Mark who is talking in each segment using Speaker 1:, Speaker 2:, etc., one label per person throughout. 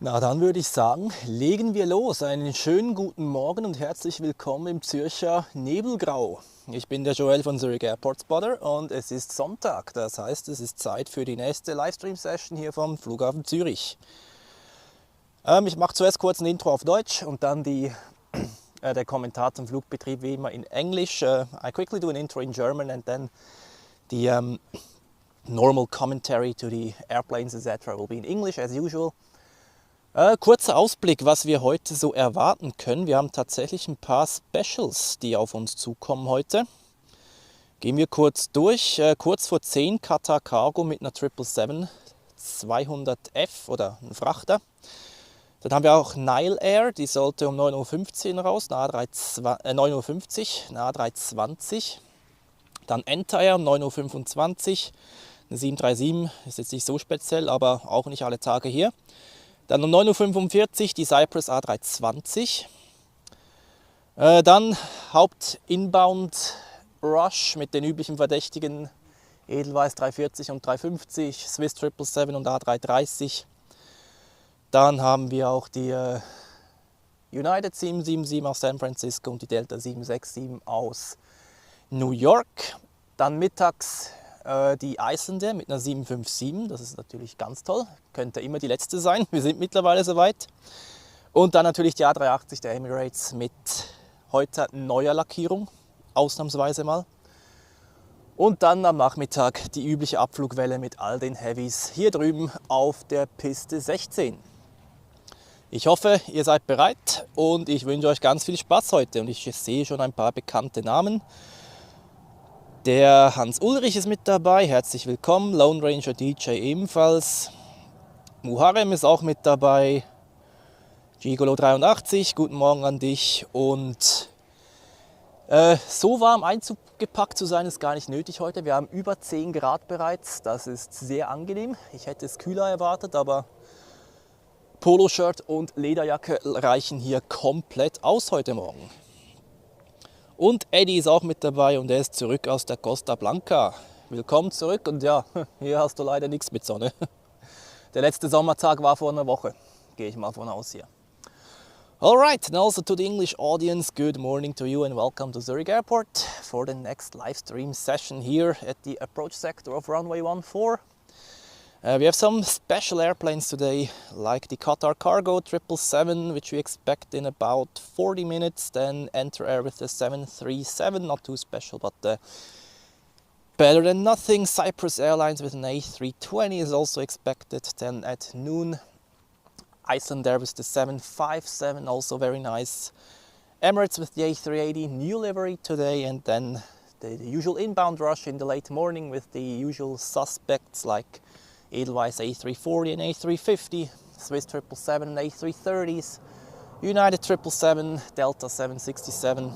Speaker 1: Na, dann würde ich sagen, legen wir los. Einen schönen guten Morgen und herzlich willkommen im Zürcher Nebelgrau. Ich bin der Joel von Zurich Airport Spotter und es ist Sonntag. Das heißt, es ist Zeit für die nächste Livestream-Session hier vom Flughafen Zürich. Ich mache zuerst kurz ein Intro auf Deutsch und dann der Kommentar zum Flugbetrieb wie immer in Englisch. I quickly do an intro in German and then the normal commentary to the airplanes etc. will be in English as usual. Kurzer Ausblick, was wir heute so erwarten können. Wir haben tatsächlich ein paar Specials, die auf uns zukommen heute. Gehen wir kurz durch. Kurz vor 10 Qatar Cargo mit einer 777-200F oder ein Frachter. Dann haben wir auch Nile Air, die sollte um 9:15 Uhr raus, eine A350, eine A320. Dann Entire um 9:25 Uhr, eine 737, ist jetzt nicht so speziell, aber auch nicht alle Tage hier. Dann um 9:45 Uhr die Cyprus A320. Dann Haupt-Inbound Rush mit den üblichen Verdächtigen Edelweiss 340 und 350, Swiss 777 und A330. Dann haben wir auch die United 777 aus San Francisco und die Delta 767 aus New York. Dann mittags die Islander mit einer 757, das ist natürlich ganz toll, könnte immer die letzte sein, wir sind mittlerweile soweit. Und dann natürlich die A380 der Emirates mit heute neuer Lackierung, ausnahmsweise mal. Und dann am Nachmittag die übliche Abflugwelle mit all den Heavies hier drüben auf der Piste 16. Ich hoffe, ihr seid bereit und ich wünsche euch ganz viel Spaß heute und ich sehe schon ein paar bekannte Namen. Der Hans Ulrich ist mit dabei, herzlich willkommen. Lone Ranger DJ ebenfalls. Muharrem ist auch mit dabei. Gigolo 83, guten Morgen an dich. Und so warm Einzug gepackt zu sein ist gar nicht nötig heute. Wir haben über 10 Grad bereits, das ist sehr angenehm. Ich hätte es kühler erwartet, aber Poloshirt und Lederjacke reichen hier komplett aus heute Morgen. Und Eddie ist auch mit dabei und er ist zurück aus der Costa Blanca. Willkommen zurück und ja, hier hast du leider nichts mit Sonne. Der letzte Sommertag war vor einer Woche, gehe ich mal von aus hier. Alright, and also to the English audience, good morning to you and welcome to Zurich Airport for the next live stream session here at the approach sector of runway 14. We have some special airplanes today, like the Qatar Cargo 777, which we expect in about 40 minutes, then enter air with the 737, not too special, but better than nothing. Cyprus Airlines with an A320 is also expected, then at noon. Iceland Air with the 757, also very nice. Emirates with the A380, new livery today, and then the usual inbound rush in the late morning with the usual suspects like Airbus A340 and A350, Swiss 777 and A330s, United 777, Delta 767,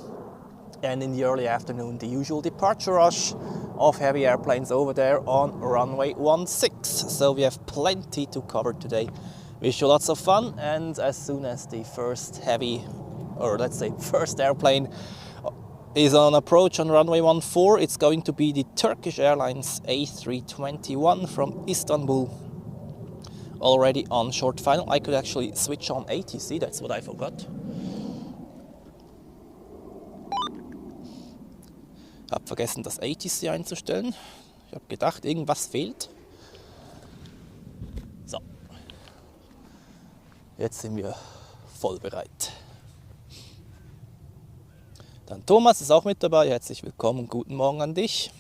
Speaker 1: and in the early afternoon the usual departure rush of heavy airplanes over there on runway 16. So we have plenty to cover today. Wish you lots of fun, and as soon as the first heavy, or let's say first airplane is on approach on runway 14, it's going to be the Turkish Airlines A321 from Istanbul, already on short final. I could actually switch on ATC, that's what I forgot. Hab vergessen, das ATC einzustellen. Ich habe gedacht, irgendwas fehlt. So, jetzt sind wir voll bereit. Dann Thomas ist auch mit dabei, herzlich willkommen und guten Morgen an dich.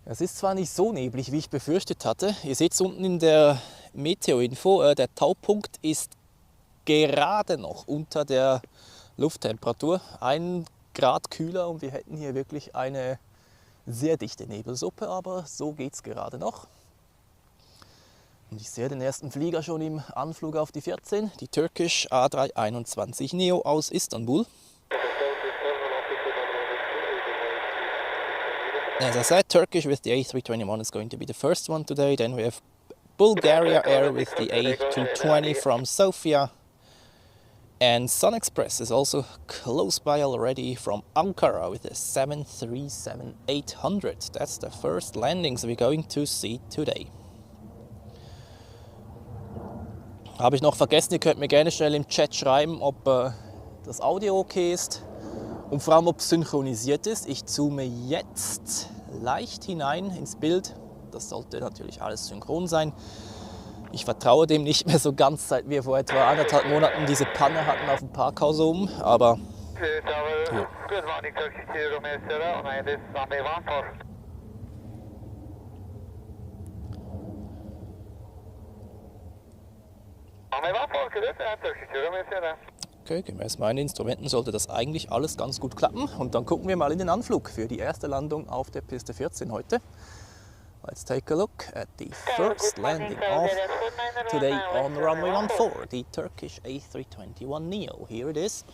Speaker 1: Es ist zwar nicht so neblig, wie ich befürchtet hatte. Ihr seht es unten in der Meteo-Info, der Taupunkt ist gerade noch unter der Lufttemperatur. 1 Grad kühler und wir hätten hier wirklich eine sehr dichte Nebelsuppe, aber so geht es gerade noch. Und ich sehe den ersten Flieger schon im Anflug auf die 14, die Turkish A321 Neo aus Istanbul. As I said, Turkish with the A321 is going to be the first one today. Then we have Bulgaria Air with the A220 from Sofia. And Sun Express is also close by already from Ankara with a 737-800. That's the first landings we're going to see today. Habe ich noch vergessen, ihr könnt mir gerne schnell im Chat schreiben, ob das Audio okay ist und vor allem, ob es synchronisiert ist. Ich zoome jetzt leicht hinein ins Bild. Das sollte natürlich alles synchron sein. Ich vertraue dem nicht mehr so ganz, seit wir vor etwa 1,5 Monaten diese Panne hatten auf dem Parkhaus oben, aber ja. Okay, gemäß meinen Instrumenten sollte das eigentlich alles ganz gut klappen. Und dann gucken wir mal in den Anflug für die erste Landung auf der Piste 14 heute. Let's take a look at the first landing off today on runway 14, the Turkish A321neo. Here it is.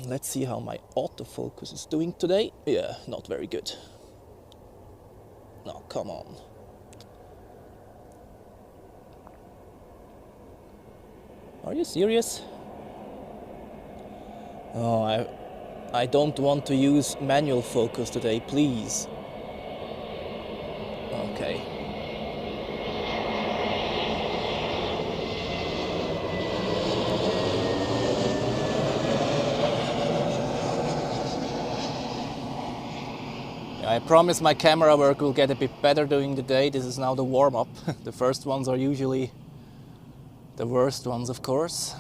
Speaker 1: Let's see how my autofocus is doing today. Yeah, not very good. No, come on. Are you serious? Oh, I don't want to use manual focus today, please. Okay. I promise my camera work will get a bit better during the day. This is now the warm-up. The first ones are usually the worst ones, of course.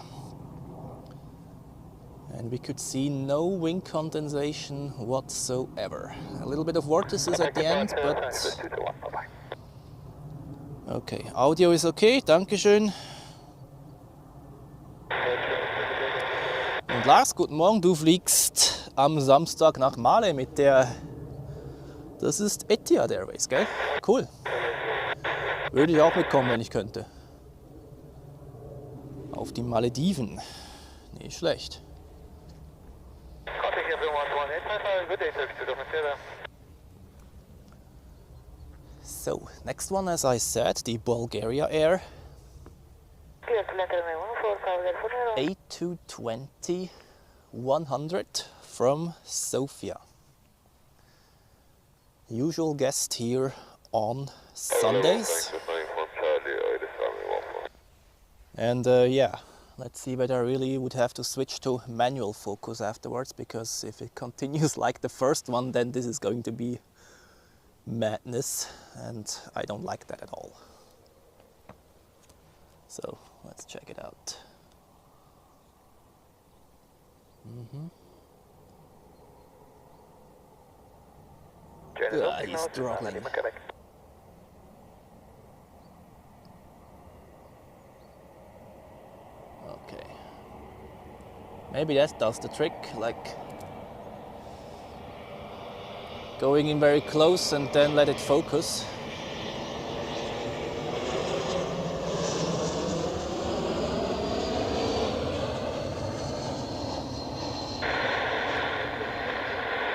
Speaker 1: And we could see no wing condensation whatsoever. A little bit of vortices at the end, but... Okay, Audio ist okay, Dankeschön. Und Lars, guten Morgen, du fliegst am Samstag nach Male mit der... Das ist Etihad Airways, gell? Cool. Würde ich auch mitkommen, wenn ich könnte. Auf die Malediven. Nicht schlecht. So, next one, as I said, the Bulgaria Air A320-100 from Sofia. Usual guest here on Sundays. And yeah, let's see whether I really would have to switch to manual focus afterwards, because if it continues like the first one, then this is going to be madness, and I don't like that at all. So let's check it out. He's struggling. Okay. Maybe that does the trick, like going in very close and then let it focus.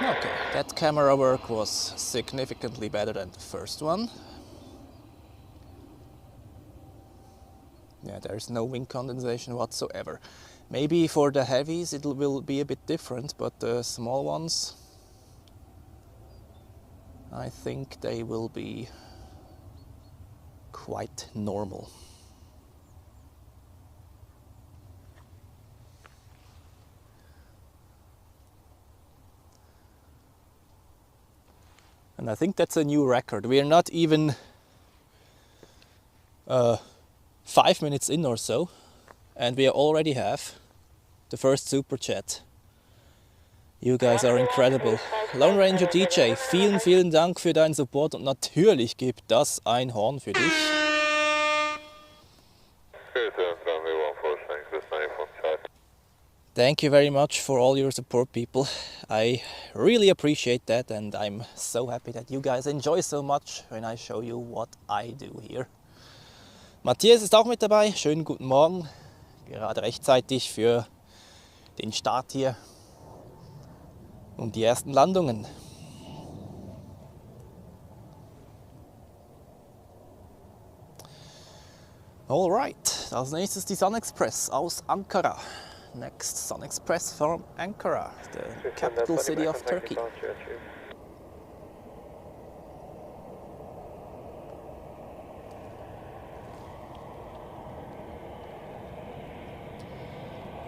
Speaker 1: Okay, that camera work was significantly better than the first one. Yeah, there's no wing condensation whatsoever. Maybe for the heavies it will be a bit different, but the small ones, I think they will be quite normal. And I think that's a new record. We are not even 5 minutes in or so, and we already have the first super chat. You guys are incredible. Lone Ranger DJ, vielen Dank für deinen Support, und natürlich gibt das ein Horn für dich. Thank you very much for all your support, people. I really appreciate that, and I'm so happy that you guys enjoy so much when I show you what I do here. Matthias ist auch mit dabei. Schönen guten Morgen. Gerade rechtzeitig für den Start hier und die ersten Landungen. Alright, als nächstes die Sun Express aus Ankara. Next Sun Express from Ankara, the capital city of Turkey.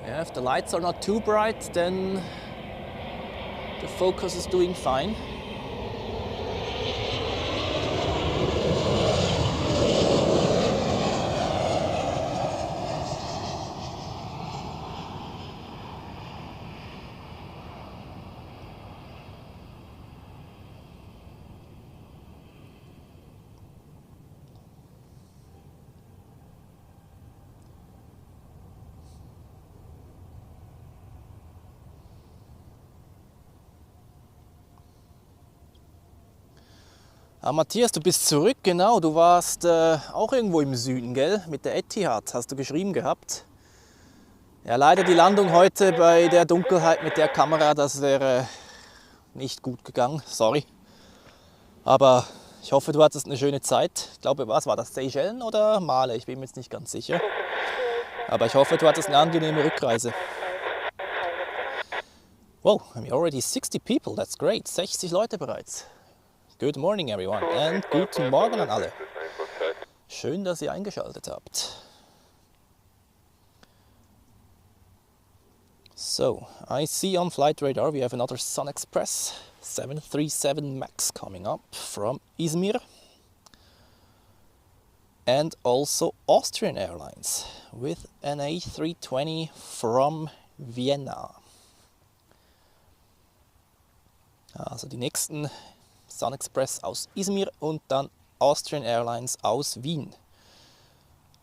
Speaker 1: Yeah, if the lights are not too bright, then the focus is doing fine. Ah, Matthias, du bist zurück, genau. Du warst auch irgendwo im Süden, gell? Mit der Etihad, hast du geschrieben gehabt. Ja, leider die Landung heute bei der Dunkelheit mit der Kamera, das wäre nicht gut gegangen, sorry. Aber ich hoffe, du hattest eine schöne Zeit. Ich glaube, was war das, Seychellen oder Male? Ich bin mir jetzt nicht ganz sicher. Aber ich hoffe, du hattest eine angenehme Rückreise. Wow, we're already 60 people, that's great. 60 Leute bereits. Good morning everyone and guten Morgen an alle. Schön, dass ihr eingeschaltet habt. So, I see on flight radar we have another Sun Express 737 MAX coming up from Izmir. And also Austrian Airlines with an A320 from Vienna. Also die nächsten Sun Express aus Izmir und dann Austrian Airlines aus Wien.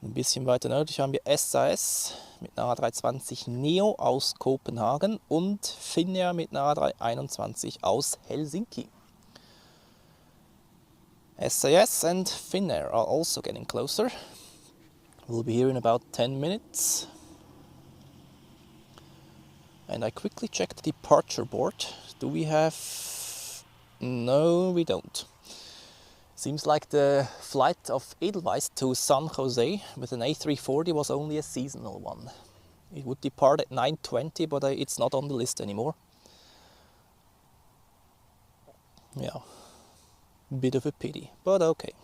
Speaker 1: Ein bisschen weiter nördlich haben wir SAS mit einer A320 Neo aus Kopenhagen und Finnair mit einer A321 aus Helsinki. SAS and Finnair are also getting closer. We'll be here in about 10 minutes. And I quickly checked the departure board. Do we have... No, we don't. Seems like the flight of Edelweiss to San Jose with an A340 was only a seasonal one. It would depart at 9:20, but it's not on the list anymore. Yeah, bit of a pity, but okay.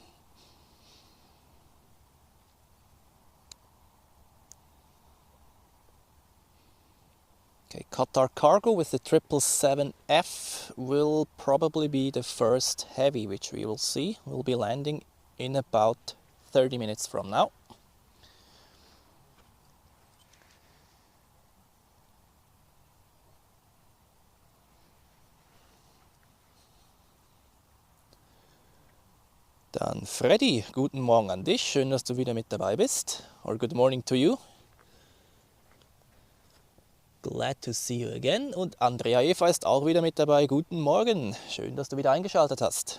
Speaker 1: Okay, Qatar Cargo with the 777F will probably be the first heavy which we will see. We'll be landing in about 30 minutes from now. Dann Freddy, guten Morgen an dich. Schön, dass du wieder mit dabei bist. Or good morning to you. Glad to see you again. Und Andrea Eva ist auch wieder mit dabei. Guten Morgen. Schön, dass du wieder eingeschaltet hast.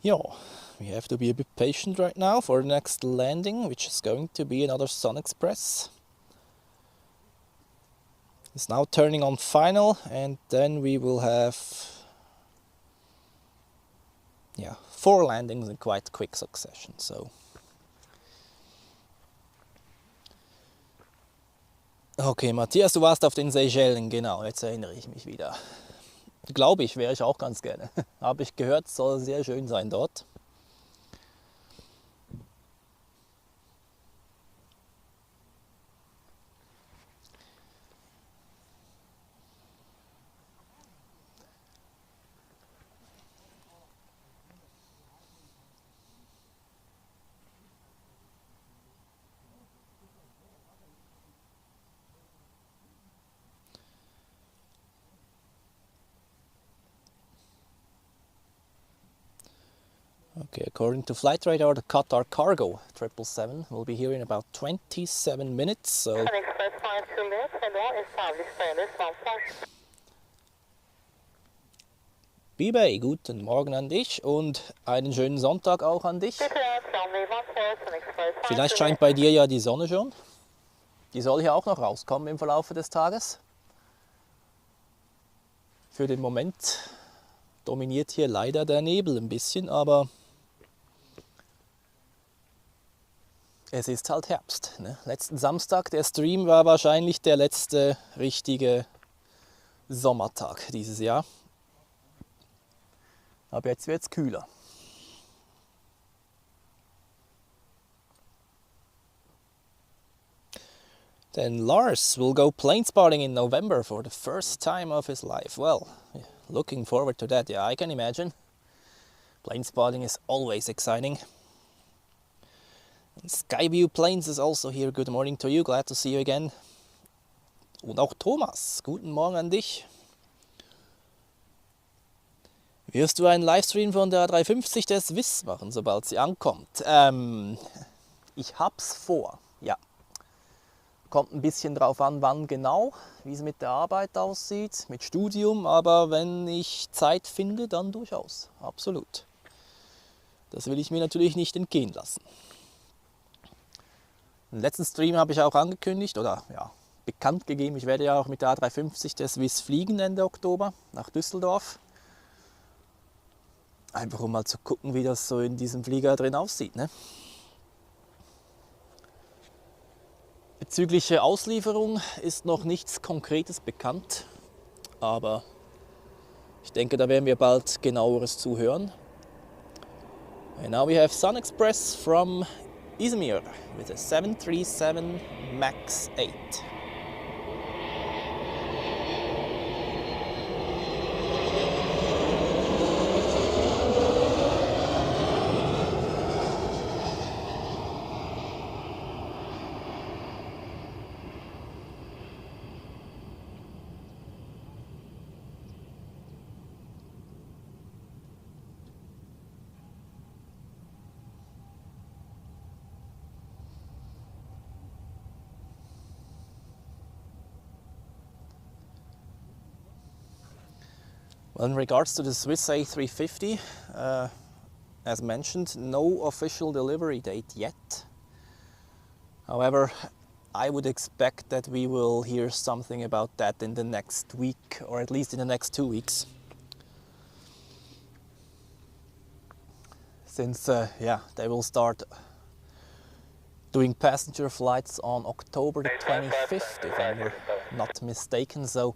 Speaker 1: Yeah, we have to be a bit patient right now for the next landing, which is going to be another Sun Express. It's now turning on final, and then we will have 4 landings in quite quick succession. So okay, Matthias, du warst auf den Seychellen, genau, jetzt erinnere ich mich wieder. Glaube ich, wäre ich auch ganz gerne. Habe ich gehört, soll sehr schön sein dort. Okay, according to flight radar, the Qatar Cargo 777 will be here in about 27 minutes. So Bibey, guten Morgen an dich und einen schönen Sonntag auch an dich. Vielleicht scheint bei dir ja die Sonne schon. Die soll hier auch noch rauskommen im Verlauf des Tages. Für den Moment dominiert hier leider der Nebel ein bisschen, aber es ist halt Herbst. Ne? Letzten Samstag, der Stream war wahrscheinlich der letzte richtige Sommertag dieses Jahr. Aber jetzt wird es kühler. Then Lars will go plane spotting in November for the first time of his life. Well, looking forward to that, yeah, I can imagine. Plane spotting is always exciting. And Skyview Planes is also here. Good morning to you, glad to see you again. Und auch Thomas, guten Morgen an dich. Wirst du einen Livestream von der A350 der Swiss machen, sobald sie ankommt? Ich hab's vor, ja. Kommt ein bisschen drauf an, wann genau, wie es mit der Arbeit aussieht, mit Studium, aber wenn ich Zeit finde, dann durchaus, absolut. Das will ich mir natürlich nicht entgehen lassen. Im letzten Stream habe ich auch angekündigt, oder ja, bekannt gegeben, ich werde ja auch mit der A350 der Swiss fliegen Ende Oktober nach Düsseldorf. Einfach um mal zu gucken, wie das so in diesem Flieger drin aussieht, ne? Bezüglich Auslieferung ist noch nichts Konkretes bekannt, aber ich denke, da werden wir bald genaueres zuhören. And now we have Sun Express from Izmir with a 737 MAX 8. Well, in regards to the Swiss A350, as mentioned, no official delivery date yet. However, I would expect that we will hear something about that in the next week, or at least in the next 2 weeks. Since, they will start doing passenger flights on October the 25th, if I'm not mistaken. So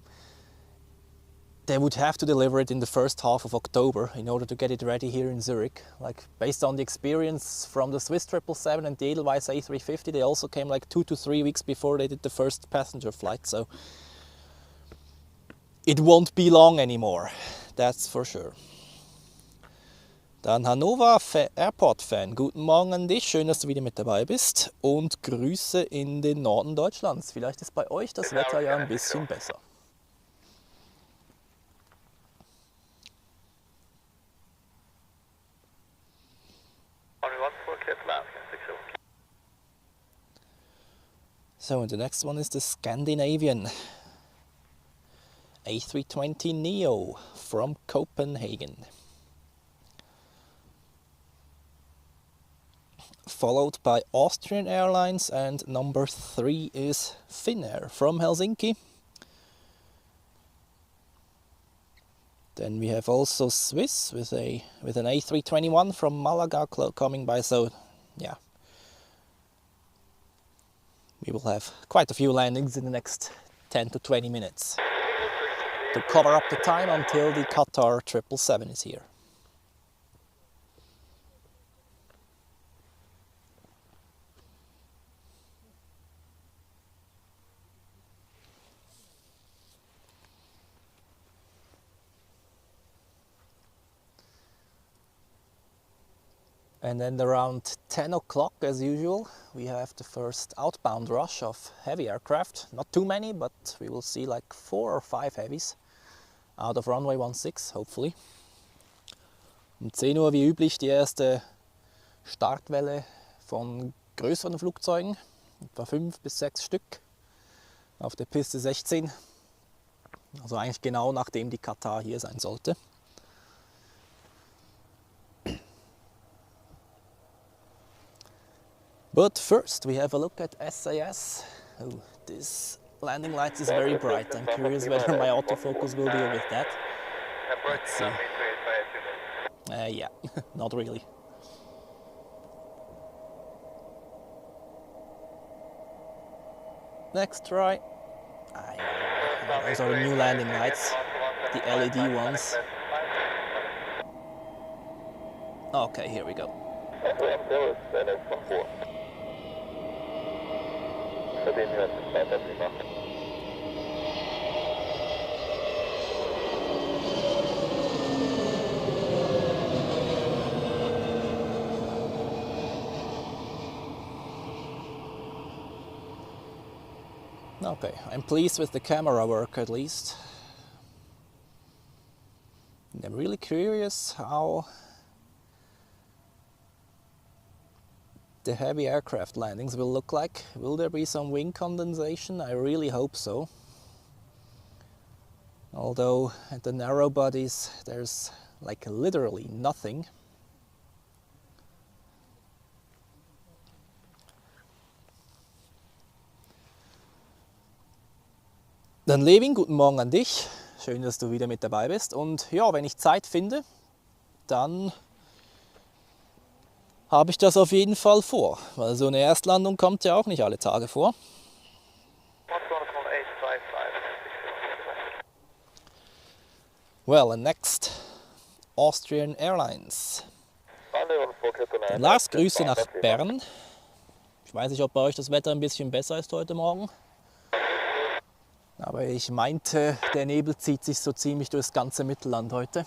Speaker 1: they would have to deliver it in the first half of October in order to get it ready here in Zurich. Like, based on the experience from the Swiss 777 and the Edelweiss A350, they also came like 2 to 3 weeks before they did the first passenger flight. So it won't be long anymore, that's for sure. Dann Hannover Airport Fan, guten Morgen an dich, schön, dass du wieder mit dabei bist und Grüße in den Norden Deutschlands. Vielleicht ist bei euch das Wetter ja ein bisschen besser. So, and the next one is the Scandinavian A320 Neo from Copenhagen. Followed by Austrian Airlines, and number 3 is Finnair from Helsinki. Then we have also Swiss with an A321 from Malaga coming by, so yeah. We will have quite a few landings in the next 10 to 20 minutes to cover up the time until the Qatar 777 is here. And then around 10 o'clock, as usual, we have the first outbound rush of heavy aircraft. Not too many, but we will see like 4 or 5 heavies out of runway 16, hopefully. Um 10 Uhr wie üblich die erste Startwelle von größeren Flugzeugen, etwa 5 bis 6 Stück auf der Piste 16. Also eigentlich genau nachdem die Qatar hier sein sollte. But first we have a look at SAS. Oh, this landing lights is very bright. I'm curious whether my autofocus will deal with that. Let's see. Yeah, not really. Next try. Those are the new landing lights, the LED ones. Okay, here we go. Okay, I'm pleased with the camera work at least. And I'm really curious how the heavy aircraft landings will look like. Will there be some wing condensation? I really hope so. Although at the narrow bodies there's like literally nothing. Dann Levin, guten Morgen an dich. Schön, dass du wieder mit dabei bist. Und ja, wenn ich Zeit finde, dann habe ich das auf jeden Fall vor. Weil so eine Erstlandung kommt ja auch nicht alle Tage vor. Well, and next, Austrian Airlines. Dann Lars, Grüße nach Bern. Ich weiß nicht, ob bei euch das Wetter ein bisschen besser ist heute Morgen. Aber ich meinte, der Nebel zieht sich so ziemlich durchs ganze Mittelland heute.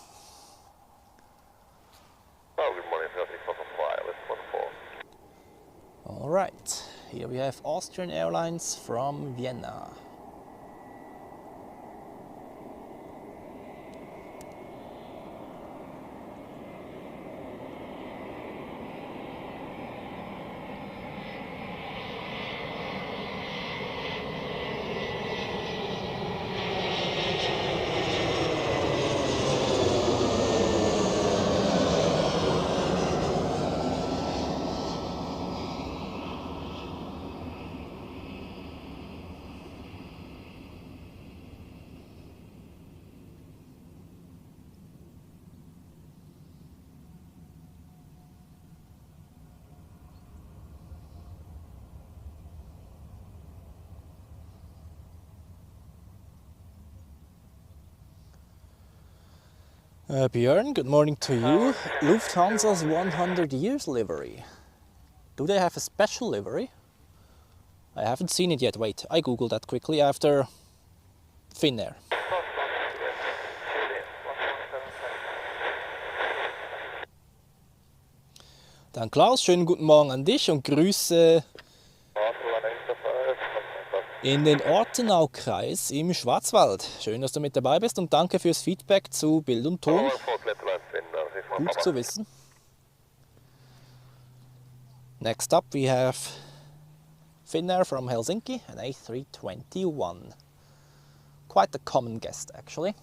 Speaker 1: Alright, here we have Austrian Airlines from Vienna. Björn, good morning to you. Lufthansa's 100 years livery. Do they have a special livery? I haven't seen it yet. Wait, I googled that quickly after Finnair. Dann Klaus, schönen guten Morgen an dich und Grüße in den Ortenau-Kreis im Schwarzwald. Schön, dass du mit dabei bist und danke fürs Feedback zu Bild und Ton. Gut zu wissen. Next up we have Finnair from Helsinki, an A321. Quite a common guest actually.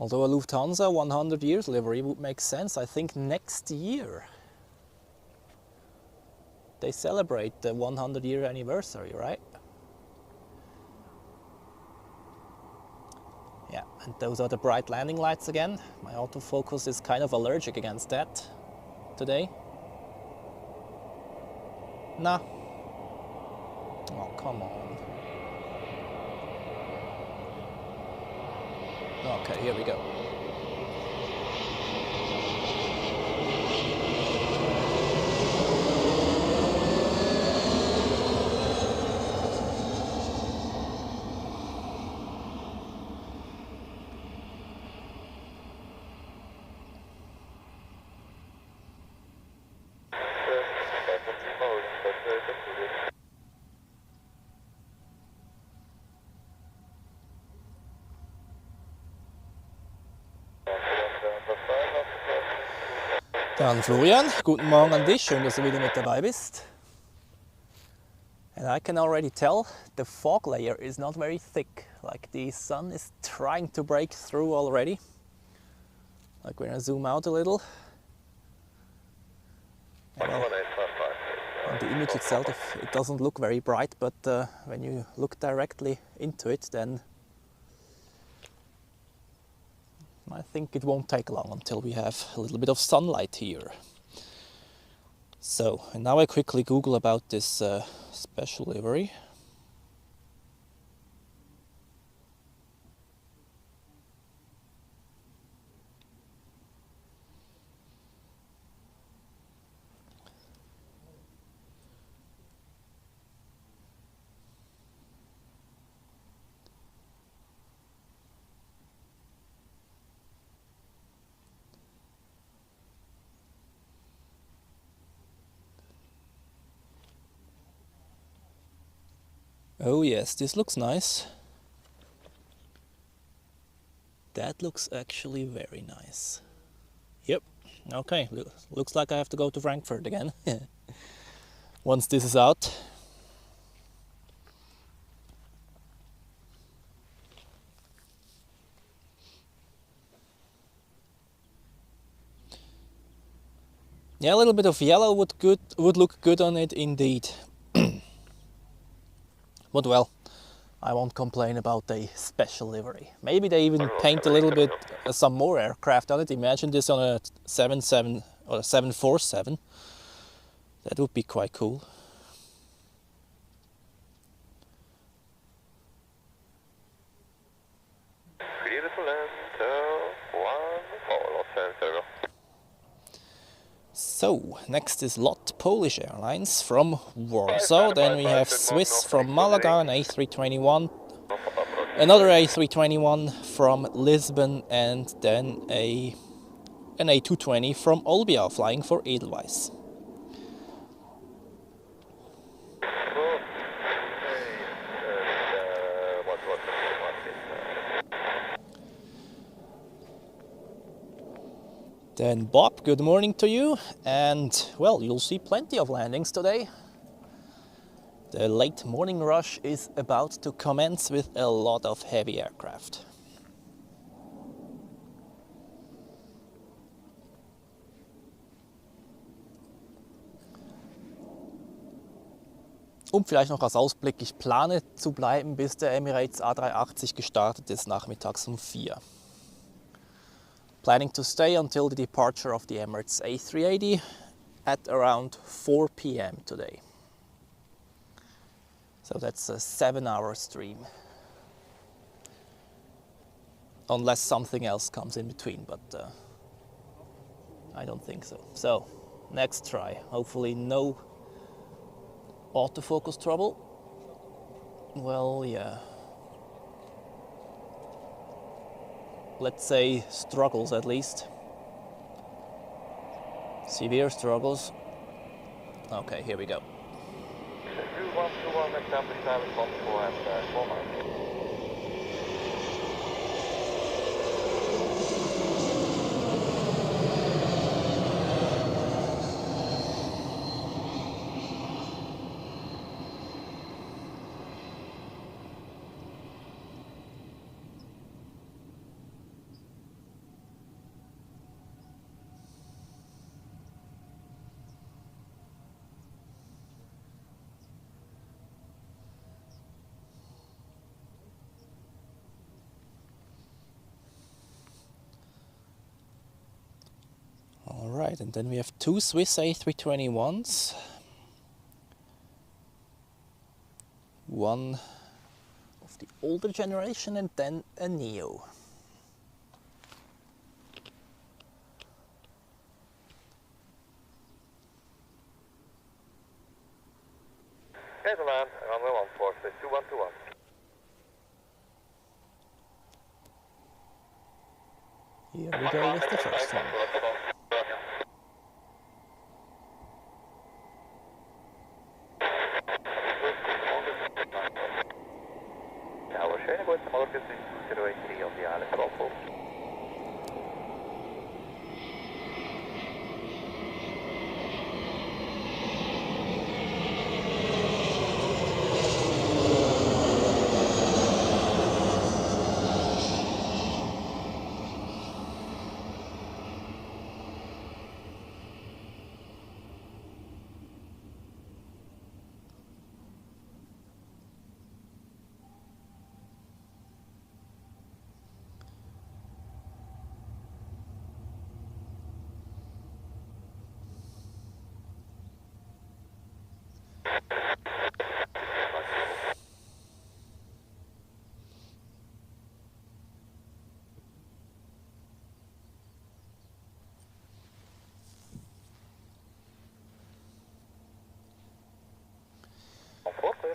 Speaker 1: Although a Lufthansa 100 years livery would make sense, I think next year they celebrate the 100-year anniversary, right? Yeah, and those are the bright landing lights again. My autofocus is kind of allergic against that today. Nah. Oh, come on. Okay, here we go. Dann Florian, guten Morgen an dich, schön, dass du wieder mit dabei bist. And I can already tell the fog layer is not very thick, like the sun is trying to break through already. Like when I zoom out a little. Well, on the image itself it doesn't look very bright, but when you look directly into it, then I think it won't take long until we have a little bit of sunlight here. So, and now I quickly Google about this special livery. Oh yes, this looks nice. That looks actually very nice. Yep, okay, looks like I have to go to Frankfurt again. Once this is out. Yeah, a little bit of yellow would look good on it indeed. But well, I won't complain about a special livery. Maybe they even paint a little bit some more aircraft on it. Imagine this on a 77 or a 747. That would be quite cool. So, next is LOT Polish Airlines from Warsaw, then we have Swiss from Malaga, an A321, another A321 from Lisbon, and then an A220 from Olbia flying for Edelweiss. Then Bob, good morning to you, and well, you'll see plenty of landings today. The late morning rush is about to commence with a lot of heavy aircraft. Und vielleicht noch als Ausblick, ich plane zu bleiben, bis der Emirates A380 gestartet ist, nachmittags um 4. Planning to stay until the departure of the Emirates A380 at around 4 p.m. today. So that's a 7-hour stream. Unless something else comes in between, but I don't think so. So, next try. Hopefully no autofocus trouble. Well, yeah. Let's say struggles at least. Severe struggles. Okay, here we go. Alright, and then we have two Swiss A321s. One of the older generation and then a Neo.
Speaker 2: Casablanca, runway 14, 2121.
Speaker 1: Here we go with the first one.
Speaker 2: Schöne guten Morgen, Zurich Airport.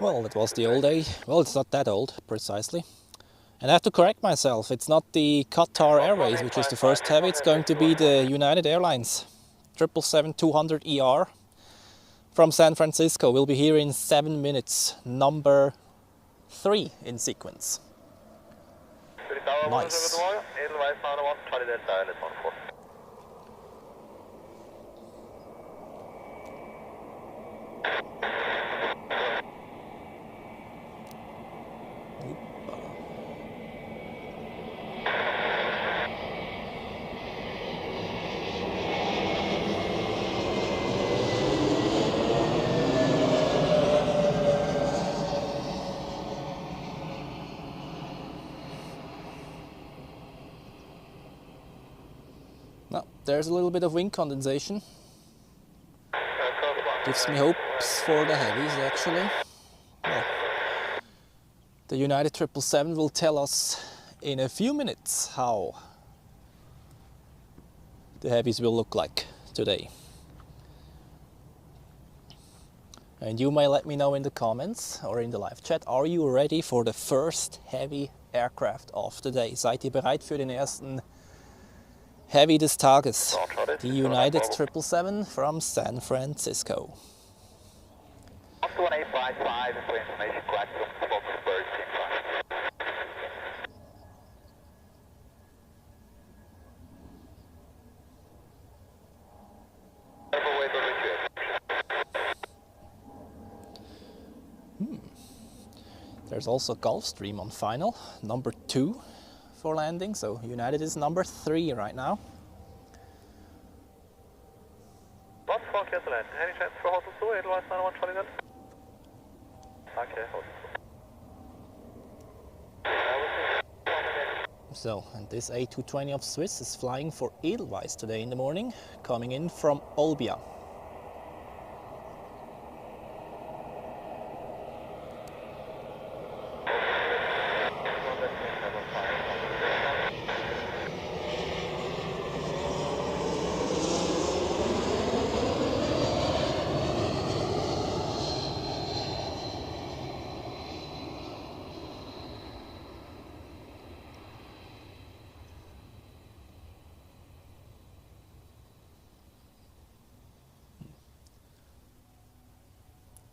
Speaker 1: Well, it was the old age. Well, it's not that old, precisely. And I have to correct myself. It's not the Qatar Airways, which is the first heavy. It's going to be the United Airlines 777-200ER from San Francisco. We'll be here in 7 minutes. Number 3 in sequence. Nice. Now, there's a little bit of wing condensation. Gives me hopes for the heavies, actually. Well, the United 777 will tell us in a few minutes how the heavies will look like today. And you may let me know in the comments or in the live chat, are you ready for the first heavy aircraft of the day? Seid ihr bereit für den ersten Heavy des Tages? Die United 777 from San Francisco. There's also Gulfstream on final, number 2 for landing, so United is number 3 right now. So, and this A220 of Swiss is flying for Edelweiss today in the morning, coming in from Olbia.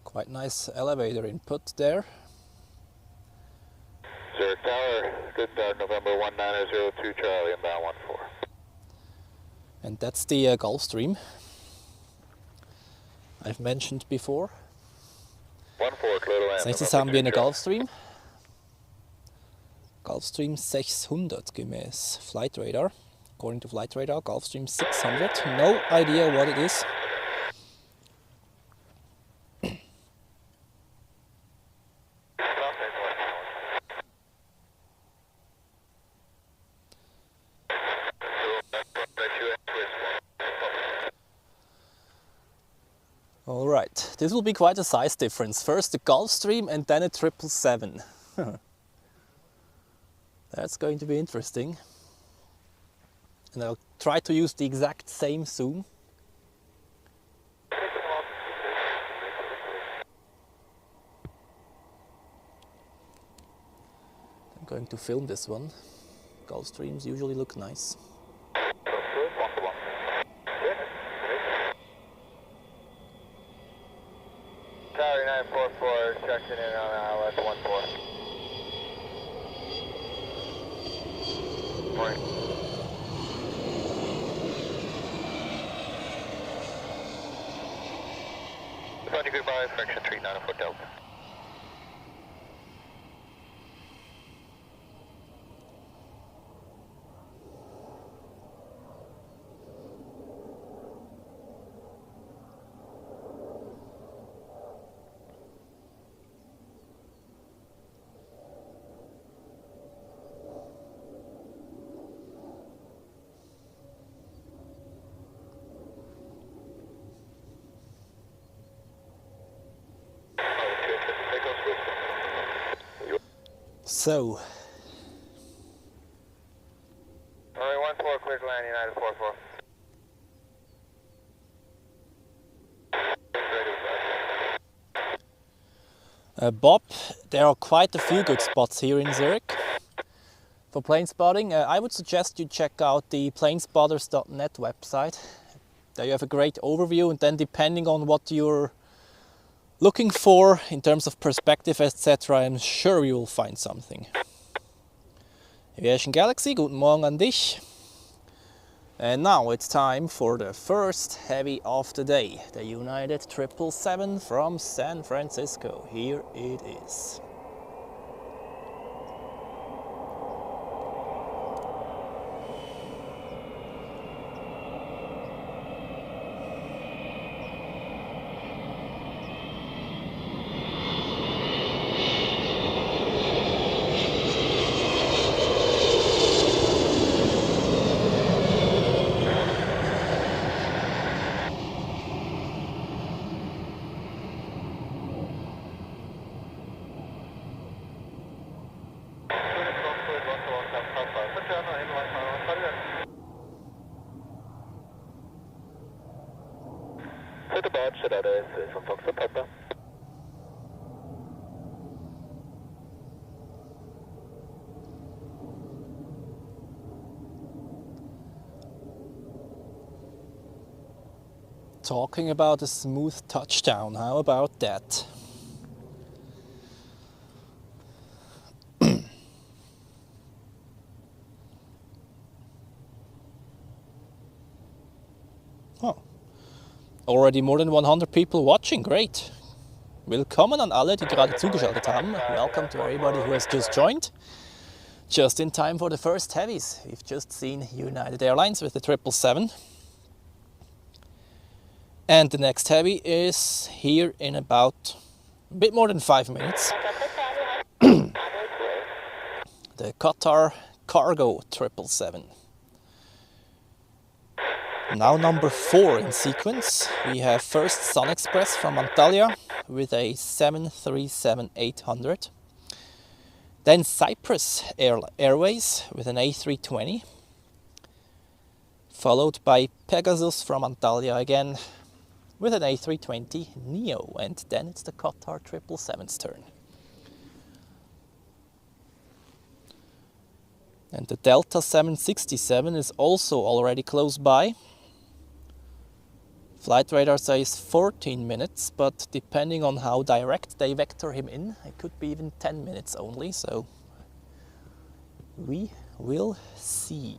Speaker 1: Quite nice elevator input there.
Speaker 2: Zurich Tower, good start, November 1902 Charlie, inbound 14.
Speaker 1: And that's the Gulfstream I've mentioned before.
Speaker 2: 14, clear to land.
Speaker 1: Als nächstes haben wir eine Gulfstream. Gulfstream 600 gemäß Flight Radar. According to Flight Radar, Gulfstream 600. No idea what it is. Alright, this will be quite a size difference. First the Gulfstream and then a 777. That's going to be interesting. And I'll try to use the exact same zoom. I'm going to film this one. Gulfstreams usually look nice.
Speaker 2: Tower 944, checking in on LS 14. Morning. Goodbye, fraction 394 Delta.
Speaker 1: So,
Speaker 2: Alright, 14, clear to land, United 44.
Speaker 1: Bob, there are quite a few good spots here in Zurich for plane spotting. I would suggest you check out the planespotters.net website. There you have a great overview, and then depending on what you're looking for in terms of perspective, etc., I'm sure you will find something. Aviation Galaxy, guten Morgen an dich. And now it's time for the first heavy of the day, the United 777 from San Francisco. Here it is. Talking about a smooth touchdown, how about that? Oh, already more than 100 people watching, great. Willkommen an alle, die gerade zugeschaltet haben. Welcome to everybody who has just joined. Just in time for the first heavies. We've just seen United Airlines with the 777. And the next heavy is here in about a bit more than 5 minutes. The Qatar Cargo 777. Now number 4 in sequence. We have first SunExpress from Antalya with a 737-800. Then Cyprus Airways with an A320. Followed by Pegasus from Antalya again with an A320 Neo, and then it's the Qatar 777's turn. And the Delta 767 is also already close by. Flight radar says 14 minutes, but depending on how direct they vector him in, it could be even 10 minutes only, so we will see.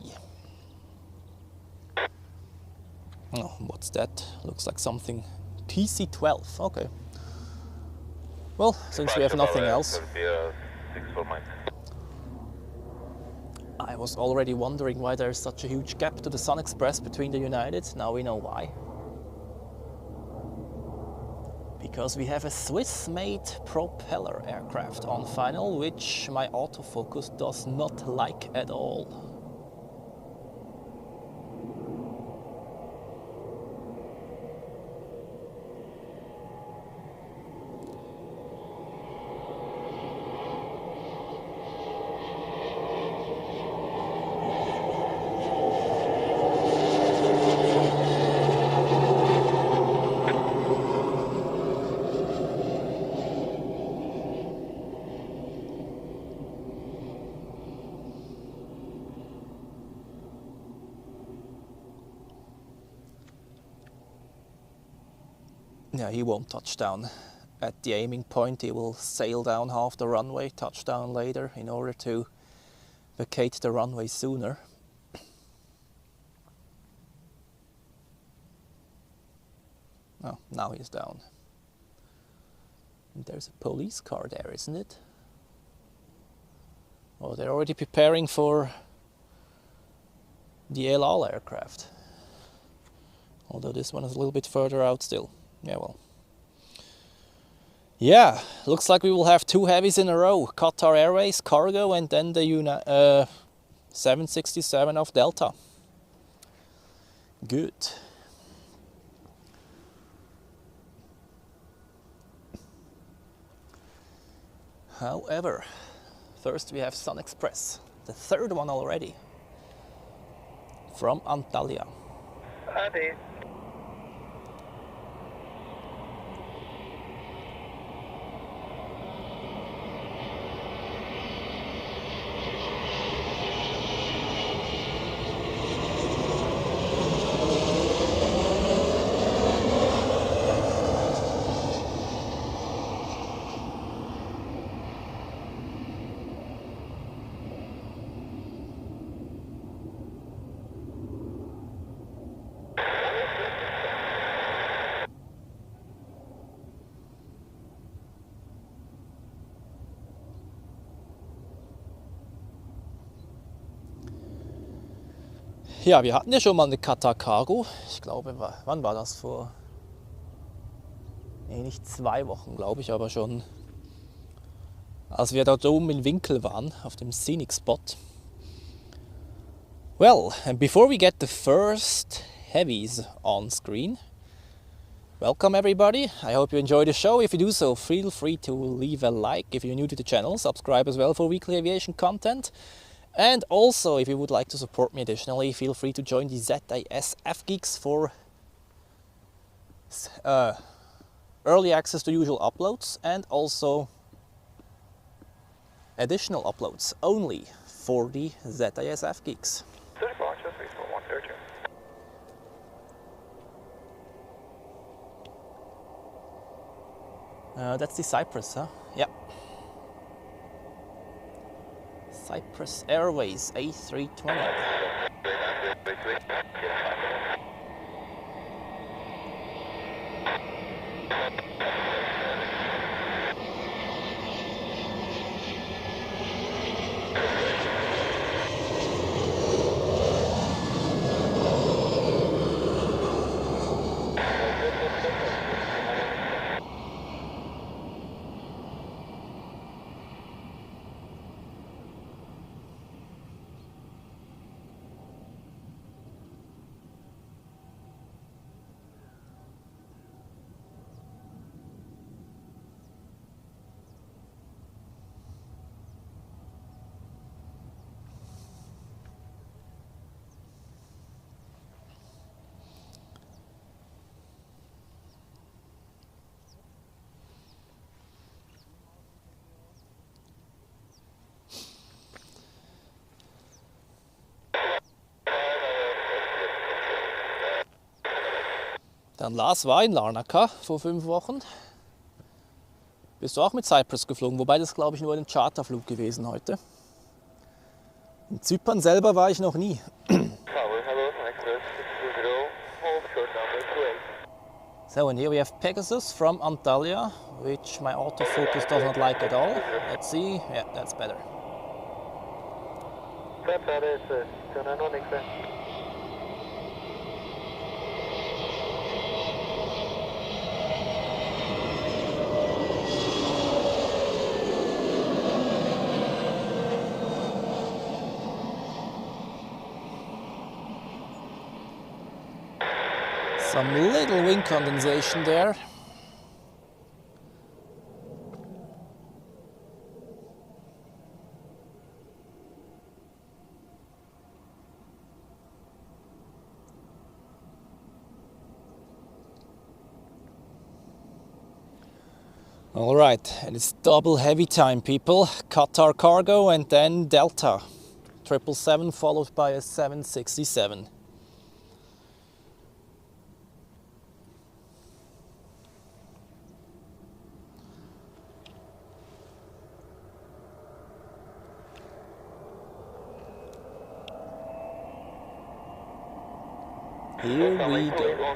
Speaker 1: Oh, what's that? Looks like something. TC-12, okay. Well, since we have nothing else. I was already wondering why there's such a huge gap to the SunExpress between the United. Now we know why. Because we have a Swiss-made propeller aircraft on final, which my autofocus does not like at all. Yeah, he won't touch down at the aiming point. He will sail down half the runway, touch down later in order to vacate the runway sooner. Oh, now he's down. And there's a police car there, isn't it? Oh, they're already preparing for the El Al aircraft. Although this one is a little bit further out still. Yeah, well. Yeah, looks like we will have 2 heavies in a row. Qatar Airways, Cargo, and then the 767 of Delta. Good. However, first we have SunExpress, the 3rd one already, from Antalya.
Speaker 2: Adi.
Speaker 1: Ja, wir hatten ja schon mal eine Qatar Cargo. Ich glaube, wann war das? Nicht 2 Wochen, glaube ich, aber schon, als wir dort oben im Winkel waren, auf dem Scenic Spot. Well, and before we get the first heavies on screen, welcome everybody. I hope you enjoy the show. If you do so, feel free to leave a like. If you're new to the channel, subscribe as well for weekly aviation content. And also, if you would like to support me additionally, feel free to join the ZASF Geeks for early access to usual uploads and also additional uploads only for the ZASF Geeks. That's the Cyprus, huh? Yeah. Cyprus Airways A320. Dann Lars war in Larnaca vor 5 Wochen. Bist du auch mit Cyprus geflogen? Wobei das, glaube ich, nur ein Charterflug gewesen heute. In Zypern selber war ich noch nie. So, and here we have Pegasus from Antalya, which my autofocus does not like at all. Let's see. Yeah, that's better. Some little wing condensation there. All right, and it's double heavy time, people. Qatar Cargo and then Delta 777 followed by a 767. Here we go.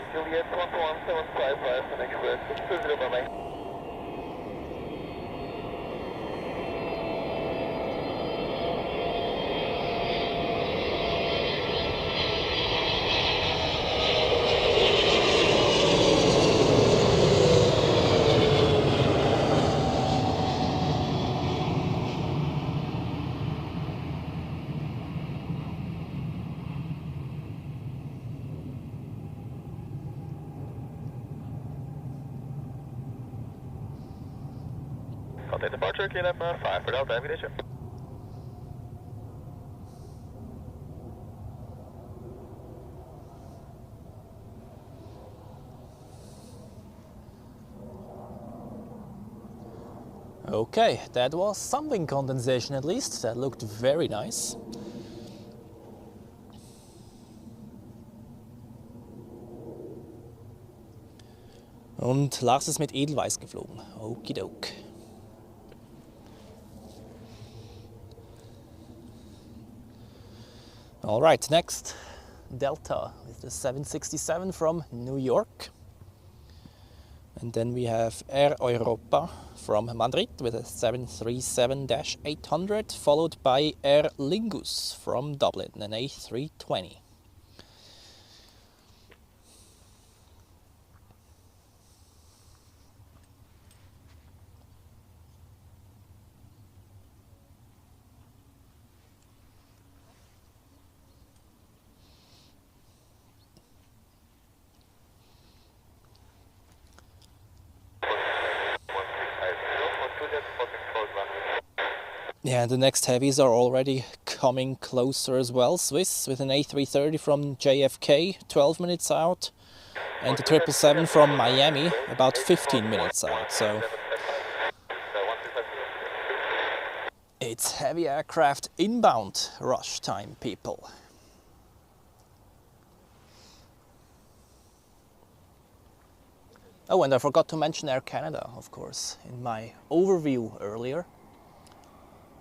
Speaker 2: Contact departure, KLM 5 for Delta, aviation.
Speaker 1: Okay, that was some wing condensation at least. That looked very nice. Und Lars ist mit Edelweiß geflogen. Okidok. All right, next Delta with the 767 from New York. And then we have Air Europa from Madrid with a 737-800, followed by Aer Lingus from Dublin, an A320. Yeah, the next heavies are already coming closer as well. Swiss with an A330 from JFK, 12 minutes out, and the 777 from Miami, about 15 minutes out. So it's heavy aircraft inbound rush time, people. Oh, and I forgot to mention Air Canada, of course, in my overview earlier.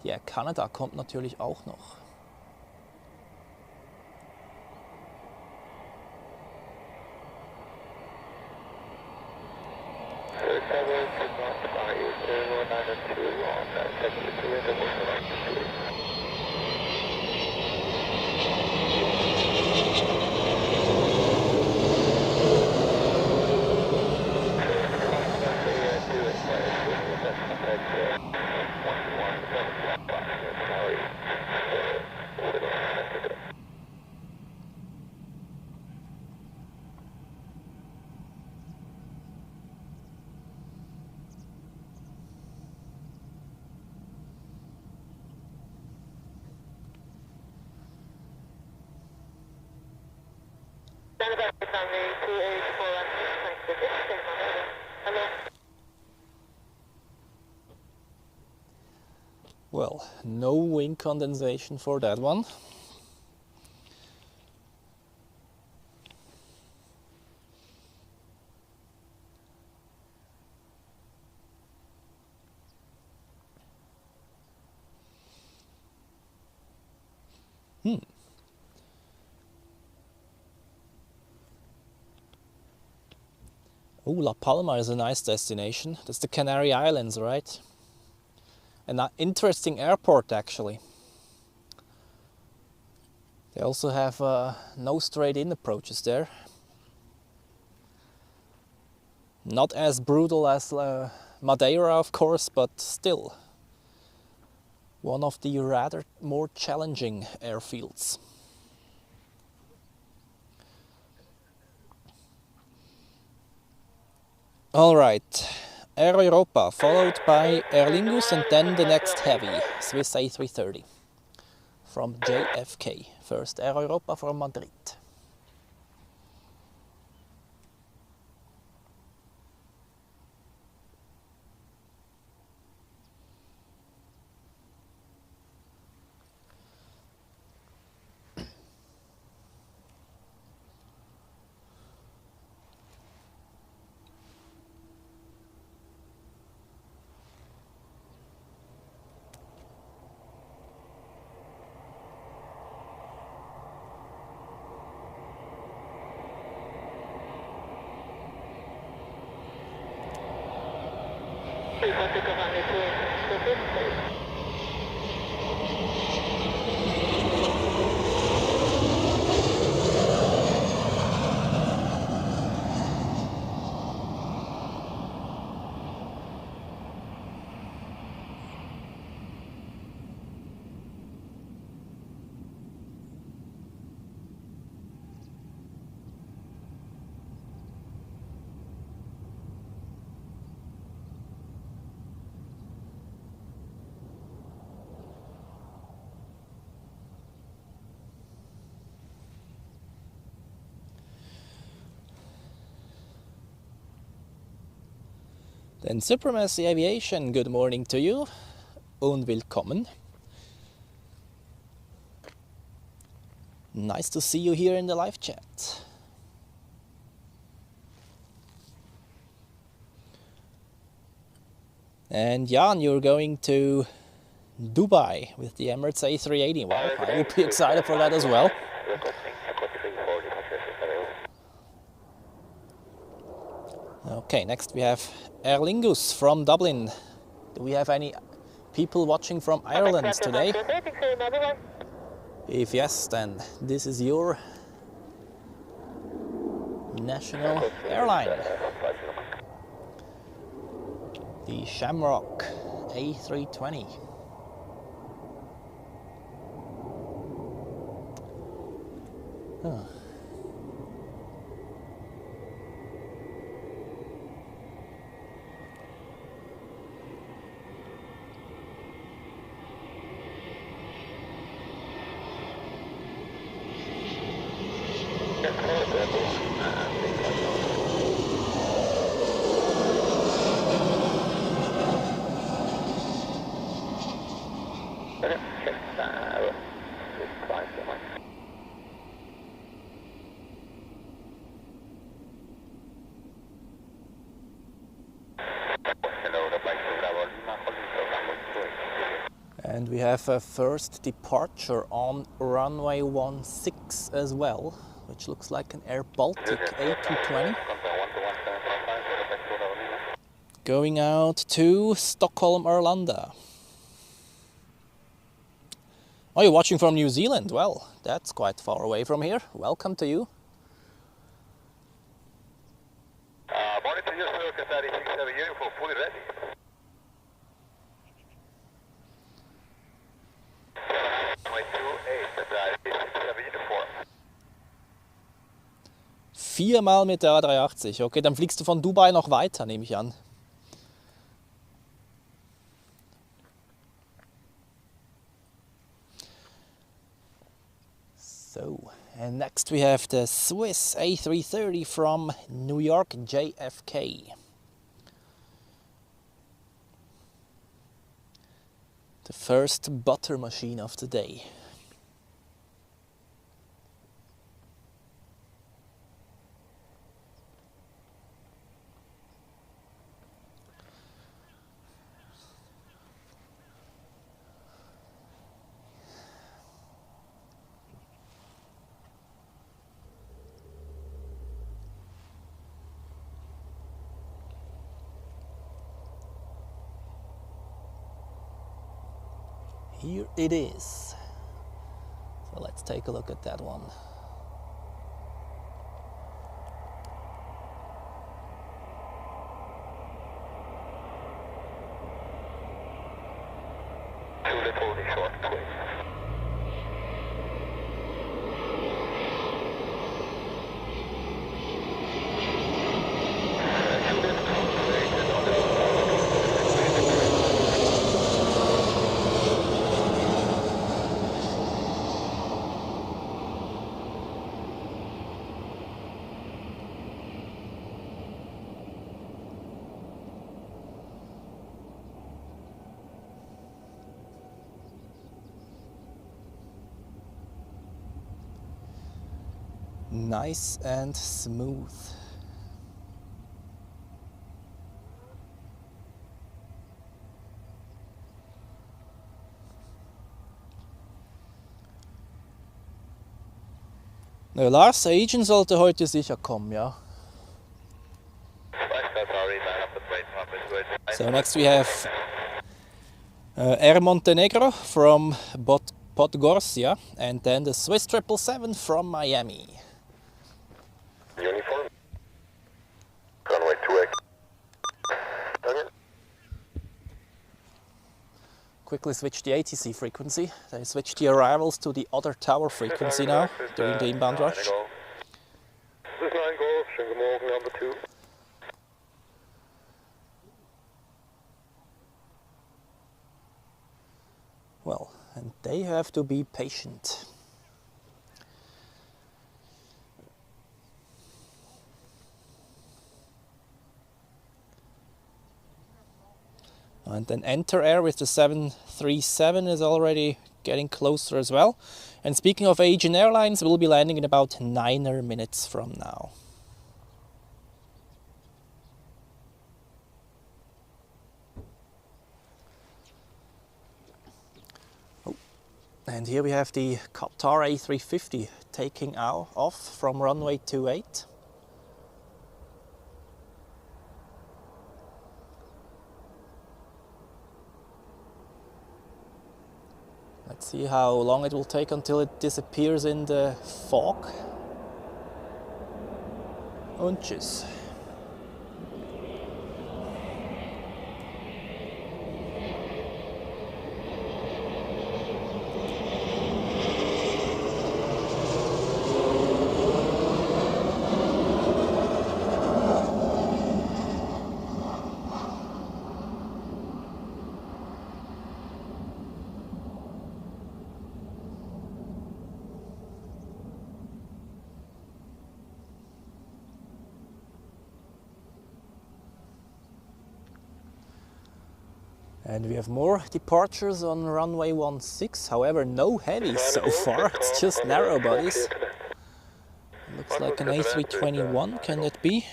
Speaker 1: Ja, Kanada kommt natürlich auch noch. Well, no wing condensation for that one. Oh, La Palma is a nice destination. That's the Canary Islands, right? An interesting airport, actually. They also have no straight-in approaches there. Not as brutal as Madeira, of course, but still one of the rather more challenging airfields. All right, Air Europa, followed by Aer Lingus, and then the next heavy, Swiss A330 from JFK. First Air Europa from Madrid. Then Supremacy Aviation, good morning to you und willkommen. Nice to see you here in the live chat. And Jan, you're going to Dubai with the Emirates A380. Well, I will be excited for that as well. Okay, next we have Aer Lingus from Dublin. Do we have any people watching from Ireland today? If yes, then this is your national airline. The Shamrock A320. Huh. And we have a first departure on runway 16 as well, which looks like an Air Baltic A220. Going out to Stockholm Arlanda. Oh, you're watching from New Zealand? Well, that's quite far away from here. Welcome to you.
Speaker 2: Morning to you, sir. Qatar 67 uniform, fully ready.
Speaker 1: Viermal mit der A380. Okay, dann fliegst du von Dubai noch weiter, nehme ich an. So, and next we have the Swiss A330 from New York JFK. The first butter machine of the day. Here it is. So let's take a look at that one. Nice and smooth. Na, Lars, Agent sollte heute sicher kommen, ja. So next we have Air Montenegro from Podgorica, and then the Swiss 777 from Miami.
Speaker 2: Uniform. Runway 28. Okay.
Speaker 1: Quickly switch the ATC frequency. They switched the arrivals to the other tower frequency now during the inbound rush.
Speaker 2: This is 9 Golf, schönen Morgen, number 2.
Speaker 1: Well, and they have to be patient. And then Enter Air with the 737 is already getting closer as well. And speaking of Asian Airlines, we'll be landing in about 9 minutes from now. Oh. And here we have the Qatar A350 taking off from runway 28. Let's see how long it will take until it disappears in the fog. Und tschüss. And we have more departures on runway 16, however no heavies so far, it's just narrow bodies. Looks like an A321, can that be?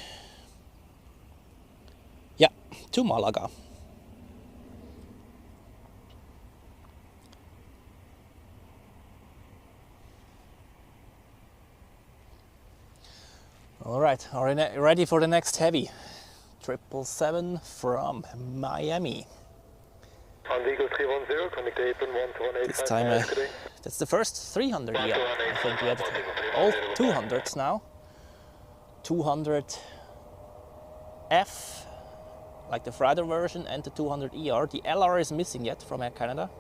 Speaker 1: Yeah, to Malaga. Alright, are we ready for the next heavy? 777 from Miami.
Speaker 2: On Eagle 310, connect Apron 118.
Speaker 1: This time, that's the first 300 ER. I think we had all 200s now. 200F, like the Friday version, and the 200 ER. The LR is missing yet from Air Canada.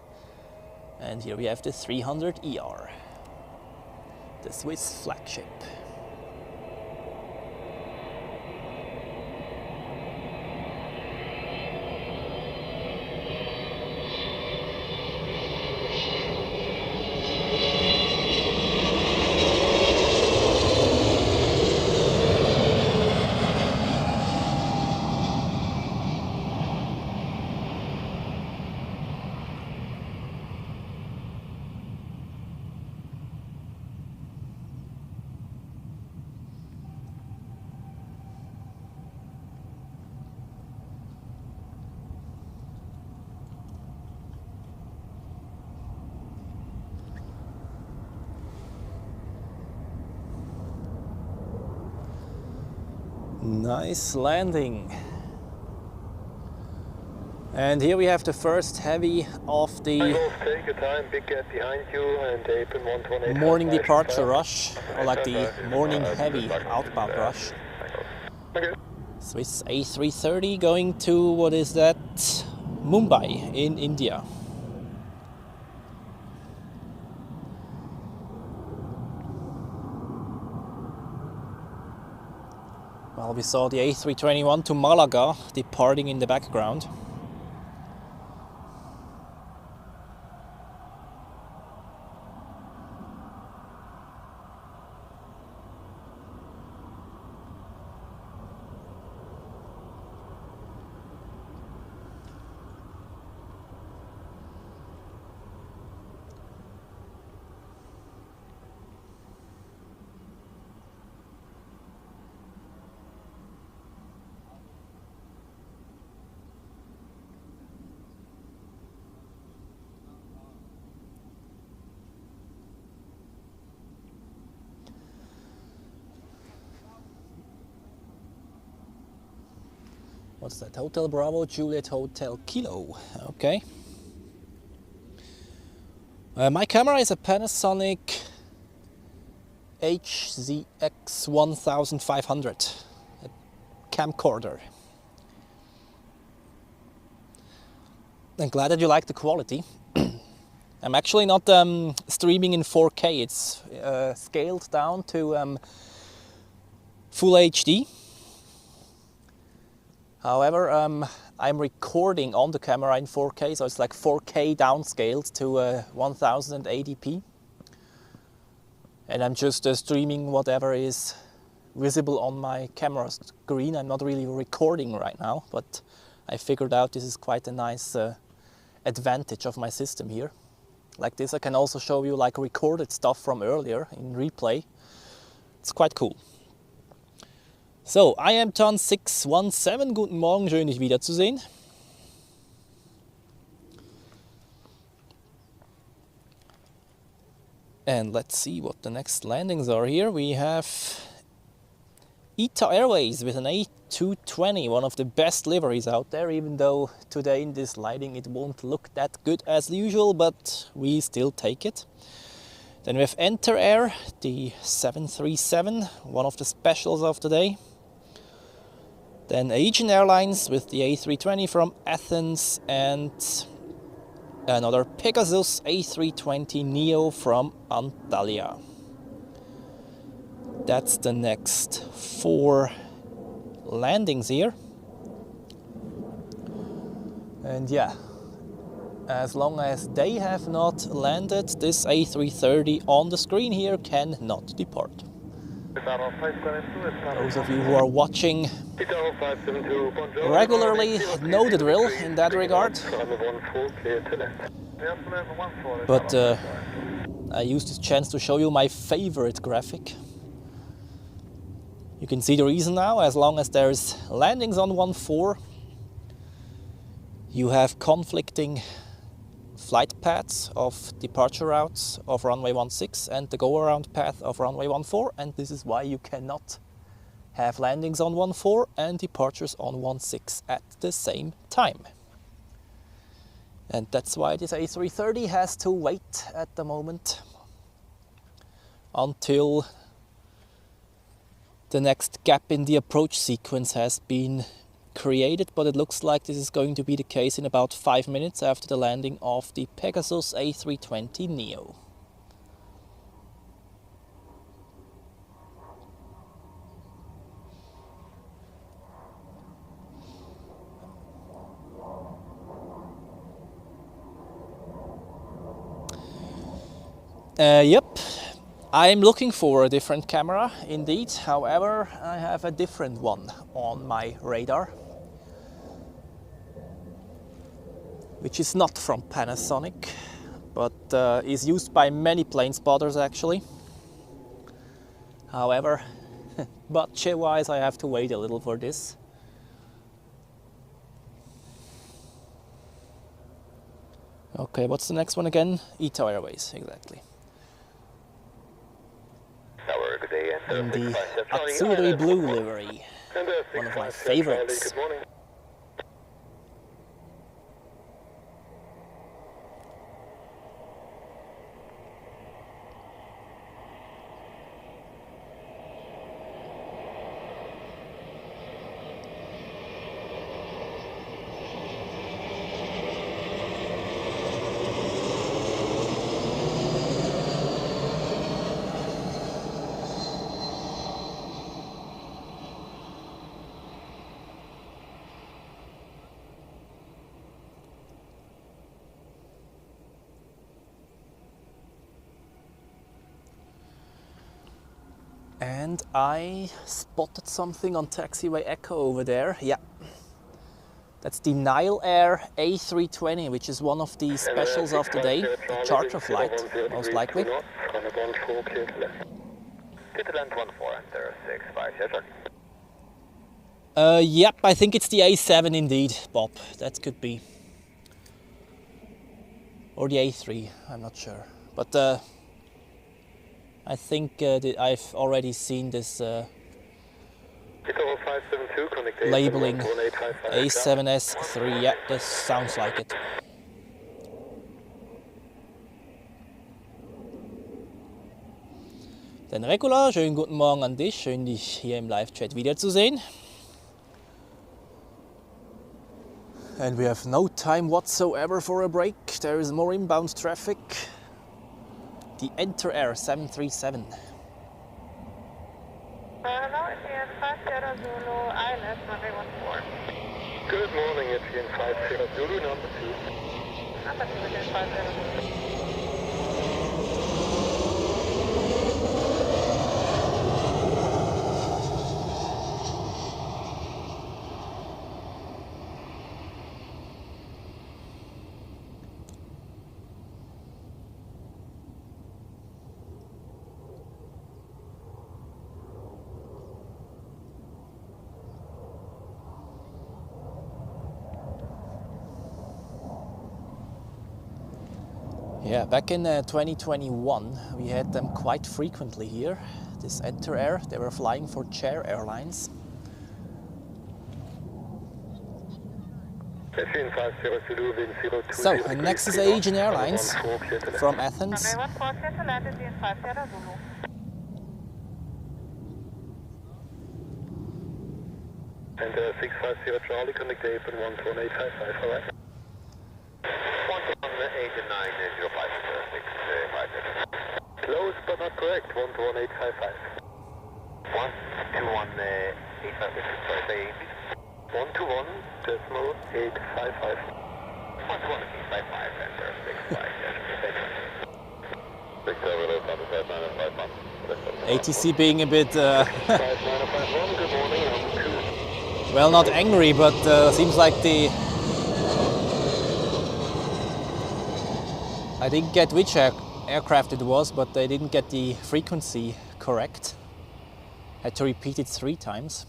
Speaker 1: And here we have the 300 ER, the Swiss flagship. Nice landing. And here we have the first heavy of the
Speaker 2: Take your time, big gap behind you, and Apron 118.
Speaker 1: morning departure rush, or like the morning heavy outbound rush.
Speaker 2: Okay.
Speaker 1: Swiss A330 going to, what is that? Mumbai in India. Well, we saw the A321 to Malaga departing in the background. What's that? Hotel Bravo, Juliet Hotel Kilo. Okay. My camera is a Panasonic HC-VHX1500, a camcorder. I'm glad that you like the quality. I'm actually not streaming in 4K. It's scaled down to full HD. However, I'm recording on the camera in 4K, so it's like 4K downscaled to 1080p. And I'm just streaming whatever is visible on my camera screen. I'm not really recording right now, but I figured out this is quite a nice advantage of my system here. Like this, I can also show you like recorded stuff from earlier in replay. It's quite cool. So, I am Ton 617. Guten Morgen, schön dich wiederzusehen. And let's see what the next landings are here. We have ITA Airways with an A220, one of the best liveries out there, even though today in this lighting it won't look that good as usual, but we still take it. Then we have Enter Air, the 737, one of the specials of today. Then Aegean Airlines with the A320 from Athens, and another Pegasus A320 Neo from Antalya. That's the next 4 landings here. And yeah, as long as they have not landed, this A330 on the screen here cannot depart. Those of you who are watching regularly know the drill in that regard. But I use this chance to show you my favorite graphic. You can see the reason now. As long as there's landings on 14, you have conflicting flight paths of departure routes of runway 16 and the go-around path of runway 14, and this is why you cannot have landings on 14 and departures on 16 at the same time. And that's why this A330 has to wait at the moment until the next gap in the approach sequence has been created, but it looks like this is going to be the case in about 5 minutes after the landing of the Pegasus A320 Neo. Yep, I'm looking for a different camera indeed. However, I have a different one on my radar, which is not from Panasonic, but is used by many plane spotters actually. However, budget-wise, I have to wait a little for this. Okay, what's the next one again? ITA Airways, exactly. In the Azzurri blue livery, one of my favorites. And I spotted something on taxiway Echo over there. Yeah, that's the Nile Air A320, which is one of the specials of the day, a charter flight, most likely. Yep, I think it's the A7 indeed, Bob. That could be. Or the A3, I'm not sure. But I think I've already seen this labeling A7S3. Yeah, this sounds like it. Dann Regula, schönen guten Morgen an dich. Schön, dich hier im Live-Chat wiederzusehen. And we have no time whatsoever for a break. There is more inbound traffic. The Enter Air 737.
Speaker 2: Hello, Etienne 50 Zulu, ILS runway 14. Good morning, Etienne 50 Zulu, number 2. Number 2, Etienne 50 Zulu.
Speaker 1: Yeah, back in 2021, we had them quite frequently here. This Enter Air, they were flying for Chair Airlines. So, next is Asian Airlines from Athens.
Speaker 2: And 650 Charlie, connect Apen 11855, alright? 121-89056, close but not correct, 121-855. 121-856, sorry, say 121.855. 121-855, and 65,
Speaker 1: ATC being a bit, well, not angry, but seems like I didn't get which aircraft it was, but they didn't get the frequency correct. Had to repeat it 3 times.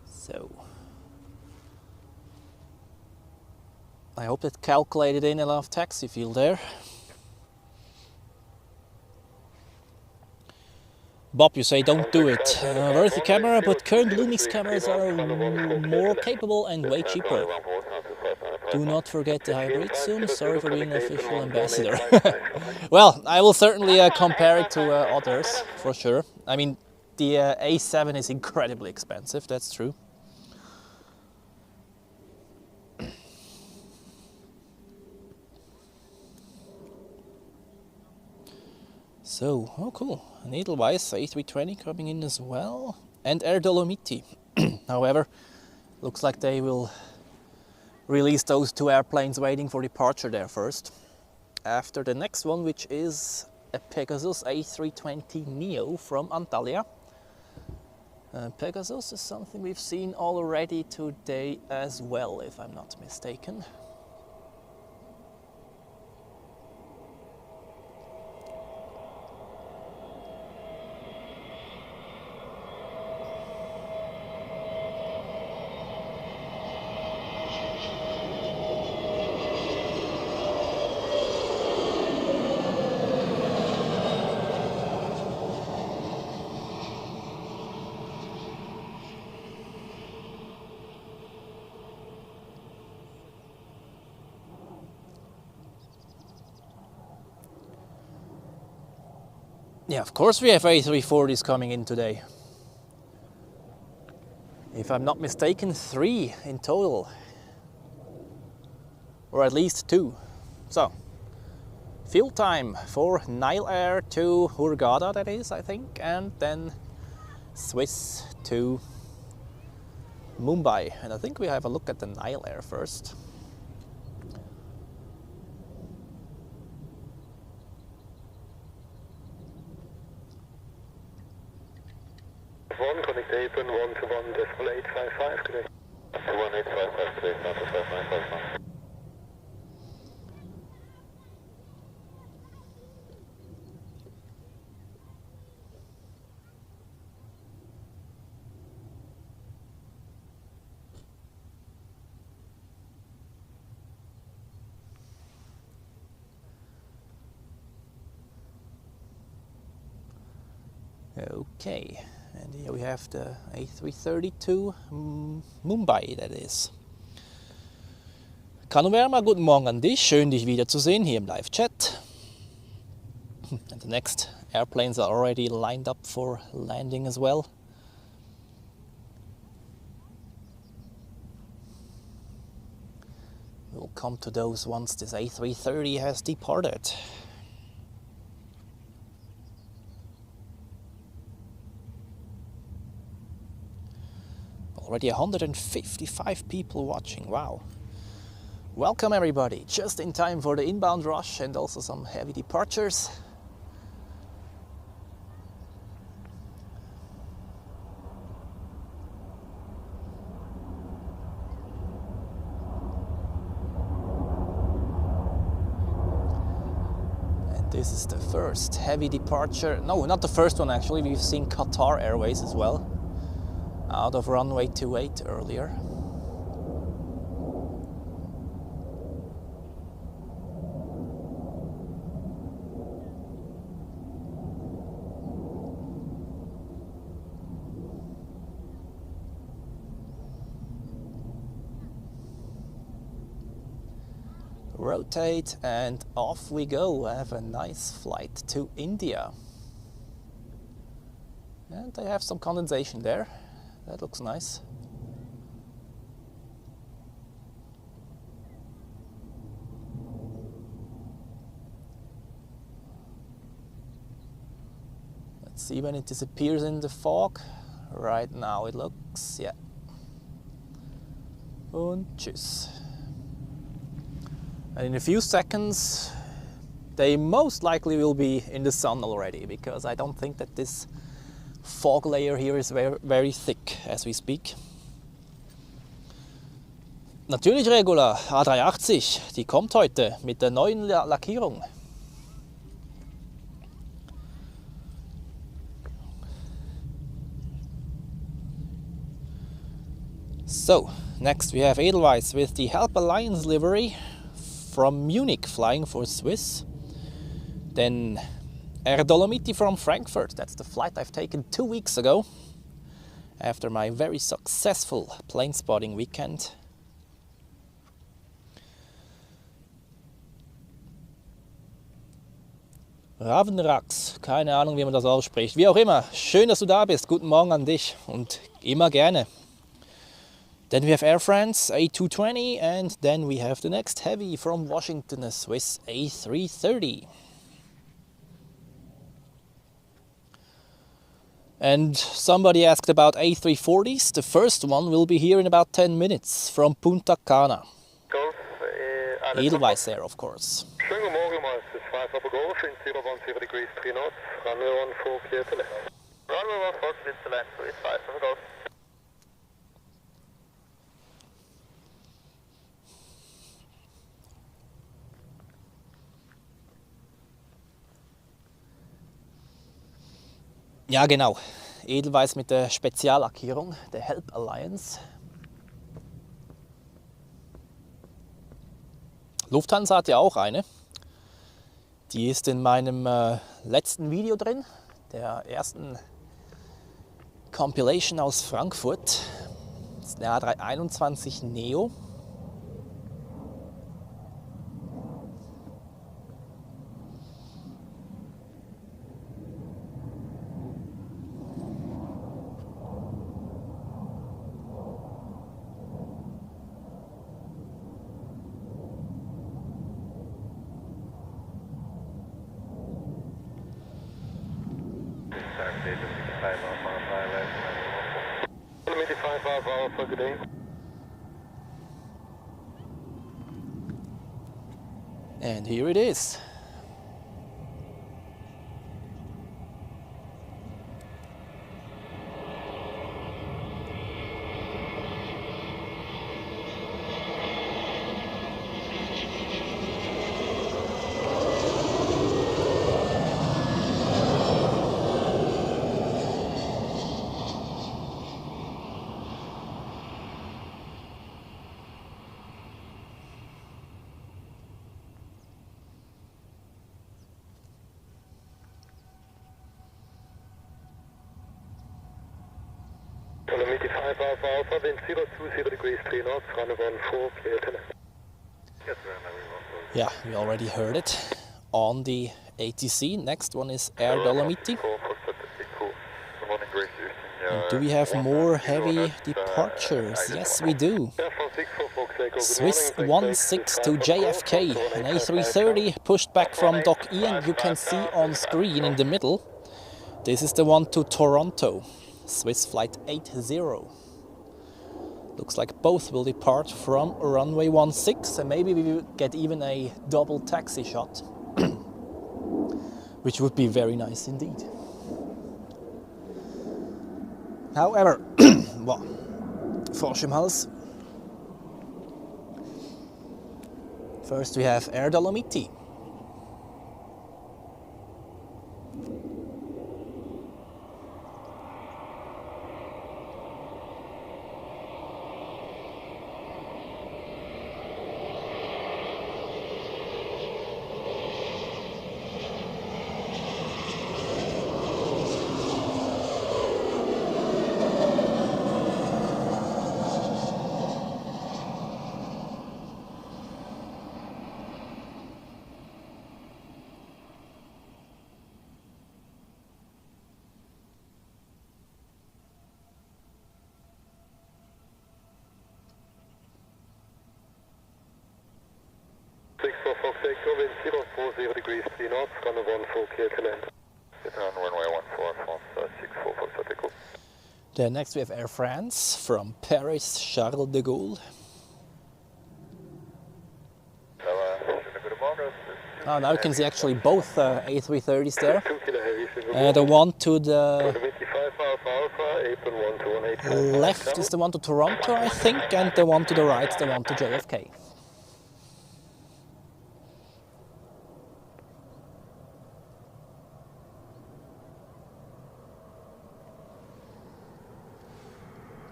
Speaker 1: So I hope it calculated in enough taxi fuel there. Bob, you say don't do it. Worthy camera, but current Lumix cameras are more capable and way cheaper. Do not forget the hybrid soon. Sorry for being an official ambassador. Well, I will certainly compare it to others, for sure. I mean, the A7 is incredibly expensive, that's true. So, oh cool, an Edelweiss A320 coming in as well, and Air Dolomiti. However, looks like they will release those 2 airplanes waiting for departure there first. After the next one, which is a Pegasus A320 Neo from Antalya. Pegasus is something we've seen already today as well, if I'm not mistaken. Yeah, of course we have A340s coming in today. If I'm not mistaken, 3 in total. Or at least 2. So, fuel time for Nile Air to Hurghada, that is, I think, and then Swiss to Mumbai. And I think we have a look at the Nile Air first.
Speaker 2: Connect 8 and 1 to 1.855 today. 1855 today, not to 5959.
Speaker 1: Okay, and here we have the A330 to Mumbai, that is. Kanuverma, guten Morgen an dich, schön dich wiederzusehen hier im Live-Chat. And the next airplanes are already lined up for landing as well. We'll come to those once this A330 has departed. Already 155 people watching, wow. Welcome everybody, just in time for the inbound rush and also some heavy departures. And this is the first heavy departure, no, not the first one actually, we've seen Qatar Airways as well, out of runway 28 earlier. Rotate and off we go. Have a nice flight to India. And they have some condensation there. That looks nice. Let's See when it disappears in the fog? Right now it looks, yeah. Und tschüss. And in a few seconds, they most likely will be in the sun already, because I don't think that this fog layer here is very, very thick as we speak. Natürlich Regula, A380, die kommt heute mit der neuen Lackierung. So, next we have Edelweiss with the Help Alliance livery from Munich flying for Swiss. Then Air Dolomiti from Frankfurt, that's the flight I've taken 2 weeks ago after my very successful plane spotting weekend. Ravenrax, keine Ahnung, wie man das ausspricht. Wie auch immer, schön, dass du da bist. Guten Morgen an dich und immer gerne. Then we have Air France A220, and then we have the next heavy from Washington, a Swiss A330. And somebody asked about A340s. The first one will be here in about 10 minutes from Punta Cana. Edelweiss Air, of course.
Speaker 2: Schönen guten Morgen, Meister. 5 Upper Golf in 010 degrees 3 knots. Runway 14 clear to land. Runway 14 clear to land, please. 5 Upper Golf.
Speaker 1: Ja, genau. Edelweiss mit der Speziallackierung, der Help Alliance. Lufthansa hat ja auch eine. Die ist in meinem letzten Video drin, der ersten Compilation aus Frankfurt. Das ist eine A321 Neo. And here it is.
Speaker 2: Dolomiti 5 Alpha Alpha, wind 020 degrees 3 knots, runway 14 clear to land.
Speaker 1: Yeah, we already heard it on the ATC. Next one is Air Dolomiti. And do we have more heavy departures? Yes, we do. Swiss 16 to JFK, an A330 pushed back from Dock E, and you can see on screen in the middle, this is the one to Toronto, Swiss flight 80. Looks like both will depart from runway 16, and maybe we will get even a double taxi shot, which would be very nice indeed. However, wow, Frosch im Hals. First we have Air Dolomiti.
Speaker 2: Fox Echo, wind 040 degrees 3 knots, runway 14 clear to land.
Speaker 1: Then next we have Air France from Paris, Charles de Gaulle. Oh, now you can see actually both A330s there. The one to the left is the one to Toronto, I think, and the one to the right, the one to JFK.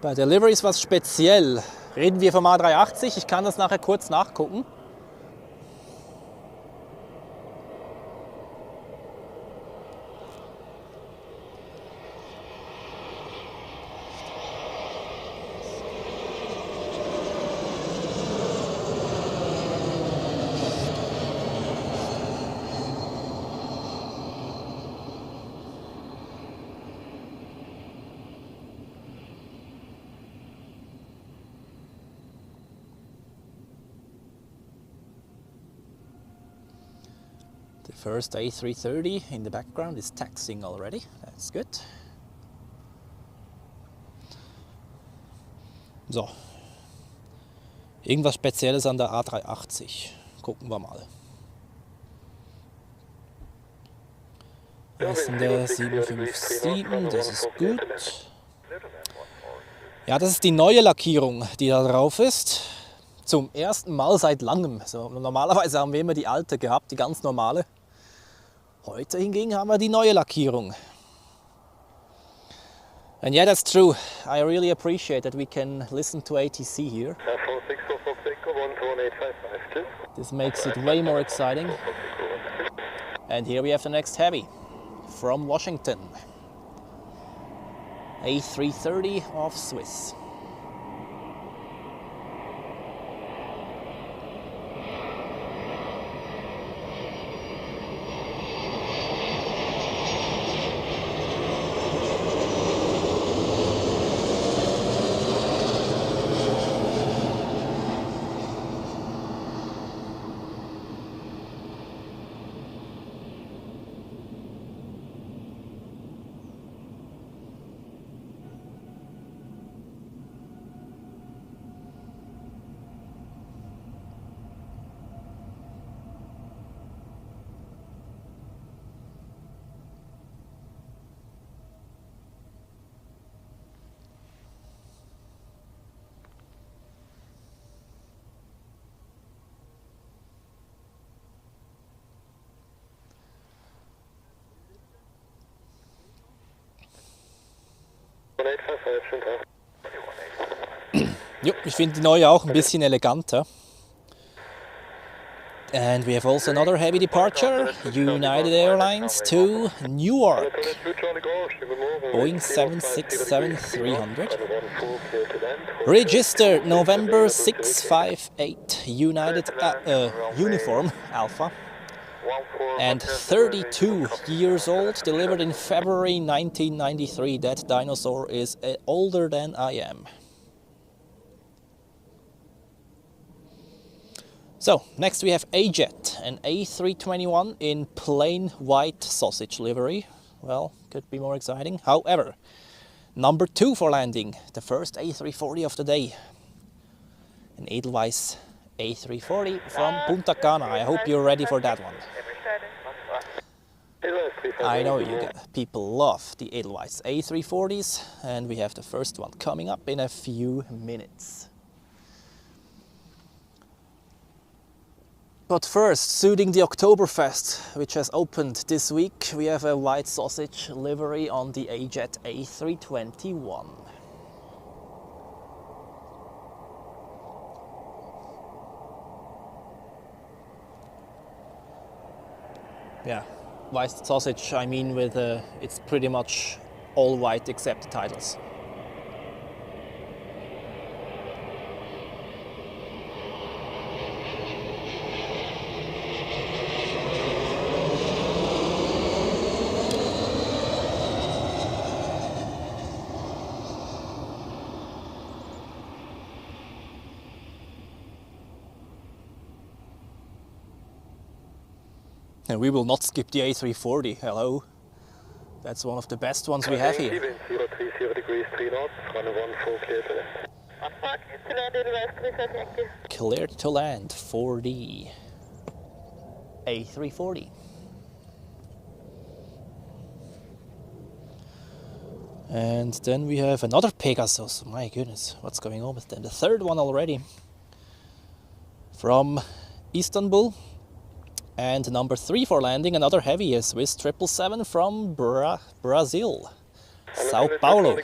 Speaker 1: Bei der Livery ist was speziell. Reden wir vom A380, ich kann das nachher kurz nachgucken. The first A330 in the background is taxiing already. That's good. So. Irgendwas Spezielles an der A380. Gucken wir mal. Das ist der 757, das ist gut. Ja, das ist die neue Lackierung, die da drauf ist. Zum ersten Mal seit langem. So, normalerweise haben wir immer die alte gehabt, die ganz normale. Heute hingegen haben wir die neue Lackierung. And yeah, that's true. I really appreciate that we can listen to ATC here. This makes it way more exciting. And here we have the next heavy from Washington. A330 of Swiss. Jo, ich finde die neue auch ein bisschen eleganter. And we have also another heavy departure, United Airlines to Newark. Boeing 767-300. Registered November 658, United Uniform Alpha. And 32 years old, delivered in February 1993. That dinosaur is older than I am. So, next we have A-Jet, an A321 in plain white sausage livery. Well, could be more exciting. However, number 2 for landing, the first A340 of the day. An Edelweiss A340 from Punta Cana. I hope you're ready for that one. I know people love the Edelweiss A340s, and we have the first one coming up in a few minutes. But first, suiting the Oktoberfest, which has opened this week, we have a white sausage livery on the A-Jet A321. Yeah, white sausage, I mean with it's pretty much all white except the titles. And we will not skip the A340, hello. That's one of the best ones we have here.
Speaker 2: 030 degrees 3 knots, runway 14 clear to land.
Speaker 1: Cleared to land for the A340. And then we have another Pegasus. My goodness, what's going on with them? The third one already from Istanbul. And number 3 for landing, another heavy, a Swiss 777 from Brazil, Sao Paulo.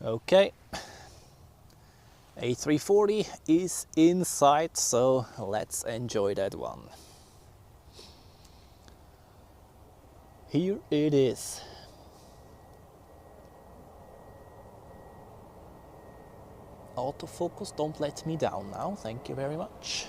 Speaker 1: Okay, A340 is in sight, so let's enjoy that one. Here it is. Autofocus, don't let me down now, thank you very much.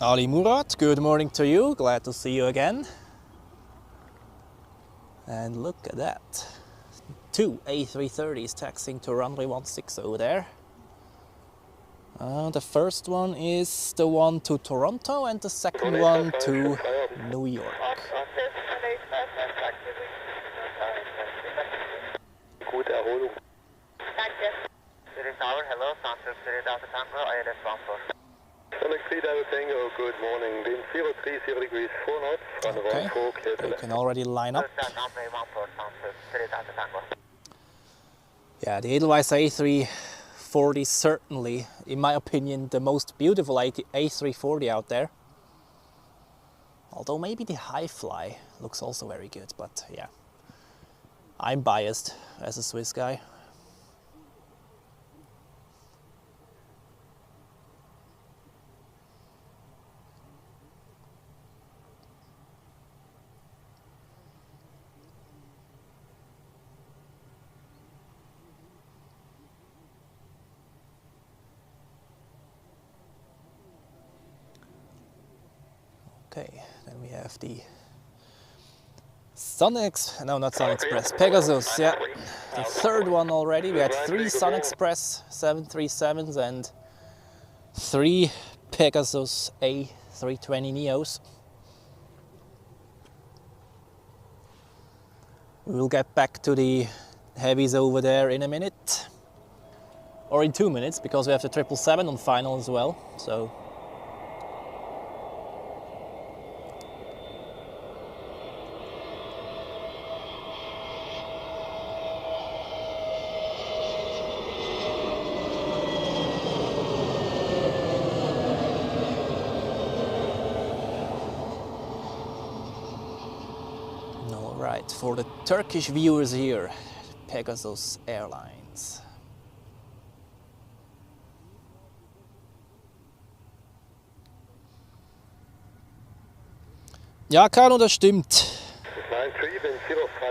Speaker 1: Ali Murat, good morning to you, glad to see you again. And look at that, 2 A330s taxiing to runway 16 over there. The first one is the one to Toronto and the second one to New York.
Speaker 2: Gute Erholung. Danke. Zurich Tower, hello, Santos, Zurich Delta Tango, ILS 14. Tango, good morning. Wind 030 degrees 4 knots, runway 14 clear to land.
Speaker 1: You can already line up. Yeah, the Edelweiss A340 certainly, in my opinion, the most beautiful A340 out there. Although maybe the high fly looks also very good, but yeah, I'm biased as a Swiss guy. Okay, then we have the not Express, Pegasus, yeah. The third one already. We had 3 Sun Express 737s and 3 Pegasus A320 Neos. We will get back to the heavies over there in a minute. Or in 2 minutes, because we have the 777 on final as well, so. Alright, for the Turkish viewers here, Pegasus Airlines. Ja, Carlo, das stimmt.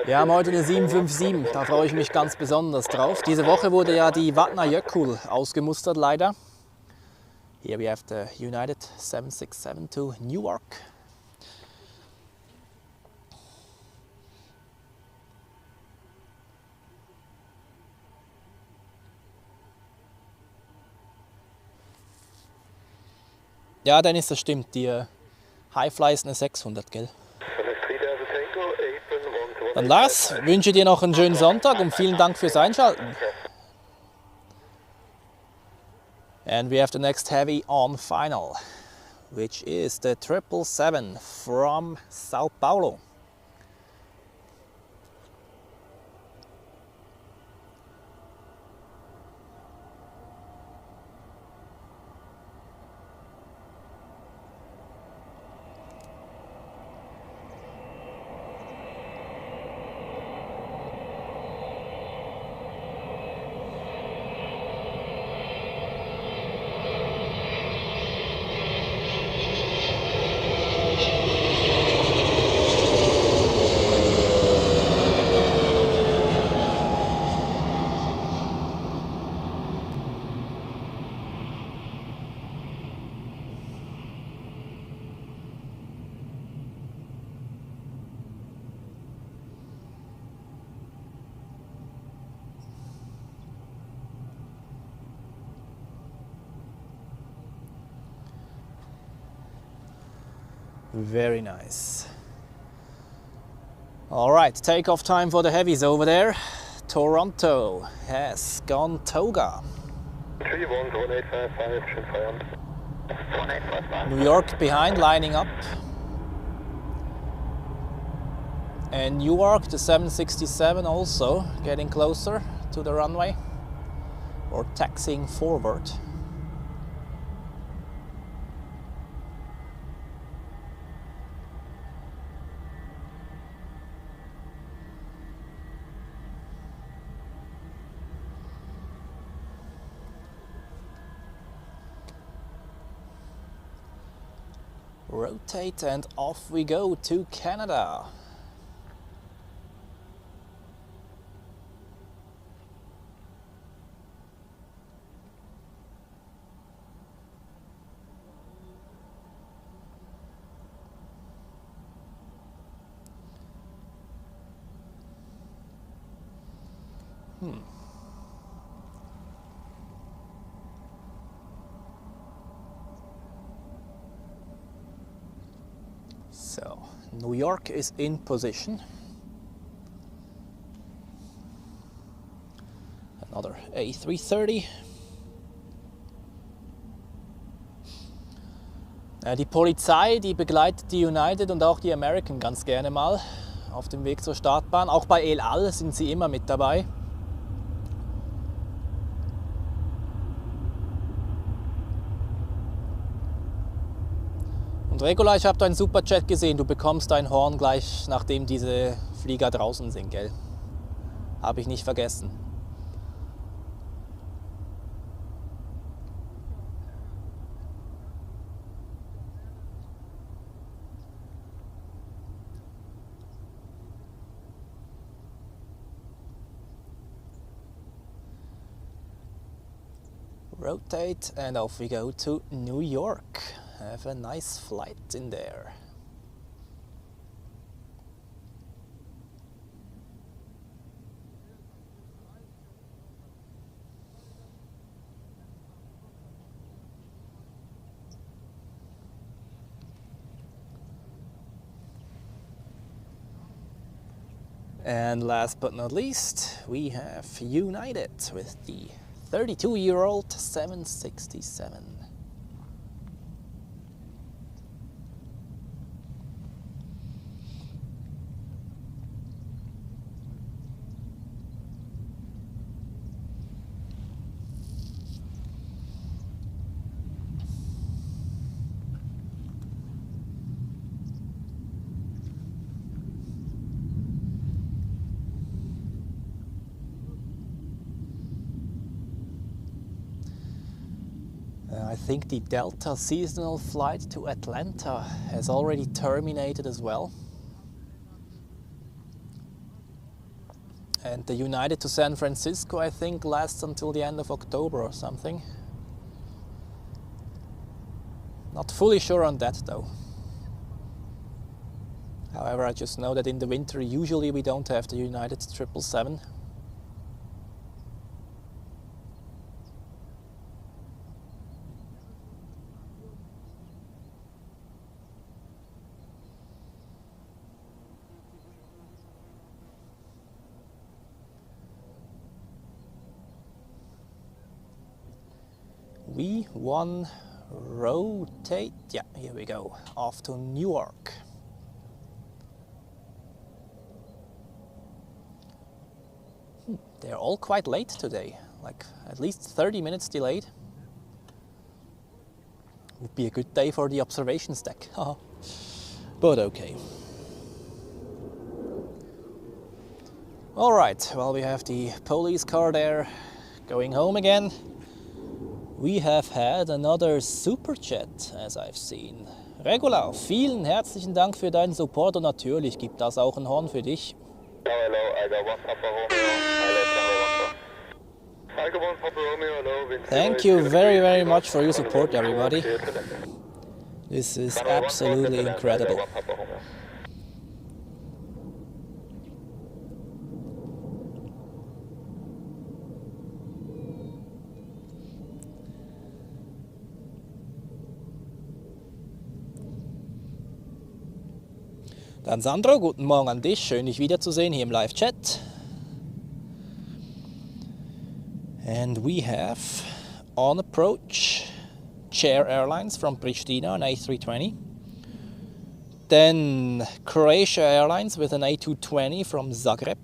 Speaker 1: Wir haben heute eine 757, da freue ich mich ganz besonders drauf. Diese Woche wurde ja die Vatna Jökull ausgemustert, leider. Here we have the United 767 to Newark. Ja, Dennis, das stimmt. Die Highfly ist eine 600, gell? Dann Lars, wünsche dir noch einen schönen Sonntag und vielen Dank fürs Einschalten. And we have the next heavy on final, which is the 777 from Sao Paulo. Very nice. All right, takeoff time for the heavies over there. Toronto has gone toga.
Speaker 2: 1855,
Speaker 1: New York behind, lining up. And Newark, the 767 also getting closer to the runway or taxiing forward. Rotate and off we go to Canada. So, New York is in position. Another A330. Die Polizei, die begleitet die United und auch die American ganz gerne mal auf dem Weg zur Startbahn. Auch bei El Al sind sie immer mit dabei. Und Regula, ich habe deinen Superchat gesehen, du bekommst dein Horn gleich, nachdem diese Flieger draußen sind, gell? Habe ich nicht vergessen. Rotate and off we go to New York. Have a nice flight in there. And last but not least, we have United with the 32-year-old 767. I think the Delta seasonal flight to Atlanta has already terminated as well. And the United to San Francisco, I think, lasts until the end of October or something. Not fully sure on that though. However, I just know that in the winter usually we don't have the United 777. V1 rotate. Yeah, here we go. Off to Newark. They're all quite late today, like at least 30 minutes delayed. Would be a good day for the observations deck. But okay. All right, well, we have the police car there going home again. We have had another Superjet, as I've seen. Regular, vielen herzlichen Dank für deinen Support und natürlich gibt das auch ein Horn für dich.
Speaker 2: Hello, I got one Papa Romeo. I got one Papa Romeo, hello.
Speaker 1: Thank you very, very much for your support, everybody. This is absolutely incredible. Dann Sandro, guten Morgen an dich. Schön, dich wiederzusehen hier im Live-Chat. And we have on approach Chair Airlines from Pristina, an A320. Then Croatia Airlines with an A220 from Zagreb.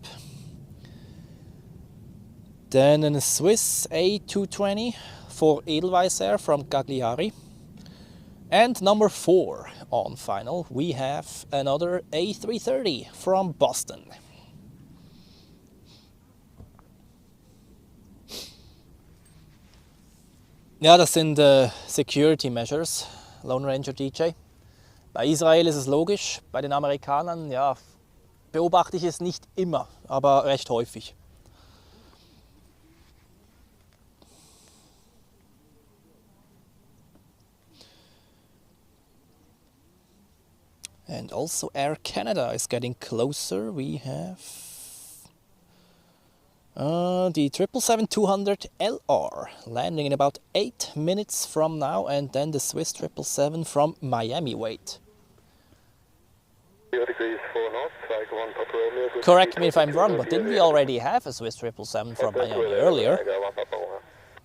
Speaker 1: Then a Swiss A220 for Edelweiss Air from Cagliari. And number 4 on final, we have another A330 from Boston. Ja, das sind Security Measures, Lone Ranger DJ. Bei Israel ist es logisch, bei den Amerikanern, ja, beobachte ich es nicht immer, aber recht häufig. And also Air Canada is getting closer. We have the 777-200 LR landing in about 8 minutes from now, and then the Swiss 777 from Miami wait. Correct me if I'm wrong, but didn't we already have a Swiss 777 from Miami earlier?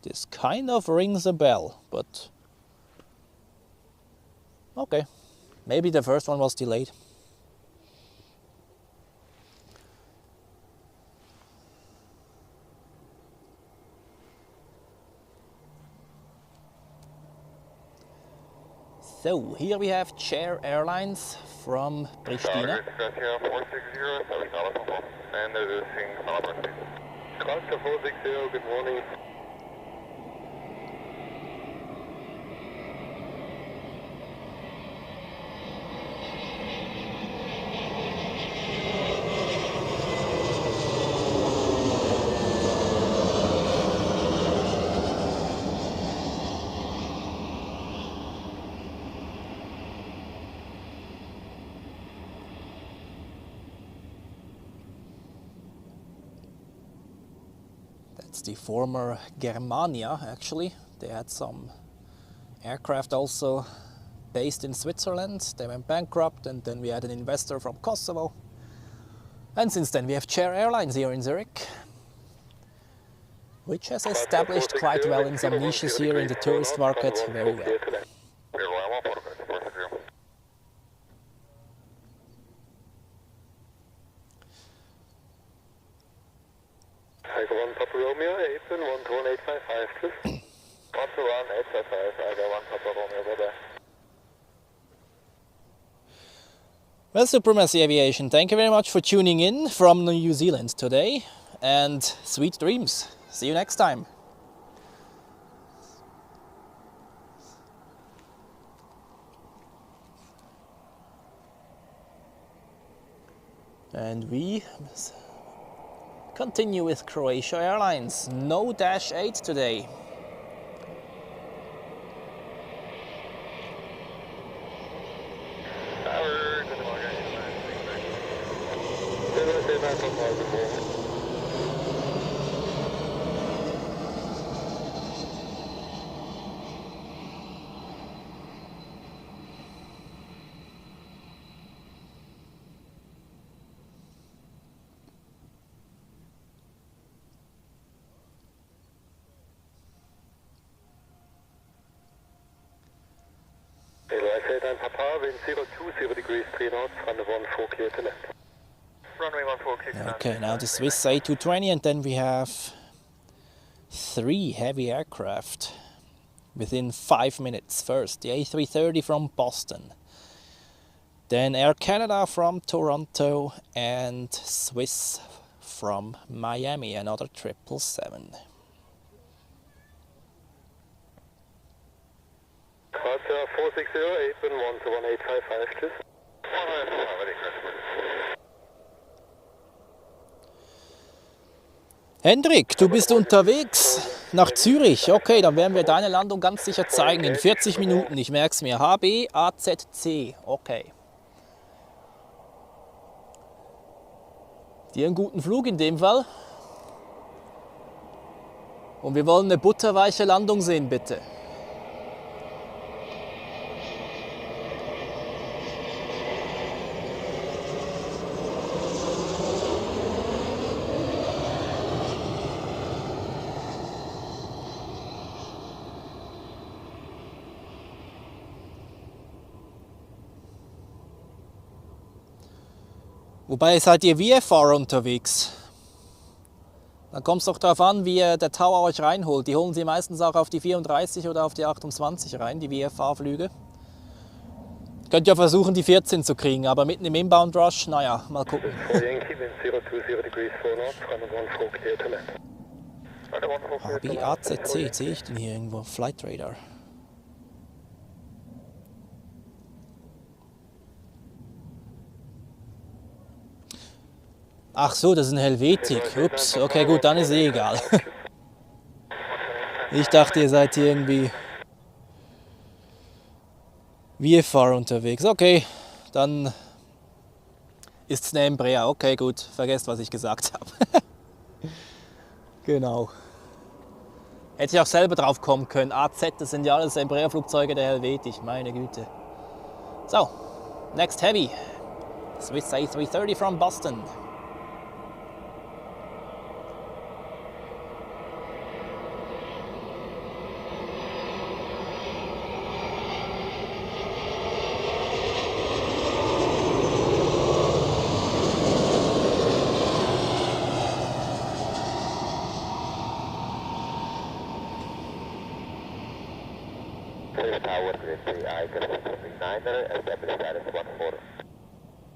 Speaker 1: This kind of rings a bell, but okay. Maybe the first one was delayed. So here we have Chair Airlines from Pristina.
Speaker 2: And they're seeing Celebration. Cluster 460, good morning.
Speaker 1: That's the former Germania, actually. They had some aircraft also based in Switzerland. They went bankrupt, and then we had an investor from Kosovo. And since then we have Chair Airlines here in Zurich, which has established quite well in some niches here in the tourist market very well.
Speaker 2: Tiger 1 Papa Romeo, 8 1 855, please. 1 to 1, 855, Tiger 1 Papa Romeo, bye-bye.
Speaker 1: Well, Supremacy Aviation, thank you very much for tuning in from New Zealand today, and sweet dreams. See you next time. And we continue with Croatia Airlines. No Dash 8 today.
Speaker 2: tower, wind 020 degrees 3 knots, runway 14 clear to land. Runway 14 clear to land.
Speaker 1: Okay, now the Swiss A220, and then we have 3 heavy aircraft within 5 minutes. First, the A330 from Boston, then Air Canada from Toronto, and Swiss from Miami, another 777.
Speaker 2: Qatar 460, 811 to 1855, tschüss.
Speaker 1: Hendrik, du bist unterwegs nach Zürich. Okay, dann werden wir deine Landung ganz sicher zeigen in 40 Minuten. Ich merke es mir. HB AZC. Okay. Dir einen guten Flug in dem Fall. Und wir wollen eine butterweiche Landung sehen, bitte. Wobei, seid ihr VFR unterwegs? Dann kommt es doch darauf an, wie der Tower euch reinholt. Die holen sie meistens auch auf die 34 oder auf die 28 rein, die VFR-Flüge. Könnt ja versuchen, die 14 zu kriegen, aber mitten im Inbound Rush, naja, mal gucken. HB AZC, sehe ich den hier irgendwo? Flight Radar. Ach so, das ist ein Helvetik. Ups, okay, gut, dann ist egal. Ich dachte, ihr seid hier irgendwie VFR unterwegs. Okay, dann ist es eine Embraer. Okay, gut, vergesst, was ich gesagt habe. Genau. Hätte ich auch selber drauf kommen können. AZ, das sind ja alles Embraer-Flugzeuge der Helvetik, meine Güte. So, next heavy. Swiss A330 from Boston.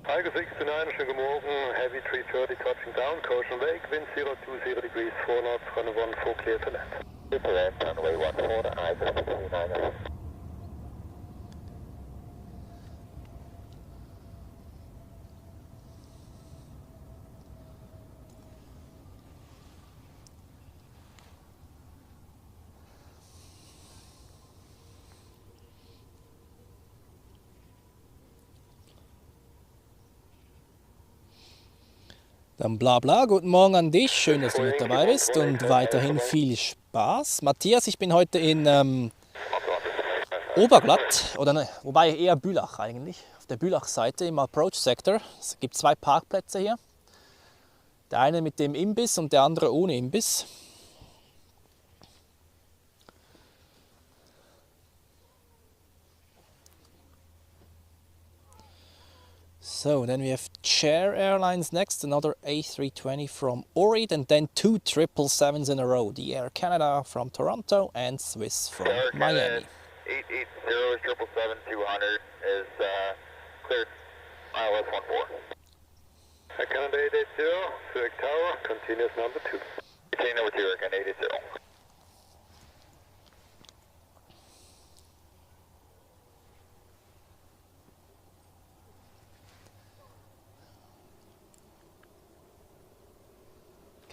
Speaker 2: Tiger 69, schönen guten Morgen, Heavy 330 touching down, caution lake, wind 020 degrees 4 knots, runway 14 clear to land. Clear to land, runway 14, Tiger 69.
Speaker 1: Dann bla bla, guten Morgen an dich, schön, dass du mit dabei bist und weiterhin viel Spaß. Matthias, ich bin heute in Oberglatt, oder ne, wobei eher Bülach eigentlich, auf der Bülach-Seite im Approach-Sektor. Es gibt 2 Parkplätze hier, der eine mit dem Imbiss und der andere ohne Imbiss. So, then we have Chair Airlines next, another A320 from Orid, and then 2 777s in a row, the Air Canada from Toronto and Swiss from Miami.
Speaker 2: 880 777-200 is cleared, ILS 14. Air Canada 880, Zurich Tower, continuous number 2. Continue number 2, Air Canada 880.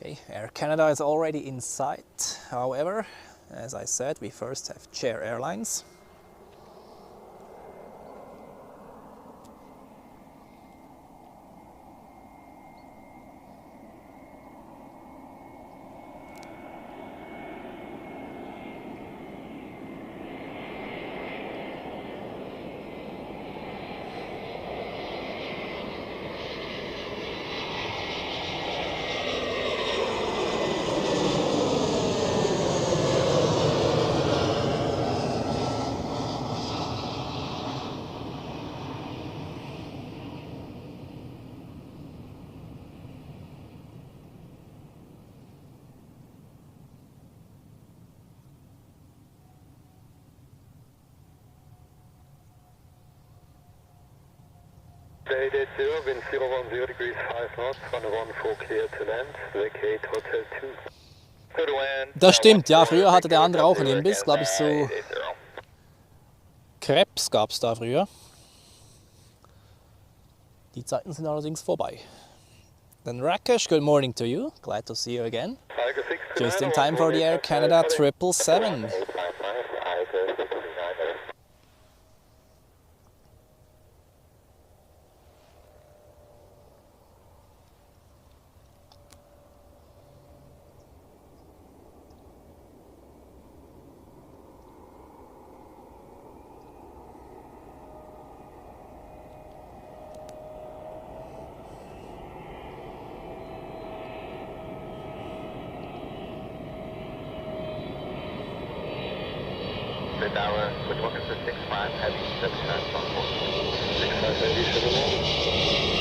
Speaker 1: Okay, Air Canada is already in sight. However, as I said, we first have Chair Airlines.
Speaker 2: 880, wind 010 degrees 5 knots, runway 14 clear to land, vacate Hotel 2.
Speaker 1: Das stimmt, ja, früher hatte der andere auch einen Imbiss, glaube ich, so Krebs gab es da früher. Die Zeiten sind allerdings vorbei. Then Rakesh, good morning to you. Glad to see you again. Just in time for the Air Canada 777.
Speaker 2: Tower, with looking for 65 heavy, 7 shots on board. 65 heavy, 7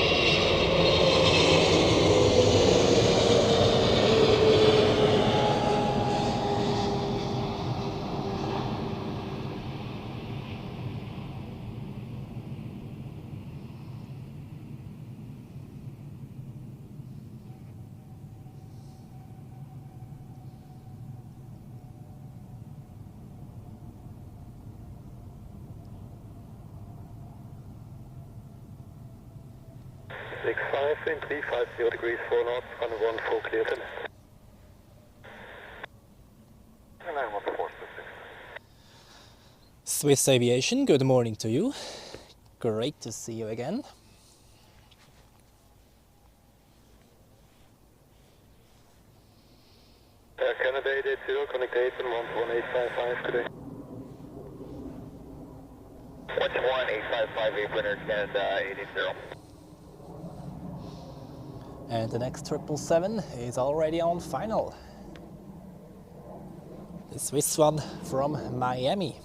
Speaker 2: 65 in 350 degrees 4 knots, runway 14 clear to land. And I want to force the 6.
Speaker 1: Swiss Aviation, good morning to you. Great to see you again.
Speaker 2: Air Canada 880, connect 8 and 11855 today. 11855, winner Canada 880.
Speaker 1: And the next 777 is already on final. The Swiss one from Miami.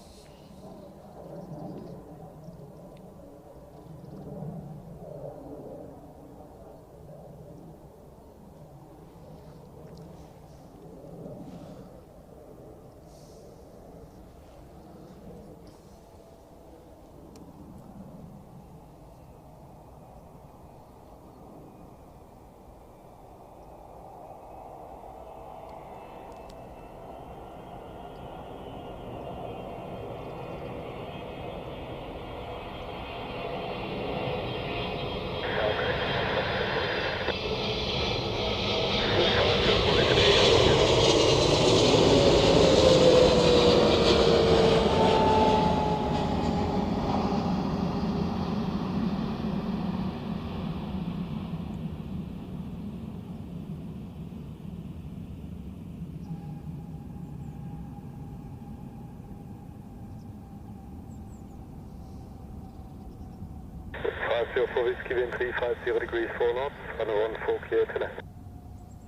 Speaker 2: For whiskey, wind 350 degrees 4 knots, runway 14 clear to land.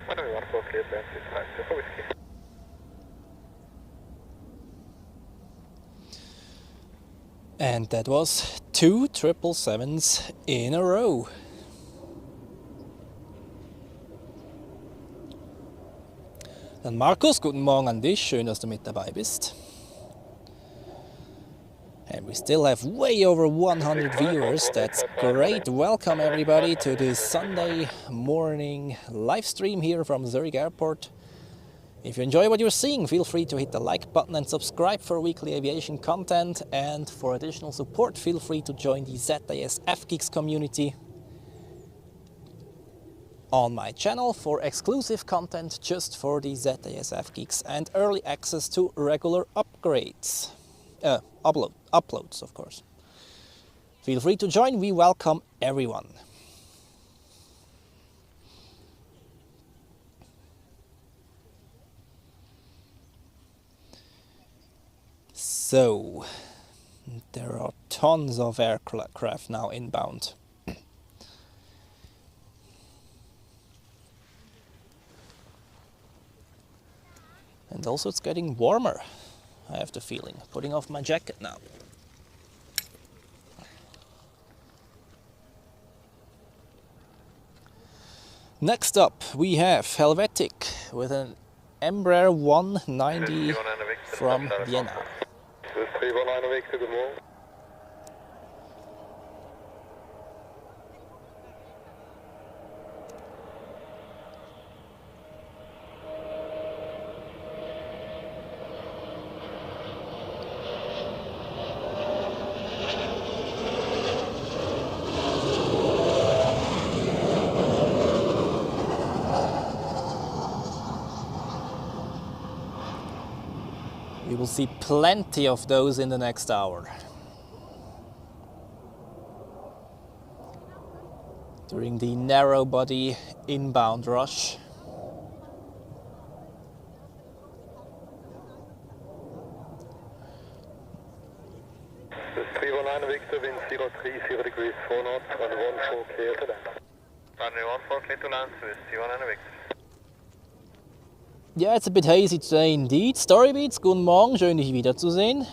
Speaker 2: Runway 14 clear to land, 350 for whiskey.
Speaker 1: And that was 2 777s in a row. Dann Markus, guten Morgen an dich, schön, dass du mit dabei bist. And we still have way over 100 viewers, that's great. Welcome everybody to this Sunday morning live stream here from Zurich Airport. If you enjoy what you're seeing, feel free to hit the like button and subscribe for weekly aviation content. And for additional support, feel free to join the ZAS FGeeks community on my channel for exclusive content just for the ZAS FGeeks and early access to regular upgrades. Uploads, of course. Feel free to join, we welcome everyone. So, there are tons of aircraft now inbound. And also it's getting warmer, I have the feeling. Putting off my jacket now. Next up we have Helvetic with an Embraer 190 from Vienna. We will see plenty of those in the next hour. During the narrow body inbound rush.
Speaker 2: This is 319 Victor, wind 030 degrees 4 knots, runway 14 clear to land. Runway 14 clear to land, Swiss 319 Victor.
Speaker 1: Ja, it's a bit hazy today indeed. Storybeats, guten Morgen, schön dich wiederzusehen.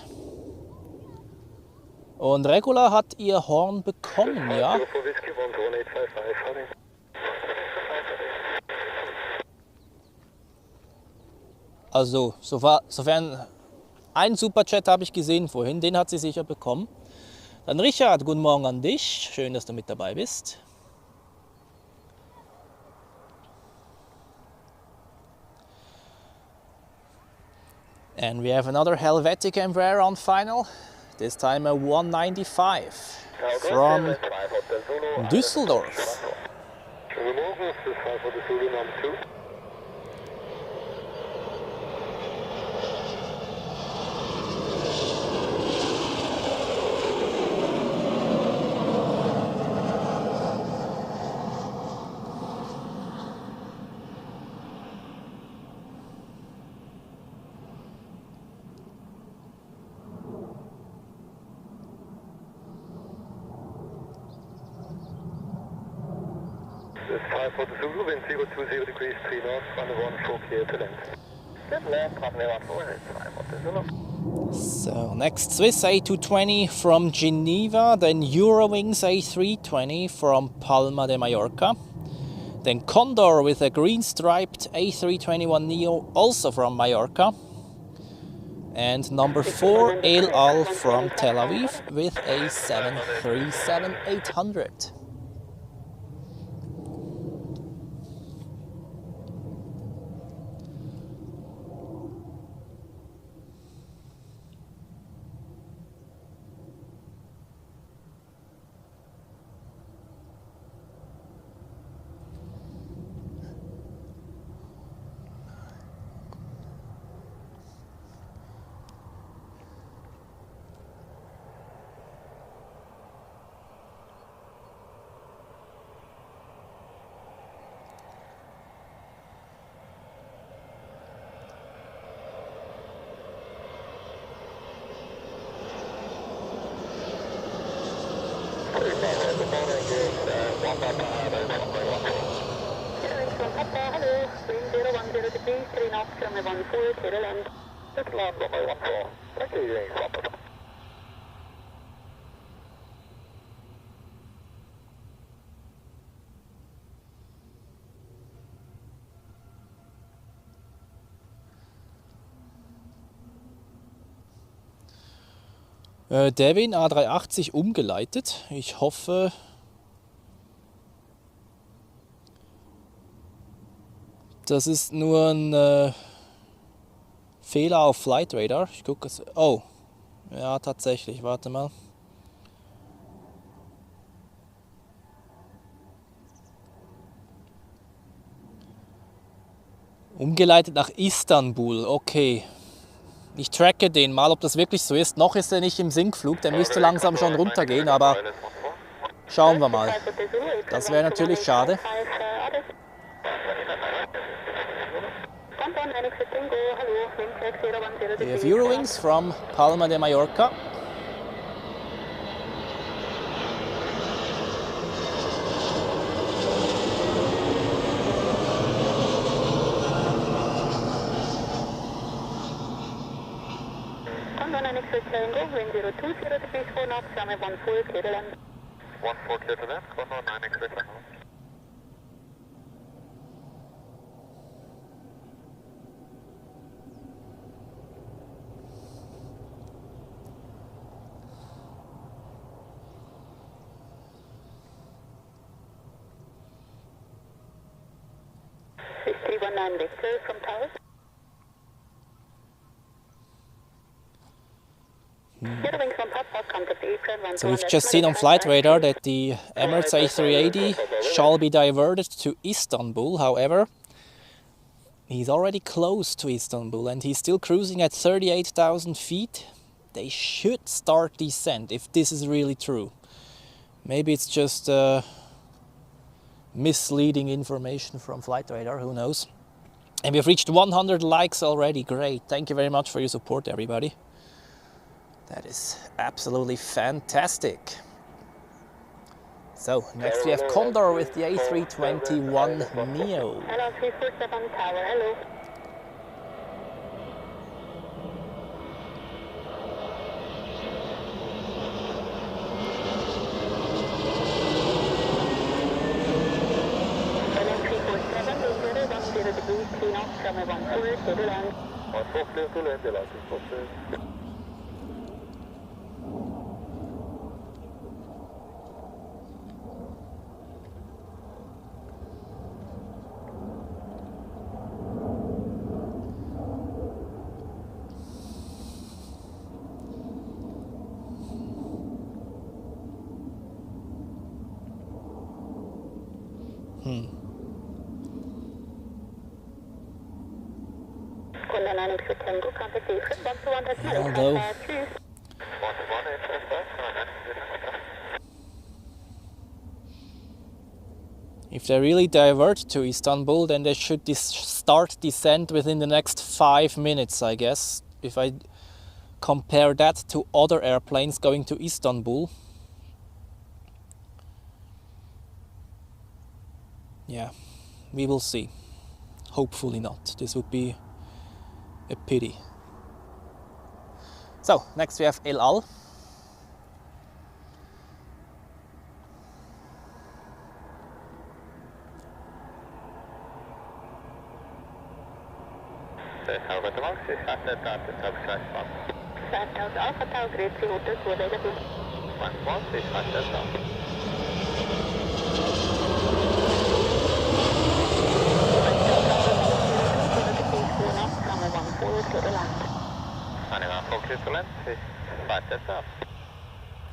Speaker 1: Und Regula hat ihr Horn bekommen, ja? Also, sofern einen Superchat habe ich gesehen vorhin, den hat sie sicher bekommen. Dann Richard, guten Morgen an dich, schön, dass du mit dabei bist. And we have another Helvetic Embraer on final, this time a 195 from Düsseldorf.
Speaker 2: This is 5 for the Zulu, wind 020 degrees 3 knots, runway 14 clear to land. Good land, runway 14, it's 5 for the Zulu.
Speaker 1: So next Swiss A220 from Geneva, then Eurowings A320 from Palma de Mallorca, then Condor with a green striped A321neo also from Mallorca, and number 4 El Al from Tel Aviv with a 737-800. Devin A380 umgeleitet. Ich hoffe, das ist nur ein Fehler auf Flight Radar. Ich gucke es. Oh, ja, tatsächlich. Warte mal. Umgeleitet nach Istanbul. Okay. Ich tracke den mal, ob das wirklich so ist. Noch ist er nicht im Sinkflug, der müsste langsam schon runtergehen, aber schauen wir mal. Das wäre natürlich schade. We have Eurowings from Palma de Mallorca.
Speaker 2: Tango, wind 020 degrees 4 knots, runway 14 clear to land. 14 clear to land, Condor 9 X-ray Tango. Swiss 319 Victor from Paris.
Speaker 1: So we've just seen on Flight Radar that the Emirates A380 shall be diverted to Istanbul. However, He's already close to Istanbul and he's still cruising at 38,000 feet. They should start descent if this is really true. Maybe it's just misleading information from flight radar, who knows. And we've reached 100 likes already. Great. Thank you very much for your support, everybody. That is absolutely fantastic. So, next we have Condor with the A321neo.
Speaker 2: Hello, 347 Tower, hello. Hello, 347, 10 degrees, 3 knots, runway 14, clear to land. 14, clear to land, 347.
Speaker 1: Although, if they really divert to Istanbul, then they should start descent within the next 5 minutes, I guess. If I compare that to other airplanes going to Istanbul. Yeah, we will see. Hopefully not. This would be a pity. So, next we have El Al.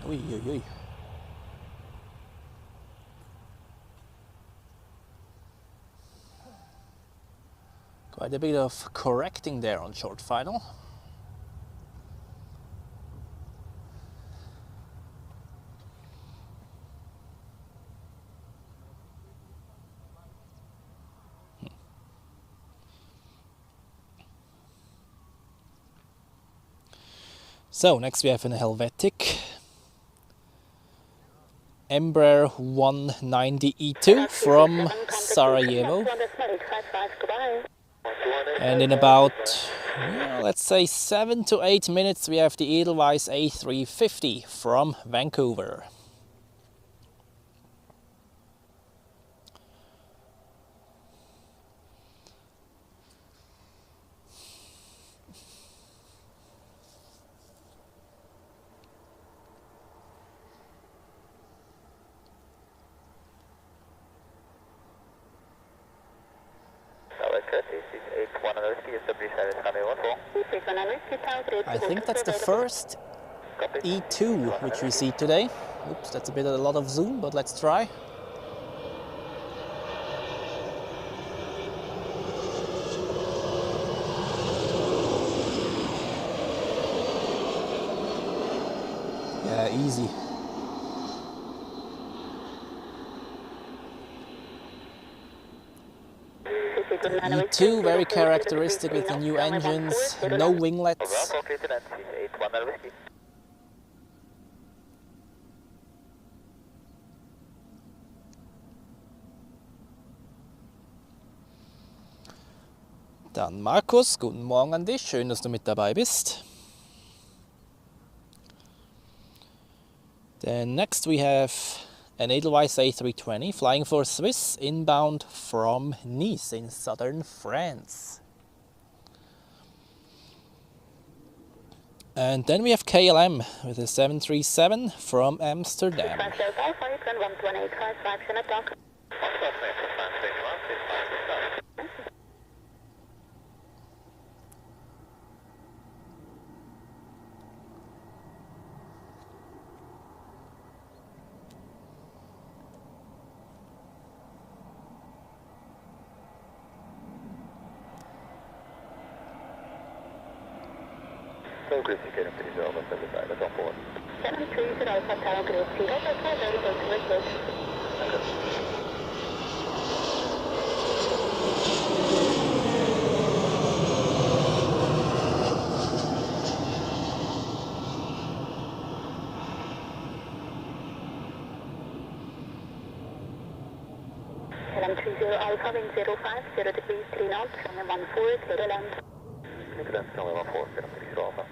Speaker 1: Ui, ui, ui. Quite a bit of correcting there on short final. So, next we have an Helvetic Embraer 190E2 from Sarajevo. And in about, well, let's say 7 to 8 minutes, we have the Edelweiss A350 from Vancouver. I think that's the first E2 which we see today. Oops, that's a lot of zoom, but let's try. Yeah, easy. E2, very characteristic with the new engines, no winglets. Dann Markus, guten Morgen an dich, schön, dass du mit dabei bist. Then next we have an Edelweiss A320 flying for Swiss inbound from Nice in southern France. And then we have KLM with a 737 from Amsterdam.
Speaker 2: Tower Group, you can please over 75, that's on board.
Speaker 3: 730 Alpha Tower Group 0, that's all available to report. Alpha wind 05, 0 degrees 3 knots, runway 14, clear to land.
Speaker 2: Clear to land, runway 14, 0 degrees Alpha.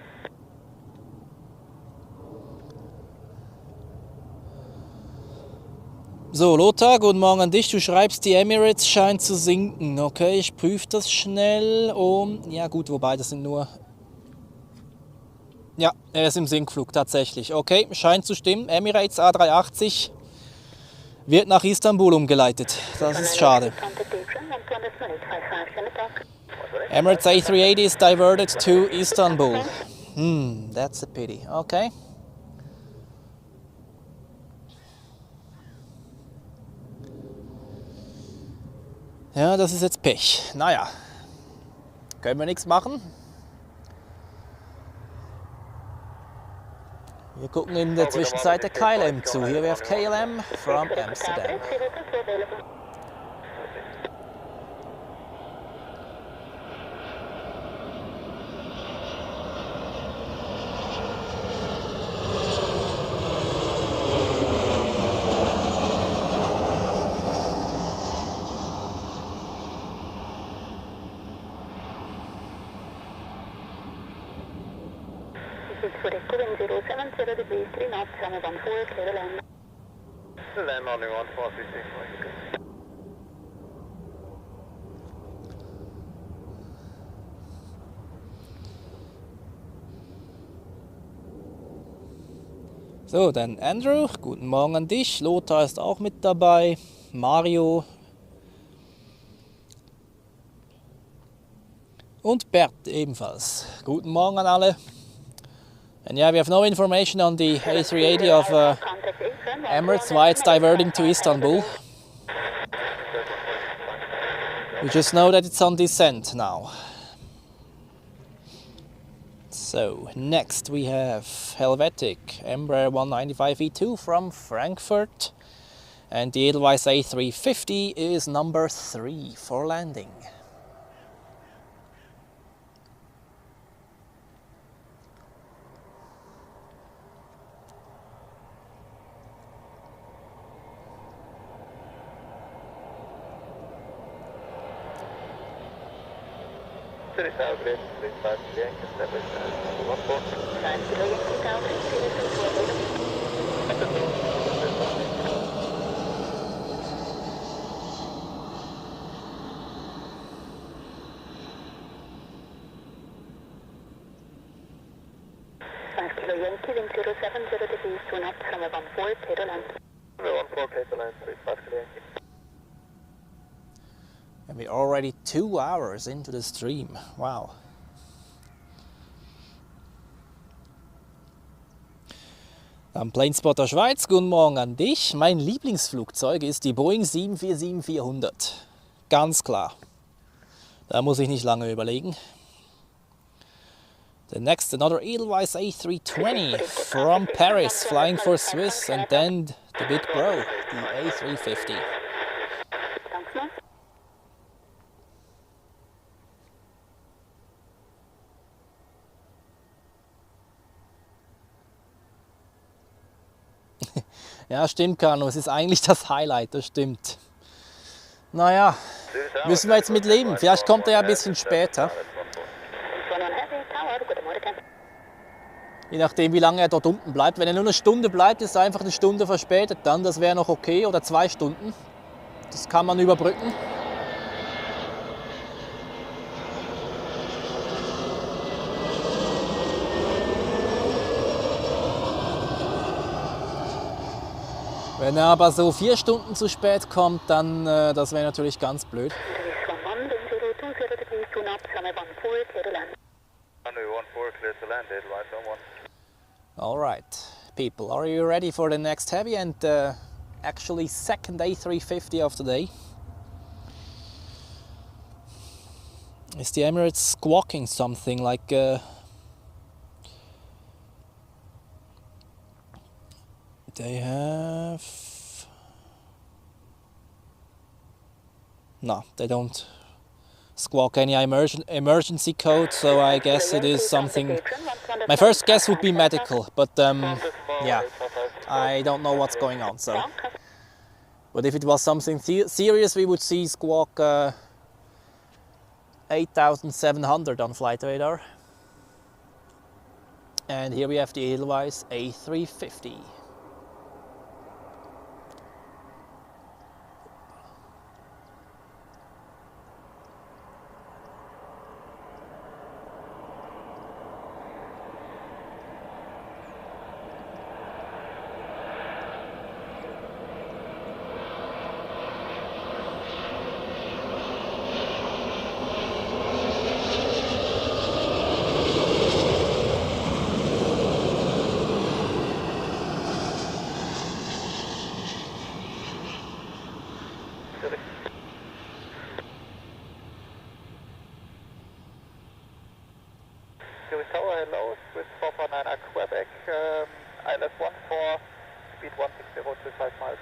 Speaker 1: So, Lothar, guten Morgen an dich. Du schreibst, die Emirates scheint zu sinken. Okay, ich prüfe das schnell. Ja gut, wobei das sind nur... Ja, er ist im Sinkflug tatsächlich. Okay, scheint zu stimmen. Emirates A380 wird nach Istanbul umgeleitet. Das ist schade. Emirates A380 is diverted to Istanbul. That's a pity. Okay. Ja, das ist jetzt Pech. Naja, können wir nichts machen. Wir gucken in der Zwischenzeit der KLM zu. Hier wir have KLM from Amsterdam.
Speaker 2: Land on 1436.
Speaker 1: So, dann Andrew, guten Morgen an dich. Lothar ist auch mit dabei. Mario. Und Bert ebenfalls. Guten Morgen an alle. And yeah, we have no information on the A380 of Emirates, why it's diverting to Istanbul. We just know that it's on descent now. So, next we have Helvetic Embraer 195E2 from Frankfurt. And the Airbus A350 is number 3 for landing.
Speaker 2: Zurich Tower Group, 35, Yankee, establish 14.
Speaker 3: 5 kilo Yankee Tower Group 024. Yankee, wind 070 degrees 2 knots, runway 14, clear to land.
Speaker 2: Runway 14, clear to land, 35 kilo Yankee.
Speaker 1: And we're already 2 hours into the stream. Wow. Dann Planespotter Schweiz, guten Morgen an dich. Mein Lieblingsflugzeug ist die Boeing 747-400. Ganz klar. Da muss ich nicht lange überlegen. The next, another Airbus A320 from Paris, flying for Swiss, and then the big bro, the A350. Ja, stimmt, Kano, es ist eigentlich das Highlight, das stimmt. Naja, müssen wir jetzt mit leben. Vielleicht kommt er ja ein bisschen später. Je nachdem, wie lange er dort unten bleibt. Wenn er nur eine Stunde bleibt, ist er einfach eine Stunde verspätet dann. Das wäre noch okay, oder 2 Stunden. Das kann man überbrücken. Wenn er aber so 4 Stunden zu spät kommt, dann das wäre natürlich ganz blöd. Alright, people, are you ready for the next heavy and actually second A350 of the day? Is the Emirates squawking something like They have... No, they don't squawk any emergency code, so I guess it is something... My first guess would be medical, but yeah, I don't know what's going on, so... But if it was something serious, we would see squawk 8700 on flight radar. And here we have the Airbus A350.
Speaker 2: Zurich Tower, hello, Swiss 449 Quebec, ILS 14, speed 16025 miles.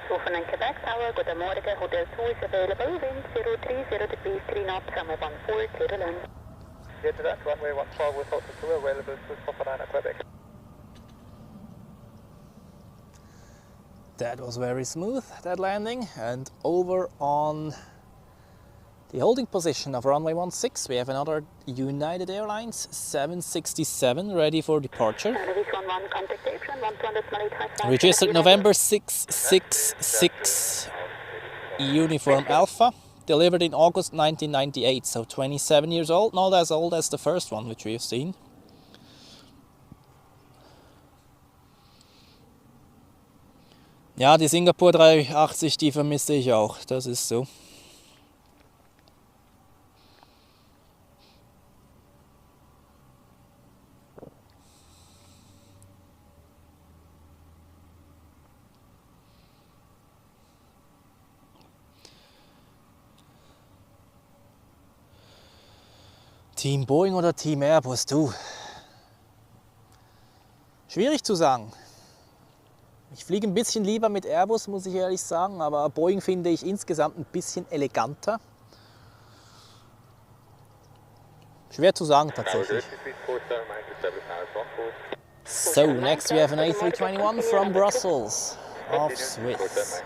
Speaker 3: 449 Quebec Tower, good morning, Hotel 2 is available, wind 030 degrees 3 knots, runway 14, clear to land.
Speaker 2: Clear to land, runway 14 with Hotel 2 available, Swiss 449 Quebec.
Speaker 1: That was very smooth, that landing. And over on the holding position of runway 16, we have another United Airlines 767 ready for departure. Registered November 666 Uniform Alpha, delivered in August 1998, so 27 years old, not as old as the first one which we have seen. Ja, die Singapore 380, die vermisse ich auch, das ist so. Team Boeing oder Team Airbus, du? Schwierig zu sagen. Ich fliege ein bisschen lieber mit Airbus, muss ich ehrlich sagen, aber Boeing finde ich insgesamt ein bisschen eleganter. Schwer zu sagen tatsächlich. So, next we have an A321 from Brussels, of Swiss.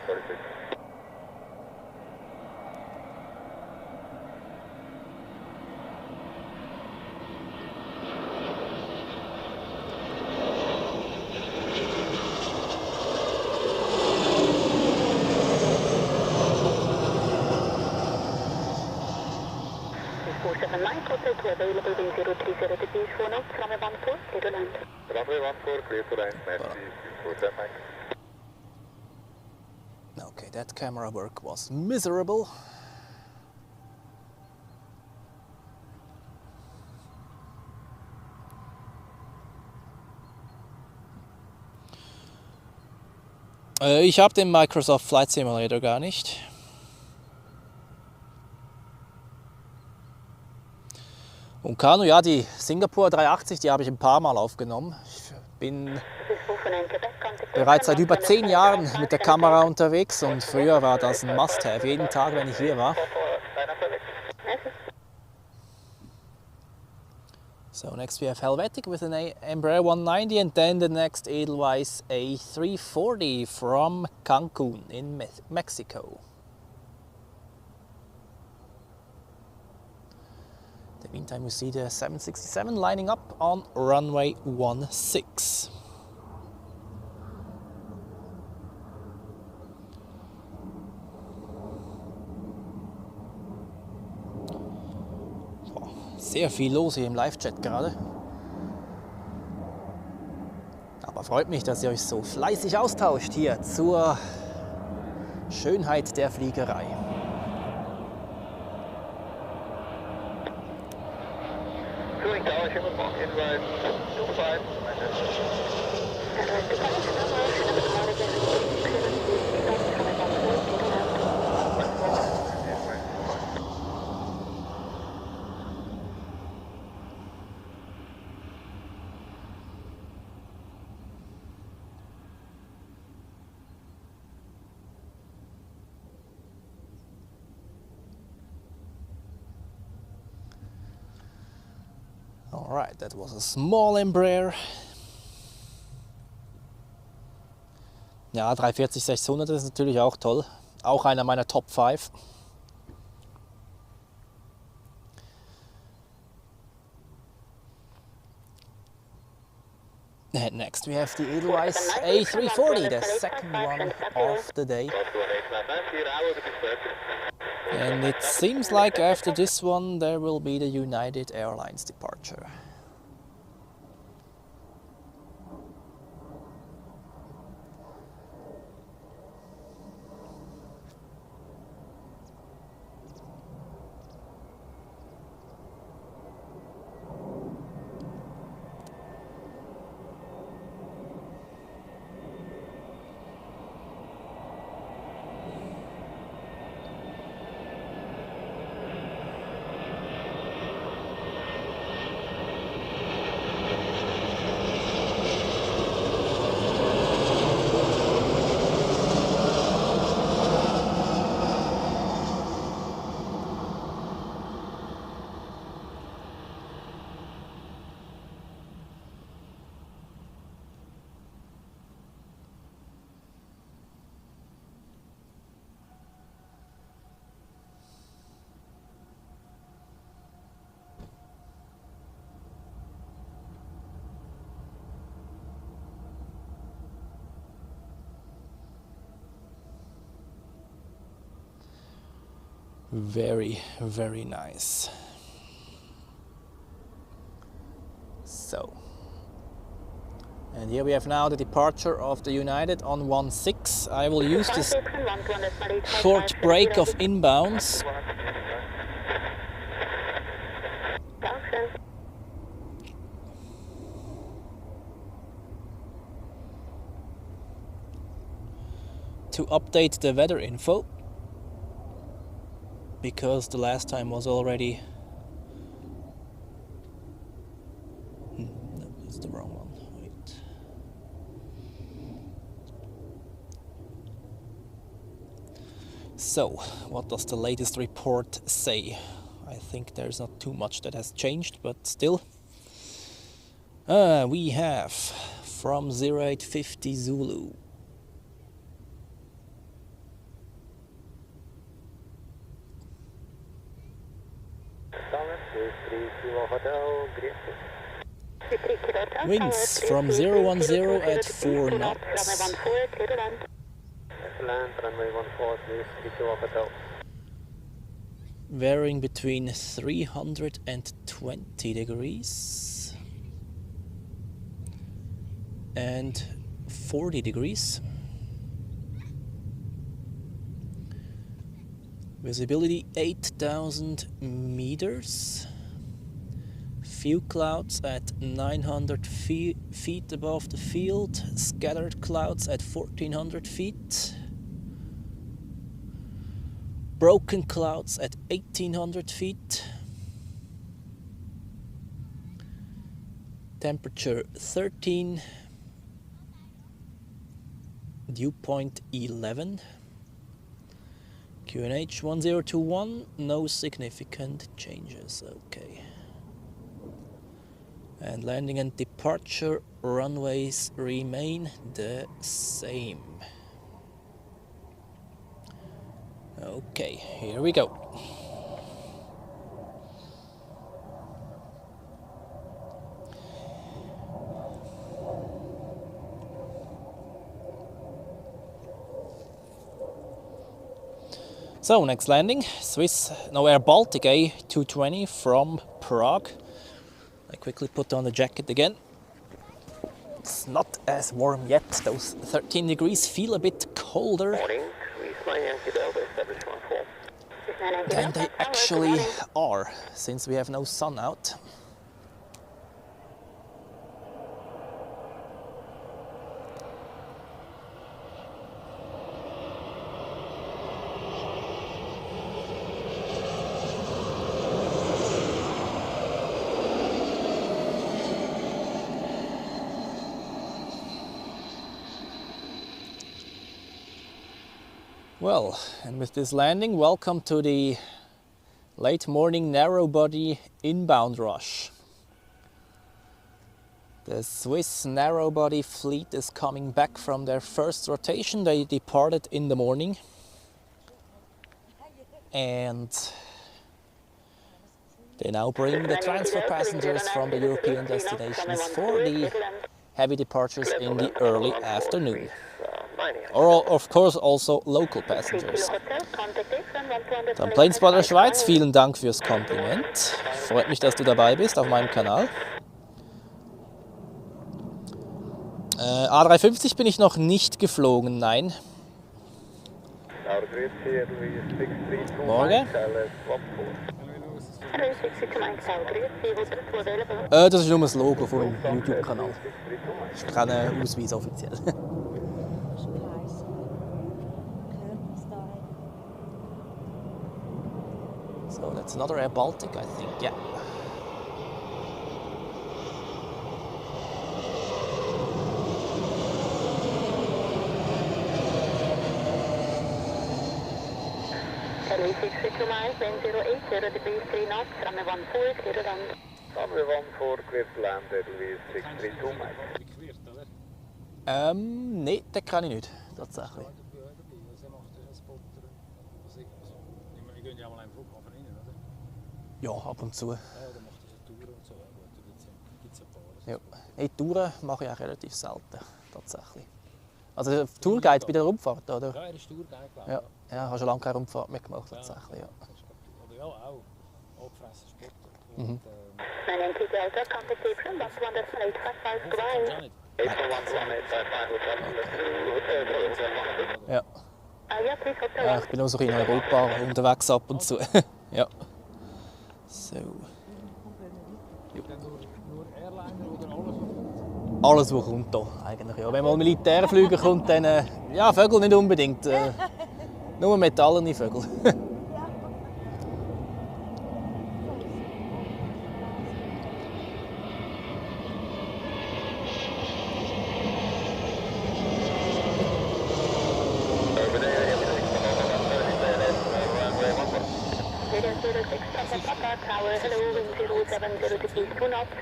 Speaker 3: Available wind 030 degrees 4 knots, runway 14, clear to land.
Speaker 2: Runway 14, clear to land, merci, 47 Mike.
Speaker 1: Okay, that camera work was miserable. Ich habe den Microsoft Flight Simulator gar nicht. Und Kanu, ja, die Singapore 380, die habe ich ein paar Mal aufgenommen. Ich bin bereits seit über 10 Jahren mit der Kamera unterwegs und früher war das ein Must-Have, jeden Tag, wenn ich hier war. So next we have Helvetic with an Embraer 190 and then the next Edelweiss A340 from Cancun in Mexico. In the meantime, we see the 767 lining up on runway 16. Sehr viel los hier im Live-Chat gerade. Aber freut mich, dass ihr euch so fleißig austauscht hier zur Schönheit der Fliegerei.
Speaker 2: Zurich Tower, schönen Morgen, Hinweis, 25.
Speaker 1: Alright, that was a small Embraer. Ja, A340-600 ist natürlich auch toll. Auch einer meiner Top 5. And next we have the Airbus A340, the second one of the day. And it seems like after this one there will be the United Airlines departure. Very, very nice. So, and here we have now the departure of the United on 16. I will use this short break of inbounds to update the weather info, because the last time was already... no, that's the wrong one. Wait. So, what does the latest report say? I think there's not too much that has changed, but still. We have from 0850 Zulu. Winds from 010 at 4 knots. Varying between 320 degrees and 40 degrees. Visibility 8,000 meters. Few clouds at 900 feet above the field. Scattered clouds at 1,400 feet. Broken clouds at 1,800 feet. Temperature 13. Dew point 11. QNH 1021, no significant changes, okay. And landing and departure runways remain the same. Okay, here we go. So, next landing, Air Baltic A220 from Prague. I quickly put on the jacket again. It's not as warm yet. Those 13 degrees feel a bit colder than they actually are, since we have no sun out. Well, and with this landing, welcome to the late morning narrow body inbound rush. The Swiss narrow-body fleet is coming back from their first rotation. They departed in the morning. And they now bring the transfer passengers from the European destinations for the heavy departures in the early afternoon. Or of course also local passengers. Dann Planespotter Schweiz, vielen Dank fürs Kompliment. Freut mich, dass du dabei bist auf meinem Kanal. A350 bin ich noch nicht geflogen, nein. Morgen? Das ist nur das Logo vom YouTube-Kanal. Das ist kein Ausweis offiziell. So that's another Air Baltic, I think, yeah.
Speaker 3: Hello, 662 miles, wind 080 degrees 3 knots, runway 14, clear to land.
Speaker 2: Runway 14, clear to land, Edelweiss 632 miles.
Speaker 1: Nee, den kann ich nicht, tatsächlich. Ja, ab und zu. Ja, die Touren mache ich auch relativ selten, tatsächlich. Also Tourguide bei der Rundfahrt, oder?
Speaker 4: Ja, er ist Tourguide, glaube ich.
Speaker 1: Ja, ja, hast schon lange keine Rundfahrt mehr gemacht, tatsächlich. Ja.
Speaker 4: Oder ja, auch. Auch gefressen Sport.
Speaker 1: Mhm.
Speaker 3: Yankee Delta, contact April, bus 1 destination 855
Speaker 1: Ja.
Speaker 3: Yeah, please hotel
Speaker 1: Ja, ich bin auch so in Europa unterwegs ab und zu. Ja. So.
Speaker 4: Nur Airliner oder alles?
Speaker 1: Alles, was kommt hier eigentlich. Ja. Wenn mal Militärflüge kommt, dann ja, Vögel nicht unbedingt. Nur metallene Vögel.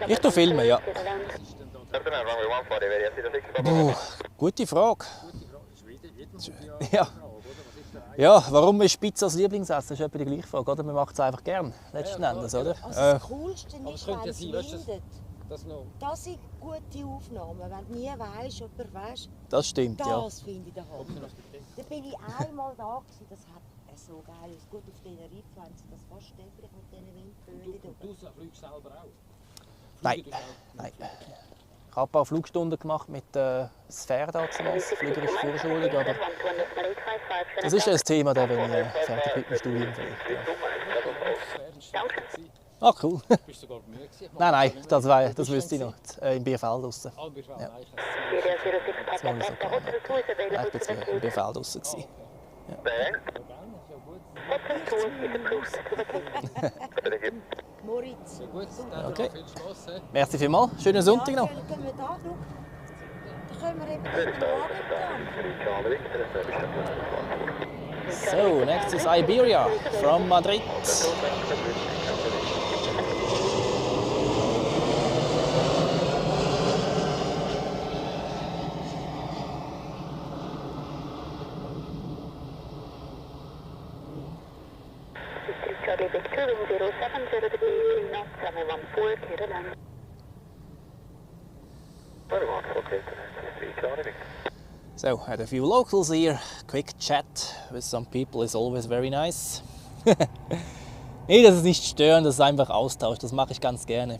Speaker 1: Ich tue filmen, ja. Gute Frage. Ja. Ja, warum ist Pizza das Lieblingsessen? Das ist etwa die gleiche Frage, oder? Man macht es einfach gern, letzten Endes, oder?
Speaker 5: Also das Coolste
Speaker 4: aber es
Speaker 5: ist,
Speaker 4: könnte
Speaker 5: wenn
Speaker 4: ja
Speaker 5: es
Speaker 4: sein, weißt du,
Speaker 5: windet. Das sind gute Aufnahmen, wenn du nie weisst, jemand weisst.
Speaker 1: Das stimmt, ja.
Speaker 5: Das finde ich der Hammer. Da bin ich einmal da gewesen, das hat so geil aus. Gut, auf Tenerife haben sie das fast täglich mit diesen Windböen.
Speaker 4: Du fliegst selber auch?
Speaker 1: Nein, nein. Ich habe ein paar Flugstunden gemacht mit Sphäre damals, fliegerische Vorschulung, aber das ist ein Thema, wenn ich fertig mit dem Studium vielleicht. Ja. Ah, cool.
Speaker 4: Bist du sogar bei mir gewesen?
Speaker 1: Nein, das wüsste ich noch. Im Bierfeld draussen.
Speaker 4: Ah, wir fahren
Speaker 1: Ja.
Speaker 4: eigentlich.
Speaker 1: Das war nicht so geil. Ich war im Bierfeld draussen.
Speaker 5: Moritz.
Speaker 4: Ja, gut, dann
Speaker 1: Okay.
Speaker 4: viel Spass. He?
Speaker 1: Merci vielmals. Schönen Sonntag noch.
Speaker 5: Können wir da schauen? Da können wir eben den Wagen
Speaker 1: So, next is Iberia from Madrid.
Speaker 3: Charlie Victor, wind 070 degrees 3 knots, runway 14, clear to land.
Speaker 1: So, had a few locals here. Quick chat with some people is always very nice. Nee, das ist nicht stören, das ist einfach Austausch. Das mache ich ganz gerne.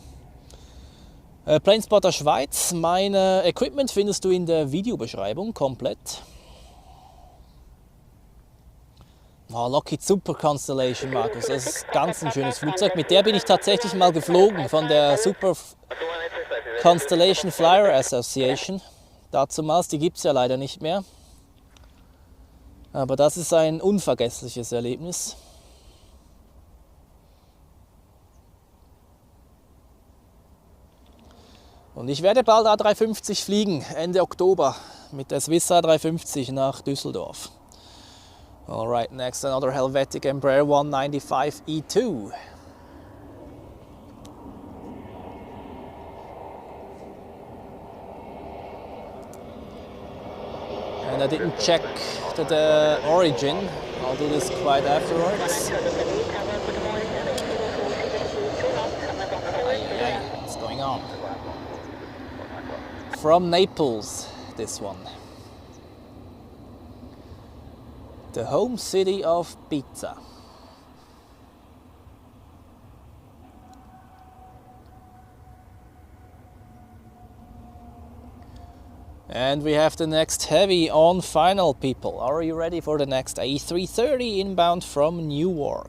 Speaker 1: Planespotter Schweiz. Mein Equipment findest du in der Videobeschreibung komplett. Oh, Lockheed Super Constellation, Markus. Das ist ganz ein schönes Flugzeug. Mit der bin ich tatsächlich mal geflogen von der Super Constellation Flyer Association. Dazumals, die gibt es ja leider nicht mehr. Aber das ist ein unvergessliches Erlebnis. Und ich werde bald A350 fliegen, Ende Oktober, mit der Swiss A350 nach Düsseldorf. Alright, next another Helvetic Embraer 195 E2. And I didn't check the origin. I'll do this quite afterwards. What's going on? From Naples, this one. The home city of pizza. And we have the next heavy on final, people. Are you ready for the next A330 inbound from Newark?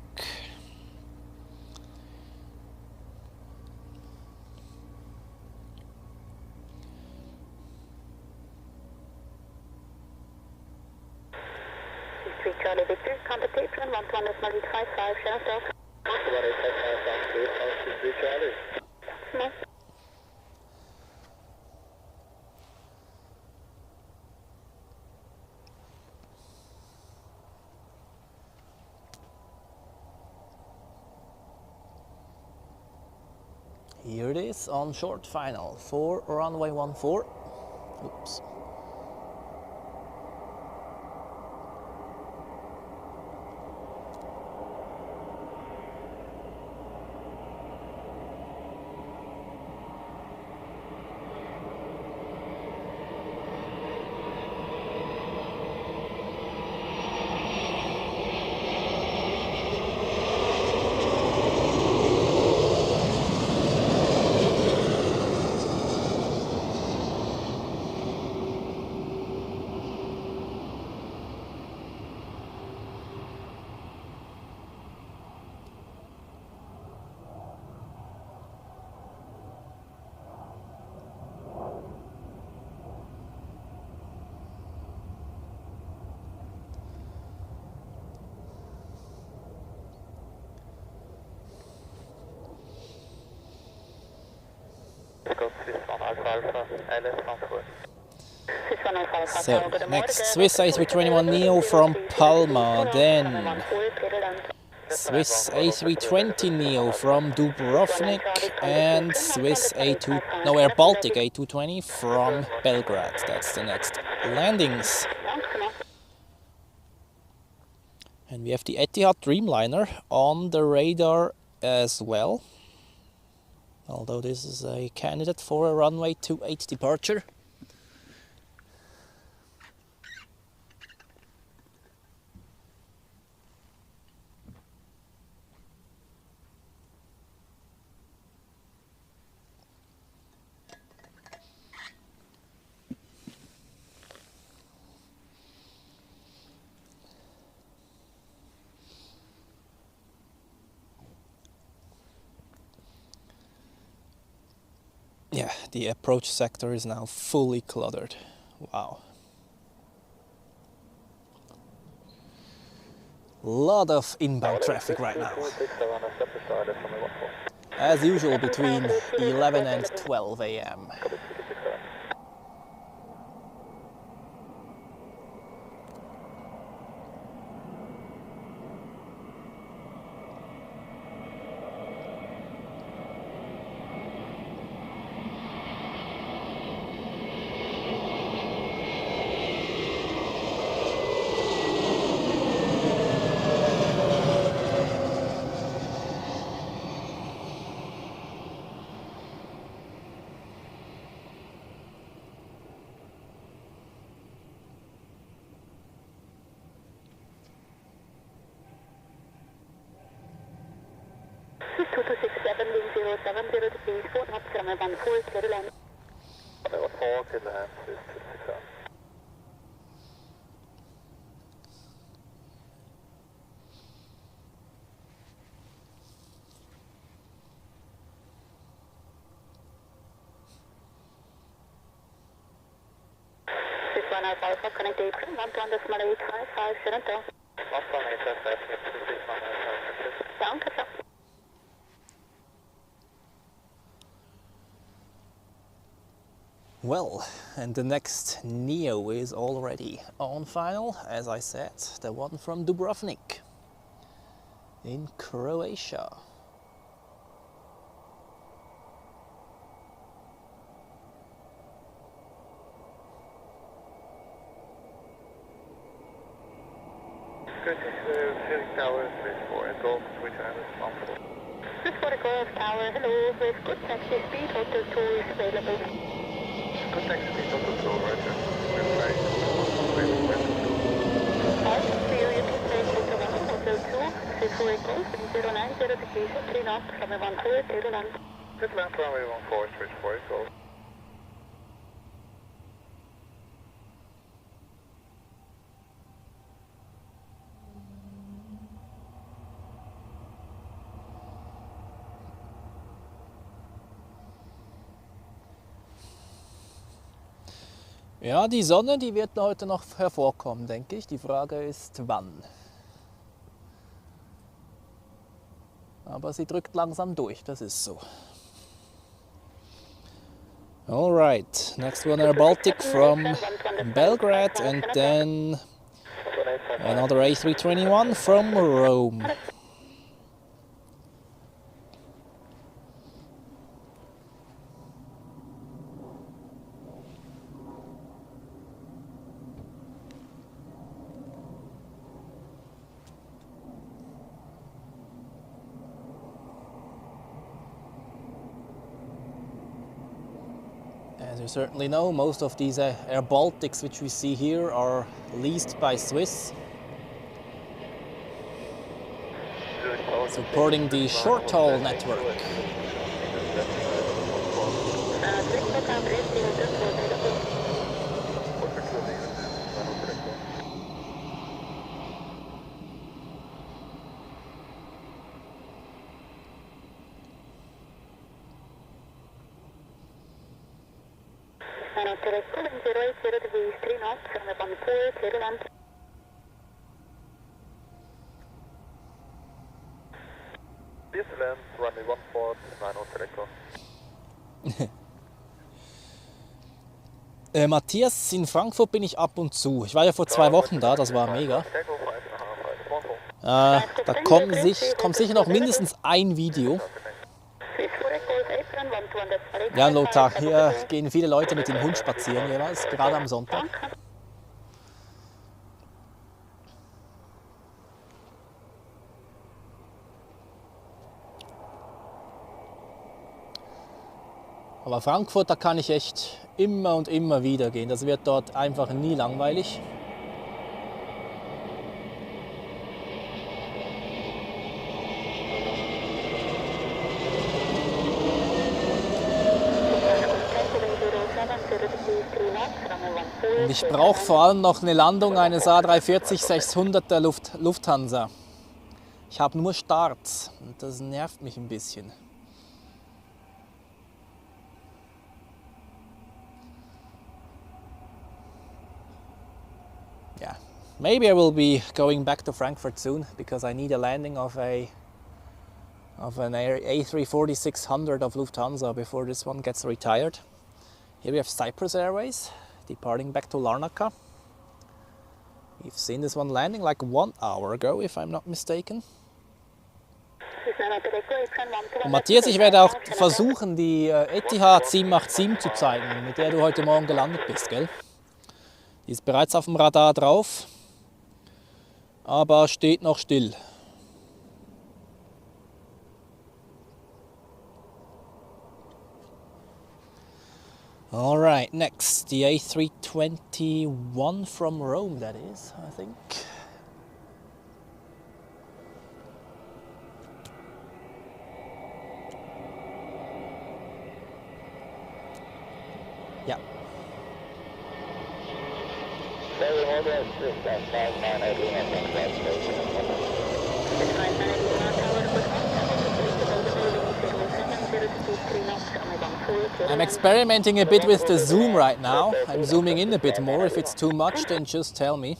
Speaker 3: Charlie Victor, contact apron 11.855, Sharon Stoke.
Speaker 2: 18555, Charlie.
Speaker 3: No.
Speaker 1: Here it is on short final for runway 14. Oops. So, next Swiss A321neo from Palma, then Swiss A320neo from Dubrovnik, and Swiss Air Baltic A220 from Belgrade. That's the next landings. And we have the Etihad Dreamliner on the radar as well. Although this is a candidate for a runway 28 departure. Yeah, the approach sector is now fully cluttered. Wow. Lot of inbound traffic right now. As usual, between 11 and 12 a.m.
Speaker 3: degrees, 4 knots, runway 14, clear to land.
Speaker 2: Runway 14, clear to land, 267.
Speaker 3: This one Alpha, connect apron, 11.855, Toronto.
Speaker 2: 1.855,
Speaker 3: Sound, catch up.
Speaker 1: Well, and the next Neo is already on final, as I said, the one from Dubrovnik in Croatia.
Speaker 2: Good, Zurich Tower, Swiss 4 and Golf, Swiss Islands, 14.
Speaker 3: Swiss for the Golf Tower, hello, with good taxi speed, Hotel 2 is available.
Speaker 2: Good taxi speed, Hotel 2, Roger. We're flying to
Speaker 3: Alright, see you can take Hotel 1, Hotel 2, Swiss for the Golf, 090 degrees, 3 knots, runway 14, clear to land.
Speaker 2: Good land, runway 14, Swiss 4 Golf.
Speaker 1: Ja, die Sonne, die wird heute noch hervorkommen, denke ich. Die Frage ist, wann. Aber sie drückt langsam durch, das ist so. Alright, next one Air Baltic from Belgrade and then another A321 from Rome. As you certainly know, most of these Air Baltics which we see here are leased by Swiss, supporting the short-haul network.
Speaker 3: degrees, 3 knots, runway 14, clear to land.
Speaker 2: Clear to land, runway 14, 9 Selector.
Speaker 1: Matthias, in Frankfurt bin ich ab und zu. Ich war ja vor 2 Wochen da, das war mega. Da kommt sicher noch mindestens ein Video. Ja, Lothar, hier gehen viele Leute mit dem Hund spazieren jeweils, gerade am Sonntag. Aber Frankfurt, da kann ich echt immer und immer wieder gehen. Das wird dort einfach nie langweilig. Und ich brauche vor allem noch eine Landung eines A340-600 der Lufthansa. Ich habe nur Starts und das nervt mich ein bisschen. Yeah, maybe I will be going back to Frankfurt soon because I need a landing of an A340-600 of Lufthansa before this one gets retired. Here we have Cyprus Airways departing back to Larnaca. We've seen this one landing like 1 hour ago, if I'm not mistaken. Und Matthias, ich werde auch versuchen, die Etihad 787 zu zeigen, mit der du heute Morgen gelandet bist, gell? Die ist bereits auf dem Radar drauf, aber steht noch still. All right, next, the A321 from Rome, that is, I think. Yeah. I'm experimenting a bit with the zoom right now. I'm zooming in a bit more. If it's too much, then just tell me.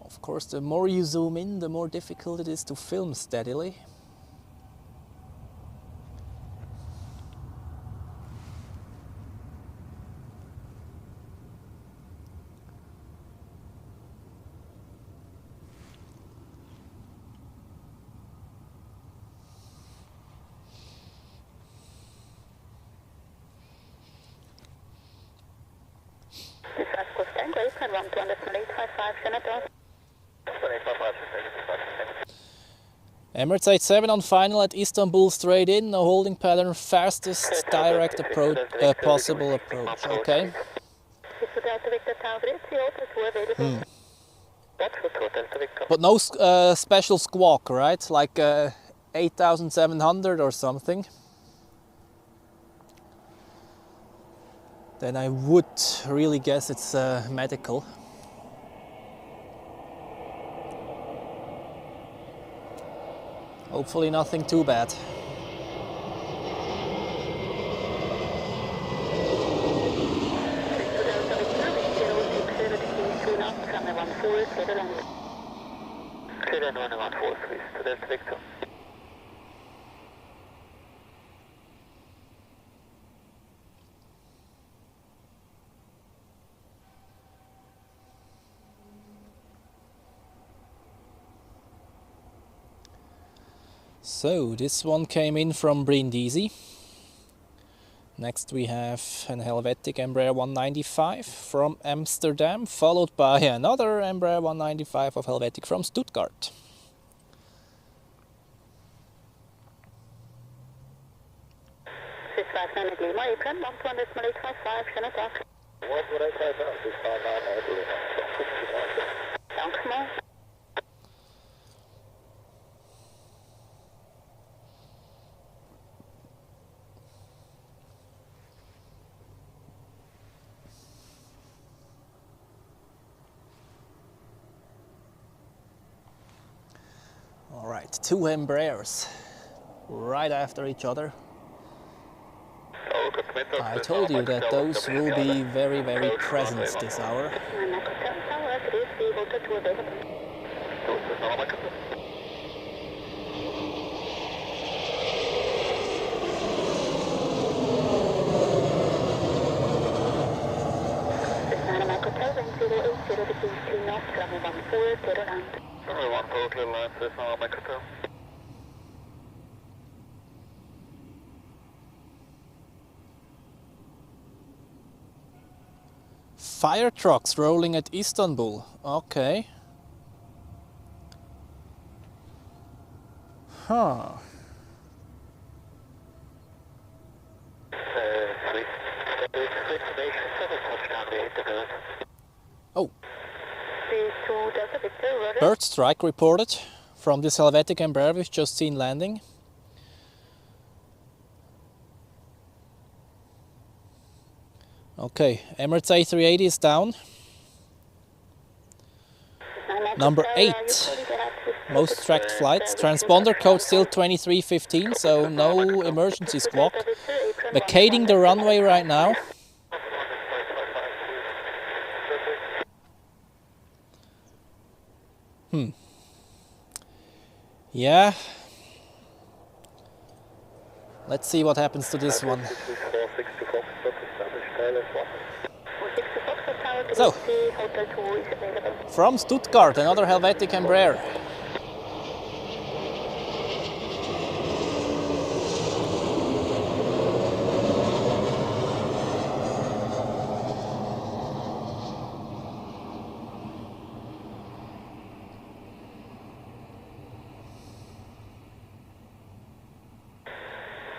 Speaker 1: Of course, the more you zoom in, the more difficult it is to film steadily.
Speaker 3: Tango, April 12855, Senator.
Speaker 1: Emirates 87 on final at Istanbul, straight in, no holding pattern, fastest direct approach, possible approach. Okay. But no special squawk, right? Like 8,700 or something. Then I would really guess it's medical. Hopefully nothing too bad. So this one came in from Brindisi. Next we have an Helvetic Embraer 195 from Amsterdam, followed by another Embraer 195 of Helvetic from Stuttgart. All right, two Embraers right after each other. I told you that those will be very, very present this hour. Fire trucks rolling at Istanbul. Okay. Huh. Oh. Bird strike reported from this Helvetic Embraer we've just seen landing. Okay, Emirates A380 is down. Number 8, most tracked flights. Transponder code still 2315, so no emergency squawk. Vacating the runway right now. Yeah. Let's see what happens to this one. So, from Stuttgart, another Helvetic Embraer.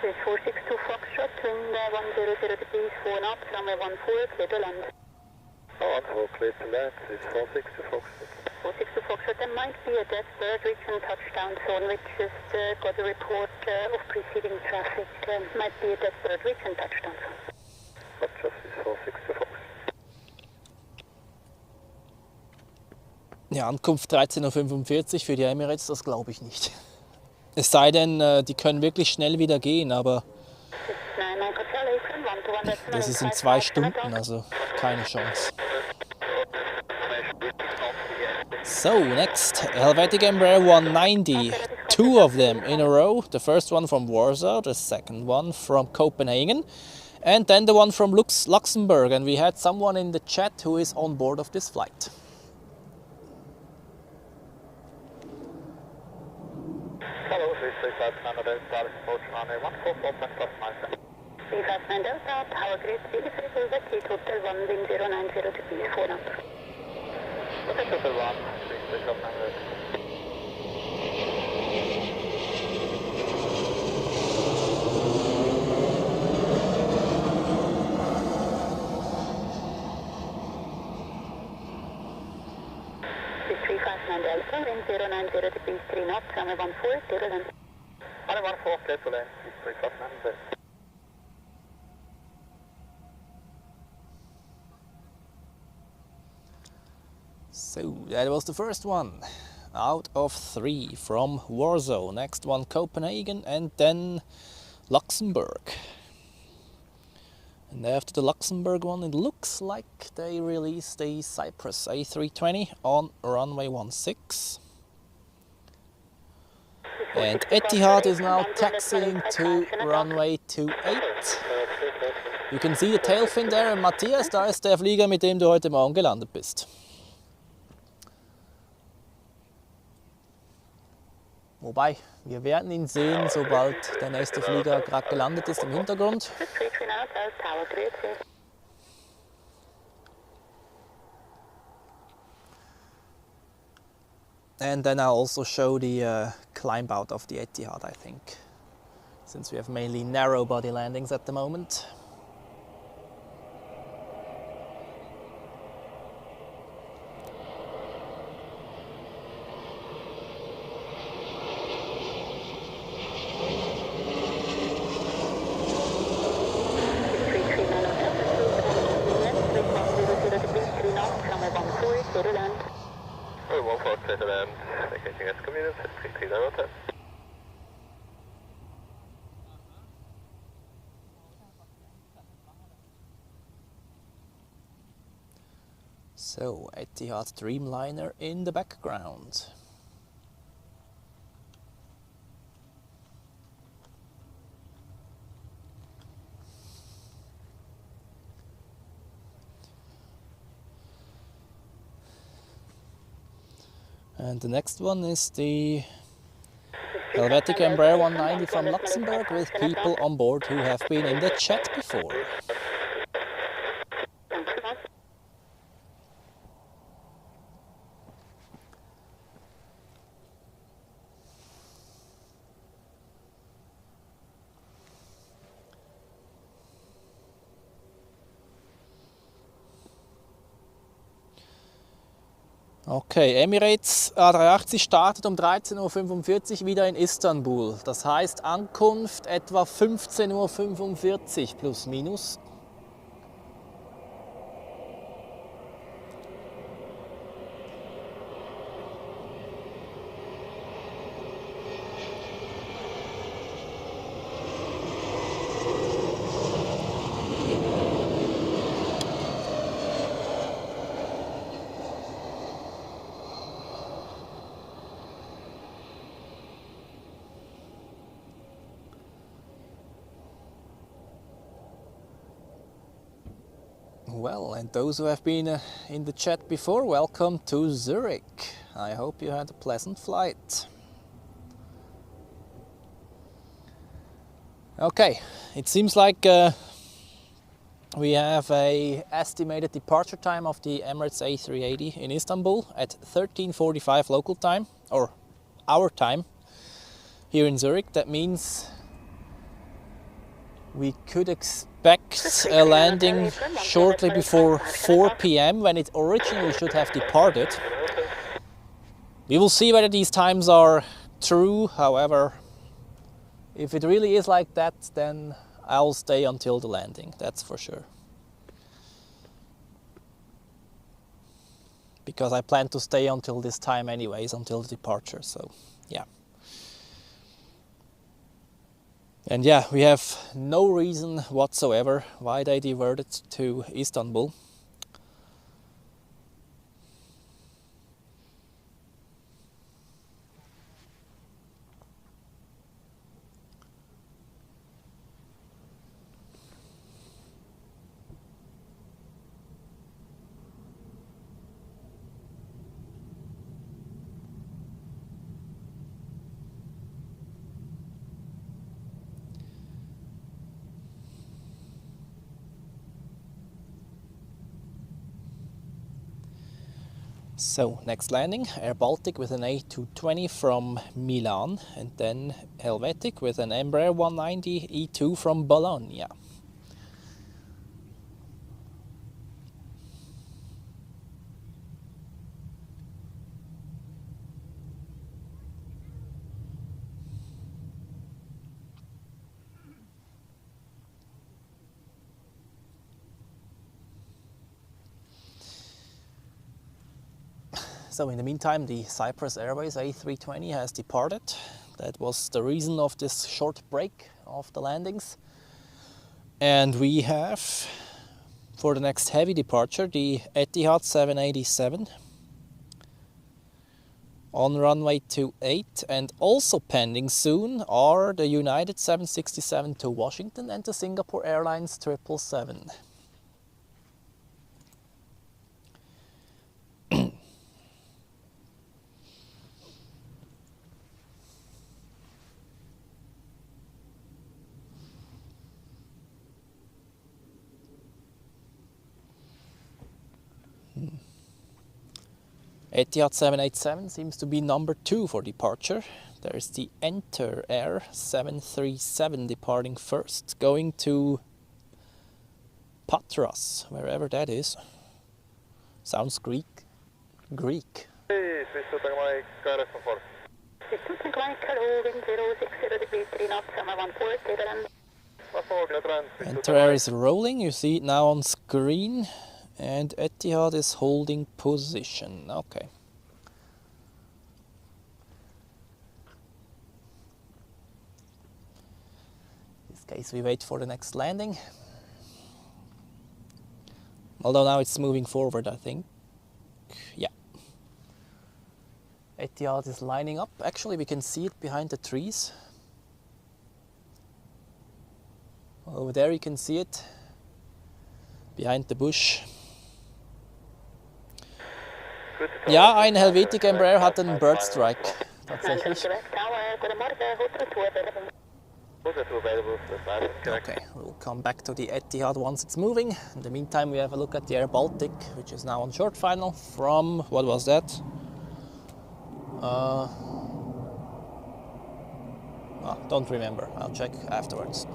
Speaker 3: This is 462 Foxtrot, wind 100 degrees, 4 knots, runway 14, clear to land.
Speaker 2: Oh, clear to land, this is 462 Foxtrot.
Speaker 3: 462 Foxtrot, there might be a death bird reaching touchdown zone. We just got a report of preceding traffic. Might be a death bird reaching touchdown zone.
Speaker 2: But just this 462 Foxtrot.
Speaker 1: Ja, Ankunft 13:45 Uhr für die Emirates, das glaube ich nicht. Es sei denn, die können wirklich schnell wieder gehen, aber das ist in 2 Stunden, also keine Chance. So, next, Helvetic Embraer 190. 2 of them in a row. The first one from Warsaw, the second one from Copenhagen, and then the one from Luxembourg. And we had someone in the chat who is on board of this flight.
Speaker 2: Hello, this is Canada, Dallas approach runway 144, plus minus.
Speaker 3: 359 Delta, Tower Grid 330, vacate Hotel 1, wind 090 degrees, 4 knots.
Speaker 2: Okay, Hotel 1, 330.
Speaker 3: Delta, wind 090 degrees, 3 knots, runway 14, clear to land.
Speaker 2: Runway 14, clear to land, 359.
Speaker 1: So that was the first one out of 3 from Warsaw. Next one Copenhagen and then Luxembourg. And after the Luxembourg one, it looks like they released the Cyprus A320 on runway 16. And Etihad is now taxiing to runway 28. You can see the tail fin there. Und Matthias, da ist der Flieger, mit dem du heute Morgen gelandet bist. Wobei, wir werden ihn sehen, sobald der nächste Flieger gerade gelandet ist im Hintergrund. And then I'll also show the climb out of the Etihad, I think, since we have mainly narrow body landings at the moment. So, Etihad Dreamliner in the background. And the next one is the Helvetic Embraer 190 from Luxembourg with people on board who have been in the chat before. Okay, Emirates A380 startet um 13:45 Uhr wieder in Istanbul. Das heißt Ankunft etwa 15:45 Uhr plus minus. Well, and those who have been in the chat before, welcome to Zurich. I hope you had a pleasant flight. Okay, it seems like we have an estimated departure time of the Emirates A380 in Istanbul at 13:45 local time, or our time here in Zurich. That means we could expect a landing shortly before 4 p.m. when it originally should have departed. We will see whether these times are true. However, if it really is like that, then I'll stay until the landing, that's for sure. Because I plan to stay until this time anyways, until the departure, so yeah. And yeah, we have no reason whatsoever why they diverted to Istanbul. So, next landing, Air Baltic with an A220 from Milan, and then Helvetic with an Embraer 190 E2 from Bologna. So in the meantime, the Cyprus Airways A320 has departed. That was the reason of this short break of the landings. And we have, for the next heavy departure, the Etihad 787 on runway 28, and also pending soon are the United 767 to Washington and the Singapore Airlines 777. Etihad 787 seems to be number 2 for departure. There's the Enter Air 737 departing first, going to Patras, wherever that is. Sounds Greek. Greek.
Speaker 2: Hey, System Mike, RF4.
Speaker 3: System Mike, holding 060 degrees 3 knots, summer 14,
Speaker 1: Enter Air is rolling, you see it now on screen. And Etihad is holding position. Okay. In this case, we wait for the next landing. Although now it's moving forward, I think. Yeah. Etihad is lining up. Actually, we can see it behind the trees. Over there, you can see it behind the bush. Ja, ein Helvetic Embraer hat einen Bird Strike, tatsächlich. Okay, we'll come back to the Etihad once it's moving. In the meantime, we have a look at the Air Baltic, which is now on short final from, what was that? Don't remember, I'll check afterwards.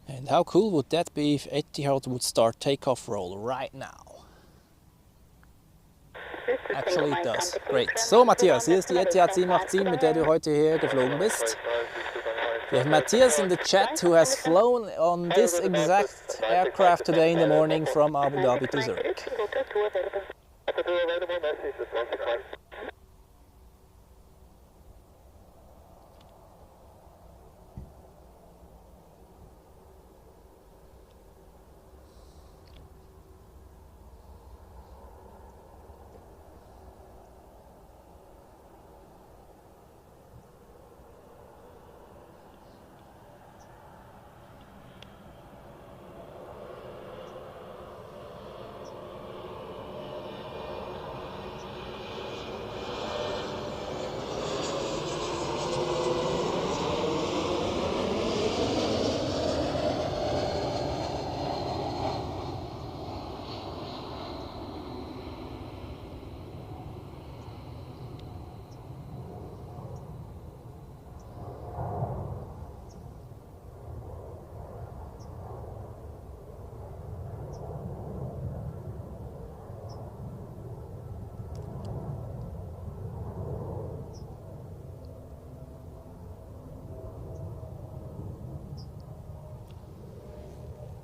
Speaker 1: And how cool would that be if Etihad would start takeoff roll right now? Actually it does. Great. So Matthias, hier ist die Etihad 787, mit der du heute hier geflogen bist. We have Matthias in the chat who has flown on this exact aircraft today in the morning from Abu Dhabi to Zurich.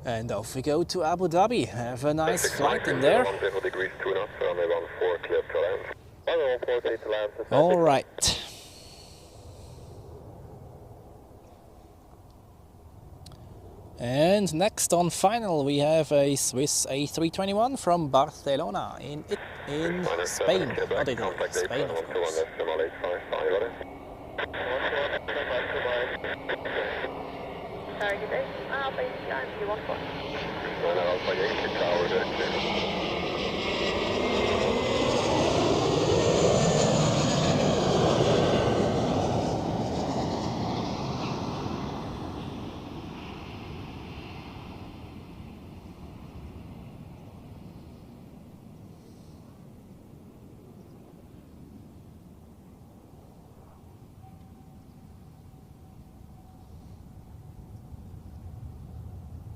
Speaker 1: And off we go to Abu Dhabi. Have a nice flight in there. All right. And next on final we have a Swiss A321 from Barcelona in Spain. Not Italy, Spain of course.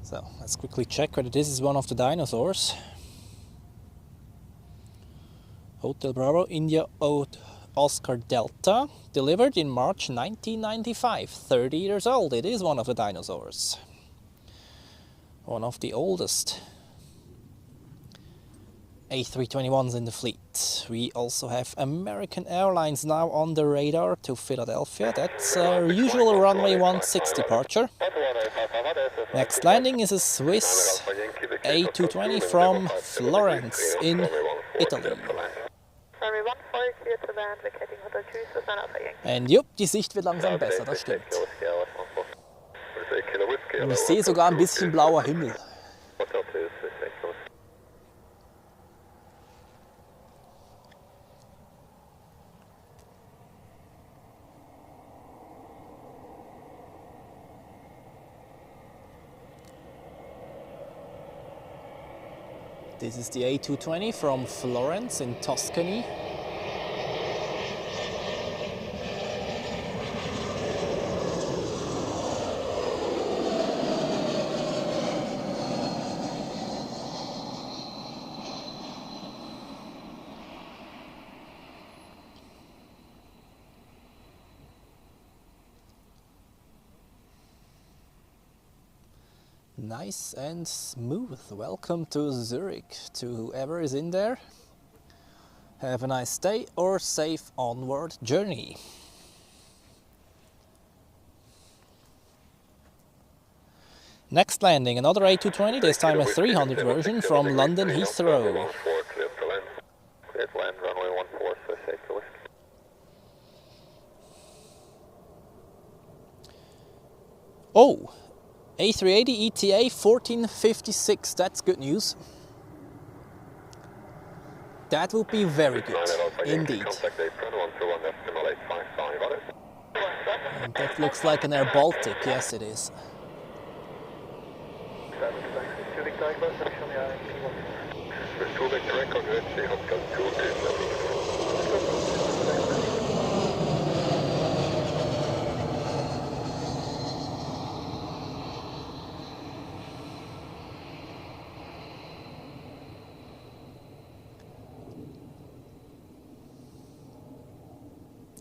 Speaker 1: So let's quickly check whether this is one of the dinosaurs. Hotel Bravo, India Oscar Delta, delivered in March 1995, 30 years old. It is one of the dinosaurs. One of the oldest A321s in the fleet. We also have American Airlines now on the radar to Philadelphia. That's our usual runway 16 departure. Next landing is a Swiss A220 from Florence in Italy. Und jupp, die Sicht wird langsam besser, das stimmt. Und ich sehe sogar ein bisschen blauer Himmel. This is the A220 from Florence in Tuscany. Nice and smooth. Welcome to Zurich. To whoever is in there, have a nice day or safe onward journey. Next landing, another A220, this time a 300 version from London Heathrow. Oh! A380 ETA 1456, that's good news. That would be very good, indeed. And that looks like an Air Baltic, yes it is.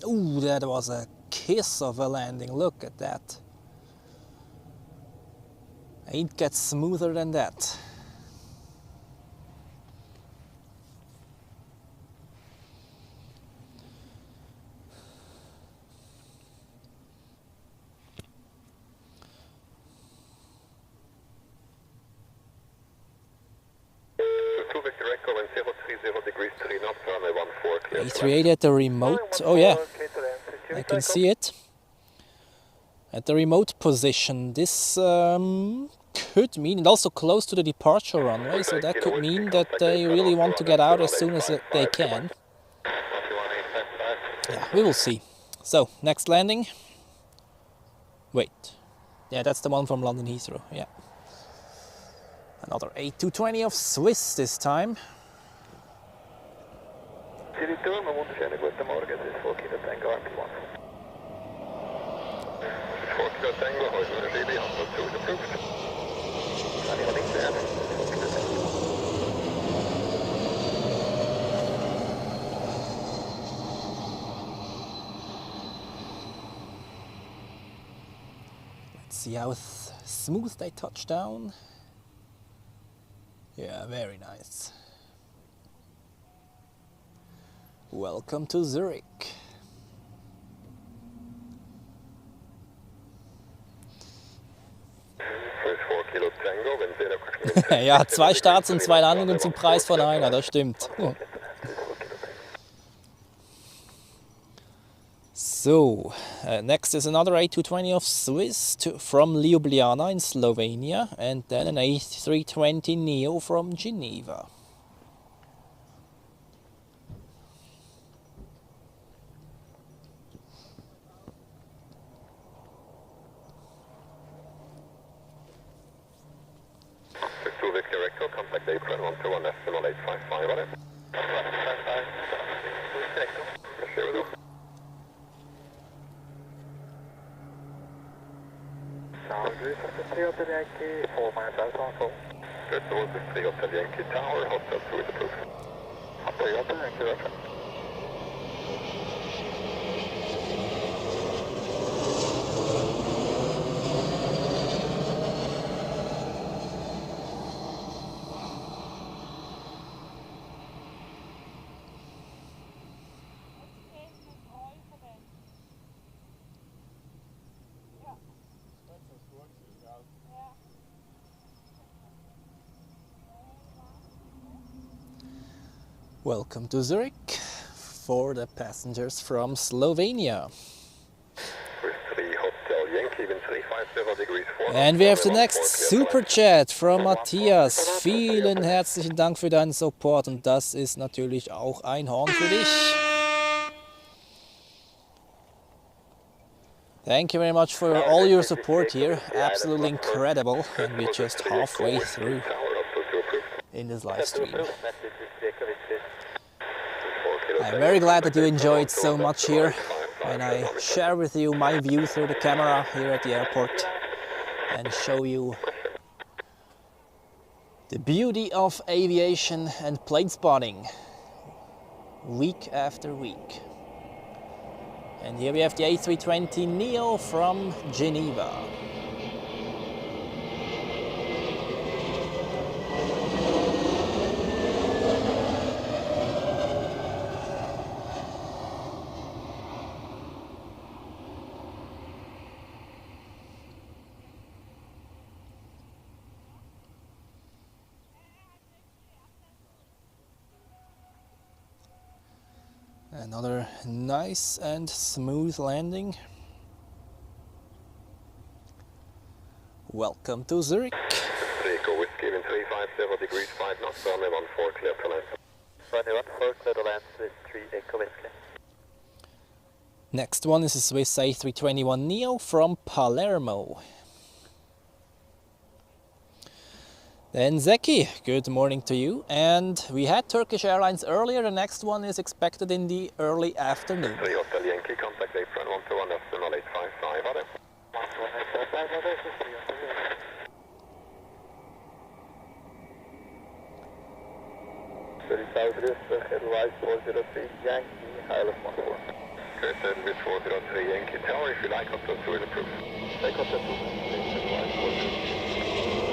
Speaker 1: Ooh, that was a kiss of a landing, look at that. Ain't get smoother than that. A380 at the remote, oh yeah, I can see it. At the remote position, this could mean, and also close to the departure runway, so that could mean that they really want to get out as soon as they can. Yeah, we will see. So, next landing. Wait. Yeah, that's the one from London Heathrow, yeah. Another A220 of Swiss this time. Let's see how smooth they touch down. Yeah, very nice. Welcome to Zurich.
Speaker 2: First 4 Tango, wenn Sie der
Speaker 1: Ja, 2 Starts und 2 Landungen zum Preis von einer, das stimmt. So, next is another A220 of Swiss from Ljubljana in Slovenia, and then an A320 Neo from Geneva.
Speaker 2: Zurich Airport, contact apron 121 decimal 855, on it. 855, here we go. Sound good, 3 Hotel Yankee, 4 miles out on phone. Good, so this 3 Hotel Yankee Tower, Hotel 2 is approved. 3 Hotel Yankee, reference.
Speaker 1: Welcome to Zurich for the passengers from Slovenia. And we have the next super chat from Matthias. Vielen herzlichen Dank für deinen Support, und das ist natürlich auch ein Horn für dich. Thank you very much for all your support here. Absolutely incredible, and we're just halfway through in this live stream. I'm very glad that you enjoyed so much here when I share with you my view through the camera here at the airport and show you the beauty of aviation and plane spotting week after week. And here we have the A320 Neo from Geneva. Another nice and smooth landing. Welcome to Zurich.
Speaker 2: Echo Whiskey, 350 degrees 5 knots, runway 14 clear to land. Runway 14 clear to land, Swiss 3 Echo Whiskey.
Speaker 1: Next one is a Swiss A321 Neo from Palermo. Then Zeki, good morning to you. And we had Turkish Airlines earlier. The next one is expected in the early afternoon.
Speaker 2: 3 Hotel Yankee, contact apron 121 decimal 855, on it. 121 on it, 3 Hotel Yankee. Advice 403 Yankee, Highland 14. Okay, service 403 Yankee Tower, if you like, Hotel 2 is approved. Take Hotel 2, advice 403.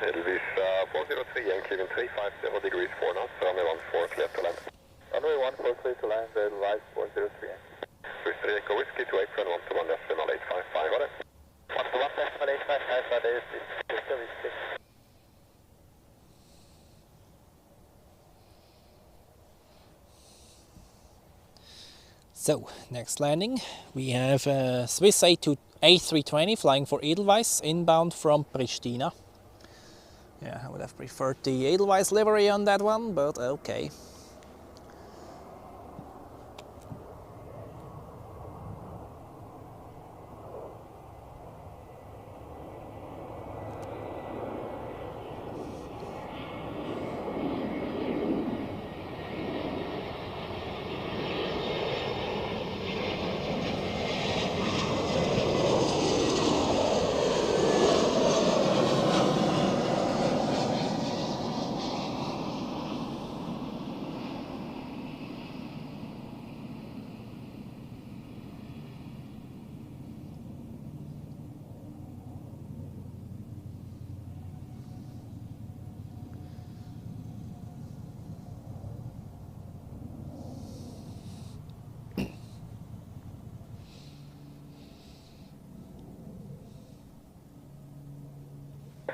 Speaker 2: Elvis 403 Yankee, 350 degrees 4 knots, runway 14 clear to land. Runway 14 clear to land, Elvis 403 Yankee. Swiss 3 Echo Whiskey to apron 121 decimal 855, on it. 121 decimal 855, that is Echo Whiskey.
Speaker 1: So, next landing, we have a Swiss A320 flying for Edelweiss, inbound from Pristina. Yeah, I would have preferred the Edelweiss livery on that one, but okay.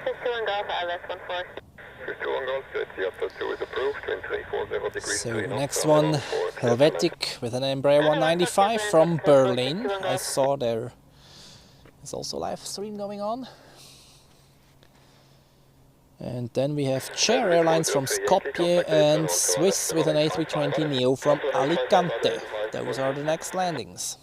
Speaker 2: 51 Golf, LS 14. 51 Golf, Seattle 2 is approved, wind 340 degrees.
Speaker 1: So next one, Helvetic with an Embraer 195 from Berlin. I saw there is also live stream going on. And then we have Chair Airlines from Skopje and Swiss with an A320neo from Alicante. Those are the next landings.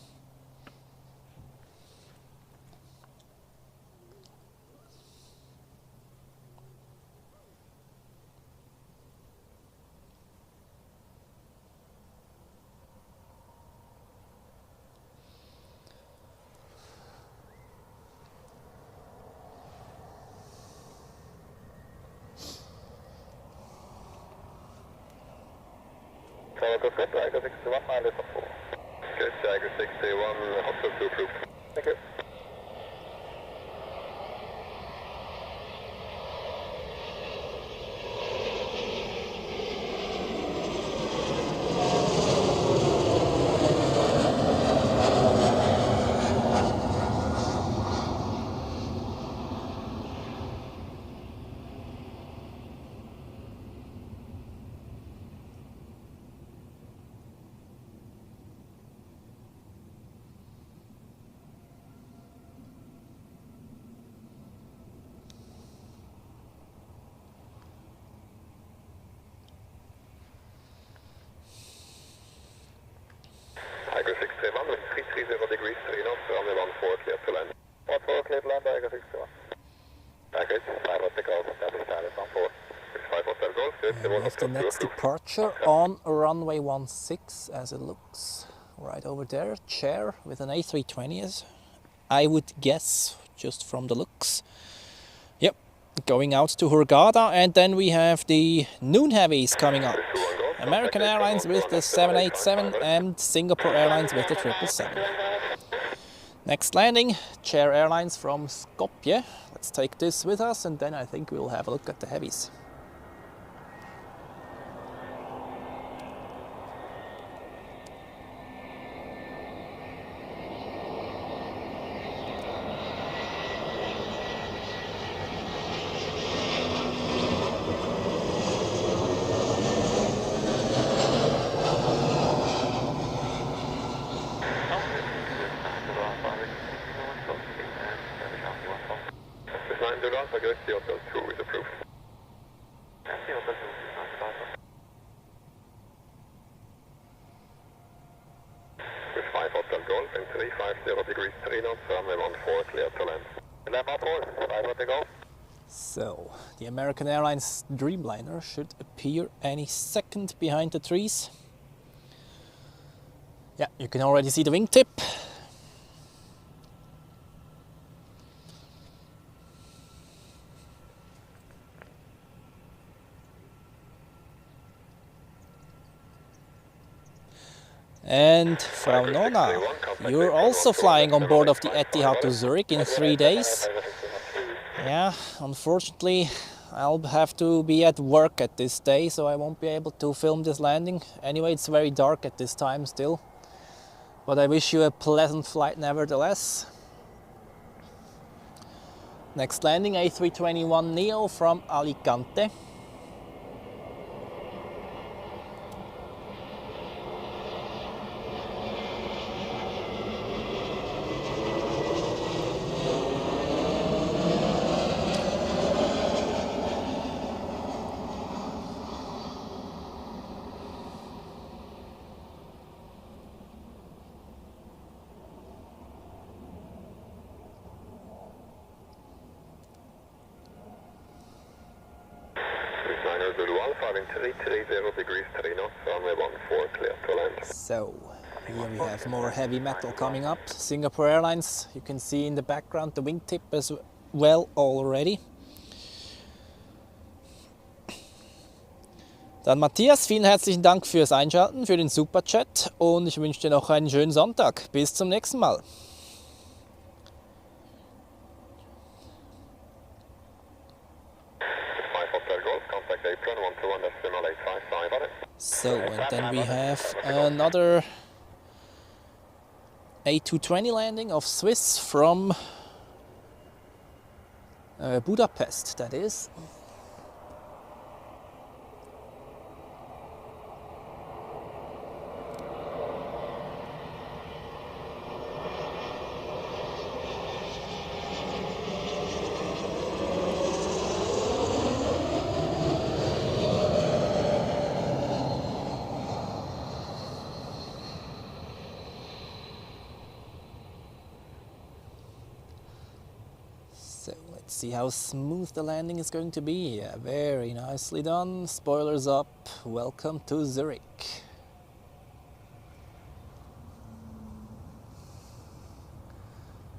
Speaker 2: Good, Tiger 61, mileage up 4. Good, Tiger 61, Hotel 2 approved. Thank you. Tiger 61, with 330 degrees, 3 knots, runway 14 clear to land. 14 clear to land, Tiger 61. Tiger 5 Hotel Golf, that is Tiger 14. 5 Hotel Golf, good.
Speaker 1: And we have the next departure on runway 16 as it looks right over there. Chair with an A320 as I would guess just from the looks. Yep, going out to Hurghada, and then we have the noon heavies coming up. American Airlines with the 787 and Singapore Airlines with the 777. Next landing, Chair Airlines from Skopje. Let's take this with us and then I think we'll have a look at the heavies.
Speaker 2: Hotel 2 is approved. With 5 Hotel Golf and 350 degrees, 3 knots, runway 14 clear to land. Dilemma 4, 5 Hotel Golf.
Speaker 1: So, the American Airlines Dreamliner should appear any second behind the trees. Yeah, you can already see the wingtip. And Frau Nona, you're also flying on board of the Etihad to Zurich in 3 days. Yeah, unfortunately I'll have to be at work at this day, so I won't be able to film this landing. Anyway, it's very dark at this time still. But I wish you a pleasant flight nevertheless. Next landing, A321neo from Alicante. So, here we have more heavy metal coming up. Singapore Airlines, you can see in the background the wingtip as well already. Dann Matthias, vielen herzlichen Dank fürs Einschalten, für den Superchat und ich wünsche dir noch einen schönen Sonntag. Bis zum nächsten Mal. So, and then we have another A220 landing of Swiss from Budapest, that is. So let's see how smooth the landing is going to be. Yeah, very nicely done. Spoilers up. Welcome to Zurich.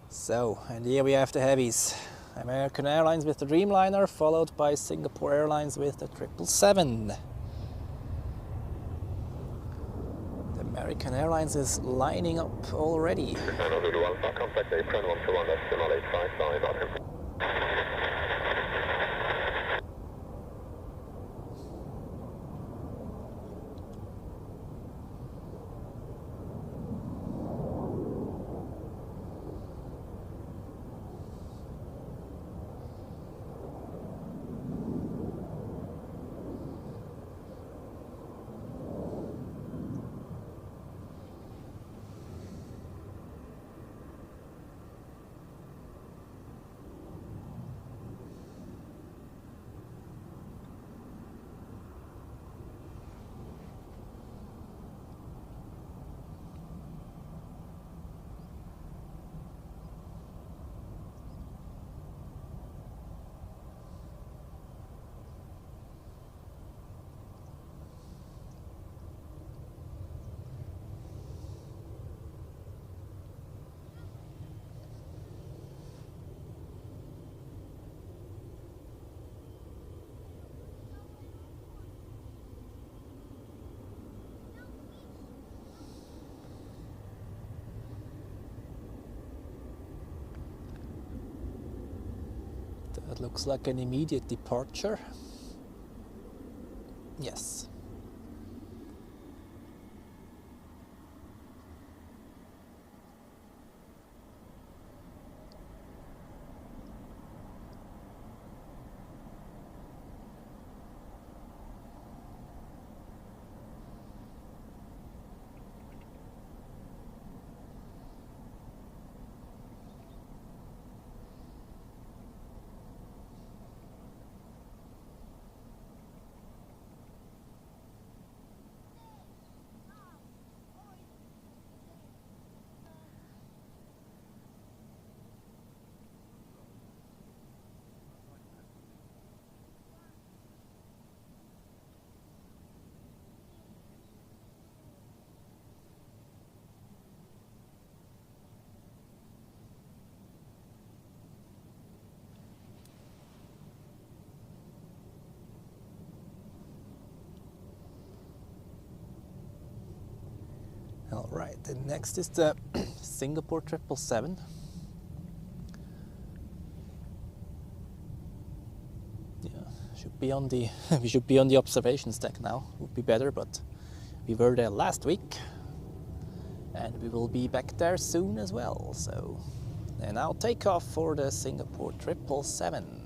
Speaker 1: So, and here we have the heavies. American Airlines with the Dreamliner, followed by Singapore Airlines with the 777. The American Airlines is lining up already.
Speaker 2: Contact apron 121, that's 855.
Speaker 1: That looks like an immediate departure. Yes. All right, then next is the Singapore 777. Yeah, should be on the we should be on the observations deck now. Would be better, but we were there last week, and we will be back there soon as well. So, and now take off for the Singapore 777.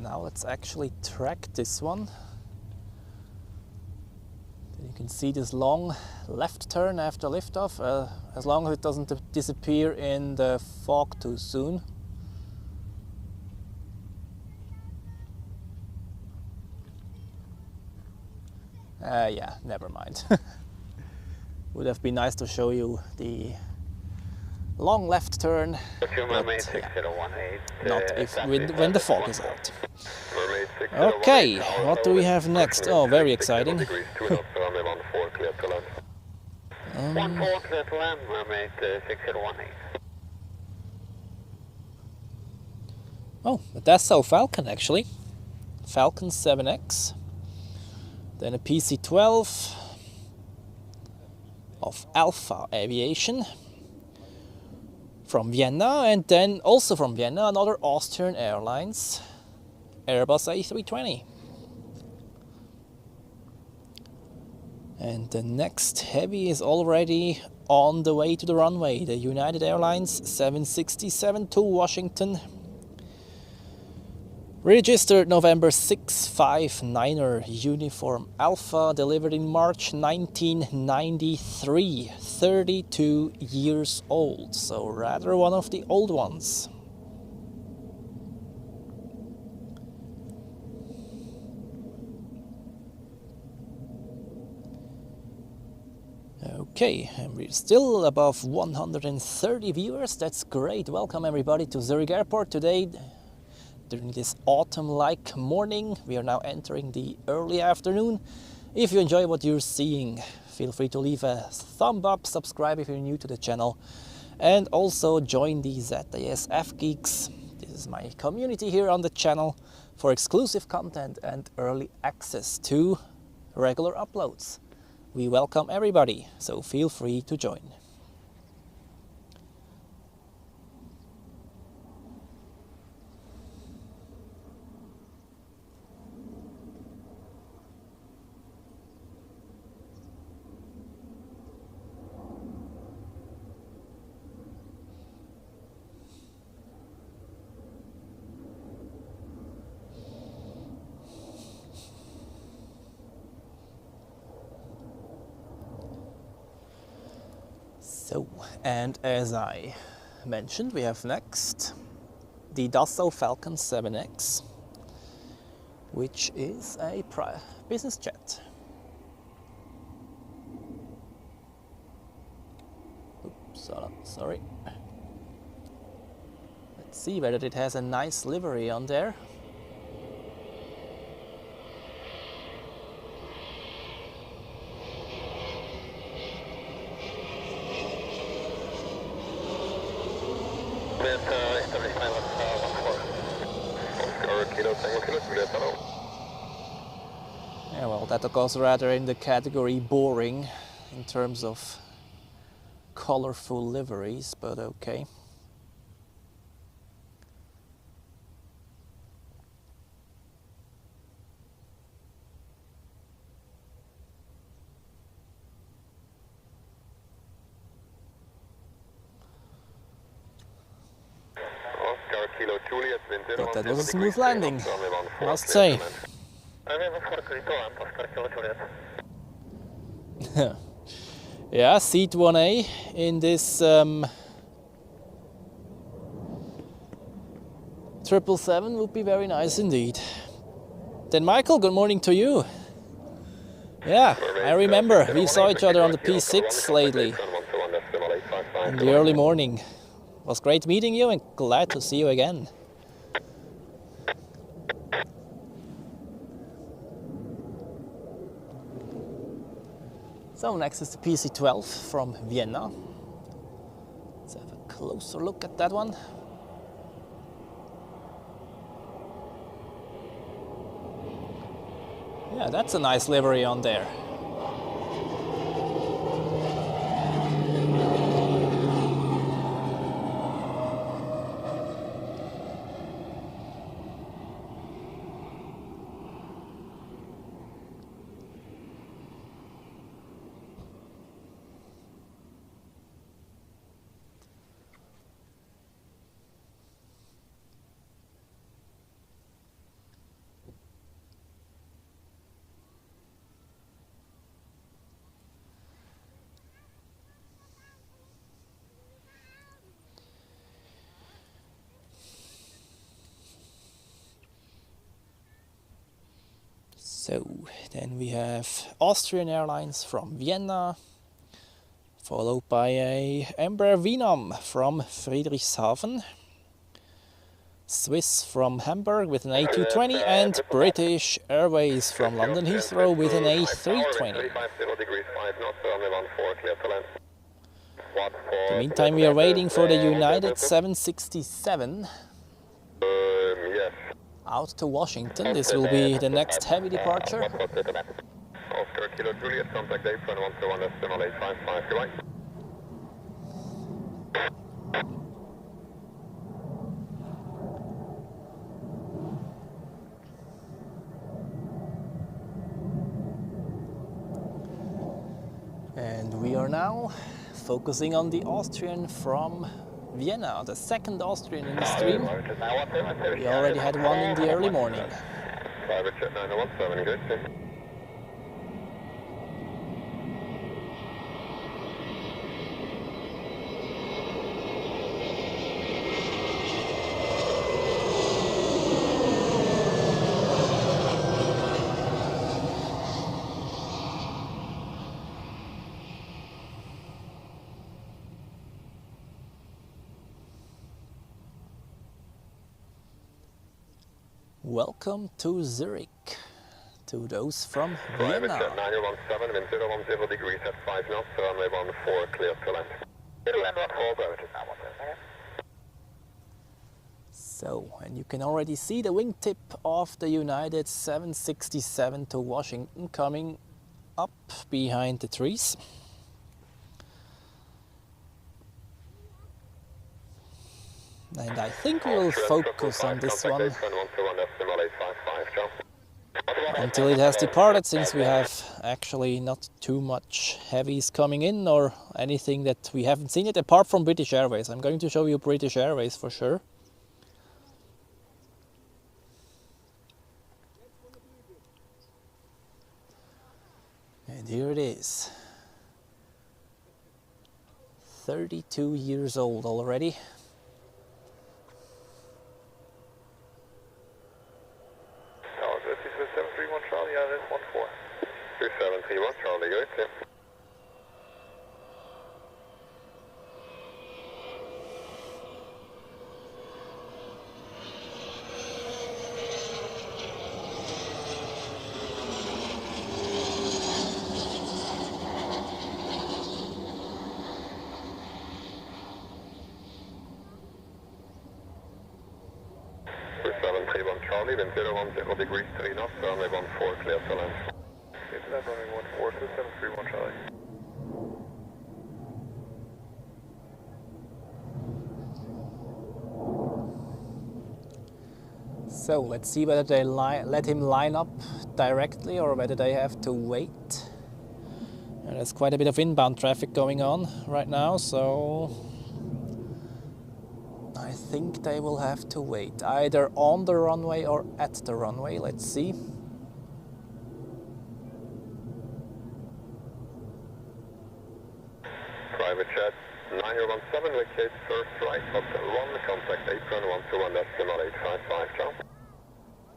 Speaker 1: Now let's actually track this one. You can see this long left turn after liftoff, as long as it doesn't disappear in the fog too soon. Yeah, never mind. Would have been nice to show you the long left turn, but yeah, not if when the fog is out. Okay, what do we have next? Oh, very exciting. Oh, a Dassault Falcon actually. Falcon 7X. Then a PC-12 of Alpha Aviation from Vienna, and then also from Vienna another Austrian Airlines Airbus A320. And the next heavy is already on the way to the runway, the United Airlines 767 to Washington. Registered November 659er Uniform Alpha, delivered in March 1993, 32 years old, so rather one of the old ones. Okay, and we're still above 130 viewers, that's great. Welcome everybody to Zurich Airport today. During this autumn-like morning, we are now entering the early afternoon. If you enjoy what you're seeing, feel free to leave a thumb up, subscribe if you're new to the channel, and also join the ZASF Geeks. This is my community here on the channel for exclusive content and early access to regular uploads. We welcome everybody, so feel free to join. So, and as I mentioned, we have next the Dassault Falcon 7X, which is a business jet. Oops, sorry. Let's see whether it has a nice livery on there. Yeah, well, that goes rather in the category boring in terms of colorful liveries, but okay. But that was a smooth landing, must say. Yeah, seat 1A in this 777 would be very nice indeed. Then Michael, good morning to you. Yeah, I remember, we saw each other on the P6 lately in the early morning. It was great meeting you and glad to see you again. So next is the PC-12 from Vienna. Let's have a closer look at that one. Yeah, that's a nice livery on there. So then we have Austrian Airlines from Vienna, followed by a Embraer Venom from Friedrichshafen, Swiss from Hamburg with an A220, and British Airways from London Heathrow with an A320. In the meantime, we are waiting for the United 767 out to Washington. This will be the next heavy departure.
Speaker 2: Oscar Kilo Juliet, contact apron 121.855, goodbye.
Speaker 1: And we are now focusing on the Austrian from Vienna, the second Austrian in the stream. We already had one in the early morning.
Speaker 2: Private jet 917, good.
Speaker 1: Welcome to Zurich, to those from
Speaker 2: Private
Speaker 1: Vienna.
Speaker 2: jet 917, wind 010 degrees at 5 knots, runway 14, clear to land. Clear to land 14, private jet 917.
Speaker 1: So, and you can already see the wingtip of the United 767 to Washington coming up behind the trees. And I think we will focus on this one until it has departed, since we have actually not too much heavies coming in or anything that we haven't seen yet, apart from British Airways. I'm going to show you British Airways for sure. And here it is. 32 years old already.
Speaker 2: Charlie, yeah, that's 14. 2731 Charlie, good, yeah. Charlie, wind 010 degrees 3 knots, runway 14, clear to land. Clear to land, runway 14, 2731 Charlie.
Speaker 1: So let's see whether they let him line up directly or whether they have to wait. And there's quite a bit of inbound traffic going on right now, so I think they will have to wait, either on the runway or at the runway. Let's see.
Speaker 2: Private jet 9017, vacate first right, hotel 1, contact apron 121.855, ciao.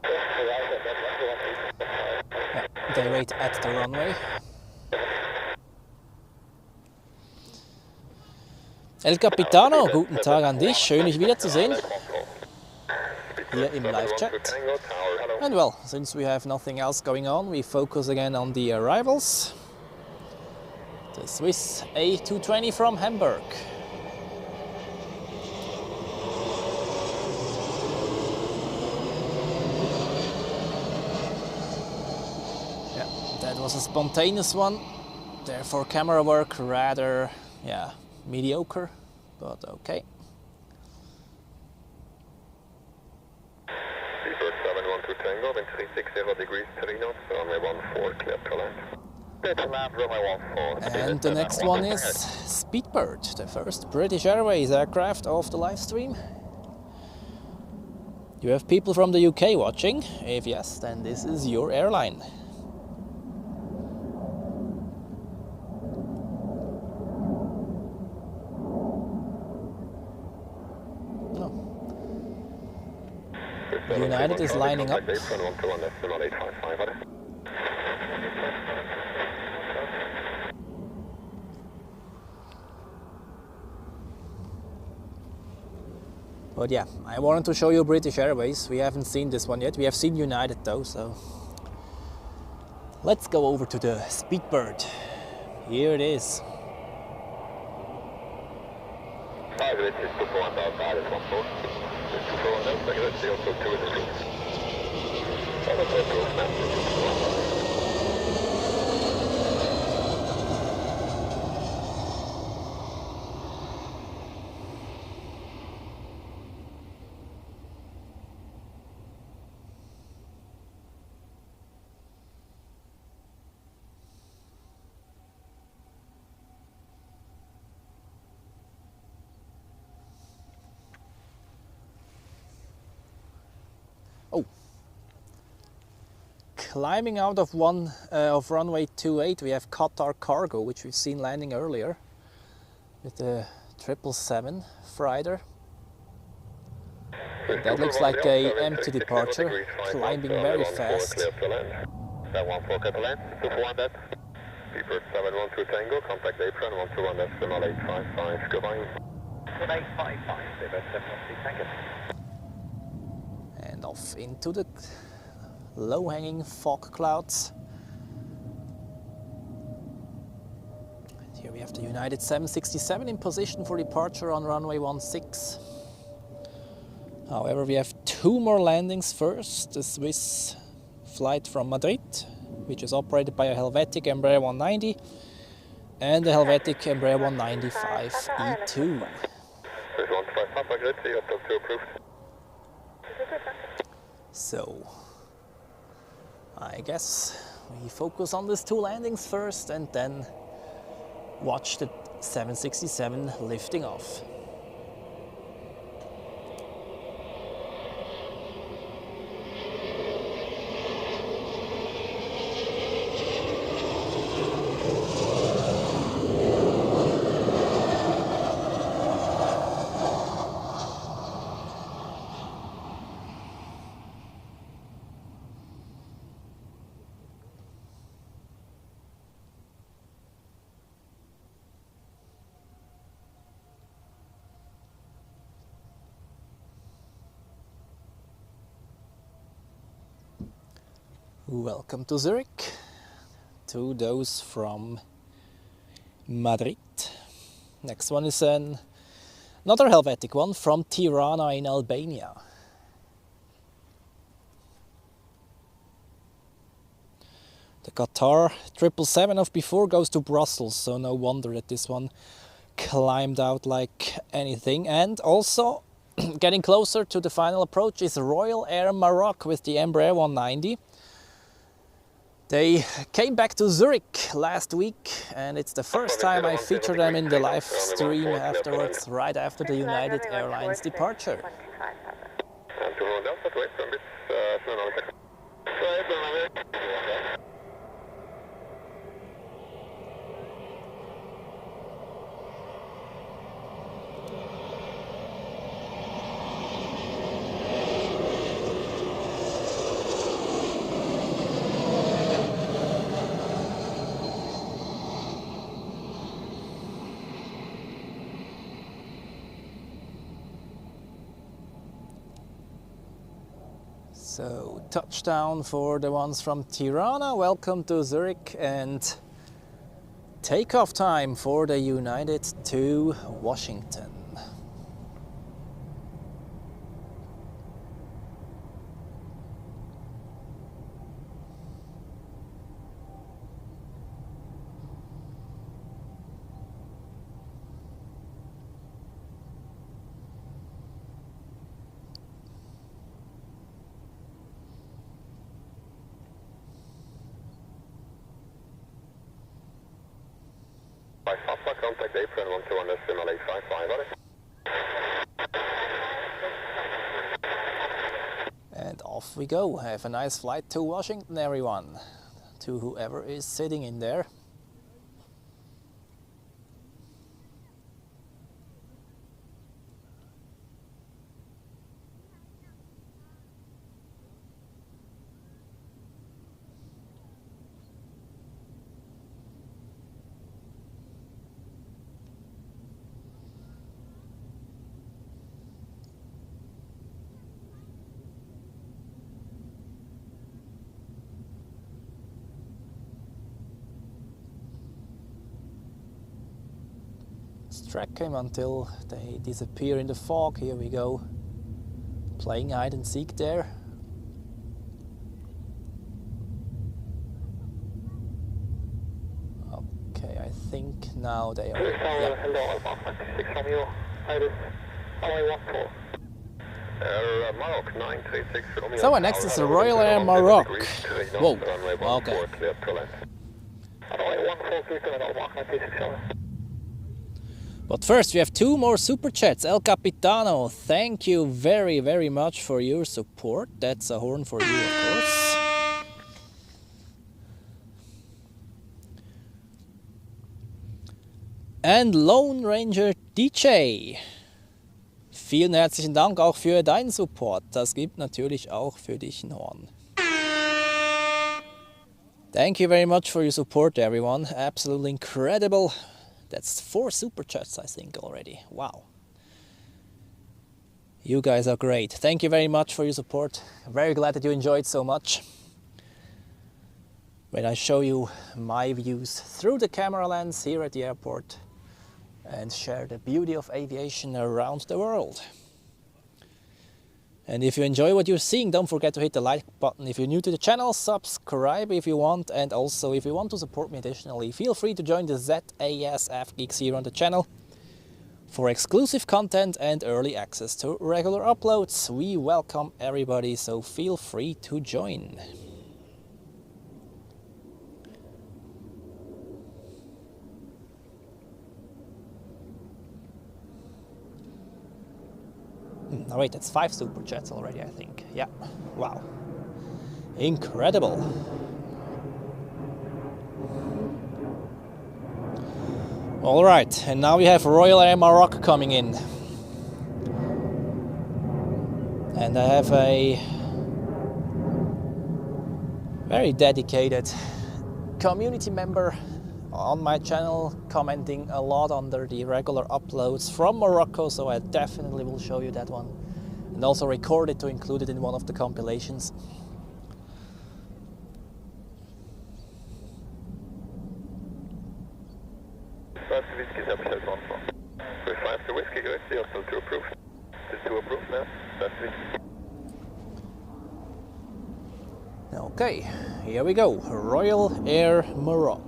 Speaker 1: Yeah, they wait at the runway. El Capitano, guten Tag an dich, schön dich wiederzusehen hier im Live-Chat. And well, since we have nothing else going on, we focus again on the arrivals. The Swiss A220 from Hamburg. Yeah, that was a spontaneous one, therefore camera work rather, yeah, mediocre, but okay.
Speaker 2: Seabird 712 Tango, wind 360 degrees 3 knots, runway 14, clear to land. Clear to land, runway 14.
Speaker 1: And the next one is Speedbird, the first British Airways aircraft of the live stream. You have people from the UK watching? If yes, then this is your airline. United is lining up. But yeah, I wanted to show you British Airways. We haven't seen this one yet. We have seen United though, so let's go over to the Speedbird. Here it is. Oh, climbing out of runway 28, we have Qatar Cargo, which we've seen landing earlier with the 777 freighter. That looks like a empty departure, climbing very fast.
Speaker 2: That 14 Catalan, 241 that. Beeper 712 Tango, contact apron 121 decimal 855, goodbye. 855, Beeper 712 Tango.
Speaker 1: And off into the low-hanging fog clouds. And here we have the United 767 in position for departure on runway 16. However, we have two more landings first. The Swiss flight from Madrid, which is operated by a Helvetic Embraer 190, and the Helvetic Embraer 195 E2. So, I guess we focus on these two landings first and then watch the 767 lifting off. Welcome to Zurich, to those from Madrid. Next one is another Helvetic one from Tirana in Albania. The Qatar 777 of before goes to Brussels, so no wonder that this one climbed out like anything. And also getting closer to the final approach is Royal Air Maroc with the Embraer 190. They came back to Zurich last week, and it's the first time I feature them in the live stream afterwards, right after the United Airlines departure. So, touchdown for the ones from Tirana, welcome to Zurich, and takeoff time for the United to Washington.
Speaker 2: Contact apron 121 decimal 855.
Speaker 1: And off we go. Have a nice flight to Washington, everyone. To whoever is sitting in there. track him until they disappear in the fog. Here we go, playing hide and seek there. Okay, I think now they are. Yeah.
Speaker 2: Hello, Alpha 6 from you. Iris, Hawaii 14. Maroc 936 Romeo.
Speaker 1: So next is the Royal Air Maroc. Whoa, okay. But first we have two more super chats. El Capitano, thank you very, very much for your support. That's a horn for you, of course. And Lone Ranger DJ. Vielen herzlichen Dank auch für deinen Support. Das gibt natürlich auch für dich ein Horn. Thank you very much for your support, everyone. Absolutely incredible. That's 4 super chats, I think, already. Wow. You guys are great. Thank you very much for your support. I'm very glad that you enjoyed so much. When I show you my views through the camera lens here at the airport and share the beauty of aviation around the world. And if you enjoy what you're seeing, don't forget to hit the like button. If you're new to the channel, subscribe if you want. And also, if you want to support me additionally, feel free to join the ZASF Geeks here on the channel for exclusive content and early access to regular uploads. We welcome everybody, so feel free to join. Oh wait, that's 5 super chats already, I think. Yeah, wow. Incredible. All right, and now we have Royal Air Maroc coming in. And I have a very dedicated community member on my channel commenting a lot under the regular uploads from Morocco, so I definitely will show you that one and also record it to include it in one of the compilations.
Speaker 2: First whiskey, episode 1 4. We find the whiskey, good. The also to approve. Just to approve now. First whiskey.
Speaker 1: Okay, here we go. Royal Air Maroc.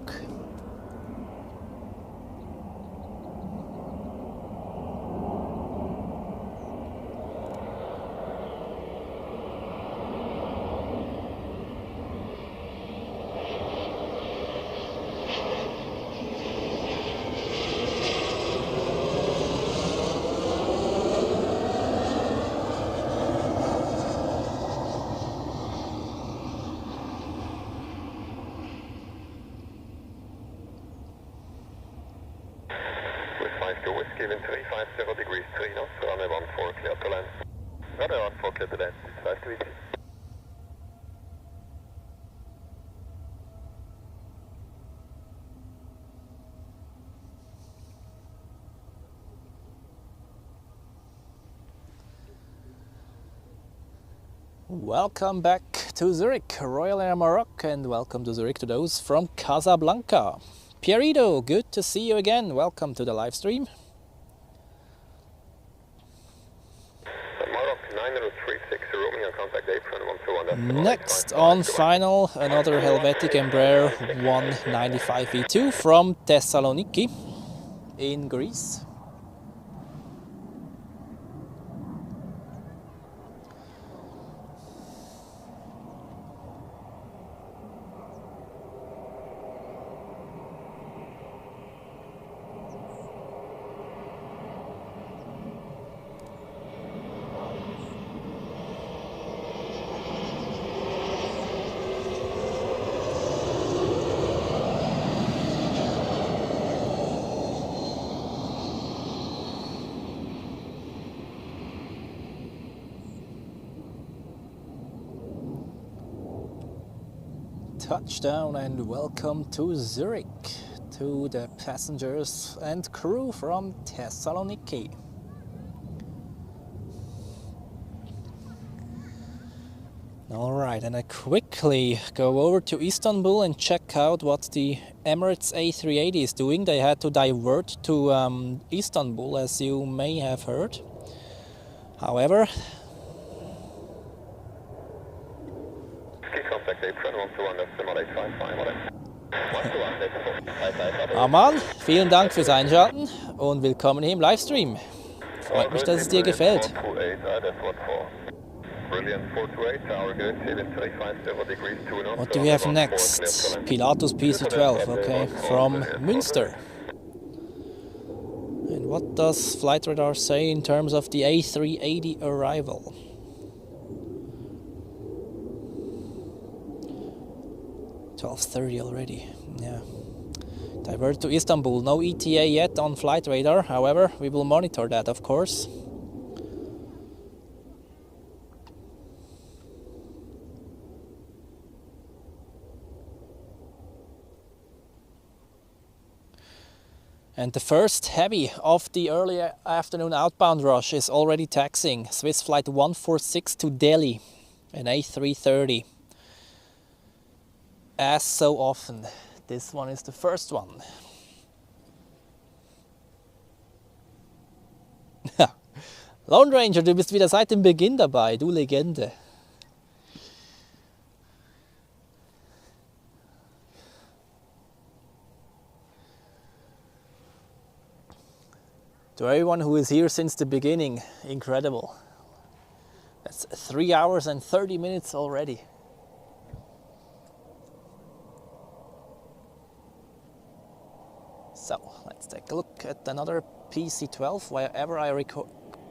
Speaker 2: Whiskey, wind 350 degrees 3 knots, runway 14 clear to land. Runway 14 clear to land, it's 5 to easy.
Speaker 1: Welcome back to Zurich, Royal Air Maroc, and welcome to Zurich to those from Casablanca. Pierito, good to see you again. Welcome to the live stream.
Speaker 2: Maroc 9036 Romeo, contact apron 121.
Speaker 1: Next on final, another Helvetic Embraer 195V2 from Thessaloniki in Greece. Touchdown and welcome to Zurich, to the passengers and crew from Thessaloniki. Alright, and I quickly go over to Istanbul and check out what the Emirates A380 is doing. They had to divert to Istanbul, as you may have heard. However, Aman, vielen Dank fürs Einschalten und willkommen hier im Livestream. Freut mich, dass es dir gefällt. What do we have next? Pilatus PC-12, okay, from Münster. And what does flight radar say in terms of the A380 arrival? $12:30 already, yeah. Divert to Istanbul, no ETA yet on flight radar, however, we will monitor that, of course. And the first heavy of the early afternoon outbound rush is already taxiing. Swiss flight 146 to Delhi, an A330. As so often, this one is the first one. Lone Ranger, du bist wieder seit dem Beginn dabei, du Legende. To everyone who is here since the beginning, incredible. That's 3 hours and 30 minutes already. So, let's take a look at another PC-12. Wherever I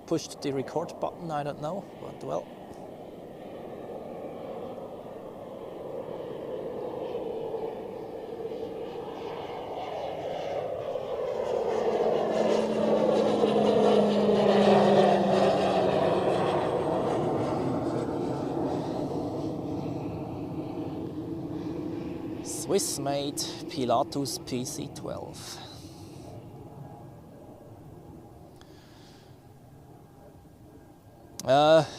Speaker 1: pushed the record button, I don't know, but well. Swiss-made Pilatus PC-12.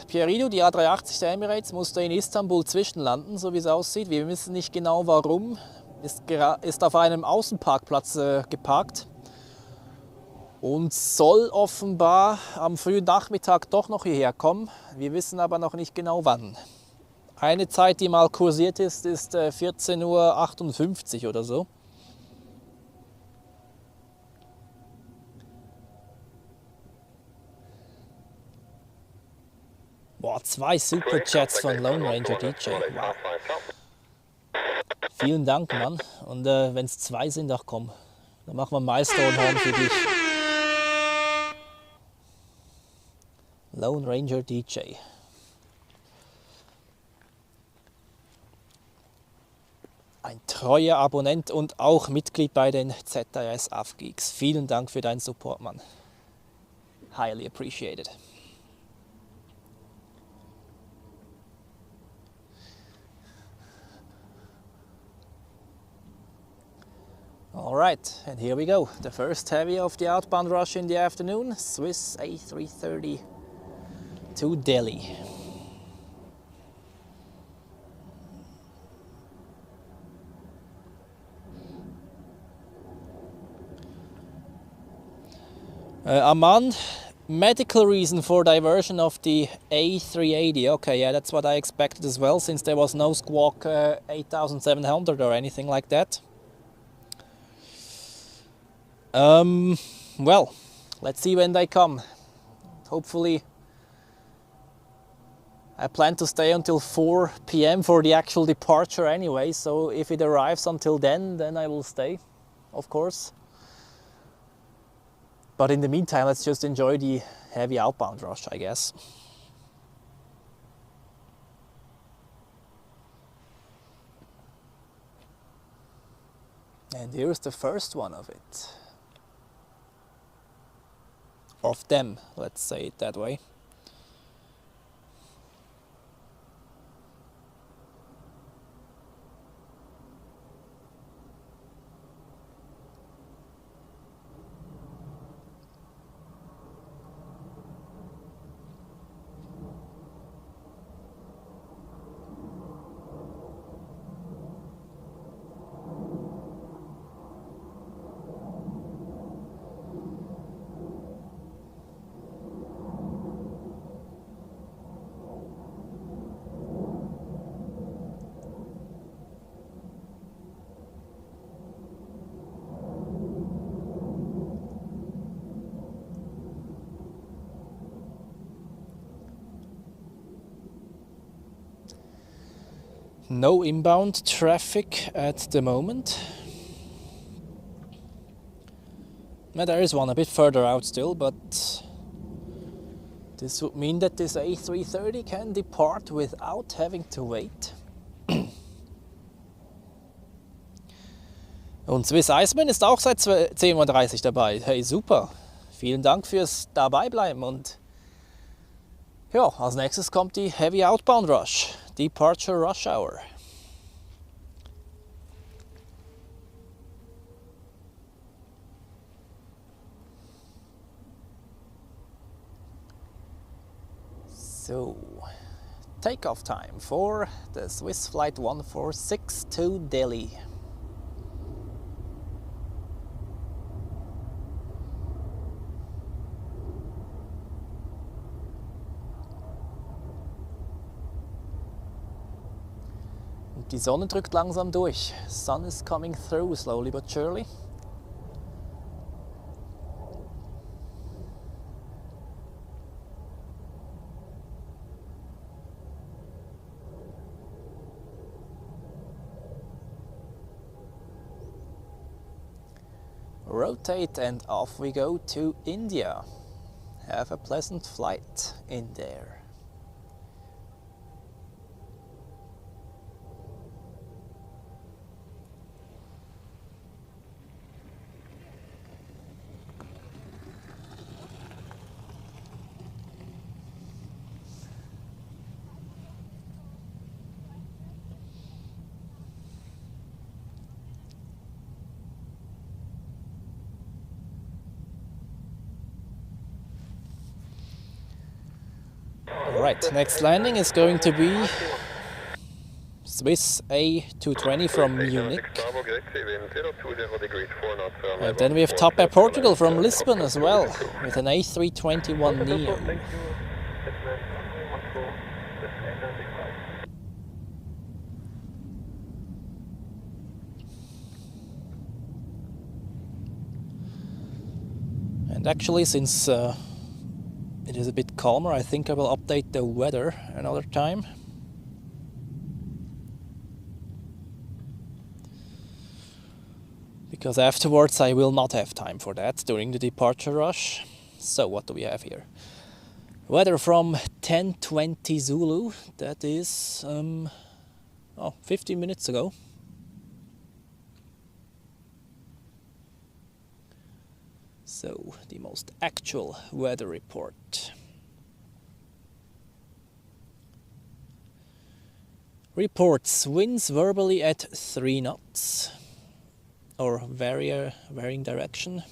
Speaker 1: Pierino, die A380 der Emirates, musste in Istanbul zwischenlanden, so wie es aussieht. Wir wissen nicht genau warum. Ist auf einem Außenparkplatz geparkt und soll offenbar am frühen Nachmittag doch noch hierher kommen. Wir wissen aber noch nicht genau wann. Eine Zeit, die mal kursiert ist, ist 14:58 Uhr oder so. Boah, 2 Superchats von Lone Ranger DJ. Wow. Vielen Dank, Mann. Und wenn es 2 sind, ach komm, dann machen wir Milestone Horn für dich. Lone Ranger DJ. Ein treuer Abonnent und auch Mitglied bei den ZRS Afgeeks. Vielen Dank für deinen Support, Mann. Highly appreciated. Alright, and here we go. The first heavy of the outbound rush in the afternoon, Swiss A330 to Delhi. Aman, medical reason for diversion of the A380. Okay, yeah, that's what I expected as well, since there was no squawk 8700 or anything like that. Well, let's see when they come. Hopefully, I plan to stay until 4 p.m. for the actual departure anyway, so if it arrives until then I will stay, of course. But in the meantime, let's just enjoy the heavy outbound rush, I guess. And here's the first one of it. Of them, let's say it that way. No inbound traffic at the moment. Now, there is one a bit further out still, but this would mean that this A330 can depart without having to wait. Und Swiss Iceman ist auch seit 10:30 Uhr dabei. Hey, super. Vielen Dank fürs Dabeibleiben. Und ja, als nächstes kommt die Heavy Outbound Rush. Departure Rush Hour. So, takeoff time for the Swiss Flight 146 to Delhi. Und die Sonne drückt langsam durch. Sun is coming through slowly but surely. Rotate and off we go to India. Have a pleasant flight in there. Right, next landing is going to be Swiss A220 from Munich. And then we have Top Air Portugal from Lisbon as well, with an A321 Neo. And actually, since it is a bit calmer, I think I will update the weather another time. Because afterwards I will not have time for that during the departure rush. So what do we have here? Weather from 10:20 Zulu, that is 15 minutes ago. So, the most actual weather report. Reports winds verbally at 3 knots, or varying direction.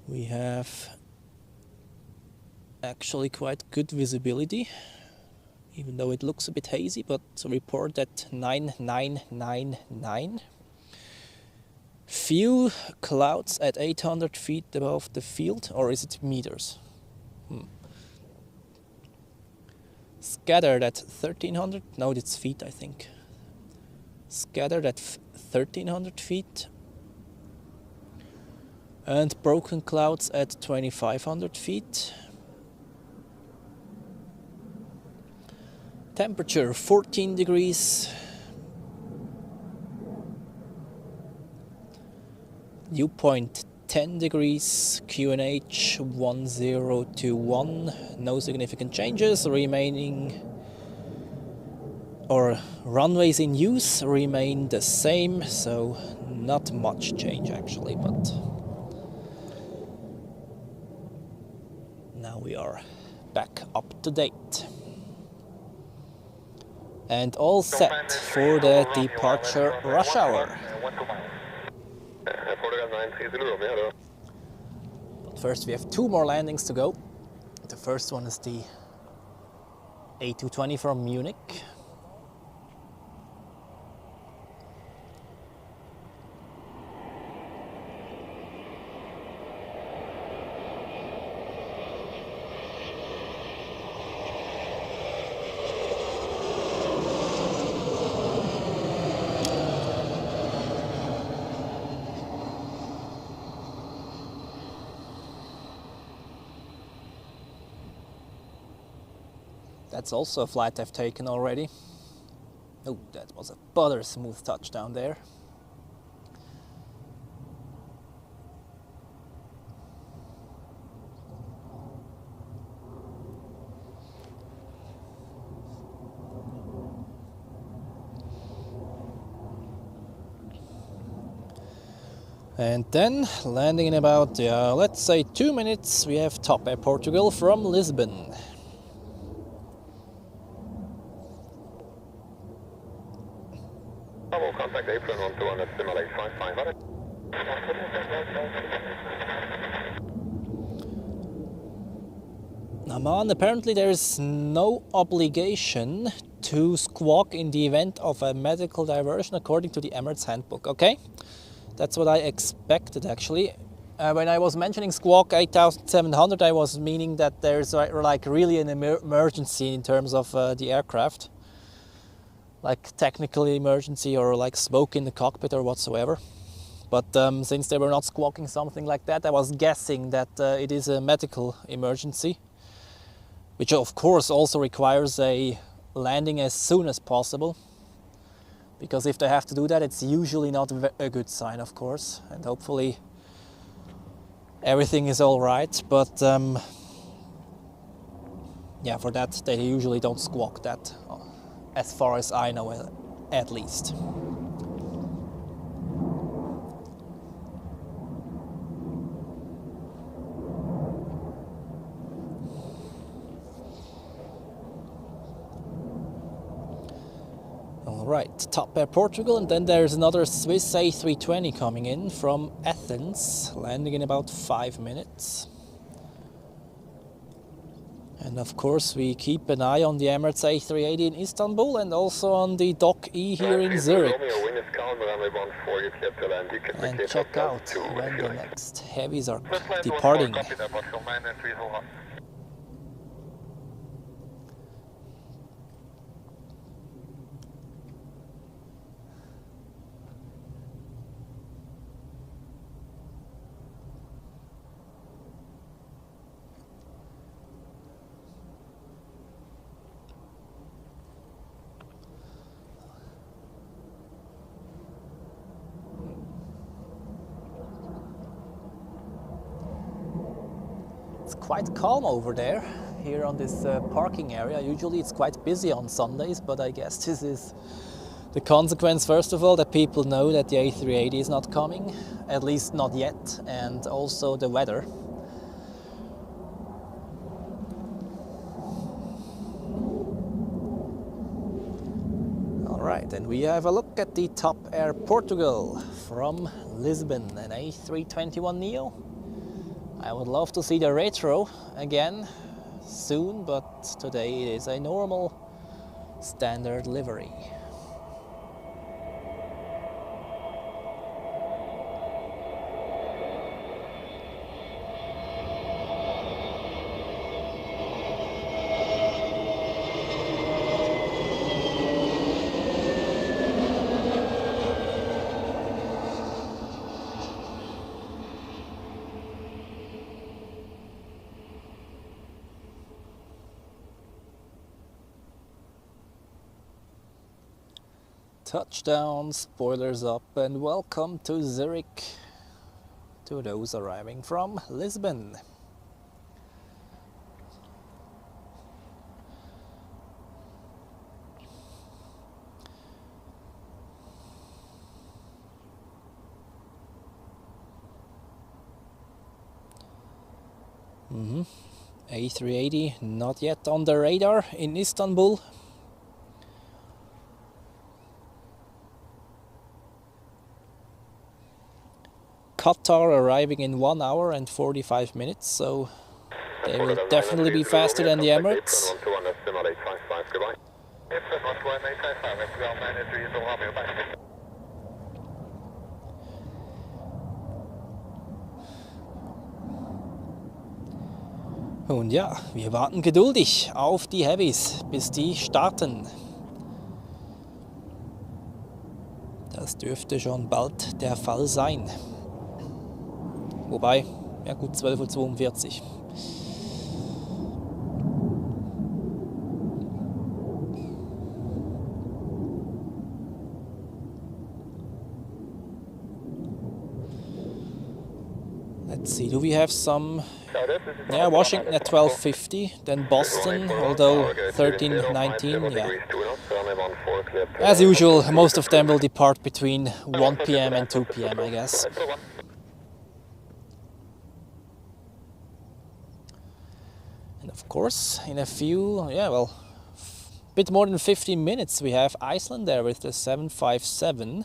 Speaker 1: We have actually quite good visibility, even though it looks a bit hazy, but report at 9999. Few clouds at 800 feet above the field, or is it meters? Scattered at 1300, no, it's feet I think. Scattered at 1300 feet. And broken clouds at 2500 feet. Temperature 14 degrees. Dew point 10 degrees. QNH 1021. No significant changes remaining, or runways in use remain the same, so not much change actually, but now we are back up to date. And all set for the departure rush hour. But first we have 2 more landings to go. The first one is the A220 from Munich. That's also a flight I've taken already. Oh, that was a butter smooth touchdown there. And then, landing in about, let's say 2 minutes, we have Top Air Portugal from Lisbon.
Speaker 2: We'll contact Apron on 200 simulate 550.
Speaker 1: Aman, apparently there is no obligation to squawk in the event of a medical diversion according to the Emirates handbook, okay? That's what I expected actually. When I was mentioning squawk 8700, I was meaning that there's like really an emergency in terms of the aircraft. Like technical emergency or like smoke in the cockpit or whatsoever. But since they were not squawking something like that, I was guessing that it is a medical emergency. Which of course also requires a landing as soon as possible. Because if they have to do that, it's usually not a good sign, of course. And hopefully everything is all right. But yeah, for that they usually don't squawk that, as far as I know, at least. Alright, Top Air Portugal, and then there's another Swiss A320 coming in from Athens, landing in about 5 minutes. And of course we keep an eye on the Emirates A380 in Istanbul and also on the Dock E here in Zurich. And check out when the next heavies are departing. It's quite calm over there, here on this parking area. Usually it's quite busy on Sundays, but I guess this is the consequence, first of all, that people know that the A380 is not coming, at least not yet, and also the weather. Alright, and we have a look at the Top Air Portugal from Lisbon, an A321neo. I would love to see the retro again soon, but today it is a normal standard livery. Touchdown, spoilers up, and welcome to Zurich, to those arriving from Lisbon. A380 not yet on the radar in Istanbul. Qatar arriving in 1 hour and 45 minutes, so they will definitely be faster than the Emirates. Und ja, wir warten geduldig auf die Heavies, bis die starten. Das dürfte schon bald der Fall sein. Wobei, ja gut, 12:42 Uhr. Let's see, do we have some?
Speaker 2: Southwest, this is
Speaker 1: Yeah, Washington at 1250, then Boston, although 1319, yeah. As usual, most of them will depart between 1 p.m. and 2 p.m., I guess. And of course, in a few, yeah, well, bit more than 15 minutes, we have Iceland there with the 757.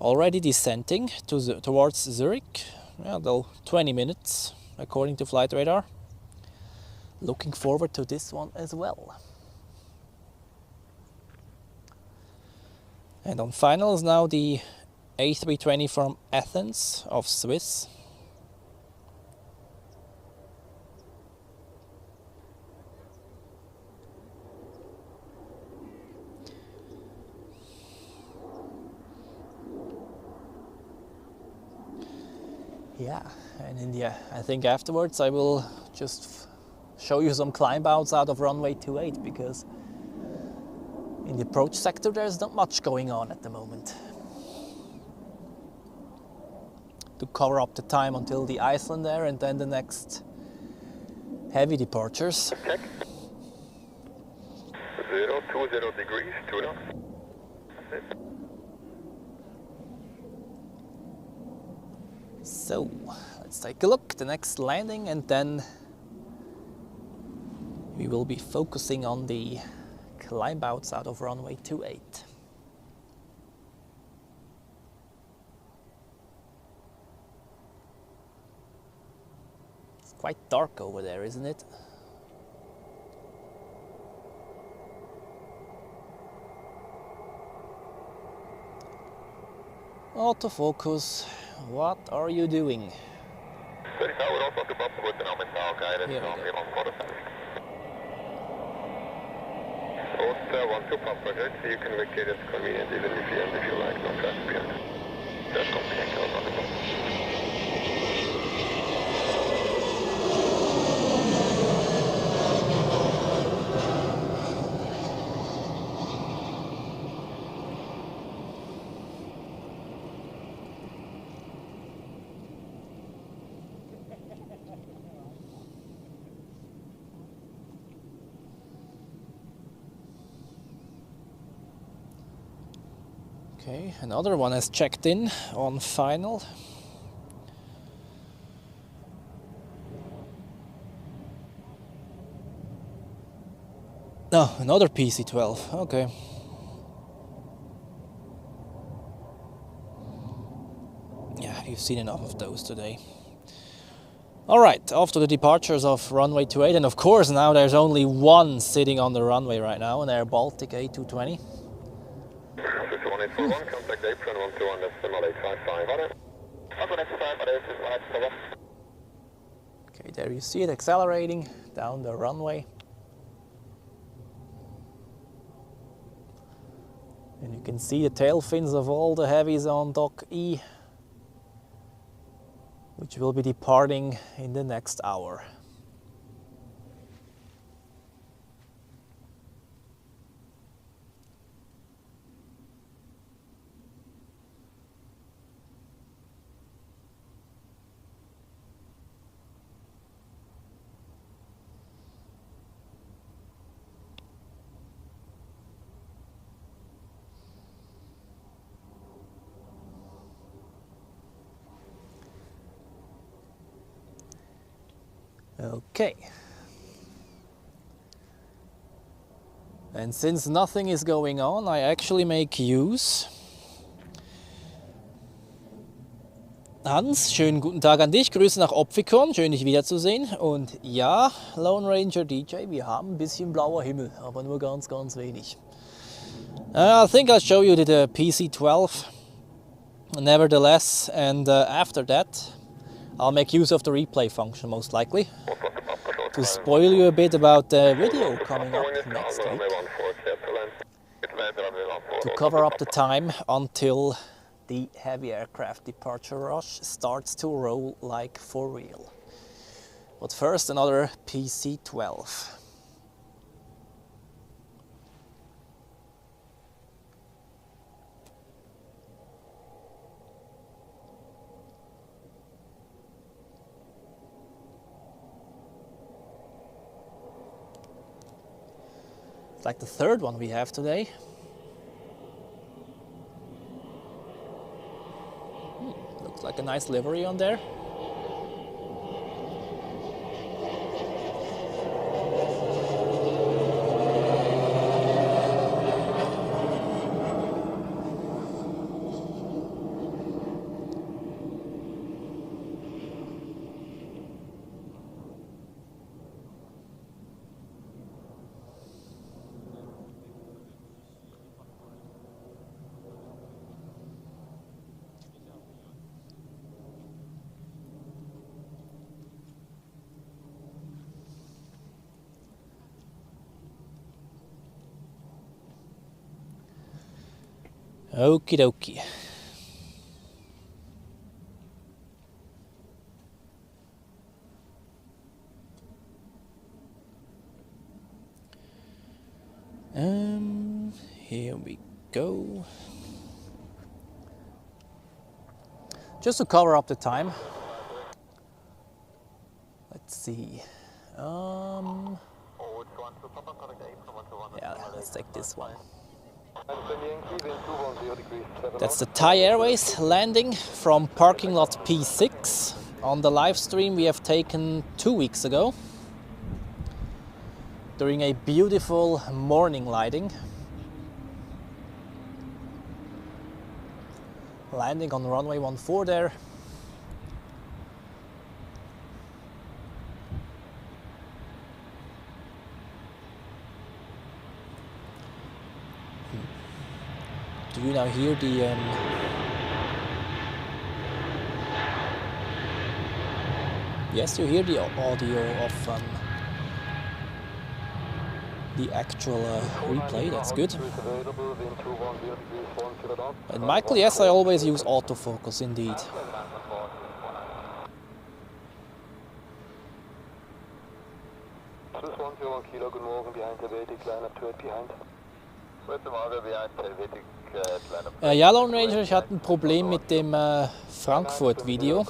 Speaker 1: Already descending towards Zurich, yeah, though 20 minutes according to flight radar. Looking forward to this one as well. And on finals now the A320 from Athens of Swiss. Yeah, and I think afterwards I will just show you some climb outs out of runway 28, because in the approach sector there's not much going on at the moment. To cover up the time until the Iceland Air and then the next heavy departures.
Speaker 2: Check. 020 degrees, 2 knots. That's it.
Speaker 1: So, let's take a look, the next landing, and then we will be focusing on the climb outs out of runway 28. It's quite dark over there, isn't it? Autofocus, what are you doing?
Speaker 2: Sorry, tower also to bump with the nominal guidance
Speaker 1: Here we
Speaker 2: on
Speaker 1: go.
Speaker 2: the camcorder. Also, 1-2 pump project, so you can vacate at convenient even if you like, no traffic behind. That's complicated on the bump.
Speaker 1: Okay, another one has checked in on final. No, another PC-12, okay. Yeah, you've seen enough of those today. Alright, off to the departures of runway 28, and of course now there's only one sitting on the runway right now, an Air Baltic A220.
Speaker 2: 1841, contact apron 121, decimal 855.
Speaker 1: Okay, there you see it accelerating down the runway. And you can see the tail fins of all the heavies on Dock E, which will be departing in the next hour. Okay. And since nothing is going on, I actually make use. Hans, schönen guten Tag an dich. Grüße nach Opfikon, schön dich wiederzusehen. Und ja, Lone Ranger DJ, wir haben ein bisschen blauer Himmel, aber nur ganz, ganz wenig. I think I'll show you the PC-12 nevertheless, and after that I'll make use of the replay function most likely to spoil you a bit about the video coming up next week, to cover up the time until the heavy aircraft departure rush starts to roll like for real. But first, another PC-12. It's like the third one we have today. Looks like a nice livery on there. Okie dokie. Here we go. Just to cover up the time. Let's see. Yeah, let's take this one. That's the Thai Airways landing from parking lot P6 on the live stream we have taken 2 weeks ago during a beautiful morning lighting. Landing on runway 14 there. Do you now hear the yes, you hear the audio of the actual replay. That's good. And Michael, yes, I always use autofocus indeed. Ja, Lone Ranger, ich hatte ein Problem mit dem Frankfurt-Video.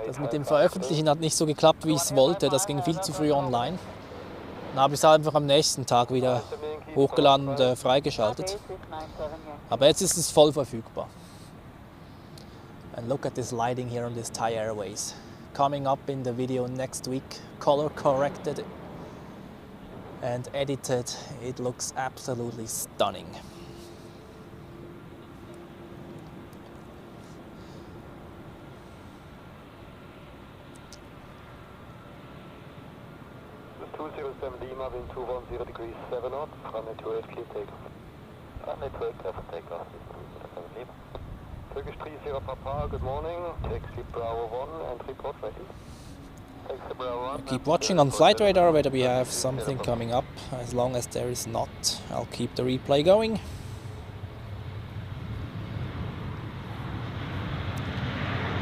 Speaker 1: Das mit dem Veröffentlichen hat nicht so geklappt, wie ich es wollte. Das ging viel zu früh online. Dann habe ich es einfach am nächsten Tag wieder hochgeladen und freigeschaltet. Aber jetzt ist es voll verfügbar. And look at this lighting here on this Thai Airways. Coming up in the video next week, color corrected and edited. It looks absolutely stunning.
Speaker 2: Lima, wind 210 degrees 7 knots, runway 28, clear takeoff. Runway 28, clear for takeoff. Turkish 30 Papa, good morning. Taxi Bravo 1 and report ready. Taxi Bravo 1.
Speaker 1: Keep watching on flight radar whether we have something coming up. As long as there is not, I'll keep the replay going.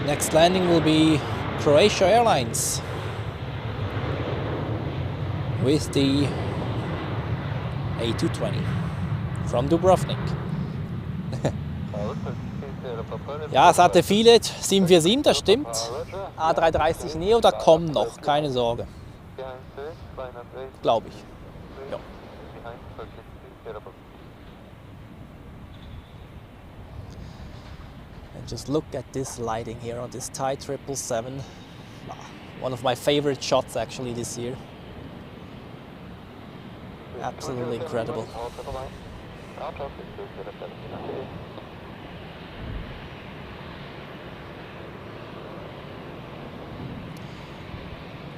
Speaker 1: Next landing will be Croatia Airlines with the A320 from Dubrovnik. Ja, es hatte viele 747, das stimmt. A330 Neo, da kommen noch, keine Sorge. Glaube ich. Ja. And just look at this lighting here on this Thai 777. One of my favorite shots actually this year. Absolutely incredible.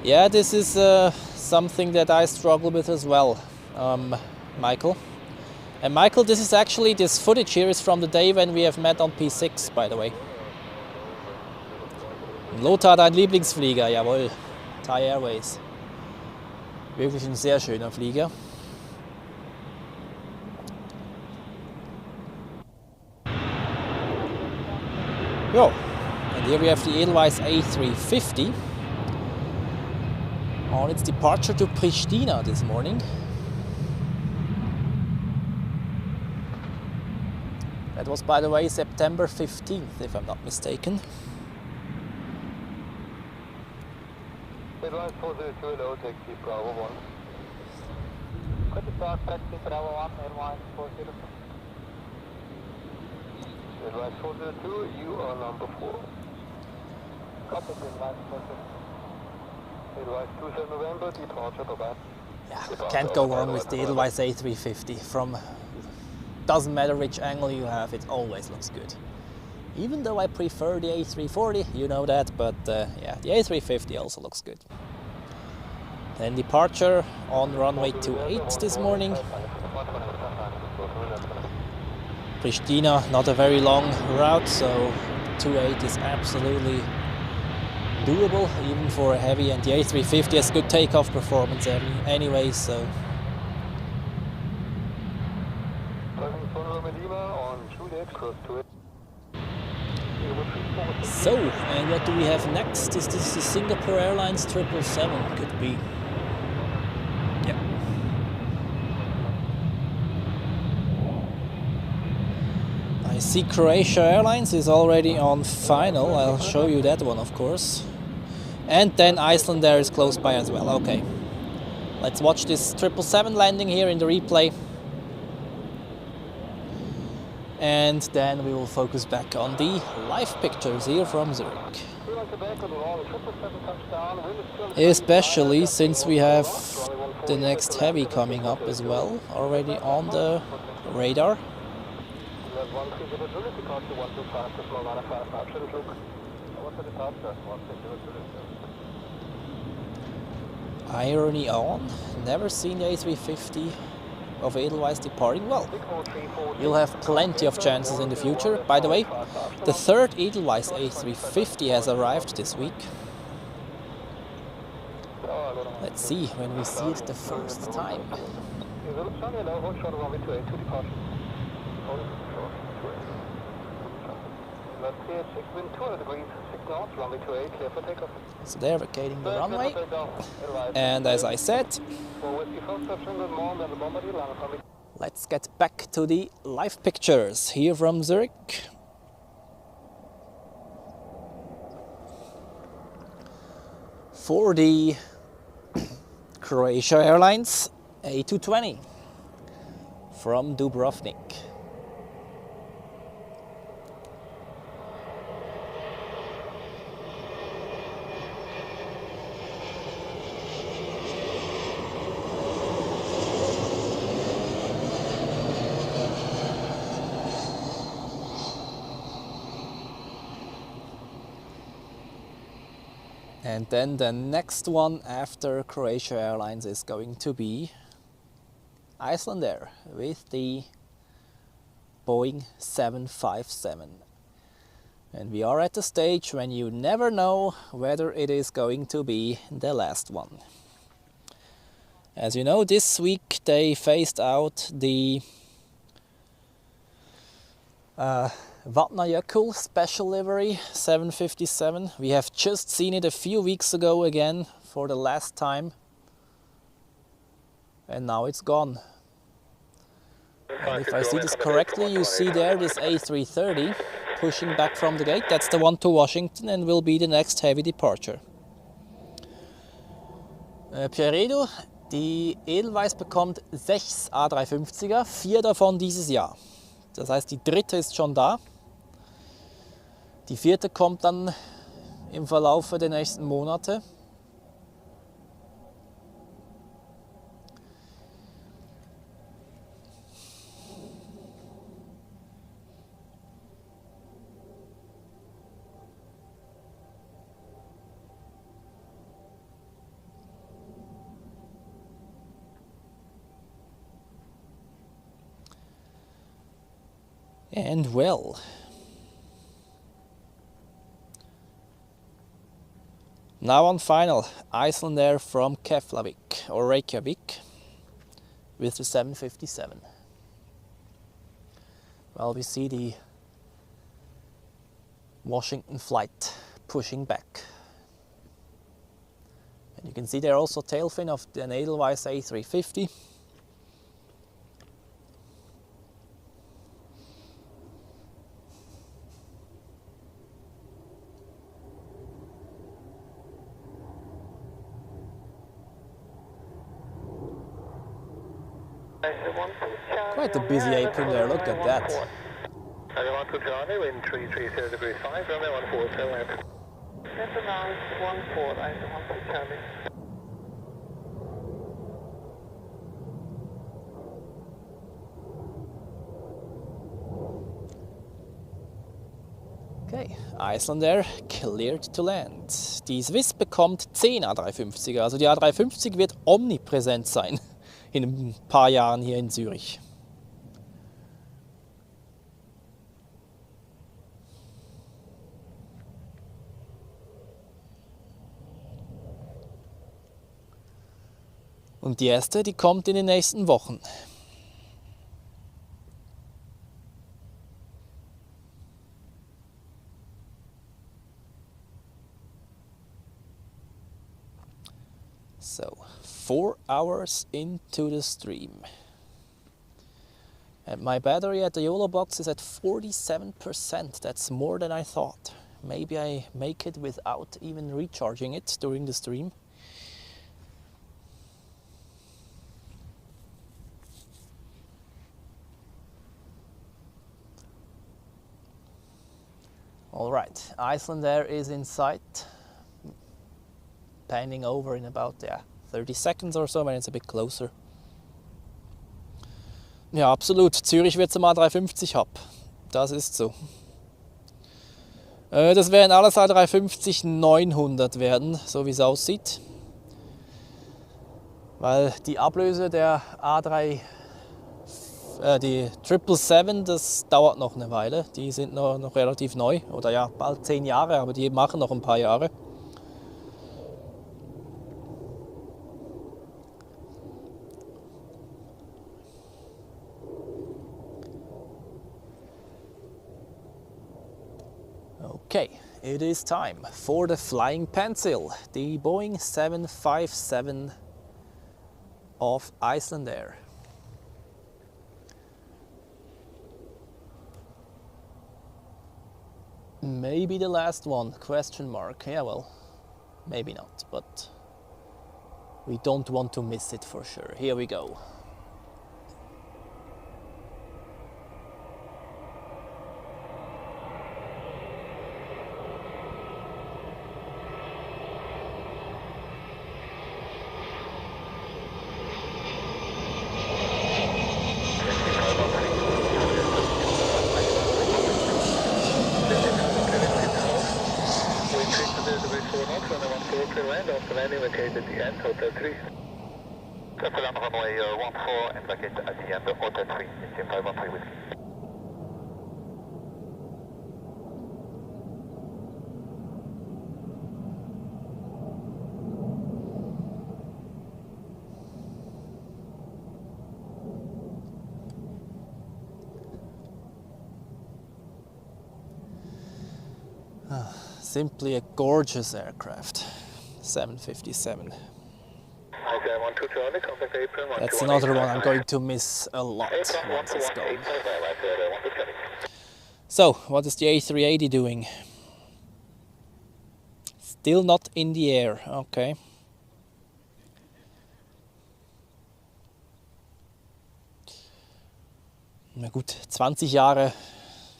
Speaker 1: Yeah, this is something that I struggle with as well, Michael. And Michael, this footage here is from the day when we have met on P6, by the way. Lothar, dein Lieblingsflieger, jawohl. Thai Airways. Wirklich ein sehr schöner Flieger. Jo, and here we have the Airbus A350 on its departure to Pristina this morning. That was, by the way, September 15th, if I'm not mistaken.
Speaker 2: Good to start, taxi Bravo 1, airline 402. Airline 402, you are number 4. Copy, airline 402. Airline 27 November, departure, bye-bye.
Speaker 1: Yeah, can't go wrong with the Airbus A350. From doesn't matter which angle you have, it always looks good. Even though I prefer the A340, you know that, but yeah, the A350 also looks good. Then departure on runway 28 this morning. Pristina, not a very long route, so 28 is absolutely doable, even for a heavy, and the A350 has good takeoff performance anyway, so. So, and what do we have next? Is this the Singapore Airlines 777? Could be. Yep. I see Croatia Airlines is already on final. I'll show you that one, of course. And then Iceland there is close by as well. Okay. Let's watch this 777 landing here in the replay. And then we will focus back on the live pictures here from Zurich. Especially since we have the next heavy coming up as well, already on the radar. Irony on, never seen the A350 of Edelweiss departing. Well, you'll have plenty of chances in the future. By the way, the third Edelweiss A350 has arrived this week. Let's see when we see it the first time. So they're vacating the runway, and as I said, let's get back to the live pictures here from Zurich. For the Croatia Airlines A220 from Dubrovnik. And then the next one after Croatia Airlines is going to be Iceland Air with the Boeing 757. And we are at the stage when you never know whether it is going to be the last one. As you know, this week they phased out the Vatnajökull special livery 757. We have just seen it a few weeks ago again for the last time, and now it's gone. And if I see this correctly, you see there this A330 pushing back from the gate. That's the one to Washington and will be the next heavy departure. Pierredo, die Edelweiss bekommt 6 A350er, 4 davon dieses Jahr. Das heißt, die dritte ist schon da. Die vierte kommt dann im Verlauf der nächsten Monate. And well, now on final, Iceland Air from Keflavik or Reykjavik with the 757. Well, we see the Washington flight pushing back. And you can see there also tail fin of the Edelweiss A350. Quite a busy apron there, look at that.
Speaker 2: Runway 12 Charlie, wind 330 degrees 5, runway 14 tail end. That's around 14, I 12 Charlie.
Speaker 1: Okay, Icelandair cleared to land. Die Swiss bekommt 10 A350er, also die A350 wird omnipräsent sein in ein paar Jahren hier in Zürich. Und die erste, die kommt in den nächsten Wochen. So, 4 hours into the stream. And my battery at the YOLO box is at 47%. That's more than I thought. Maybe I make it without even recharging it during the stream. All right, Icelandair is in sight. Panning over in about 30 seconds or so, when it's a bit closer. Ja, absolut. Zürich wird zum A350 Hub. Das ist so. Das werden alles A350-900 werden, so wie es aussieht. Weil die Ablöse der die 777, das dauert noch eine Weile. Die sind noch relativ neu, oder ja, bald 10 Jahre, aber die machen noch ein paar Jahre. Okay, it is time for the flying pencil, the Boeing 757 of Icelandair. Maybe the last one, question mark. Yeah, well, maybe not, but we don't want to miss it for sure. Here we go.
Speaker 2: Located at the end, Hotel 3. Casablanca runway 14 and located at the end of Hotel 3, Indian 513 with
Speaker 1: Simply a gorgeous aircraft. 757. That's another one I'm going to miss a lot once it's gone. So, what is the A380 doing? Still not in the air, okay. Na gut, 20 Jahre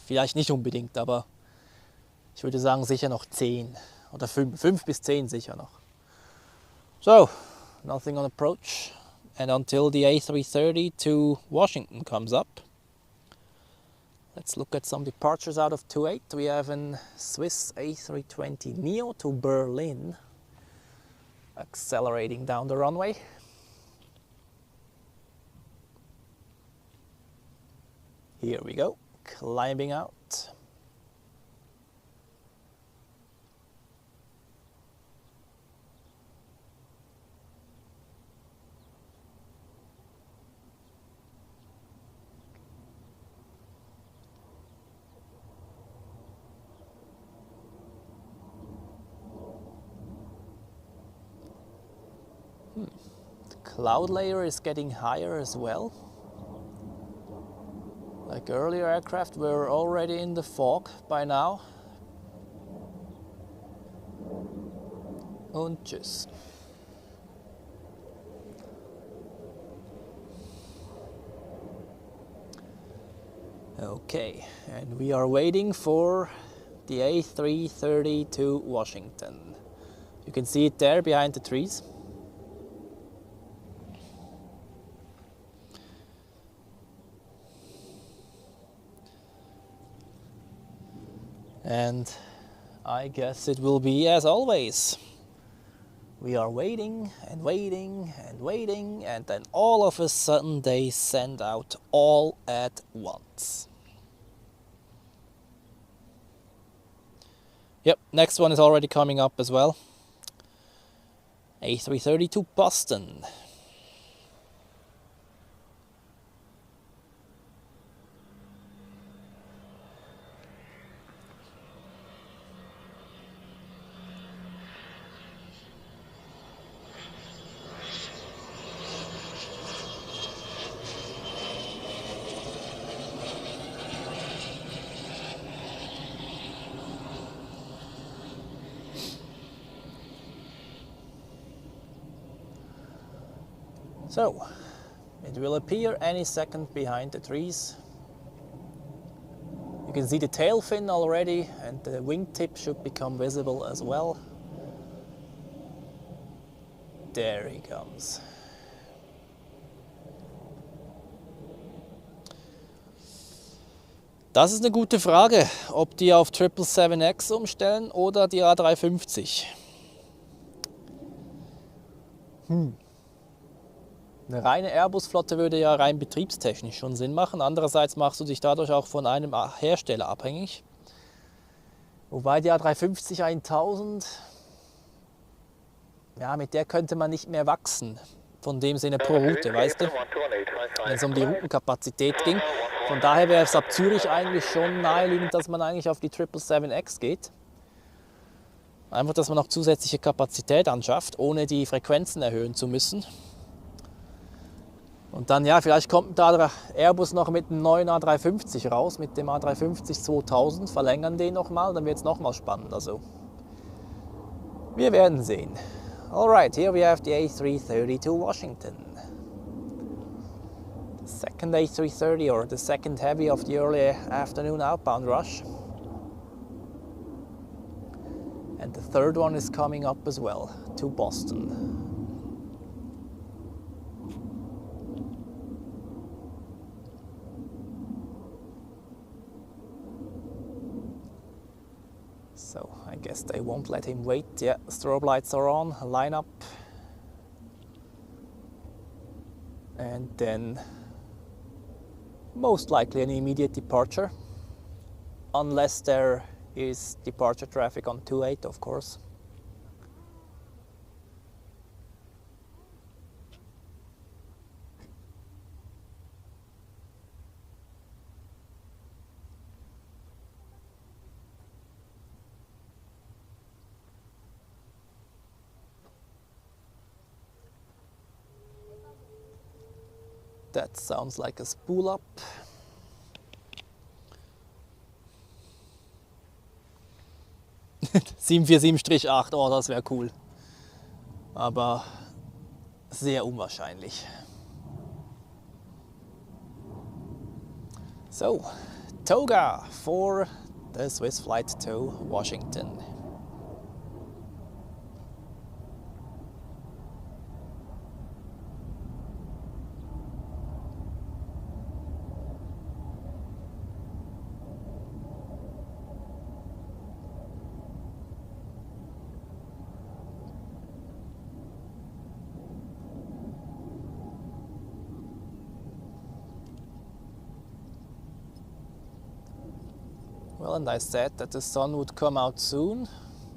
Speaker 1: vielleicht nicht unbedingt, aber ich würde sagen sicher noch 10 oder 5 bis 10 sicher noch. So, nothing on approach, and until the A330 to Washington comes up, let's look at some departures out of 28. We have a Swiss A320 Neo to Berlin, accelerating down the runway. Here we go, climbing out. The cloud layer is getting higher as well. Like earlier aircraft were already in the fog by now. Und tschüss. Okay, and we are waiting for the A330 to Washington. You can see it there behind the trees. And I guess it will be as always. We are waiting and waiting and waiting, and then all of a sudden they send out all at once. Yep, next one is already coming up as well. A330 to Boston. So, it will appear any second behind the trees. You can see the tail fin already, and the wingtip should become visible as well. There he comes. Das ist eine gute Frage, ob die auf 777X umstellen oder die A350. Eine reine Airbus-Flotte würde ja rein betriebstechnisch schon Sinn machen. Andererseits machst du dich dadurch auch von einem Hersteller abhängig. Wobei die A350-1000, ja, mit der könnte man nicht mehr wachsen. Von dem Sinne pro Route, weißt du? Wenn es um die Routenkapazität ging. Von daher wäre es ab Zürich eigentlich schon naheliegend, dass man eigentlich auf die 777X geht. Einfach, dass man noch zusätzliche Kapazität anschafft, ohne die Frequenzen erhöhen zu müssen. Und dann, ja, vielleicht kommt da der Airbus noch mit einem neuen A350 raus, mit dem A350-2000, verlängern den nochmal, dann wird es nochmal spannend. Also, wir werden sehen. Alright, here we have the A330 to Washington. The second A330, or the second heavy of the early afternoon outbound rush. And the third one is coming up as well, to Boston. So I guess they won't let him wait. Yeah, strobe lights are on, line up. And then most likely an immediate departure. Unless there is departure traffic on 28, of course. That sounds like a spool up. (747-8), oh, das wäre cool. Aber sehr unwahrscheinlich. So, toga for the Swiss flight to Washington. Well, and I said that the sun would come out soon.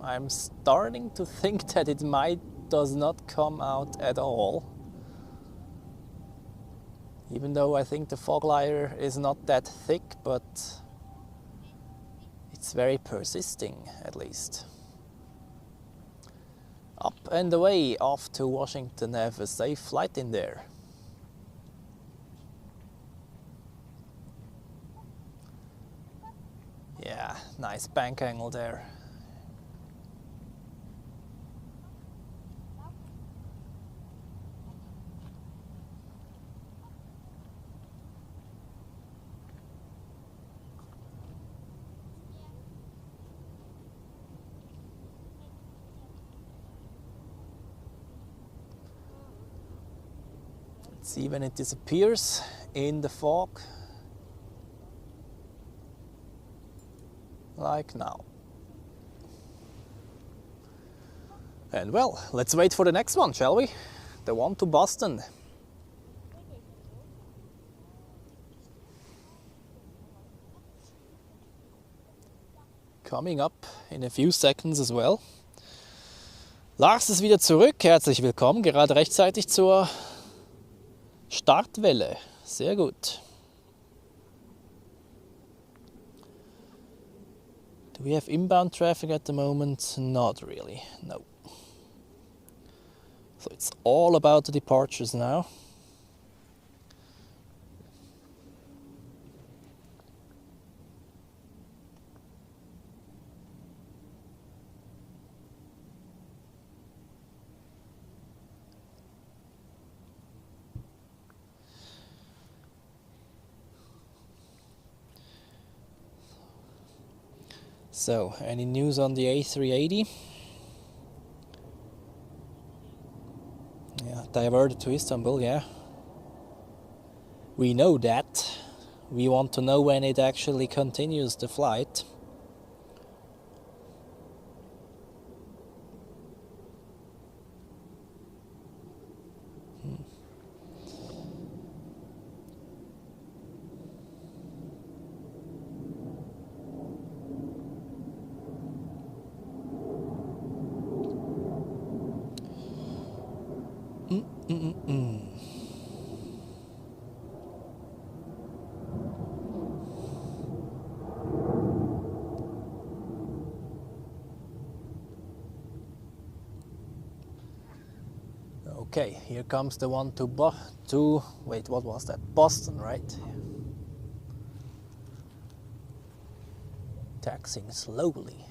Speaker 1: I'm starting to think that it does not come out at all. Even though I think the fog layer is not that thick, but it's very persisting at least. Up and away, off to Washington. Have a safe flight in there. Yeah, nice bank angle there. Let's see when it disappears in the fog. Like now. And well, let's wait for the next one, shall we? The one to Boston. Coming up in a few seconds as well. Lars ist wieder zurück, herzlich willkommen, gerade rechtzeitig zur Startwelle. Sehr gut. Do we have inbound traffic at the moment? Not really, no. So it's all about the departures now. So, any news on the A380? Yeah, diverted to Istanbul, yeah. We know that. We want to know when it actually continues the flight. Okay, here comes the one to wait, what was that? Boston, right? Taxiing slowly.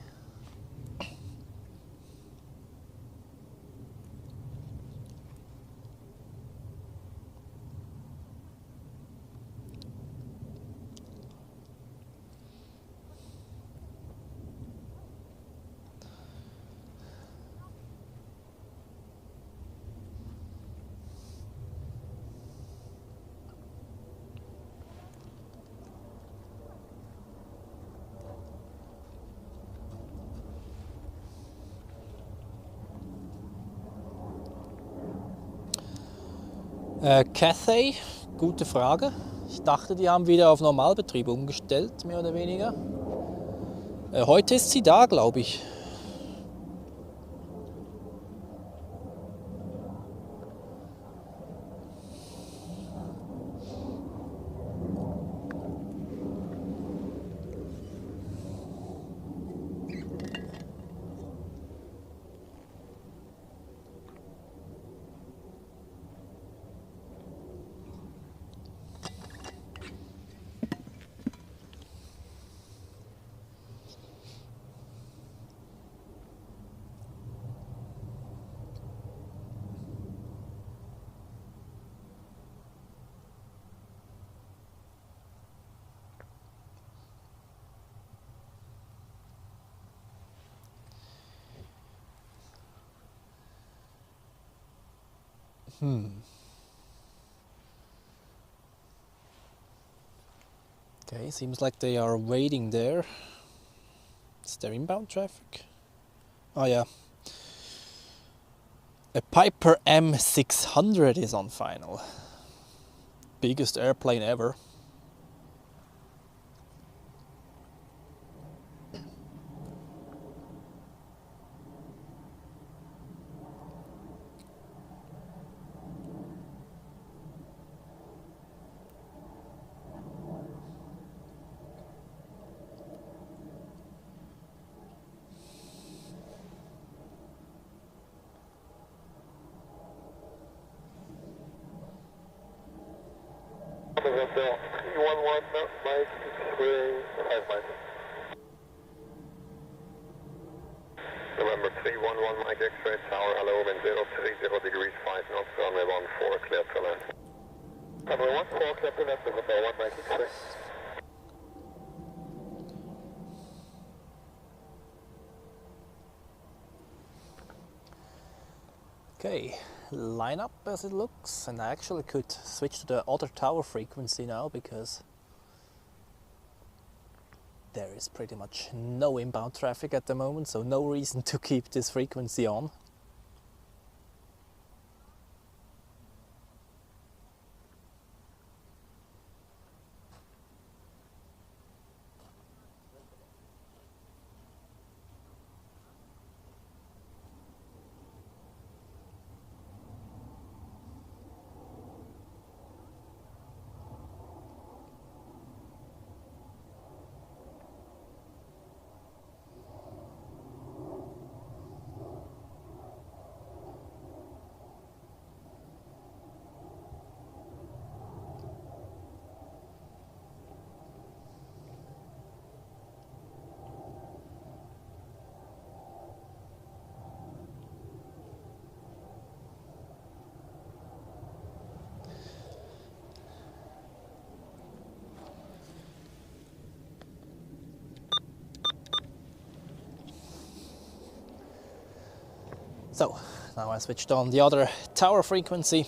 Speaker 1: Cathay, gute Frage. Ich dachte, die haben wieder auf Normalbetrieb umgestellt, mehr oder weniger. Heute ist sie da, glaube ich. Okay, seems like they are waiting there. Is there inbound traffic? Oh yeah. A Piper M600 is on final. Biggest airplane ever.
Speaker 2: Hotel 311, Mike, squaring 5 Mike. November 311, Mike X-ray tower, hello, wind 030 degrees 5 knots, runway 14, clear to land. Runway 14, clear to land, November 1, Mike X-ray.
Speaker 1: Okay, lineup as it looks, and I actually could switch to the other tower frequency now because there is pretty much no inbound traffic at the moment, so no reason to keep this frequency on. So now I switched on the other tower frequency.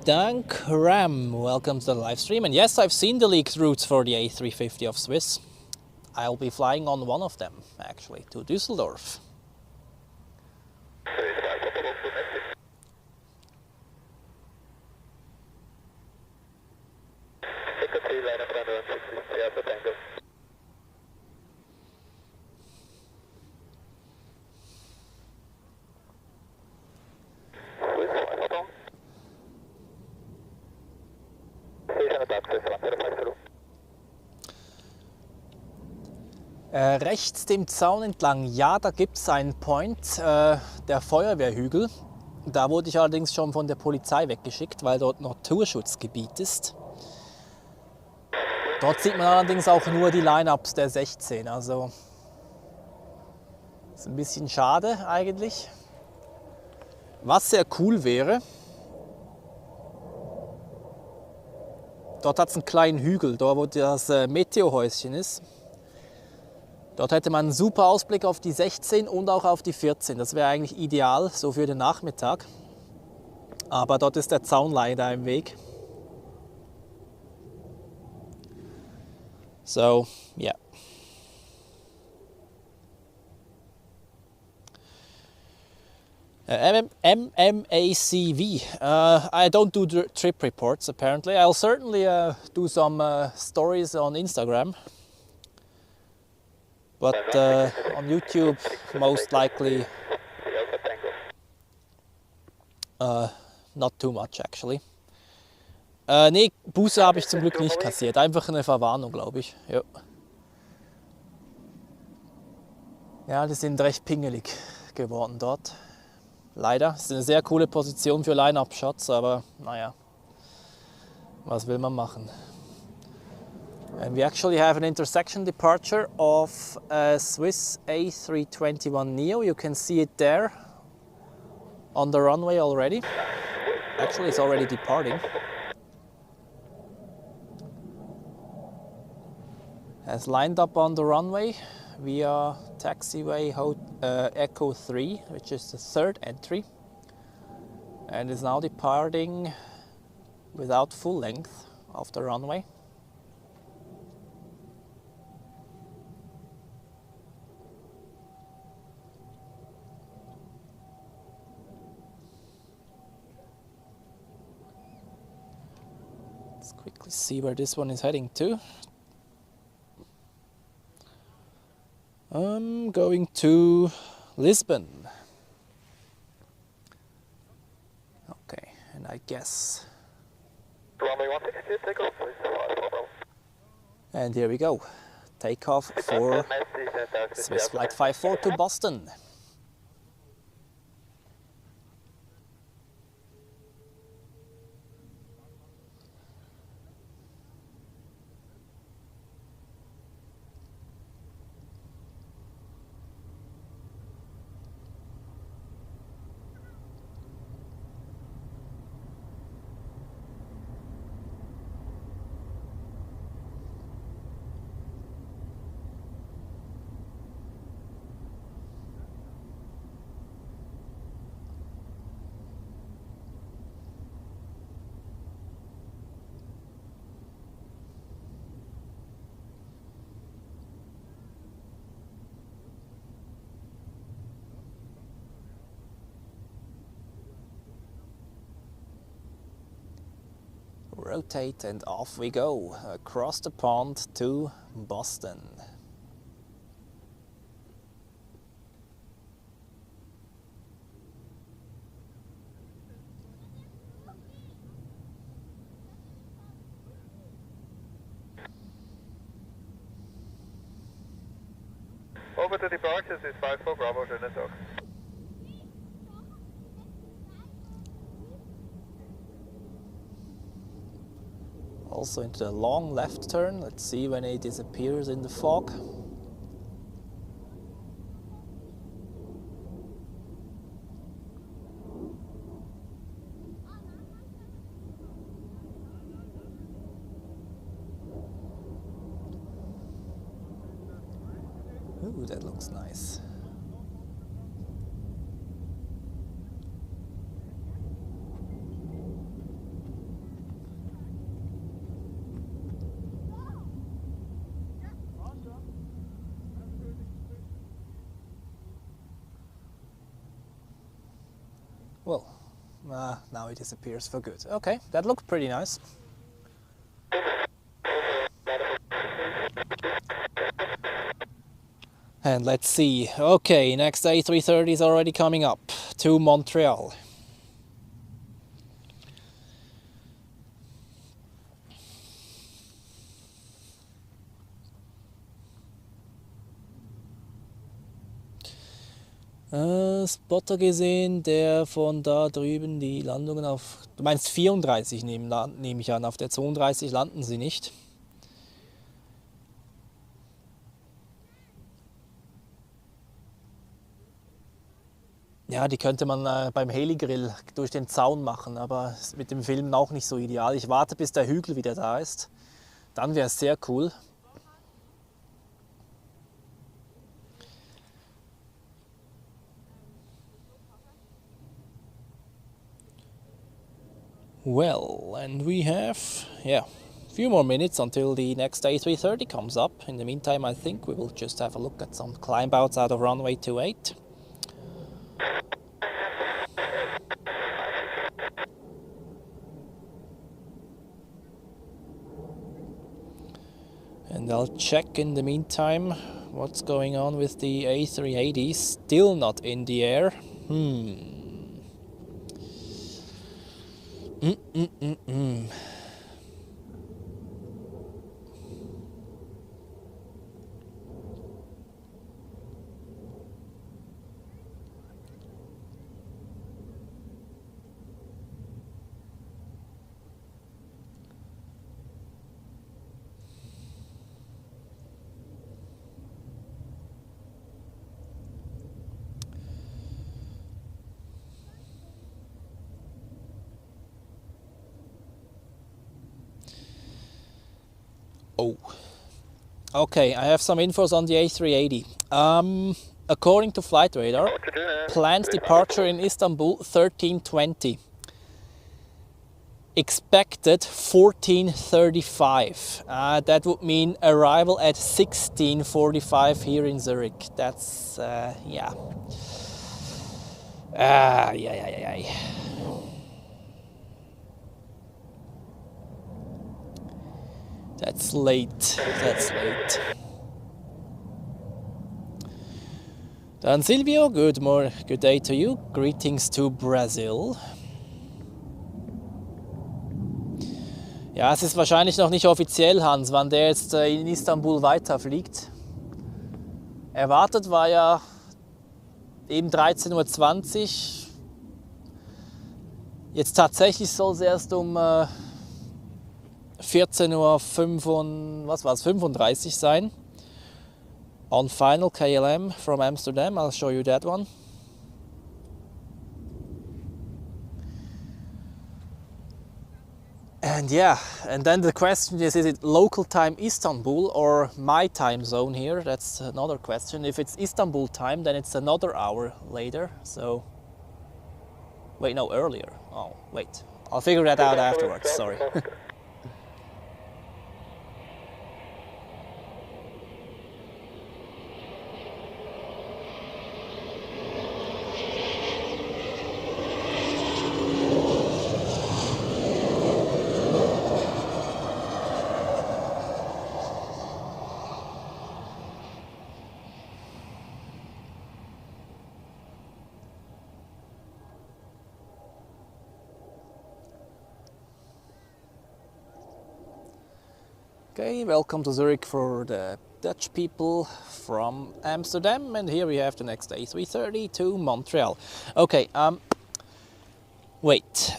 Speaker 1: Dank Ram, welcome to the live stream. And yes, I've seen the leaked routes for the A350 of Swiss. I'll be flying on one of them, actually, to Düsseldorf. Rechts dem Zaun entlang, ja, da gibt es einen Point, der Feuerwehrhügel. Da wurde ich allerdings schon von der Polizei weggeschickt, weil dort Naturschutzgebiet ist. Dort sieht man allerdings auch nur die Line-Ups der 16, also ist ein bisschen schade eigentlich. Was sehr cool wäre, dort hat es einen kleinen Hügel, da wo das Meteorhäuschen ist. Dort hätte man einen super Ausblick auf die 16 und auch auf die 14. Das wäre eigentlich ideal, so für den Nachmittag. Aber dort ist der Zaun leider im Weg. So, yeah. MMACV. I don't do trip reports apparently. I'll certainly do some stories on Instagram. But on YouTube, most likely not too much actually. Nee, Buße habe ich zum Glück nicht kassiert. Einfach eine Verwarnung, glaube ich. Ja. Ja, die sind recht pingelig geworden dort. Leider. Es ist eine sehr coole Position für Line-Up-Shots, aber naja, was will man machen? And we actually have an intersection departure of a Swiss A321neo. You can see it there on the runway already. Actually, it's already departing. Has lined up on the runway via taxiway Echo 3, which is the third entry, and is now departing without full length of the runway. Let's quickly see where this one is heading to. I'm going to Lisbon. Okay, and I guess. And here we go. Takeoff for Swiss Flight 54 to Boston. Rotate and off we go, across the pond to Boston.
Speaker 2: Over to departures is 54 Bravo, schönen Tag.
Speaker 1: Also into the long left turn. Let's see when it disappears in the fog. Ooh, that looks nice. Well, now it disappears for good. Okay, that looked pretty nice. And let's see. Okay, next A330 is already coming up to Montreal. Spotter gesehen, der von da drüben die Landungen auf... Du meinst 34 nehme ich an, auf der 32 landen sie nicht. Ja, die könnte man beim Heli-Grill durch den Zaun machen, aber ist mit dem Filmen auch nicht so ideal. Ich warte, bis der Hügel wieder da ist. Dann wäre es sehr cool. Well, and we have, a few more minutes until the next A330 comes up. In the meantime, I think we will just have a look at some climb outs out of runway 28. And I'll check in the meantime what's going on with the A380. Still not in the air. Oh, okay, I have some infos on the A380. According to Flight Radar, planned departure in Istanbul 13:20. Expected 14:35. That would mean arrival at 16:45 here in Zurich. That's, yeah. That's late. That's late. Dann Silvio, good day to you. Greetings to Brazil. Ja, es ist wahrscheinlich noch nicht offiziell, Hans, wann der jetzt in Istanbul weiterfliegt. Erwartet war ja eben 13:20 Uhr. Jetzt tatsächlich soll es erst um 14:35 Uhr sein. On final KLM from Amsterdam, I'll show you that one. And yeah, and then the question is it local time Istanbul or my time zone here? That's another question. If it's Istanbul time, then it's another hour later. So, wait, no, earlier. Oh, wait. I'll figure that out afterwards, sorry. Okay, welcome to Zurich for the Dutch people from Amsterdam, and here we have the next A330 to Montreal. Okay, wait.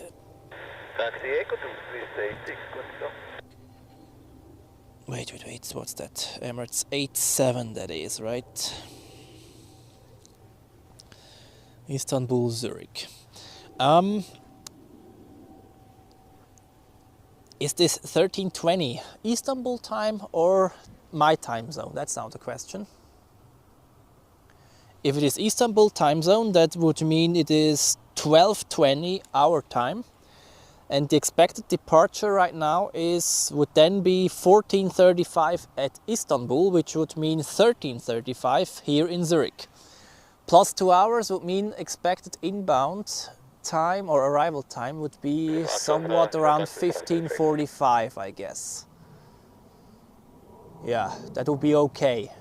Speaker 1: Wait, what's that? Emirates 87 that is, right? Istanbul, Zurich. Is this 1320 Istanbul time or my time zone? That's now the question. If it is Istanbul time zone, that would mean it is 12:20 our time. And the expected departure right now would then be 14:35 at Istanbul, which would mean 13:35 here in Zurich. Plus 2 hours would mean expected inbound time or arrival time would be somewhat around 15:45, I guess. Yeah, that would be okay.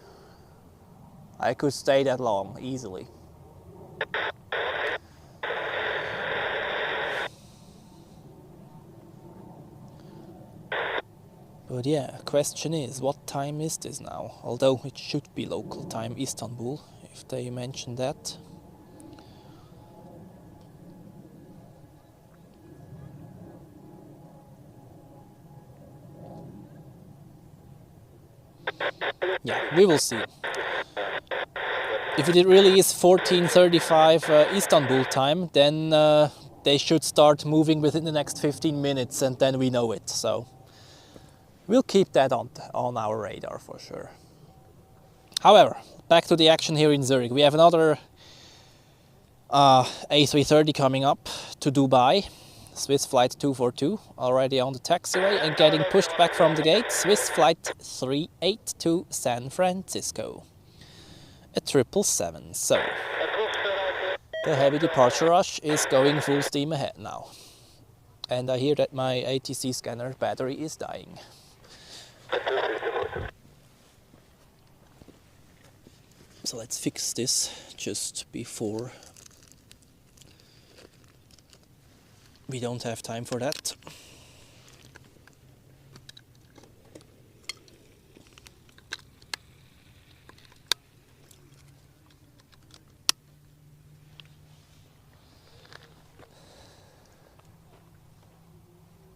Speaker 1: I could stay that long easily. But yeah, question is, what time is this now? Although it should be local time Istanbul, if they mention that. Yeah, we will see. If it really is 14:35 Istanbul time, then they should start moving within the next 15 minutes, and then we know it. So we'll keep that on our radar for sure. However, back to the action here in Zurich. We have another A330 coming up to Dubai. Swiss flight 242 already on the taxiway and getting pushed back from the gate. Swiss flight 38 to San Francisco. A 777. So the heavy departure rush is going full steam ahead now. And I hear that my ATC scanner battery is dying. So let's fix this just before we don't have time for that.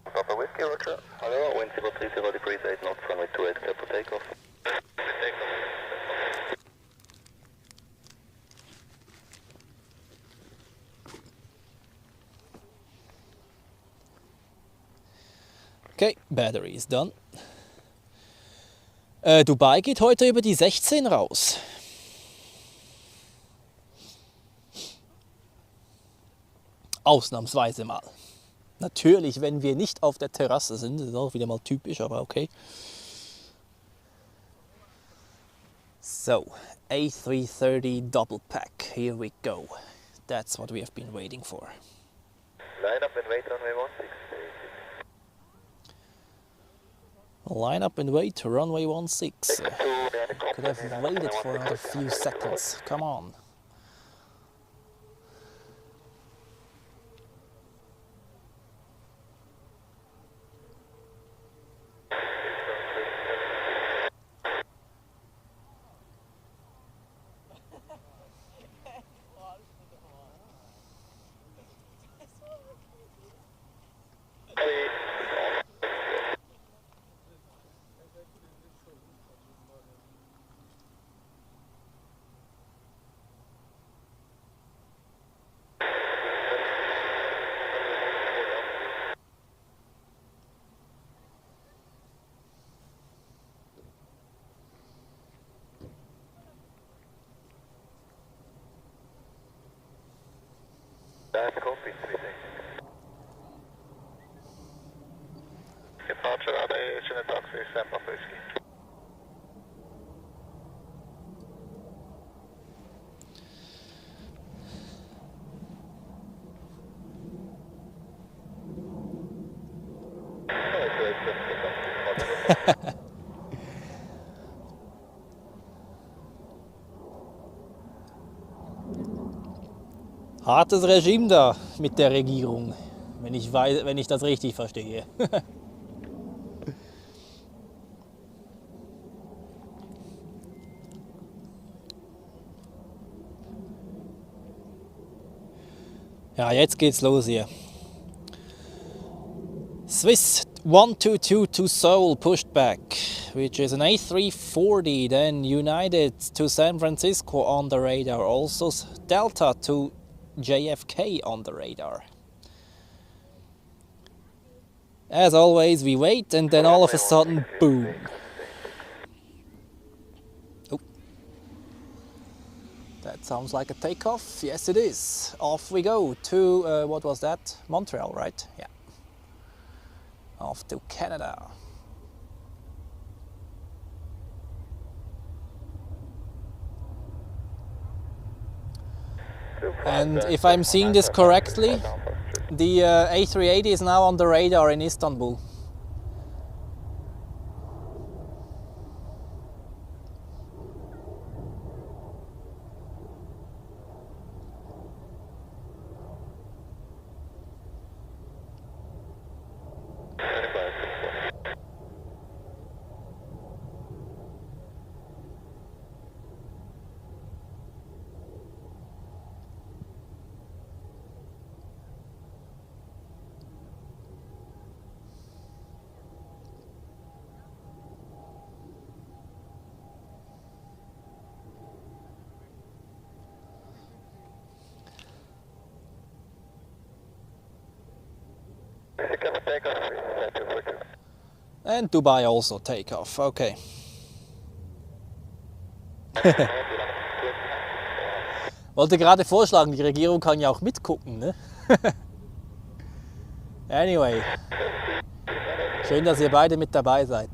Speaker 2: Papa Whiskey, Roger. Hello, wind 03 degrees 8 knots, runway 28 clear for takeoff.
Speaker 1: Okay, battery is done. Dubai geht heute über die 16 raus. Ausnahmsweise mal. Natürlich, wenn wir nicht auf der Terrasse sind, das ist auch wieder mal typisch, aber okay. So, A330 double pack, here we go. That's what we have been waiting for.
Speaker 2: Line up and wait, runway 16.
Speaker 1: Line up and wait, runway 16. Could have waited for another few seconds. Come on.
Speaker 2: That's copy, 3 Departure at a taxi, San Francisco.
Speaker 1: Hartes Regime da mit der Regierung, wenn ich das richtig verstehe. Ja, jetzt geht's los hier. Swiss 122 to Seoul pushed back, which is an A340, then United to San Francisco on the radar, also Delta to JFK on the radar. As always, we wait and then all of a sudden, boom. Oh. That sounds like a takeoff. Yes, it is. Off we go to, what was that? Montreal, right? Yeah. Off to Canada. And if I'm seeing this correctly, the A380 is now on the radar in Istanbul. And Dubai also take off, okay. Wollte gerade vorschlagen, die Regierung kann ja auch mitgucken, ne? Anyway, schön, dass ihr beide mit dabei seid.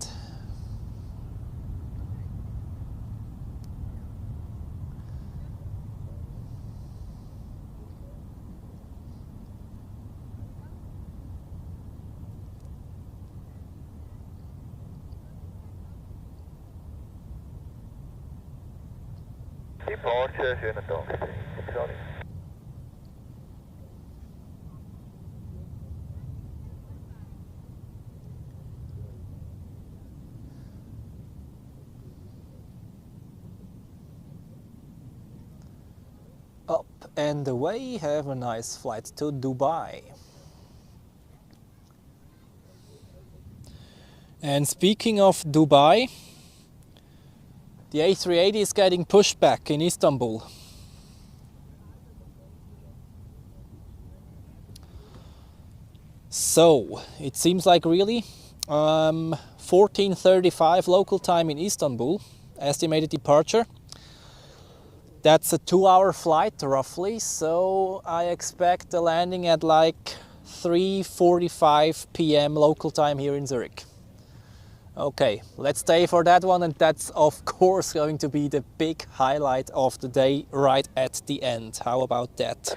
Speaker 2: Departure, schönen Tag. Sorry.
Speaker 1: Up and away, have a nice flight to Dubai. And speaking of Dubai, the A380 is getting pushed back in Istanbul. So, it seems like really 14:35 local time in Istanbul, estimated departure. That's a 2-hour flight roughly, so I expect a landing at like 3:45 p.m. local time here in Zurich. Okay, let's stay for that one, and that's of course going to be the big highlight of the day right at the end. How about that?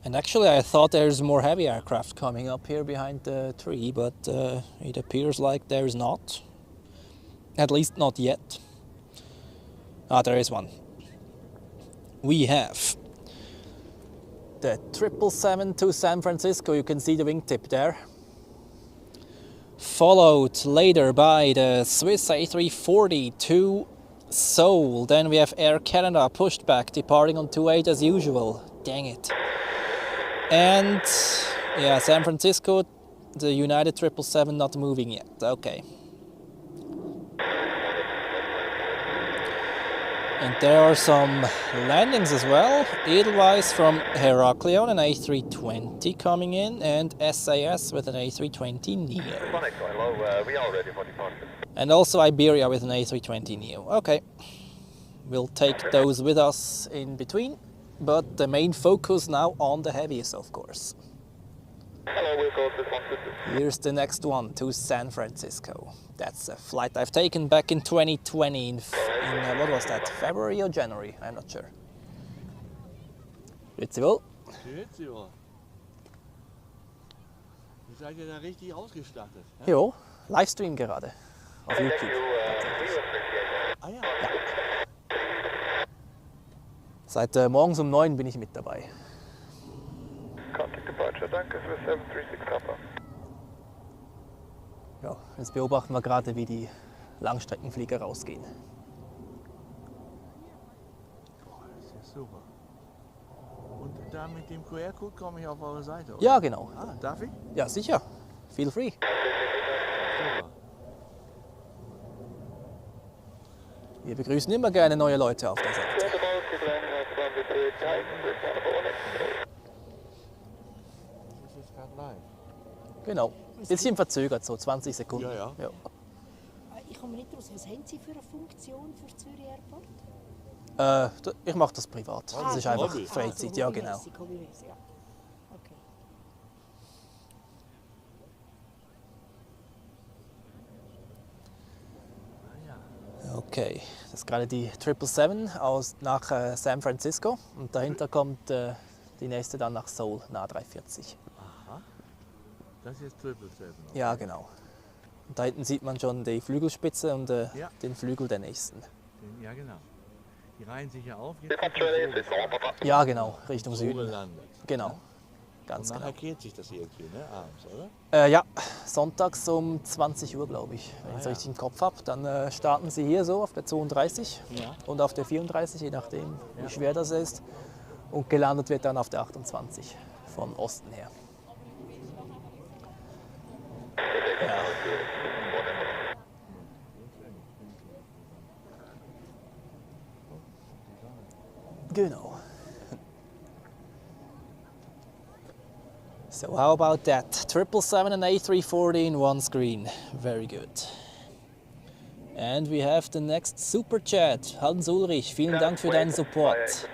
Speaker 1: And actually I thought there's more heavy aircraft coming up here behind the tree, but it appears like there's not. At least not yet. Ah, there is one. We have the 777 to San Francisco, you can see the wingtip there. Followed later by the Swiss A340 to Seoul. Then we have Air Canada pushed back, departing on 28 as usual. Dang it. And yeah, San Francisco, the United 777 not moving yet. Okay. And there are some landings as well. Edelweiss from Heraklion, an A320 coming in, and SAS with an A320 Neo.
Speaker 2: We are ready for departure.
Speaker 1: And also Iberia with an A320 Neo. Okay, we'll take those with us in between, but the main focus now on the heavies, of course.
Speaker 2: Hello, we'll go to 122.
Speaker 1: Here's the next one to San Francisco. That's a flight I've taken back in 2020 in what was that, February or January? I'm not sure. Grüezi wohl.
Speaker 6: Grüezi wohl. Ihr seid ja da richtig ausgestattet.
Speaker 1: Jo, Livestream gerade auf YouTube.
Speaker 6: Ah ja.
Speaker 1: Seit morgens um 9 bin ich mit dabei.
Speaker 2: Contact departure, danke, Swiss 736 Kappa.
Speaker 1: Ja, jetzt beobachten wir gerade, wie die Langstreckenflieger rausgehen.
Speaker 6: Boah, das ist ja super. da mit dem QR-Code komme ich auf eure Seite, oder?
Speaker 1: Ja, genau.
Speaker 6: Ah, darf ich?
Speaker 1: Ja, sicher. Feel free.
Speaker 6: Super.
Speaker 1: Wir begrüßen immer gerne neue Leute auf der Seite.
Speaker 6: Das ist gerade live.
Speaker 1: Genau. Bisschen verzögert, so 20 Sekunden.
Speaker 6: Ja, ja.
Speaker 5: Ich komme nicht raus. Was haben Sie für eine Funktion für Zurich Airport?
Speaker 1: Ich mache das privat. Das ist einfach
Speaker 6: Hobby.
Speaker 1: Freizeit, ja genau.
Speaker 5: Hobbymäßig, ja. Okay.
Speaker 1: Okay, das ist gerade die 777 nach San Francisco und dahinter kommt die nächste dann nach Seoul, nach A340.
Speaker 6: Aha. Das ist jetzt 777.
Speaker 1: Ja, genau. Und da hinten sieht man schon die Flügelspitze und
Speaker 6: Ja.
Speaker 1: den Flügel der nächsten.
Speaker 6: Ja, genau. Die reihen sich ja auf. Jetzt
Speaker 1: Ja, genau, Richtung
Speaker 6: so
Speaker 1: Süden.
Speaker 6: gelandet.
Speaker 1: Genau, ganz
Speaker 6: Und nachher
Speaker 1: genau.
Speaker 6: kehrt sich das irgendwie, ne? Abends, oder?
Speaker 1: Ja, sonntags um 20 Uhr, glaube ich, wenn ich es
Speaker 6: ja.
Speaker 1: richtig im Kopf habe. Dann starten sie hier so auf der 32
Speaker 6: Ja.
Speaker 1: und auf der 34, je nachdem, wie schwer das ist. Und gelandet wird dann auf der 28 von Osten her. Ja. Genau. So how about that? 777 and A340 in one screen. Very good. And we have the next Super Chat. Hans Ulrich, vielen Dank für deinen Support.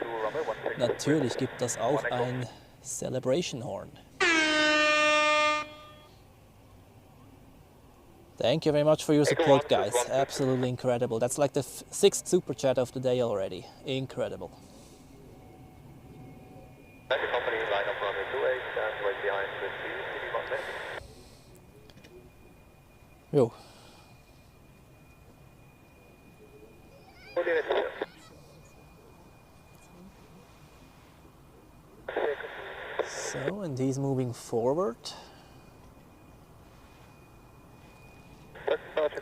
Speaker 1: Natürlich gibt das auch ein Celebration Horn. Thank you very much for your support, guys. Absolutely incredible. That's like the 6th Super Chat of the day already. Incredible.
Speaker 2: Company line up runway 28 and right behind the CD
Speaker 1: Jo. So, and he's moving forward.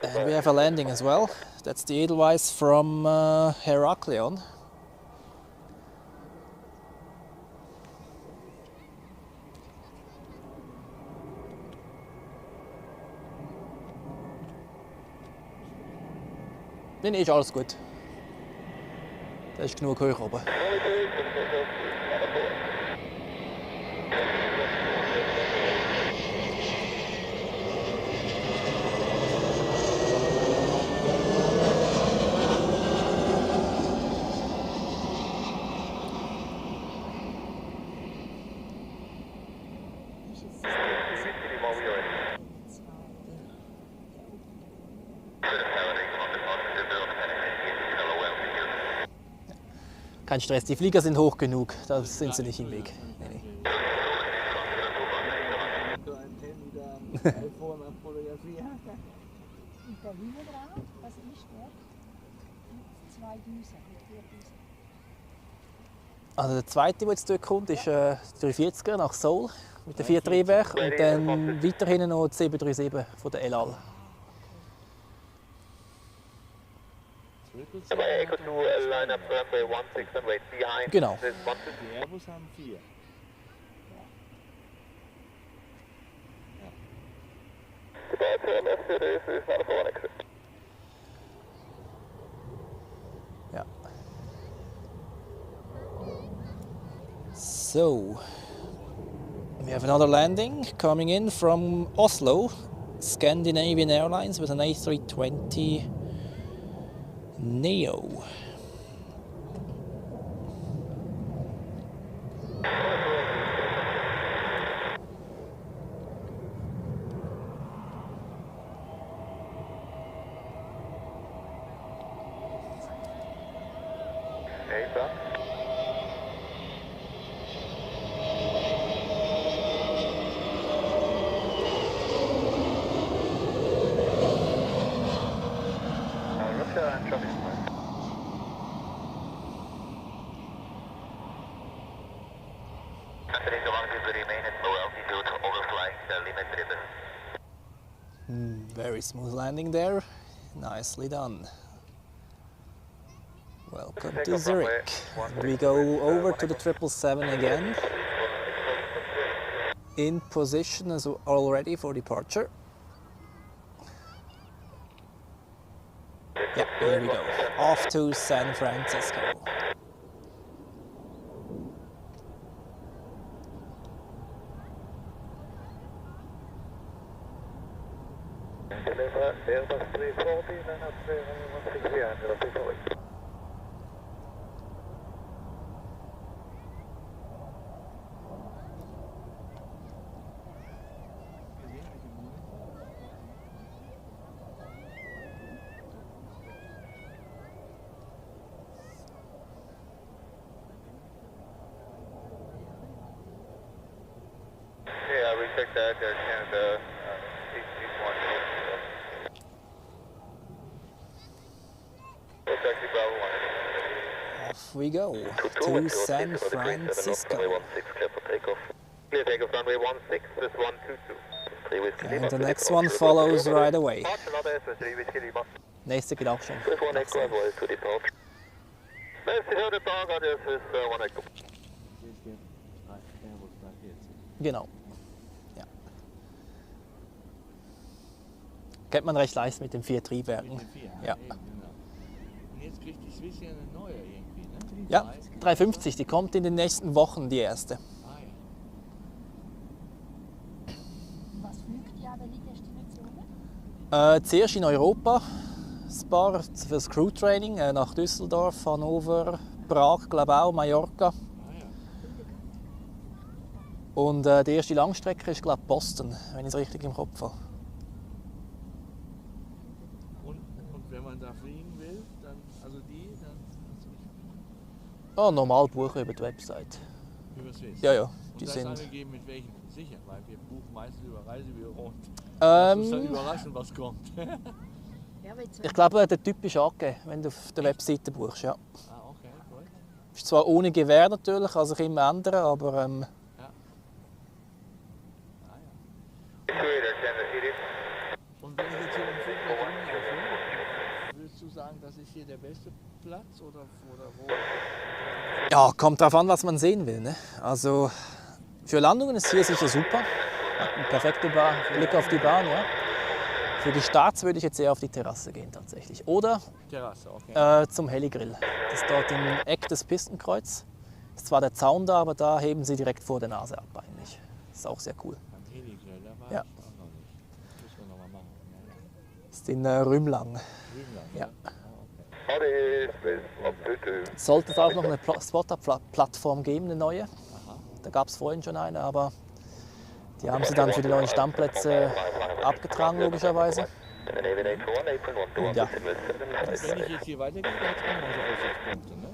Speaker 1: And we have a landing as well. That's the Edelweiss from Heraklion. Nee, ist alles gut. Da ist genug hoch oben. Kein Stress, die Flieger sind hoch genug, da sind sie nicht im Weg. Nee, nee.
Speaker 5: Und der Hühnerrad, was ist der? 2 Düsen, mit 4 Düsen.
Speaker 1: Also der zweite, der jetzt durchkommt, ist der 340er nach Seoul mit den 4 Triebwerken und dann weiter hinten noch die 737 von der El Al.
Speaker 2: Echo 2 line up runway 16 and wait behind.
Speaker 1: Genau.
Speaker 2: This one.
Speaker 6: Die Airbus haben 4.
Speaker 1: Ja. So, we have another landing coming in from Oslo, Scandinavian Airlines with an A320 Neo.
Speaker 2: Hey, sir. Russia and traffic. Considering the longitude will remain at low altitude, overflying the limit ribbon.
Speaker 1: Very smooth landing there, nicely done. Welcome to Zurich. And we go over to the 777 again. In position as already for departure. Yeah, here we go. Off to San Francisco.
Speaker 2: Airbus A340, then up to 360. Yeah, we checked that. There's Canada.
Speaker 1: Off we go to San Francisco.
Speaker 2: Clear takeoff runway 16, this 122.
Speaker 1: And the next one follows right away. Nächste geht auch schon. Genau. Ja. Kennt man recht leicht mit den 4 Triebwerken. Ja.
Speaker 6: Jetzt kriegt die Swiss ja eine neue irgendwie, ne?
Speaker 1: Ja, 350, die kommt in den nächsten Wochen, die erste.
Speaker 6: Ah ja.
Speaker 5: Was fliegt ihr an welche Destinationen?
Speaker 1: Zuerst in Europa, ein paar fürs Crew-Training, nach Düsseldorf, Hannover, Prag, glaube auch, Mallorca.
Speaker 6: Ah ja.
Speaker 1: Und die erste Langstrecke ist, glaube ich, Boston, wenn ich es richtig im Kopf habe.
Speaker 6: Und wenn man da fliegen will, dann, also die, dann kannst du nicht
Speaker 1: Oh, normal buchen über die Website.
Speaker 6: über Swiss.
Speaker 1: Ja, ja,
Speaker 6: Und
Speaker 1: die
Speaker 6: das
Speaker 1: sind.
Speaker 6: angegeben mit welchen? Sicher, weil wir buchen meistens über Reisebüro und lass uns dann
Speaker 1: Ähm,
Speaker 6: überraschen, was kommt.
Speaker 5: Ja, weil
Speaker 1: ich glaube, der Typ ist angegeben, wenn du auf der Webseite buchst. Ja.
Speaker 6: Ah, okay, gut.
Speaker 1: Ist zwar ohne Gewähr natürlich, kann sich immer ändern, aber
Speaker 6: Ja. Ah ja. Und wenn ich jetzt hier im Flug mit drin erfülle, würdest du sagen, das ist hier der beste Platz oder wo?
Speaker 1: ja, kommt darauf an, was man sehen will. Ne? Also für Landungen ist hier sicher super. Ein perfekter Blick auf die Bahn. Ja. Für die Starts würde ich jetzt eher auf die Terrasse gehen tatsächlich. Oder
Speaker 6: Terrasse, okay.
Speaker 1: zum Heligrill. Das ist dort im Eck des Pistenkreuz. Ist zwar der Zaun da, aber da heben sie direkt vor der Nase ab eigentlich. Das ist auch sehr cool.
Speaker 6: Beim Heligrill, da war
Speaker 1: Ja.
Speaker 6: ich auch noch nicht. Das müssen wir noch mal machen. Ja, ja.
Speaker 1: Das ist in Rümlang.
Speaker 6: Rügenland,
Speaker 1: Ja.
Speaker 6: Ah, okay.
Speaker 1: Sollte es auch noch eine Spotter-Plattform geben, eine neue.
Speaker 6: Aha.
Speaker 1: Da gab es vorhin schon eine, aber die haben sie dann für die neuen Standplätze abgetragen, logischerweise. Und ja,
Speaker 6: Wenn ich jetzt hier weitergehe, dann hat es auch noch so Aussichtspunkte, ne?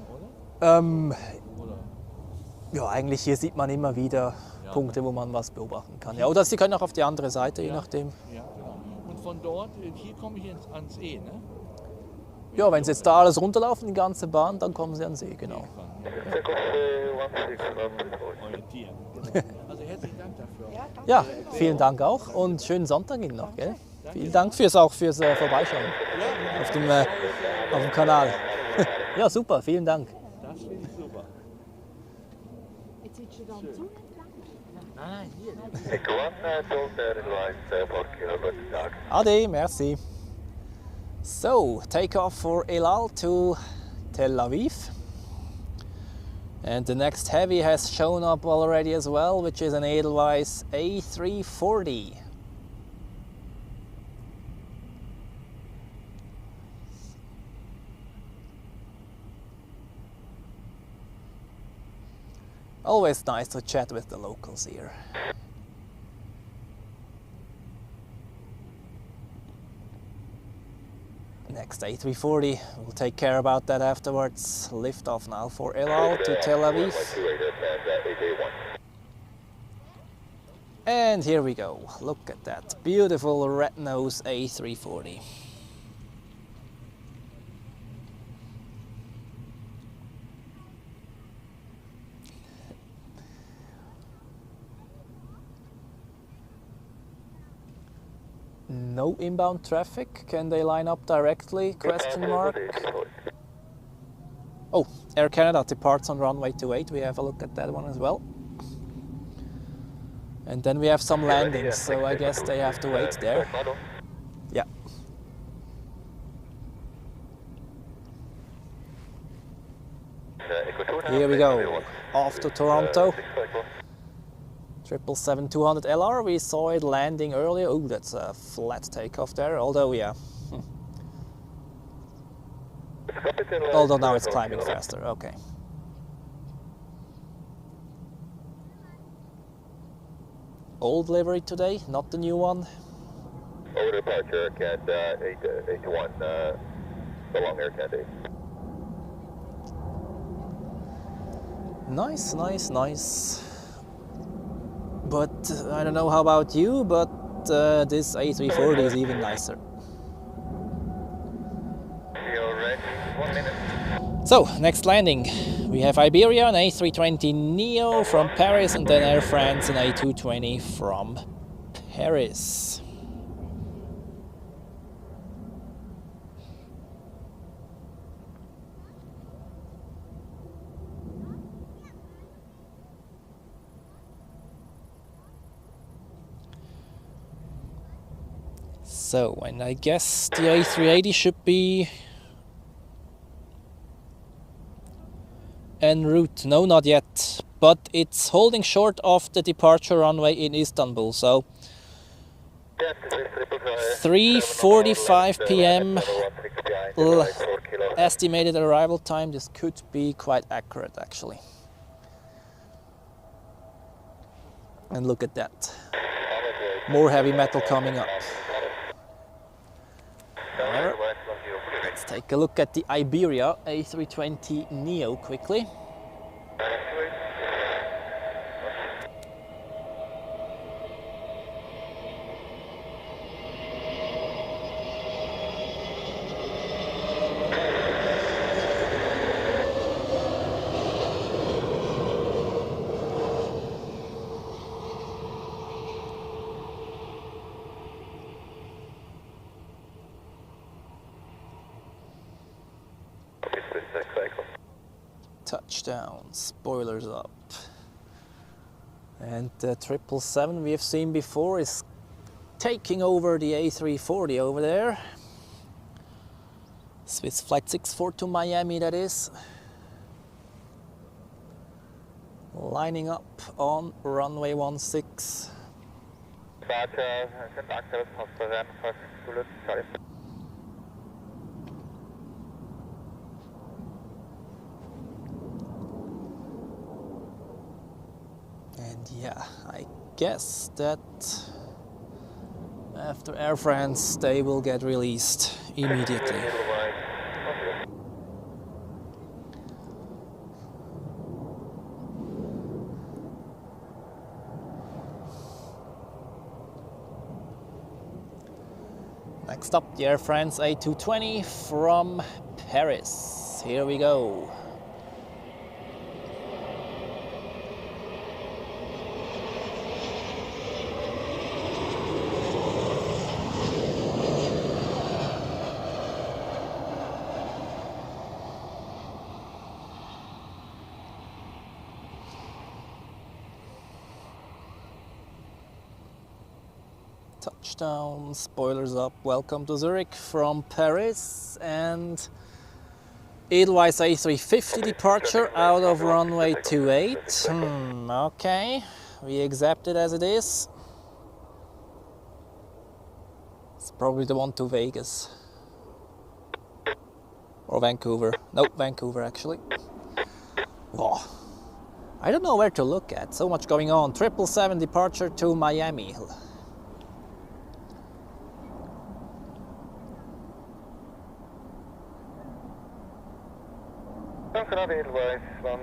Speaker 6: Oder?
Speaker 1: ja, eigentlich hier sieht man immer wieder
Speaker 6: Ja.
Speaker 1: Punkte, wo man was beobachten kann. Ja, oder Sie können auch auf die andere Seite, je nachdem.
Speaker 6: Ja, genau. Und von dort, hier komme ich ans E, ne?
Speaker 1: Ja, wenn Sie jetzt da alles runterlaufen, die ganze Bahn, dann kommen Sie an See, genau.
Speaker 6: Orientieren. Genau. Also herzlichen Dank dafür.
Speaker 1: Ja, vielen Dank auch und schönen Sonntag Ihnen noch, gell? Vielen Dank fürs Vorbeischauen auf dem Kanal. Ja, super, vielen Dank.
Speaker 6: Das finde ich super.
Speaker 5: jetzt willst du da am Zaun entlang?
Speaker 6: Nein, hier.
Speaker 1: Ade, merci. So, takeoff for El Al to Tel Aviv. And the next heavy has shown up already as well, which is an Edelweiss A340. Always nice to chat with the locals here. Next A340, we'll take care about that afterwards. Lift off now for El Al to Tel Aviv. And here we go. Look at that beautiful red nose A340. No inbound traffic. Can they line up directly? Question mark. Air Canada departs on runway 28. We have a look at that one as well. And then we have some landings, so I guess they have to wait there. Yeah. Here we go, off to Toronto. 777-200 LR, we saw it landing earlier. Oh, that's a flat takeoff there, although yeah. Although now it's climbing faster, okay. Old livery today, not the new one.
Speaker 2: Over departure, CAT 821, the long air CAT 8.
Speaker 1: Nice, nice, nice. But I don't know how about you, but this A340 is even nicer.
Speaker 2: You're ready, 1 minute.
Speaker 1: So, next landing. We have Iberia, an A320neo from Paris, and then Air France, an A220 from Paris. So, and I guess the A380 should be en route. No, not yet. But it's holding short of the departure runway in Istanbul. So, 3:45 p.m. estimated arrival time. This could be quite accurate, actually. And look at that. More heavy metal coming up. However, let's take a look at the Iberia A320neo quickly. Touchdown, spoilers up. And the 777 we have seen before is taking over the A340 over there. Swiss Flight 64 to Miami, that is. Lining up on runway 16. And yeah, I guess that after Air France they will get released immediately. Next up, the Air France A220 from Paris. Here we go. Touchdown, spoilers up, welcome to Zurich from Paris, and Edelweiss A350 departure out of runway 28. Okay, we accept it as it is. It's probably the one to Vegas. Or Vancouver. Nope, Vancouver actually. Whoa. I don't know where to look at, so much going on. 777 departure to Miami.
Speaker 2: Edelweiss 10.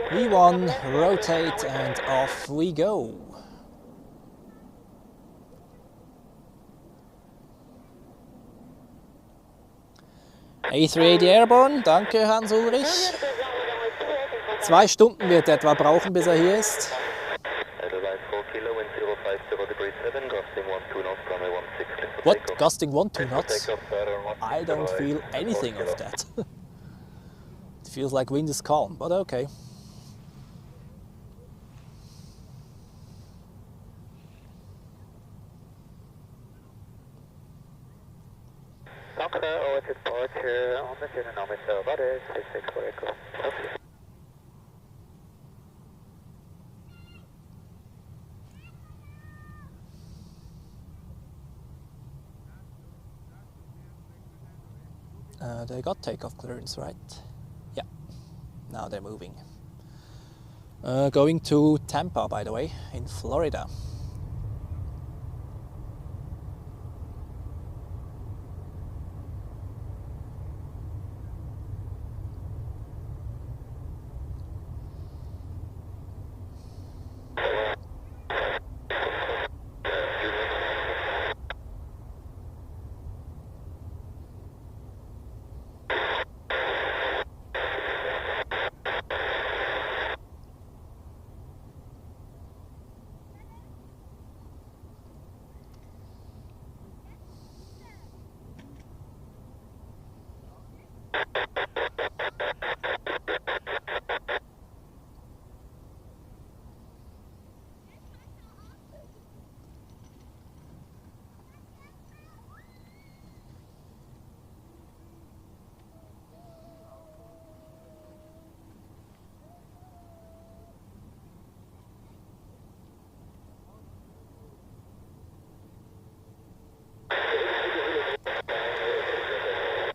Speaker 1: V1, rotate, and off we go. A380 Airborne, danke Hans-Ulrich. 2 Stunden wird er etwa brauchen, bis er hier ist. What? Gusting 1-2 knots? I don't feel anything of that. It feels like wind is calm, but okay.
Speaker 2: Danke, OS departure on the dynamic body 664 Echo. Okay.
Speaker 1: They got takeoff clearance, right? Yeah, now they're moving. Going to Tampa, by the way, in Florida.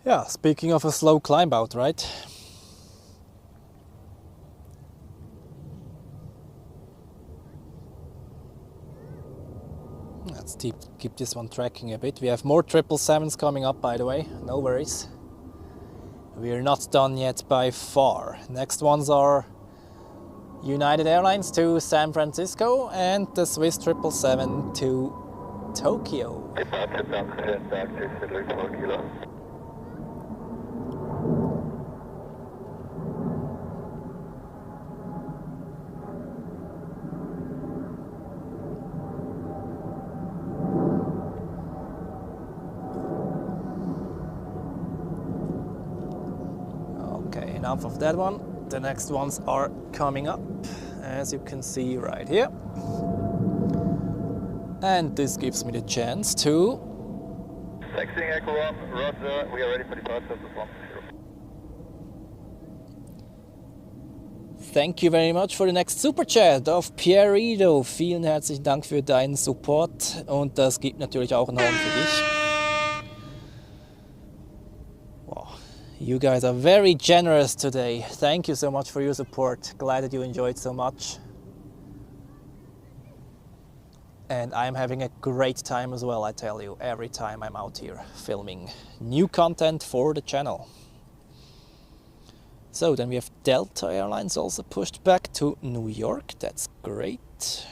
Speaker 1: Yeah, speaking of a slow climb out, right? Let's keep this one tracking a bit. We have more 777s coming up, by the way, no worries. We're not done yet by far. Next ones are United Airlines to San Francisco and the Swiss 777 to Tokyo. Okay, enough of that one. The next ones are coming up, as you can see right here. And this gives me the chance to...
Speaker 2: Taxiing Echo 1, Roger, we are ready for departure of the 10.
Speaker 1: Thank you very much for the next Super Chat of Pierrido. Vielen herzlichen Dank für deinen Support und das gibt natürlich auch einen Horn für dich. Wow, you guys are very generous today. Thank you so much for your support. Glad that you enjoyed so much. And I'm having a great time as well, I tell you, every time I'm out here filming new content for the channel. So then we have Delta Airlines also pushed back to New York. That's great.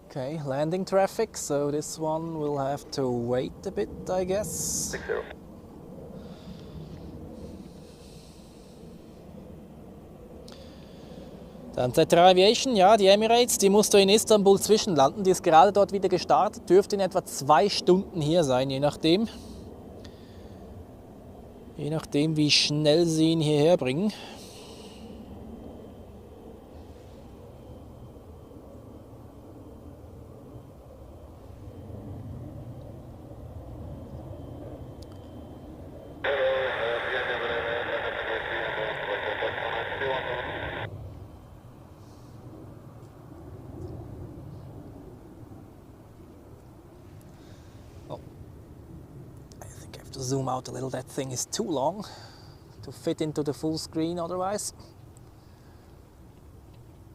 Speaker 1: Okay, landing traffic, so this one will have to wait a bit, I guess.
Speaker 2: 60.
Speaker 1: Dann Z3 Aviation, ja, die Emirates, die musste in Istanbul zwischenlanden. Die ist gerade dort wieder gestartet, dürfte in etwa 2 Stunden hier sein, je nachdem. Je nachdem, wie schnell sie ihn hierher bringen. to zoom out a little. That thing is too long to fit into the full screen otherwise.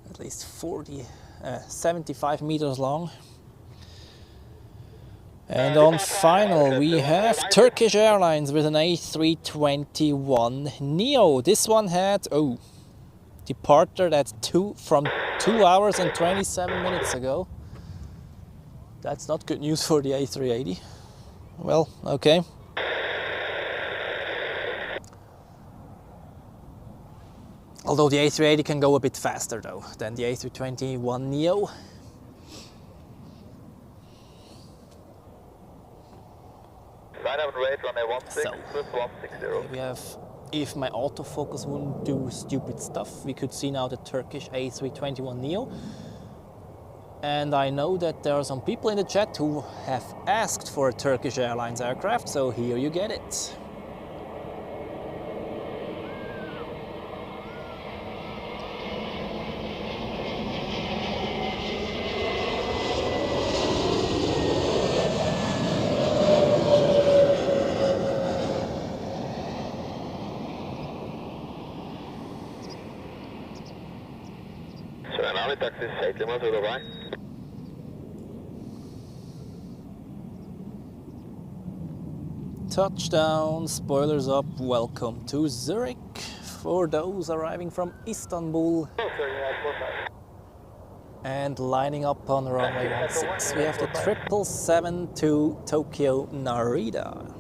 Speaker 1: At least 75 meters long. And on final we have Turkish Airlines with an A321neo. This one had departed at 2 hours and 27 minutes ago. That's not good news for the A380. Well, okay. Although the A380 can go a bit faster though than the A321neo. So, we have, if my autofocus wouldn't do stupid stuff, we could see now the Turkish A321neo. And I know that there are some people in the chat who have asked for a Turkish Airlines aircraft, so here you get it. Touchdown, spoilers up, welcome to Zurich. For those arriving from Istanbul and lining up on runway 16, we have the 777 to Tokyo Narita.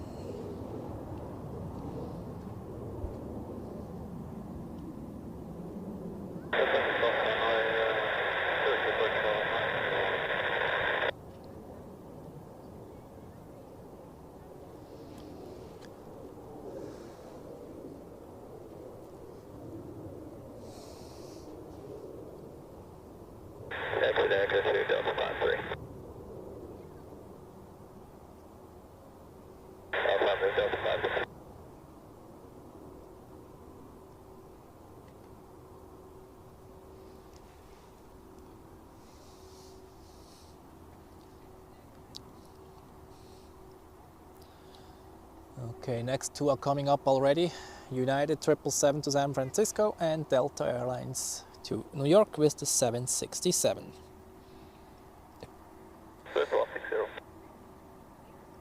Speaker 1: Okay, next two are coming up already. United 777 to San Francisco and Delta Airlines to New York with the 767.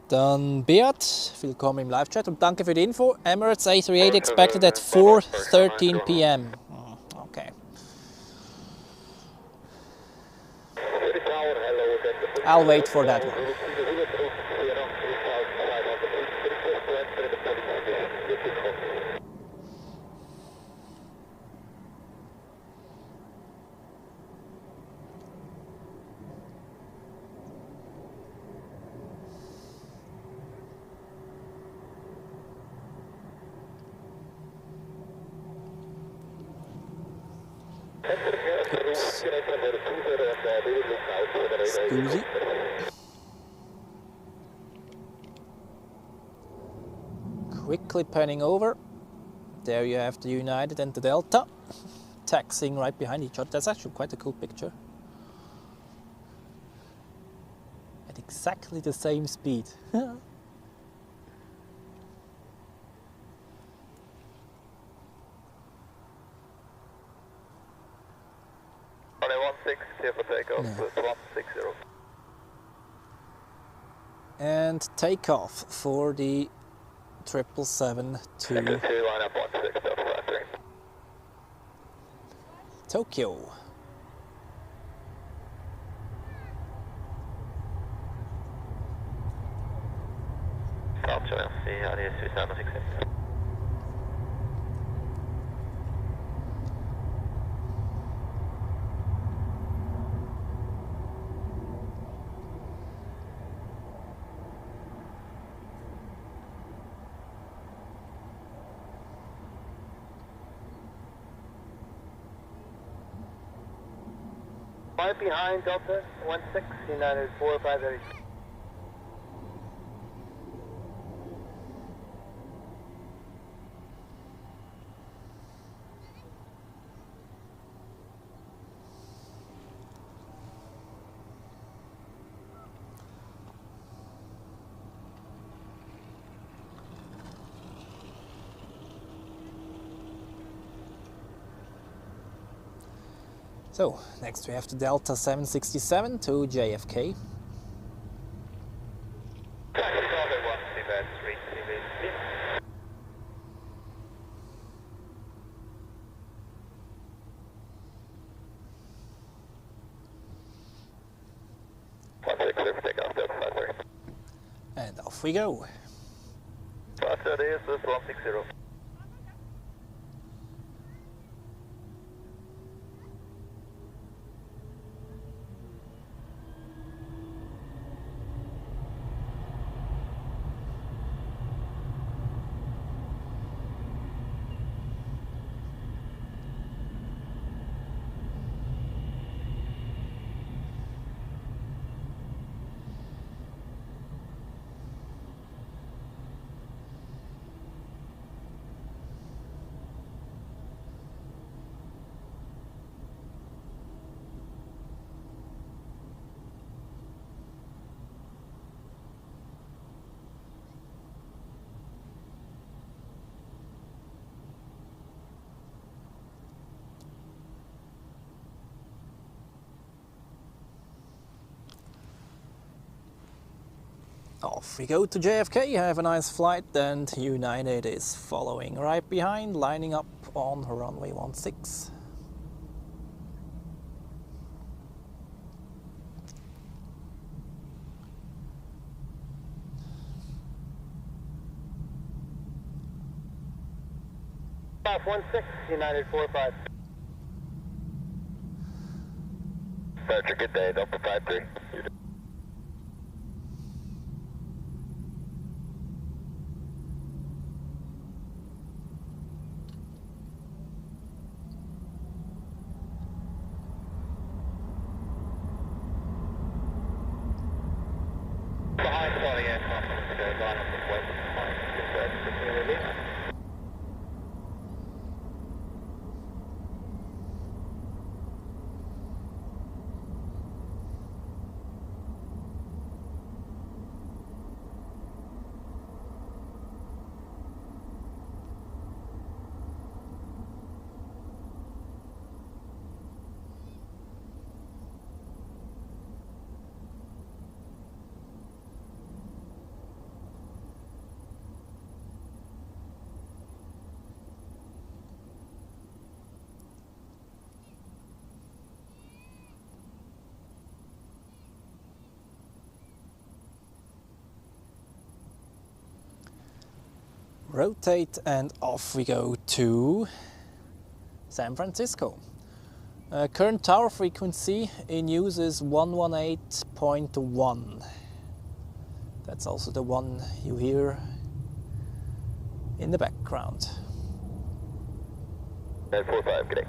Speaker 1: Dann Beat, willkommen im Live-Chat und danke für die Info. Emirates A380 expected at 4:13 p.m. Okay. I'll wait for that one. Scusi. Quickly panning over. There you have the United and the Delta taxiing right behind each other. That's actually quite a cool picture. At exactly the same speed. And takeoff for the 777 to Tokyo.
Speaker 2: Right behind Delta 16, United 4580.
Speaker 1: So, next we have the Delta 767 to JFK. And off we go.
Speaker 2: Faster is 160.
Speaker 1: Off we go to JFK, have a nice flight, and United is following right behind, lining up on runway 16.
Speaker 2: Off 16, United 45. Roger, good day, Delta 53.
Speaker 1: Rotate and off we go to San Francisco. Current tower frequency in use is 118.1. That's also the one you hear in the background.
Speaker 2: 945, good day.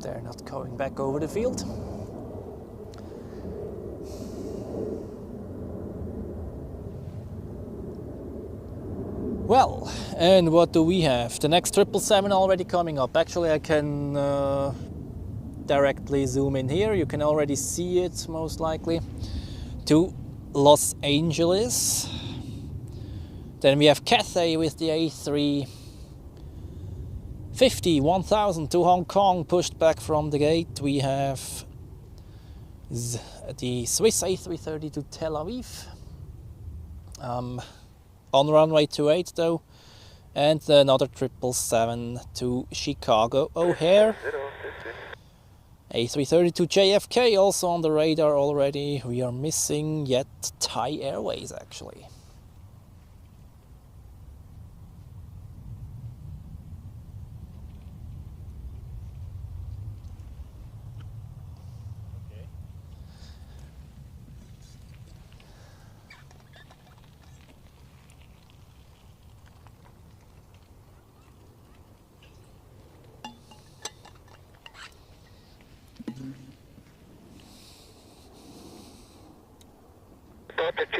Speaker 1: They're not going back over the field. Well, and what do we have? The next 777 already coming up. Actually, I can directly zoom in here. You can already see it, most likely. To Los Angeles. Then we have Cathay with the A350-1000 to Hong Kong, pushed back from the gate. We have the Swiss A330 to Tel Aviv. On runway 28 though. And another 777 to Chicago O'Hare. A330 to JFK also on the radar already. We are missing yet Thai Airways actually.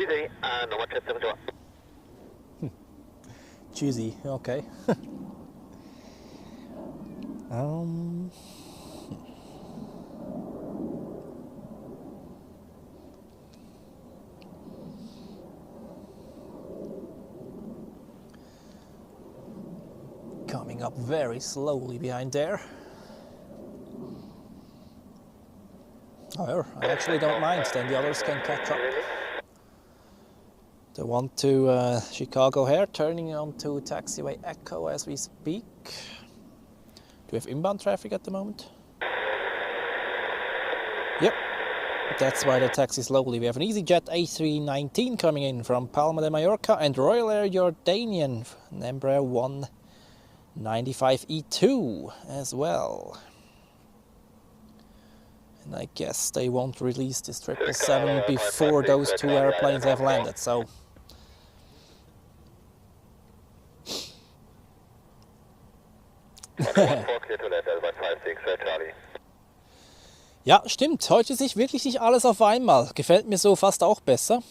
Speaker 2: Tuesday, number 771.
Speaker 1: Cheesy, okay. Coming up very slowly behind there. However, I actually don't mind, then the others can catch up. The one to Chicago here, turning onto taxiway Echo as we speak. Do we have inbound traffic at the moment? Yep, that's why they taxi slowly. We have an EasyJet A319 coming in from Palma de Mallorca and Royal Air Jordanian, an Embraer 195E2 as well. And I guess they won't release this 777 before those two airplanes have landed, so... Ja, stimmt. Heute sehe ich wirklich nicht alles auf einmal. Gefällt mir so fast auch besser.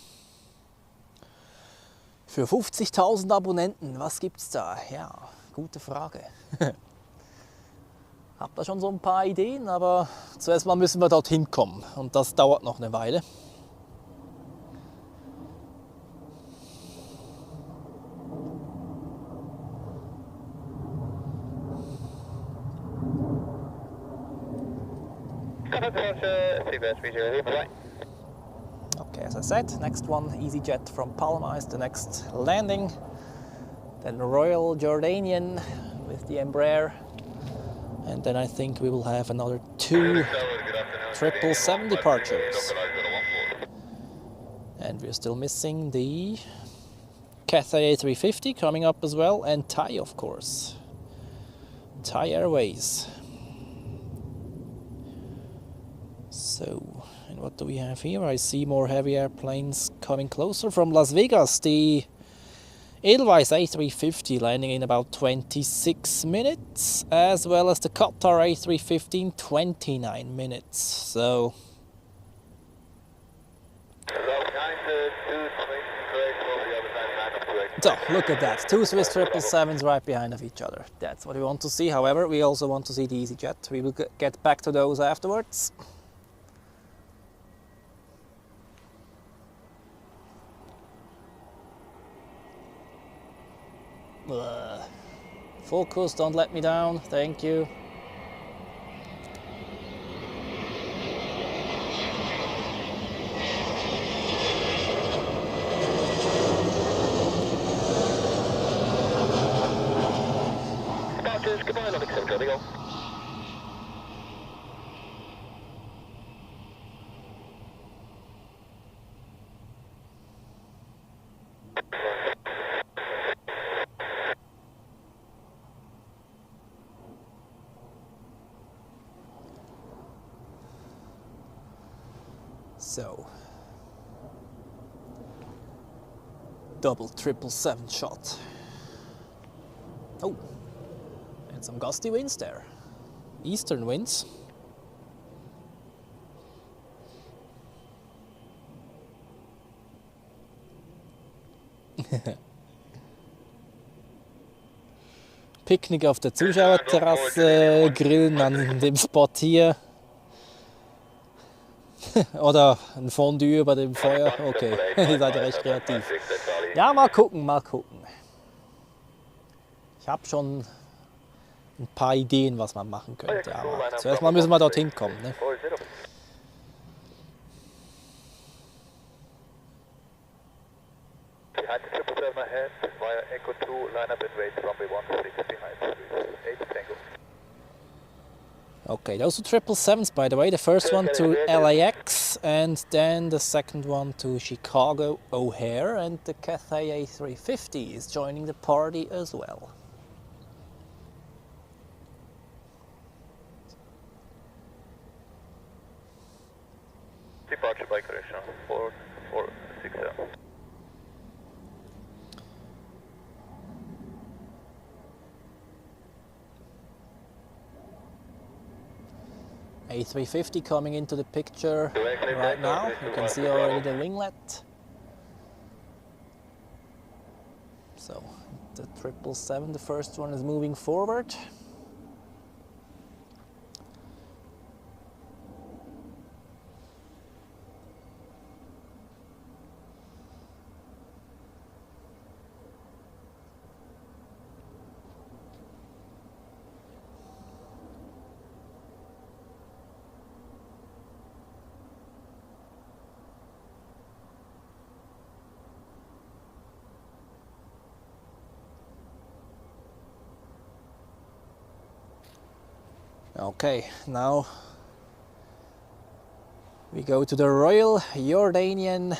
Speaker 1: Für 50.000 Abonnenten, was gibt's da? Ja, gute Frage. Hab da schon so ein paar Ideen, aber zuerst mal müssen wir dorthin kommen. Und das dauert noch eine Weile. Okay, as I said, next one, EasyJet from Palma is the next landing. Then Royal Jordanian with the Embraer. And then I think we will have another 2 777 departures. And we're still missing the Cathay A350 coming up as well, and Thai, of course. Thai Airways. So, and what do we have here? I see more heavy airplanes coming closer from Las Vegas. The Edelweiss A350 landing in about 26 minutes, as well as the Qatar A350 in 29 minutes. So, look at that. 2 Swiss 777s right behind of each other. That's what we want to see. However, we also want to see the EasyJet. We will get back to those afterwards. Focus, don't let me down, thank you.
Speaker 2: Departures, goodbye, London 7 go.
Speaker 1: So, double 777 shot. Oh, and some gusty winds there. Eastern winds. Picknick auf der Zuschauerterrasse, Grillen an dem Spot hier. Oder ein Fondue über dem Feuer. Okay, ihr seid ja recht kreativ. Ja, mal gucken, mal gucken. Ich habe schon ein paar Ideen, was man machen könnte. Aber zuerst mal müssen wir dorthin kommen. Ne?
Speaker 2: Behind the 777 ahead, via Echo 2, line up and wait, runway 16 behind, 8 Tango.
Speaker 1: Okay, those are 777s, by the way. The first one to LAX, and then the second one to Chicago O'Hare, and the Cathay A350 is joining the party as well.
Speaker 2: Departure by correction, 4467.
Speaker 1: A350 coming into the picture right now. You can see already the winglet. the 777, the first one is moving forward. Okay, now we go to the Royal Jordanian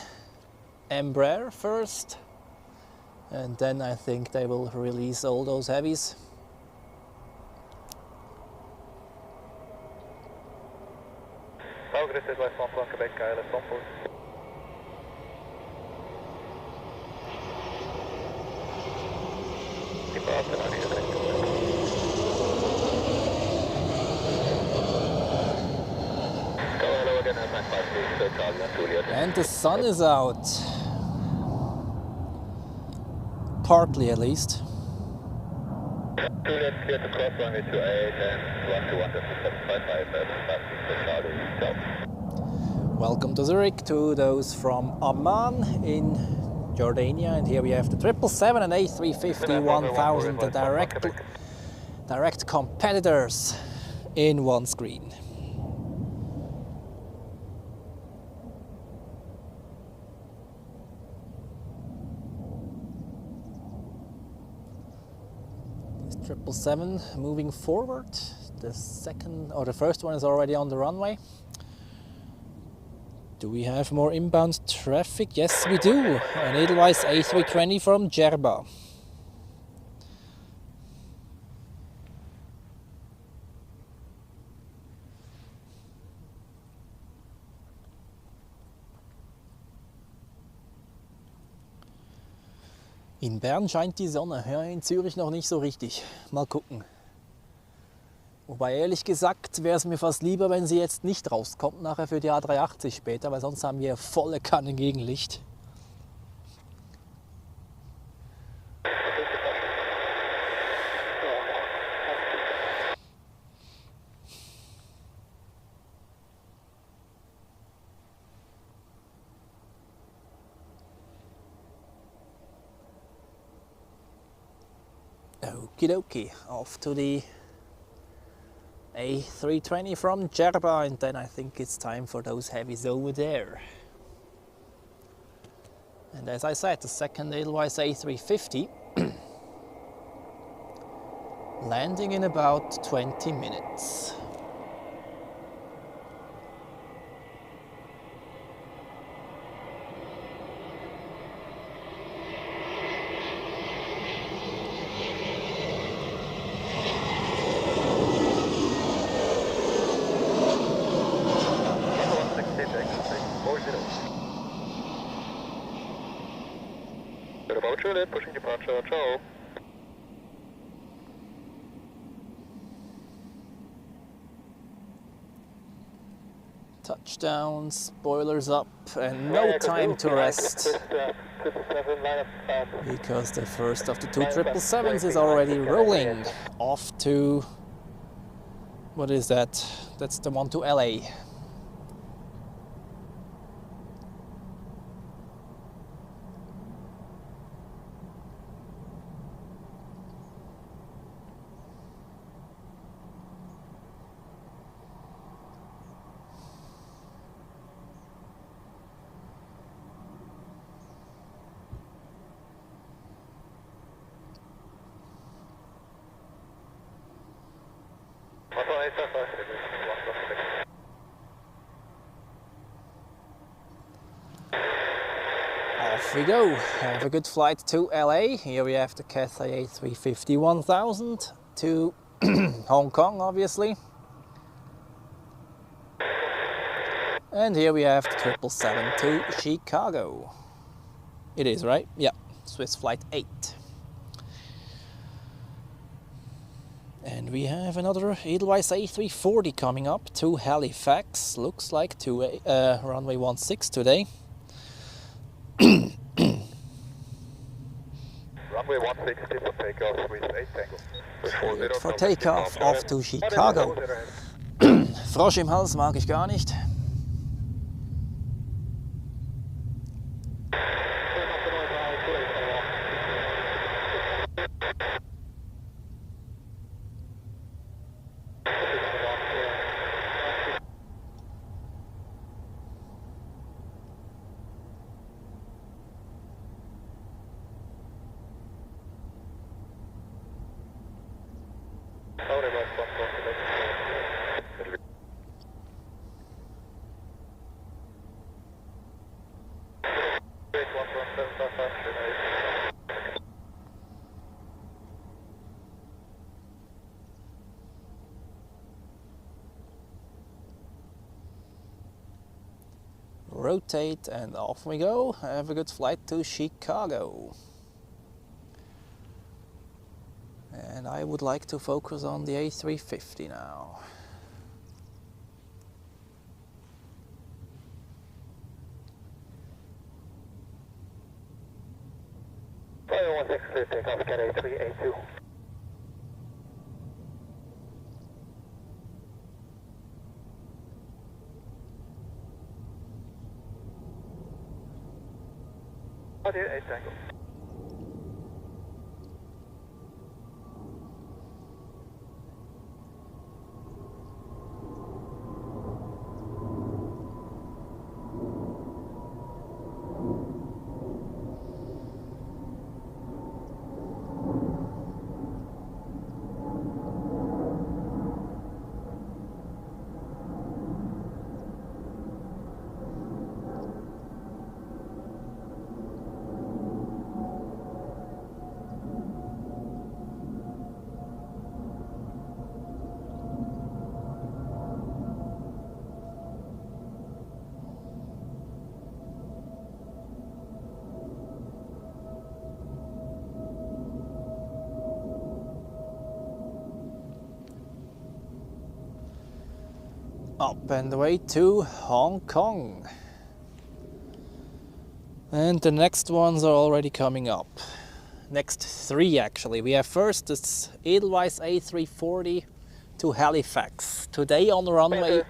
Speaker 1: Embraer first, and then I think they will release all those heavies. And the sun is out, partly at least.
Speaker 2: Juliet, clear to cross runway 28 and 121.75
Speaker 1: Welcome to Zurich, to those from Amman in Jordania, and here we have the 777 and A350-1000, the direct competitors in one screen. This 777 moving forward. The first one is already on the runway. Do we have more inbound traffic? Yes, we do. An Edelweiss A320 from Djerba. In Bern scheint die Sonne, ja, in Zürich noch nicht so richtig. Mal gucken. Wobei, ehrlich gesagt, wäre es mir fast lieber, wenn sie jetzt nicht rauskommt nachher für die A380 später, weil sonst haben wir volle Kanne Gegenlicht. Okie dokie, off to the A320 from Djerba, and then I think it's time for those heavies over there. And as I said, the second Edelweiss A350 landing in about 20 minutes.
Speaker 2: Pushing departure, ciao.
Speaker 1: Touchdown, spoilers up, and no time to rest, because the first of the two 777s is already rolling off to, what is that? That's the one to LA. Off we go. Have a good flight to LA. Here we have the Cathay A350-1000 to Hong Kong, obviously. And here we have the 777 to Chicago. It is, right? Yeah, Swiss Flight 8. And we have another Edelweiss A340 coming up to Halifax. Looks like to runway 16 today.
Speaker 2: Runway 160 for takeoff with 8 Tango.
Speaker 1: Cleared for takeoff off to Chicago. Frosch im Hals mag ich gar nicht. Rotate and off we go. Have a good flight to Chicago. And I would like to focus on the A350 now.
Speaker 2: Royal 160 takeoff, get A380. Oh, dear, 8 Tango.
Speaker 1: Up and away to Hong Kong. And the next ones are already coming up. Next 3 actually. We have first this Edelweiss A340 to Halifax. Today on runway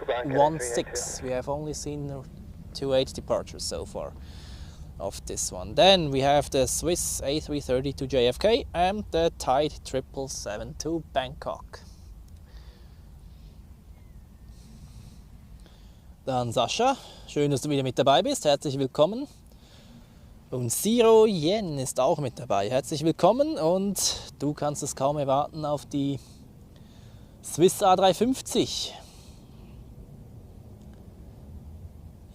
Speaker 1: 16. We have only seen 2 departures so far of this one. Then we have the Swiss A330 to JFK and the Tide 777 to Bangkok. Dann Sascha, schön, dass du wieder mit dabei bist, herzlich willkommen. Und Zero Yen ist auch mit dabei, herzlich willkommen. Und du kannst es kaum erwarten auf die Swiss A350.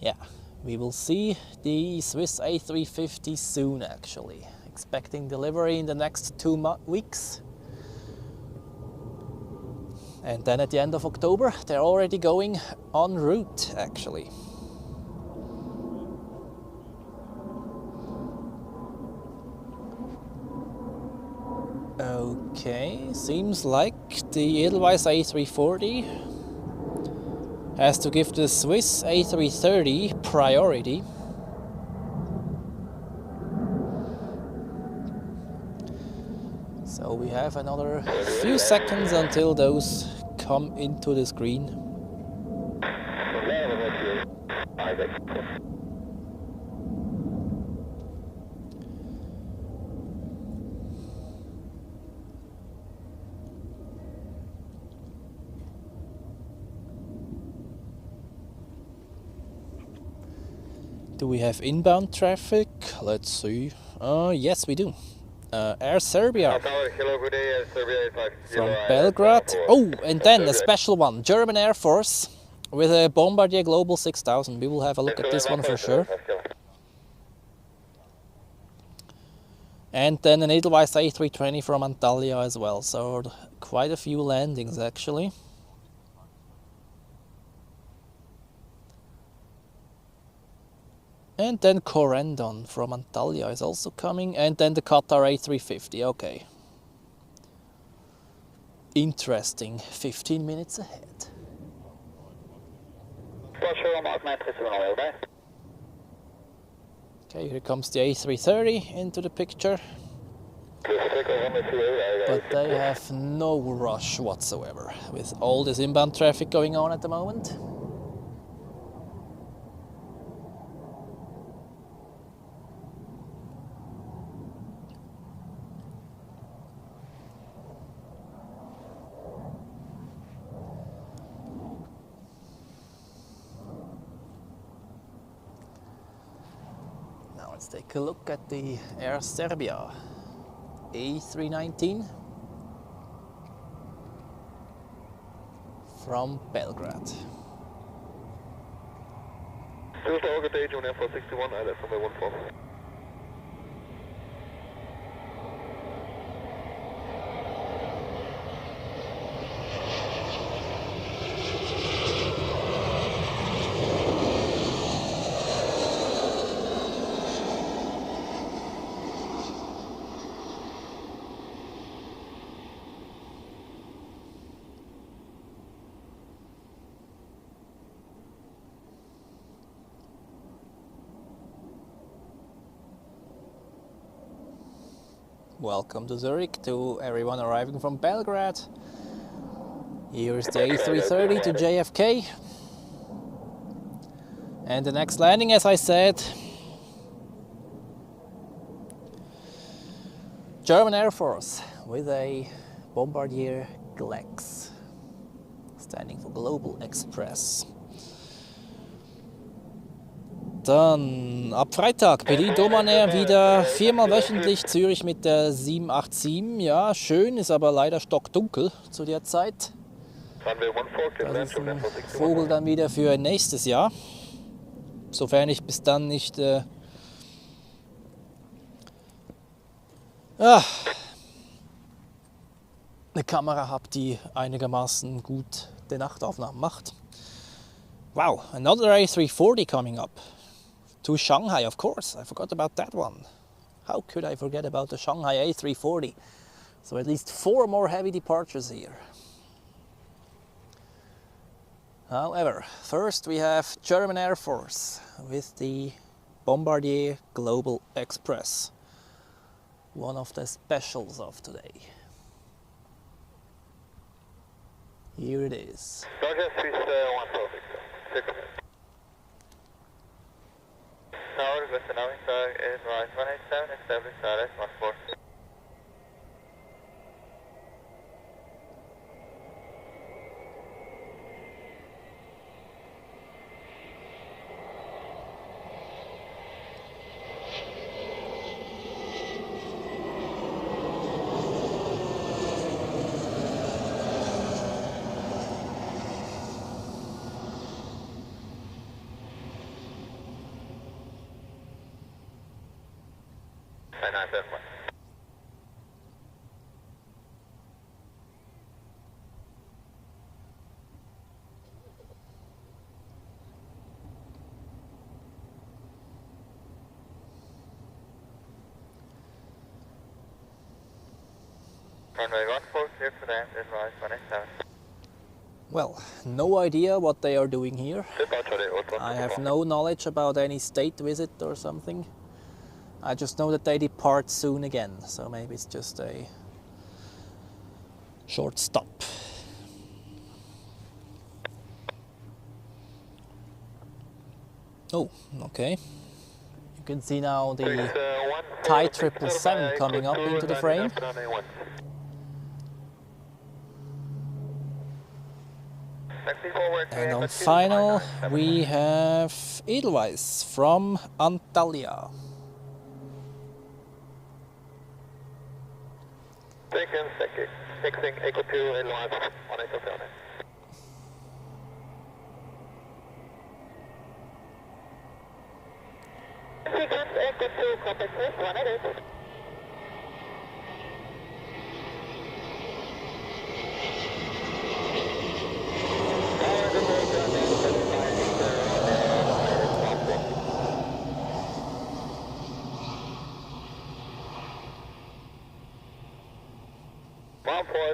Speaker 1: Yeah, we will see the Swiss A350 soon actually. Expecting delivery in the next 2 weeks. And then at the end of October, they're already going en route, actually. Okay, seems like the Edelweiss A340 has to give the Swiss A330 priority. So we have another few seconds until those come into the screen. Do we have inbound traffic? Let's see. Yes, we do. Air Serbia from Belgrade. Oh, and then a special one, German Air Force with a Bombardier Global 6000. We will have a look at this one for sure. And then an Edelweiss A320 from Antalya as well. So quite a few landings actually. And then Corendon from Antalya is also coming, and then the Qatar A350, okay. Interesting, 15 minutes ahead. Okay, here comes the A330 into the picture. But they have no rush whatsoever with all this inbound traffic going on at the moment. Now let's take a look at the Air Serbia A319 from Belgrade.
Speaker 2: Still target age on Air 61, I left runway 14.
Speaker 1: Welcome to Zurich, to everyone arriving from Belgrade. Here is the A330 to JFK. And the next landing, as I said, German Air Force with a Bombardier GLEX, standing for Global Express. Dann ab Freitag bedient Oman Air wieder viermal wöchentlich Zürich mit der 787. Ja, schön, ist aber leider stockdunkel zu der Zeit. Das ist ein Vogel dann wieder für nächstes Jahr. Sofern ich bis dann nicht eine Kamera habe, die einigermaßen gut die Nachtaufnahmen macht. Wow, another A340 coming up. To Shanghai, of course. I forgot about that one. How could I forget about the Shanghai A340? So at least 4 more heavy departures here. However, first we have German Air Force with the Bombardier Global Express. One of the specials of today. Here it is.
Speaker 2: Roger, Swiss 1 perfect. Tower, Western Avington, Airbus 187, establish RS 14. Runway 14, clear for land, Airbus 187.
Speaker 1: Well, no idea what they are doing here. I have no knowledge about any state visit or something. I just know that they depart soon again, so maybe it's just a short stop. Oh, okay. You can see now the Thai 777 coming up into the frame. And on final, we have Edelweiss from Antalya.
Speaker 2: Fixing Echo 2 Edelweiss 187. Sequence Echo 2, copy, 188.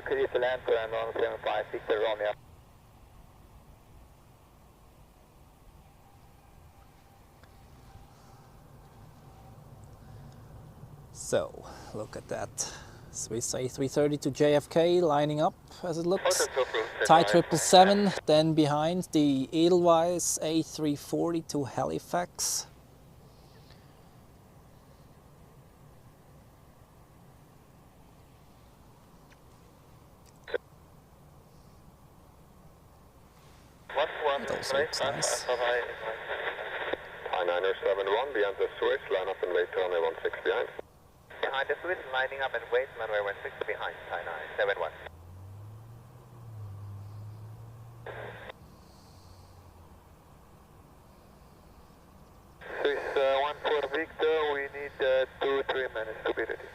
Speaker 2: Clear for land, and 175, Victor Romeo.
Speaker 1: So, look at that. Swiss A330 to JFK lining up as it looks. Thai 777, then behind the Edelweiss A340 to Halifax. It also looks nice.
Speaker 2: Thai 971 behind the Swiss, line up and wait runway 16 behind. Behind the Swiss, lining up and wait runway 16 behind, Thai 971. Swiss 14 Victor, we need 2-3 minutes to be ready.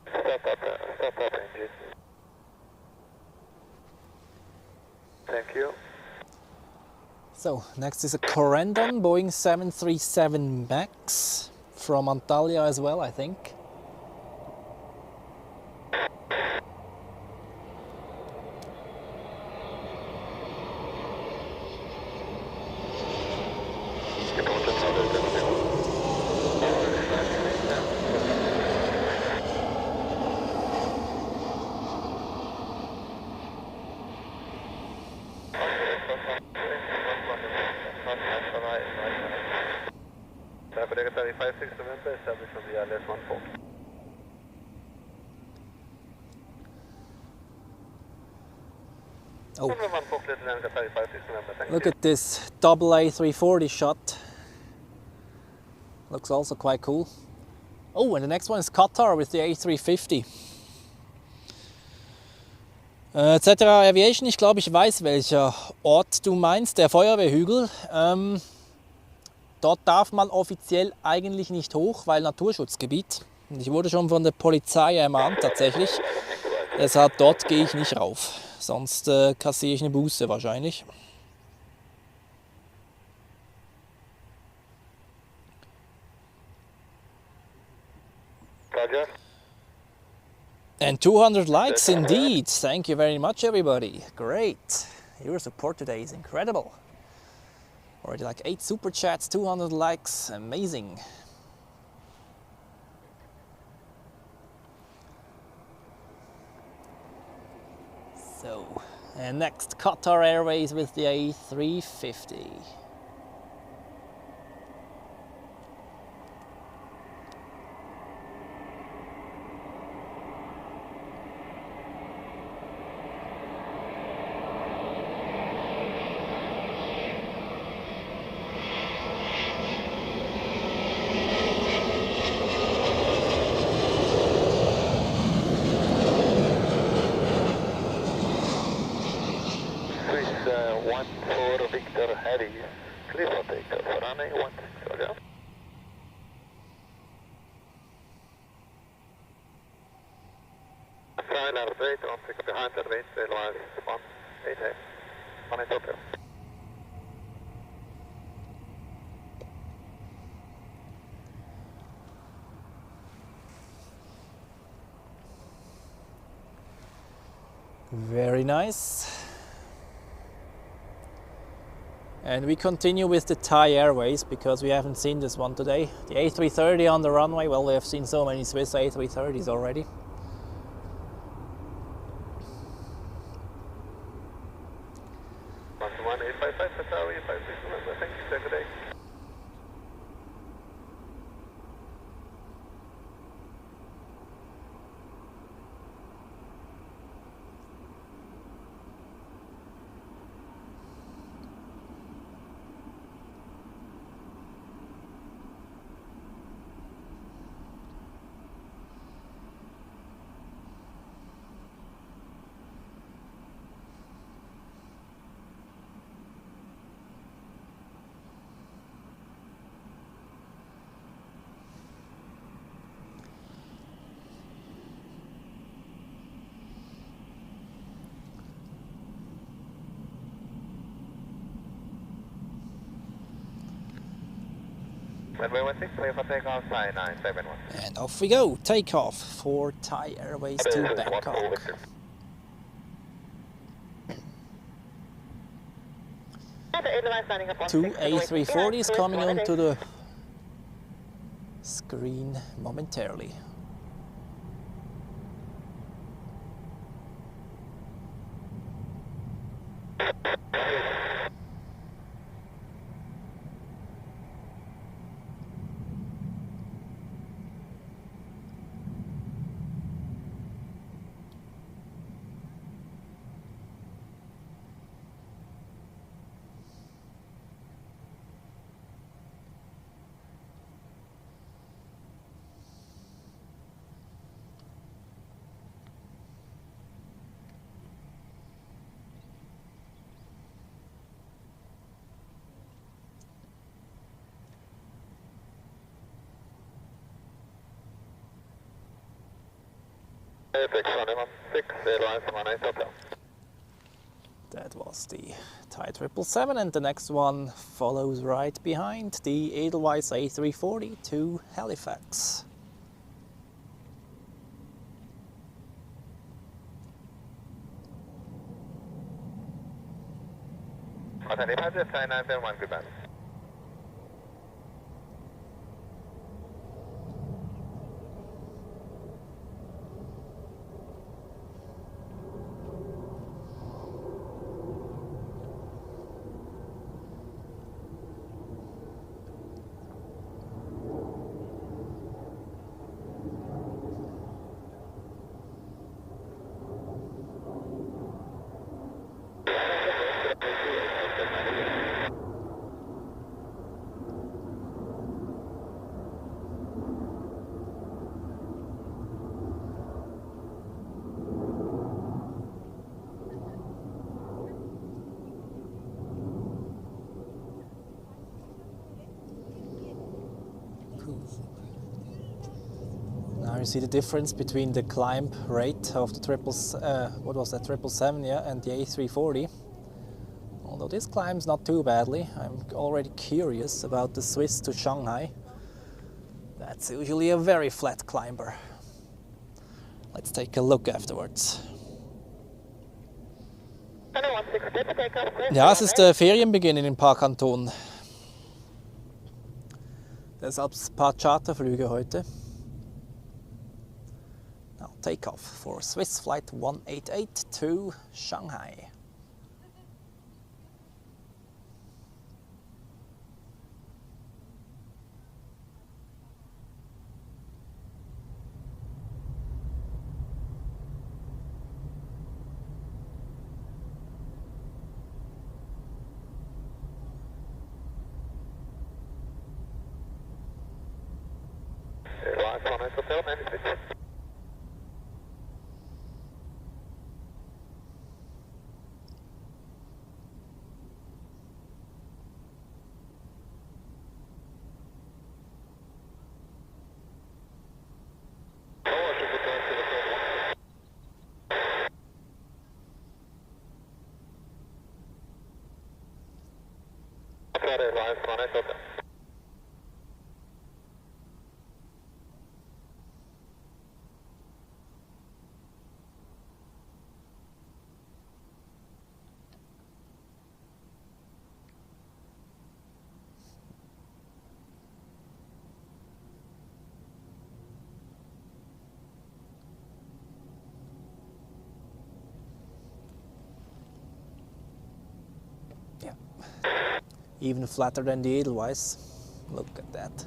Speaker 2: Stop up engine. Thank you.
Speaker 1: So, next is a Corendon, Boeing 737 MAX from Antalya as well, I think. Oh, look at this double A340 shot. Looks also quite cool. Oh, and the next one is Qatar with the A350. Etc. Aviation, ich glaube, ich weiß, welcher Ort du meinst, der Feuerwehrhügel. Dort darf man offiziell eigentlich nicht hoch, weil Naturschutzgebiet. Und ich wurde schon von der Polizei ermahnt tatsächlich. Deshalb dort gehe ich nicht rauf. Sonst kassiere ich eine Buße wahrscheinlich.
Speaker 2: Roger.
Speaker 1: And 200 likes indeed. Thank you very much, everybody. Great. Your support today is incredible. Already like 8 super chats, 200 likes. Amazing. So, and next, Qatar Airways with the A350. Very nice. And we continue with the Thai Airways because we haven't seen this one today. The A330 on the runway. Well, we have seen so many Swiss A330s already. And off we go, takeoff for Thai Airways to Bangkok. Two A340s coming onto the screen momentarily. That was the Thai 777, and the next one follows right behind, the Edelweiss A340 to Halifax. Now you see the difference between the climb rate of the 777, yeah, and the A340. Although this climbs not too badly, I'm already curious about the Swiss to Shanghai. That's usually a very flat climber. Let's take a look afterwards. Ja, es ist Ferienbeginn in ein paar Kantonen. Deshalb ein paar Charterflüge heute. Now take off for Swiss flight 188 to Shanghai. Yeah, even flatter than the Edelweiss. Look at that.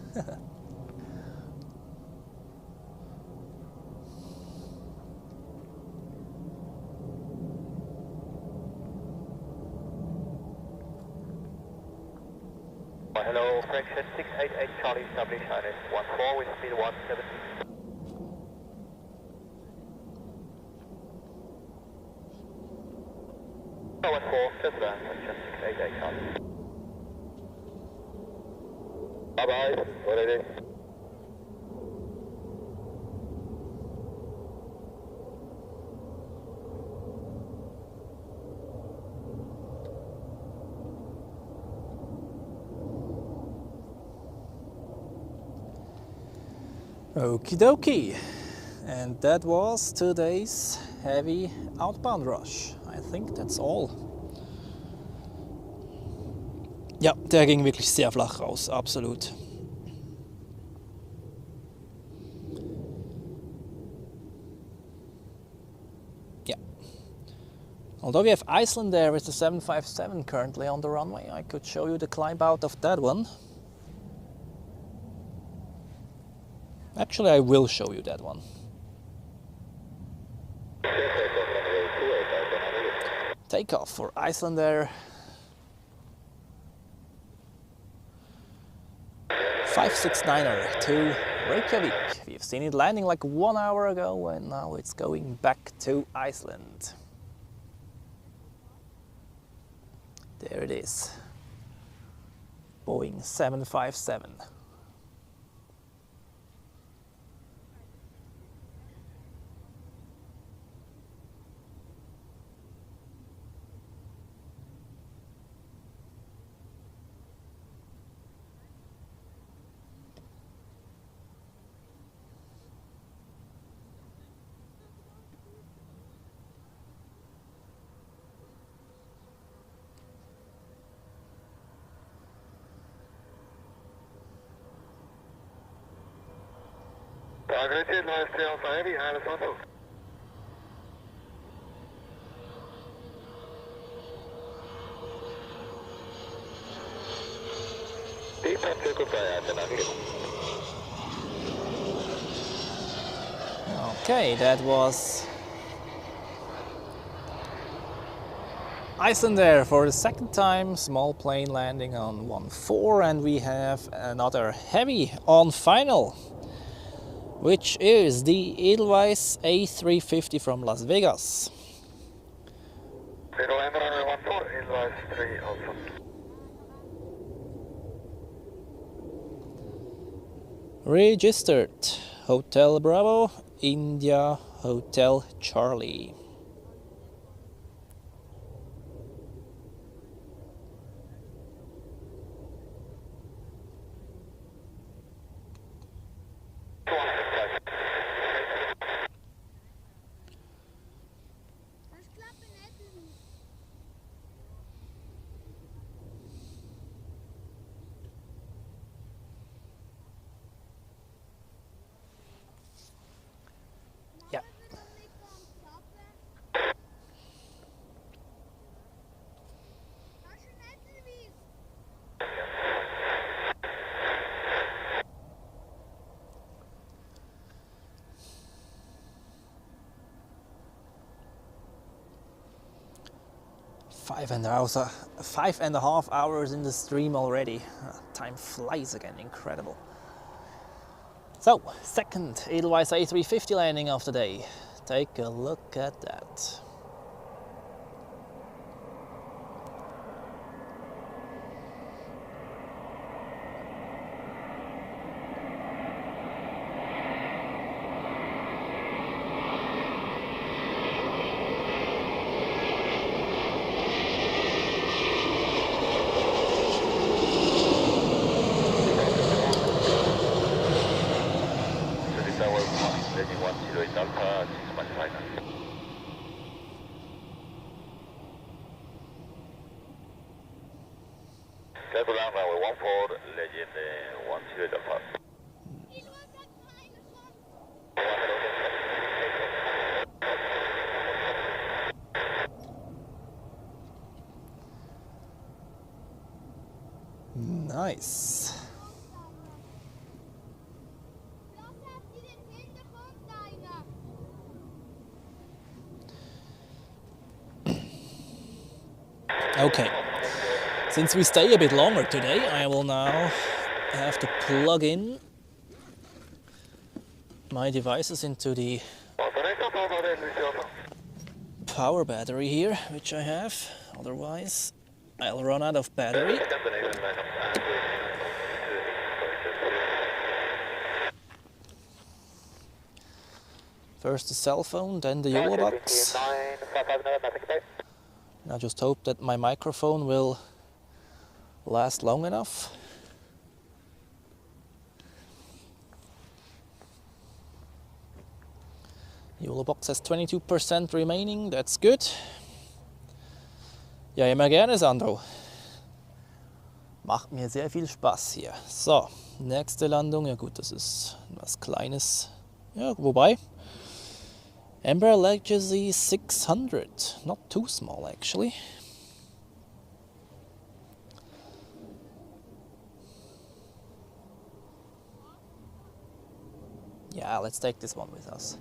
Speaker 2: Hello, fraction 688 Charlie, establish INS 14 with speed 170. Oh, 14, Casablanca, fraction 688 Charlie. Bye bye, already.
Speaker 1: Okie dokie, and that was today's heavy outbound rush. I think that's all. Ja, der ging wirklich sehr flach raus, absolut. Yeah. Although we have Iceland there with the 757 currently on the runway, I could show you the climb out of that one. Actually, I will show you that one. Takeoff for Iceland Air 569er to Reykjavik. We've seen it landing like 1 hour ago and now it's going back to Iceland. There it is. Boeing 757.
Speaker 2: Aggressive noise tail heavy, Alice Otto. Deep up to goodbye,
Speaker 1: Okay, that was Iceland Air for the second time, small plane landing on 1-4, and we have another heavy on final, which is the Airbus A350 from Las Vegas. Registered Hotel Bravo, India Hotel Charlie. Yeah. Five and a half hours in the stream already. Time flies again, incredible. So, second Airbus A350 landing of the day. Take a look at that.
Speaker 2: Casablanca, runway 14, legend 10 Alpha.
Speaker 1: Nice. Okay, since we stay a bit longer today, I will now have to plug in my devices into the power battery here, which I have, otherwise I'll run out of battery. First the cell phone, then the YOLO box. I just hope that my microphone will last long enough. YOLO box has 22% remaining, that's good. Ja, immer gerne, Sandro. Macht mir sehr viel Spaß hier. So, nächste Landung. Ja gut, das ist was Kleines. Ja, wobei. Embraer Legacy 600. Not too small actually. Yeah, let's take this one with us.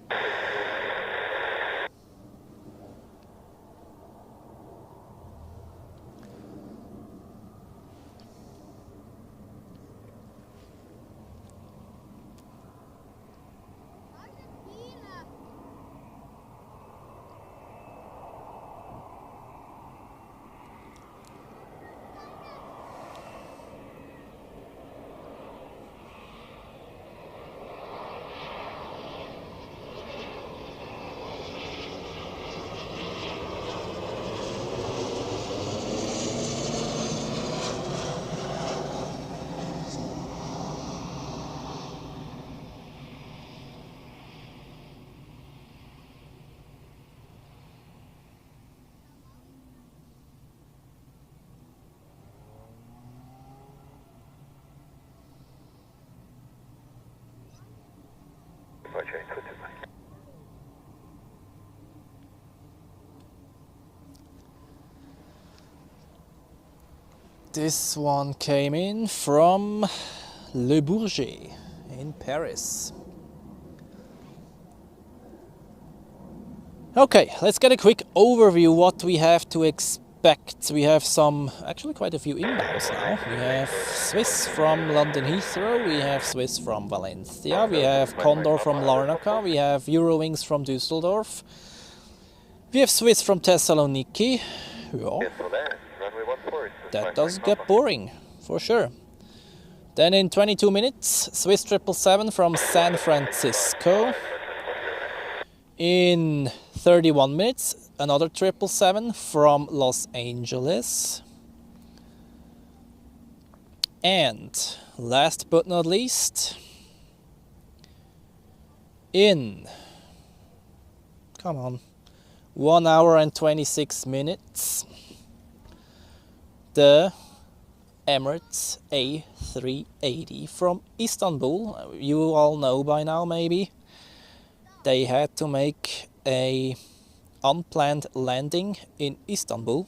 Speaker 1: This one came in from Le Bourget in Paris. Okay, let's get a quick overview what we have to expect. We have actually quite a few inbounds now. We have Swiss from London Heathrow, we have Swiss from Valencia, we have Condor from Larnaca, we have Eurowings from Düsseldorf, we have Swiss from Thessaloniki. Ja. That does get boring, for sure. Then in 22 minutes, Swiss 777 from San Francisco. In 31 minutes, another 777 from Los Angeles. And last but not least, in, come on, 1 hour and 26 minutes, the Emirates A380 from Istanbul. You all know by now maybe. They had to make a unplanned landing in Istanbul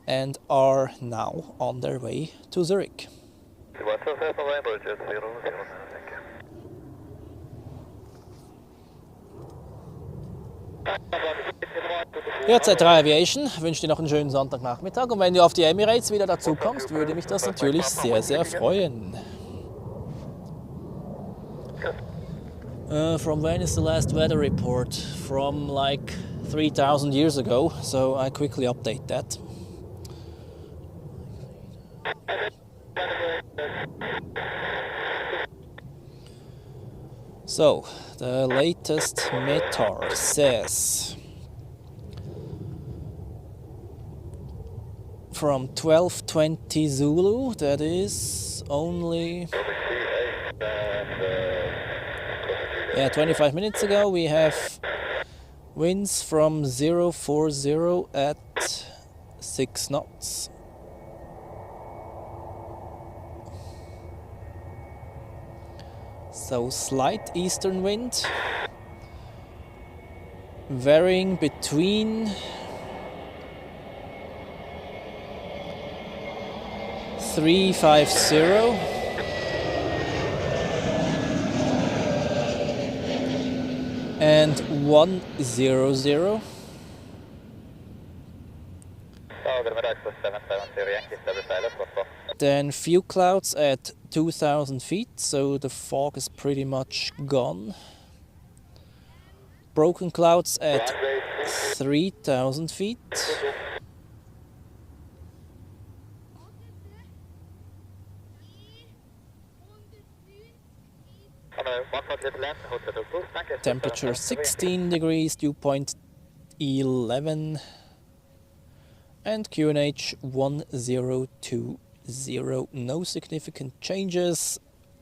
Speaker 1: and are now on their way to Zurich. Ja, Z3 Aviation wünsche dir noch einen schönen Sonntagnachmittag und wenn du auf die Emirates wieder dazu kommst, würde mich das natürlich sehr, sehr freuen. From when is the last weather report? From like 3,000 years ago, so I quickly update that. So, the latest METAR says from 12:20 Zulu, that is only 25 minutes ago, we have winds from 040 at 6 knots. So slight eastern wind, varying between 350 and 100. Then few clouds at 2,000 feet, so the fog is pretty much gone. Broken clouds at 3,000 feet. Temperature 16 degrees, dew point 11. And QNH 1020. No significant changes.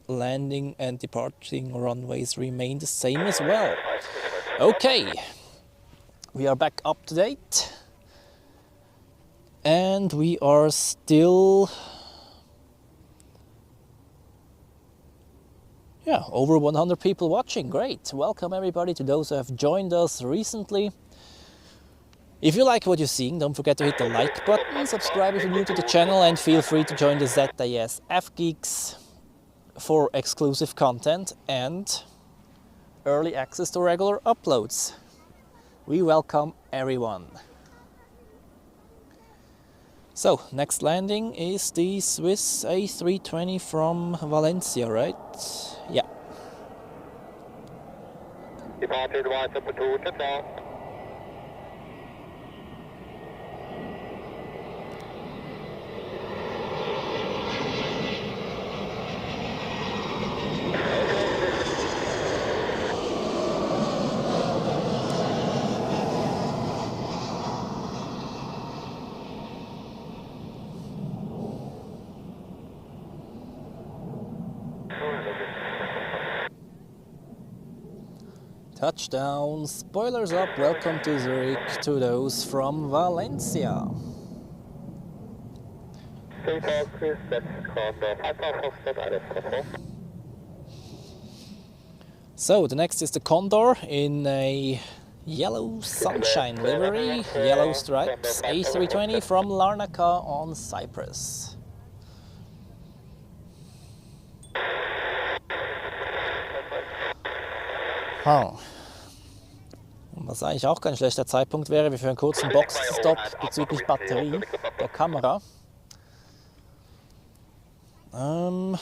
Speaker 1: Landing and departing runways remain the same as well. Okay, we are back up to date. And we are still, yeah, over 100 people watching. Great. Welcome everybody to those who have joined us recently. If you like what you're seeing, don't forget to hit the like button, subscribe if you're new to the channel, and feel free to join the ZAS F Geeks for exclusive content and early access to regular uploads. We welcome everyone. So, next landing is the Swiss A320 from Valencia, right? Yeah.
Speaker 2: Departure advice up to touchdown.
Speaker 1: Touchdown, spoilers up, welcome to Zurich to those from Valencia. So the next is the Condor in a yellow sunshine livery, yellow stripes, A320 from Larnaca on Cyprus. Was eigentlich auch kein schlechter Zeitpunkt wäre, wie für einen kurzen Boxenstopp bezüglich Batterie der Kamera. Dann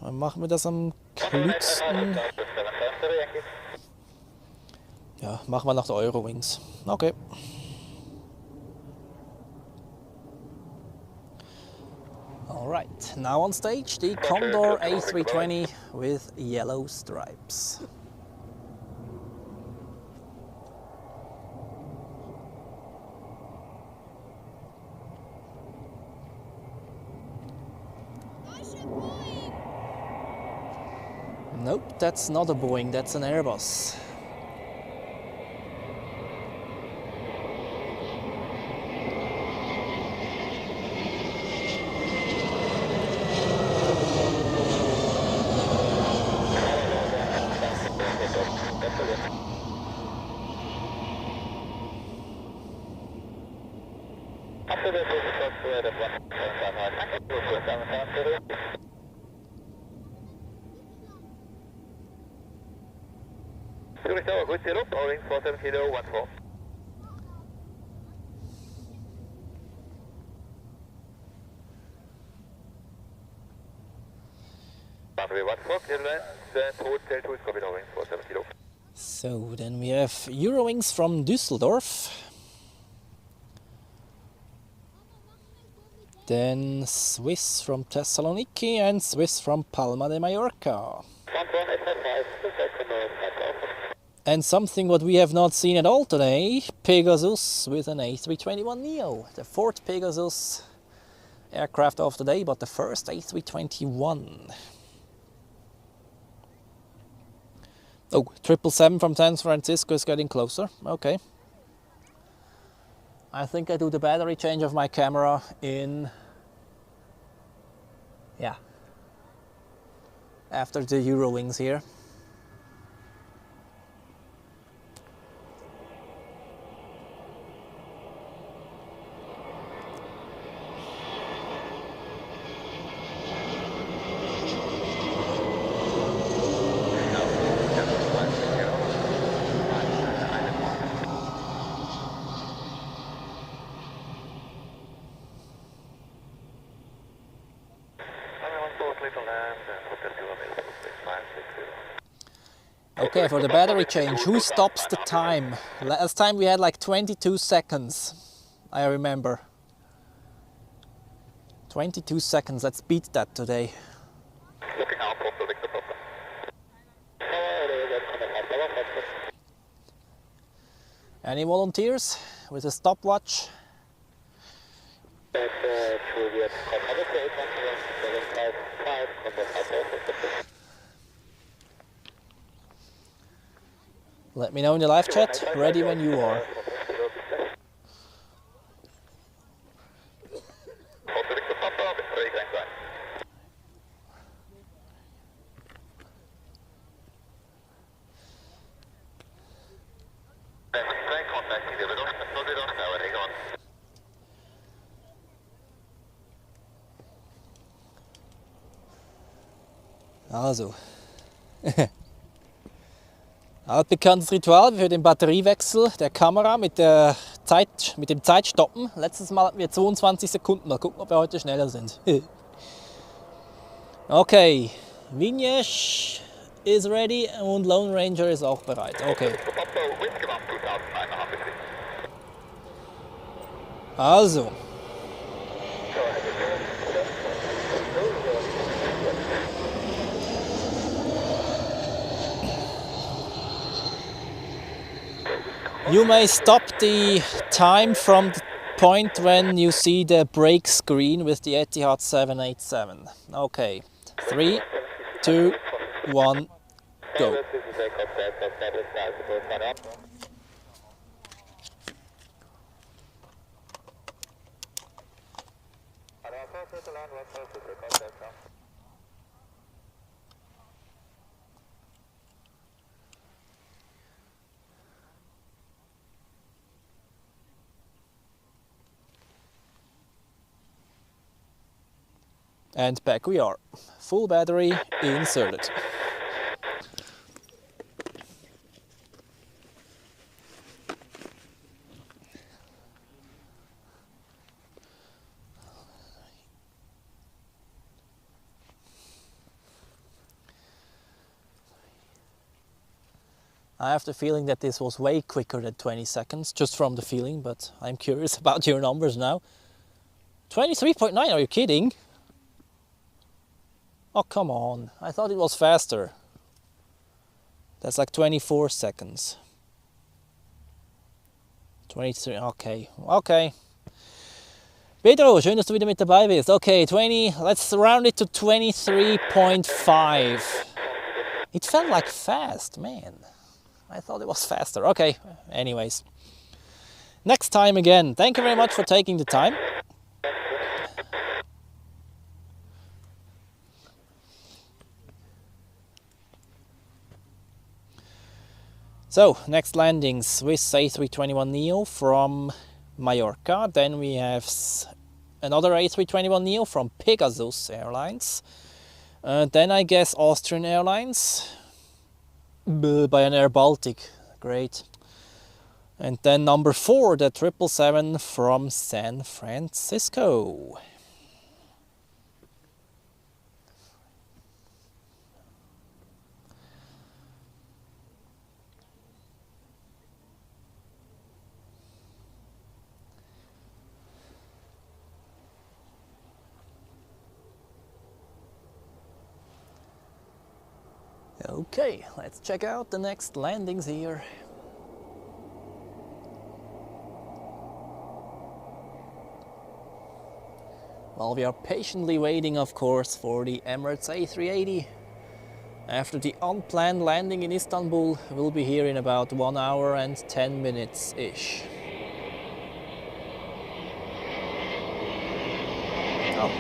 Speaker 1: machen wir das am klügsten. Ja, machen wir nach der Eurowings. Okay. Alright, now on stage the Condor A320 with yellow stripes. Nope, that's not a Boeing, that's an Airbus.
Speaker 2: Zurich Tower, good zero, Boeing 47014. Runway 14, clear land, hotel 2 is copy, Boeing 470.
Speaker 1: So then we have Eurowings from Düsseldorf. Then Swiss from Thessaloniki and Swiss from Palma de Mallorca. And something what we have not seen at all today, Pegasus with an A321neo. The fourth Pegasus aircraft of the day, but the first A321. Oh, 777 from San Francisco is getting closer. Okay. I think I do the battery change of my camera in, yeah, after the Eurowings here. Okay, for the battery change, who stops the time? Last time we had like 22 seconds, I remember. 22 seconds, let's beat that today.
Speaker 2: Looking out, Victor Papa.
Speaker 1: Any volunteers with a stopwatch? Let me know in the live chat, ready when you are. Also, altbekanntes Ritual für den Batteriewechsel der Kamera mit dem Zeitstoppen. Letztes Mal hatten wir 22 Sekunden. Mal gucken, ob wir heute schneller sind. Okay, Vignesh is ready und Lone Ranger ist auch bereit. Okay. Also. You may stop the time from the point when you see the brake screen with the Etihad 787. Okay, 3, 2, 1, go. And back we are. Full battery inserted. I have the feeling that this was way quicker than 20 seconds, just from the feeling, but I'm curious about your numbers now. 23.9, are you kidding? Oh, come on. I thought it was faster. That's like 24 seconds. 23, okay. Okay. Pedro, schön, dass du wieder mit dabei bist. Okay, 20, let's round it to 23.5. It felt like fast, man. I thought it was faster. Okay, anyways. Next time again. Thank you very much for taking the time. So, next landing, Swiss A321neo from Mallorca. Then we have another A321neo from Pegasus Airlines. Then I guess Austrian Airlines by an Air Baltic. Great. And then number 4, the 777 from San Francisco. Okay, let's check out the next landings here. While we are patiently waiting, of course, for the Emirates A380. After the unplanned landing in Istanbul, we'll be here in about 1 hour and 10 minutes-ish. Oh.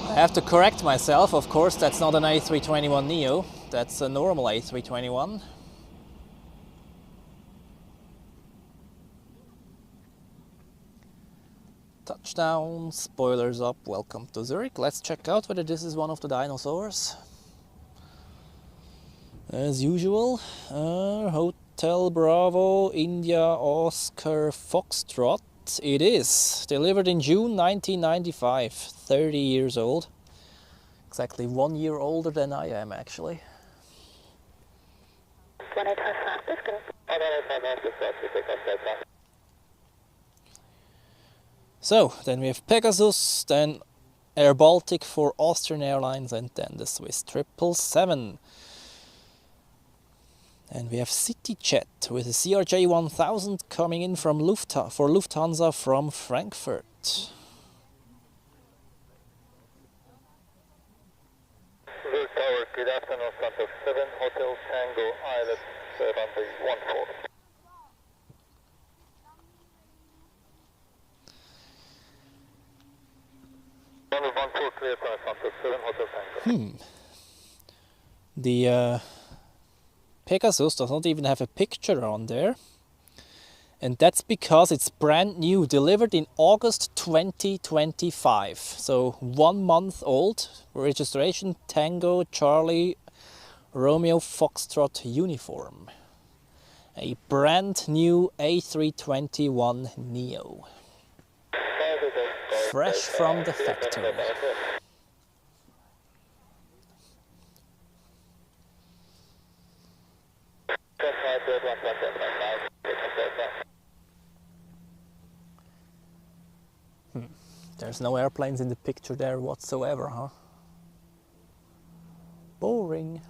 Speaker 1: I have to correct myself, of course, that's not an A321neo, that's a normal A321. Touchdown, spoilers up, welcome to Zurich. Let's check out whether this is one of the dinosaurs. As usual, Hotel Bravo, India, Oscar, Foxtrot. It is. Delivered in June 1995, 30 years old. Exactly 1 year older than I am, actually. So, then we have Pegasus, then Air Baltic for Austrian Airlines, and then the Swiss 777. And we have CityJet with a CRJ 1000 coming in from for Lufthansa from Frankfurt.
Speaker 2: Zurich Tower, good afternoon, Santa 7 Hotel Tango Islet, runway 14. Runway 14 clear for Santa 7 Hotel Tango.
Speaker 1: The Pegasus does not even have a picture on there. And that's because it's brand new, delivered in August 2025. So 1 month old, registration Tango Charlie Romeo Foxtrot uniform. A brand new A321 Neo. Fresh from the factory. There's no airplanes in the picture there whatsoever, huh? Boring.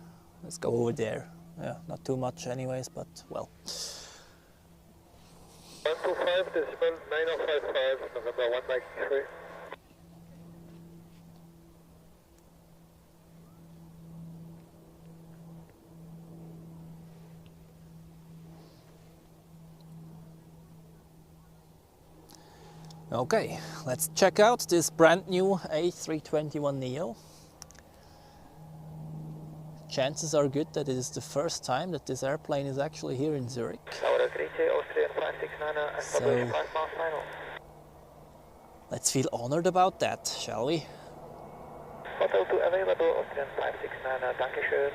Speaker 1: Let's go over there. Yeah, not too much anyways, but well.
Speaker 2: 125 decimal 9055, November 193.
Speaker 1: Okay, let's check out this brand new A321 Neo. Chances are good that it is the first time that this airplane is actually here in Zurich. So, let's feel honored about that, shall we?
Speaker 2: Hotel 2 available, Austrian 569, Dankeschön.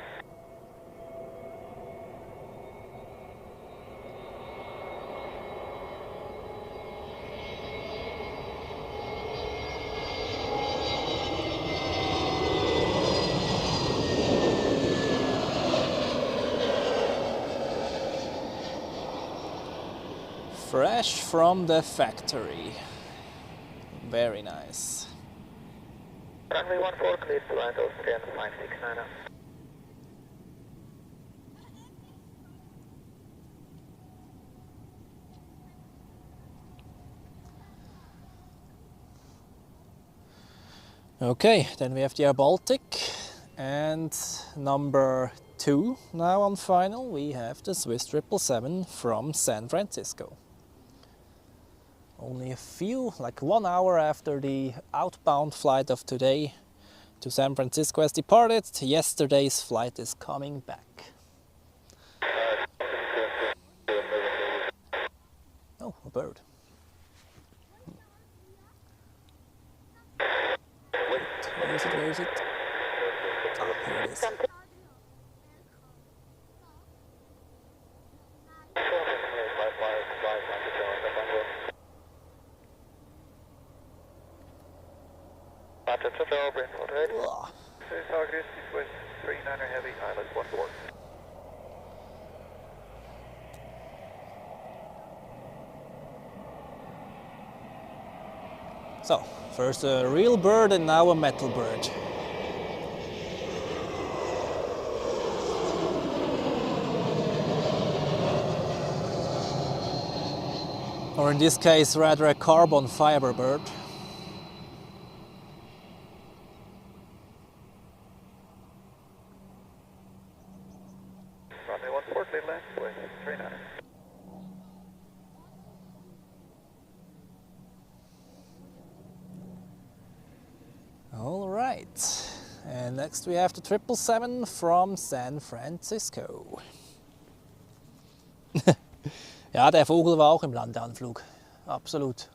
Speaker 1: Fresh from the factory. Very nice.
Speaker 2: Runway 14 cleared to land Austrian 569.
Speaker 1: Okay, then we have the Air Baltic, and number 2 now on final we have the Swiss 777 from San Francisco. Only a few, like 1 hour after the outbound flight of today to San Francisco has departed, yesterday's flight is coming back. Oh, a bird. Wait, where is it, where is it? Ah, here it is. Ugh. So, first a real bird and now a metal bird. Or in this case, rather a carbon fiber bird. All right, and next we have the 777 from San Francisco. Ja, der Vogel war auch im Landeanflug, absolut.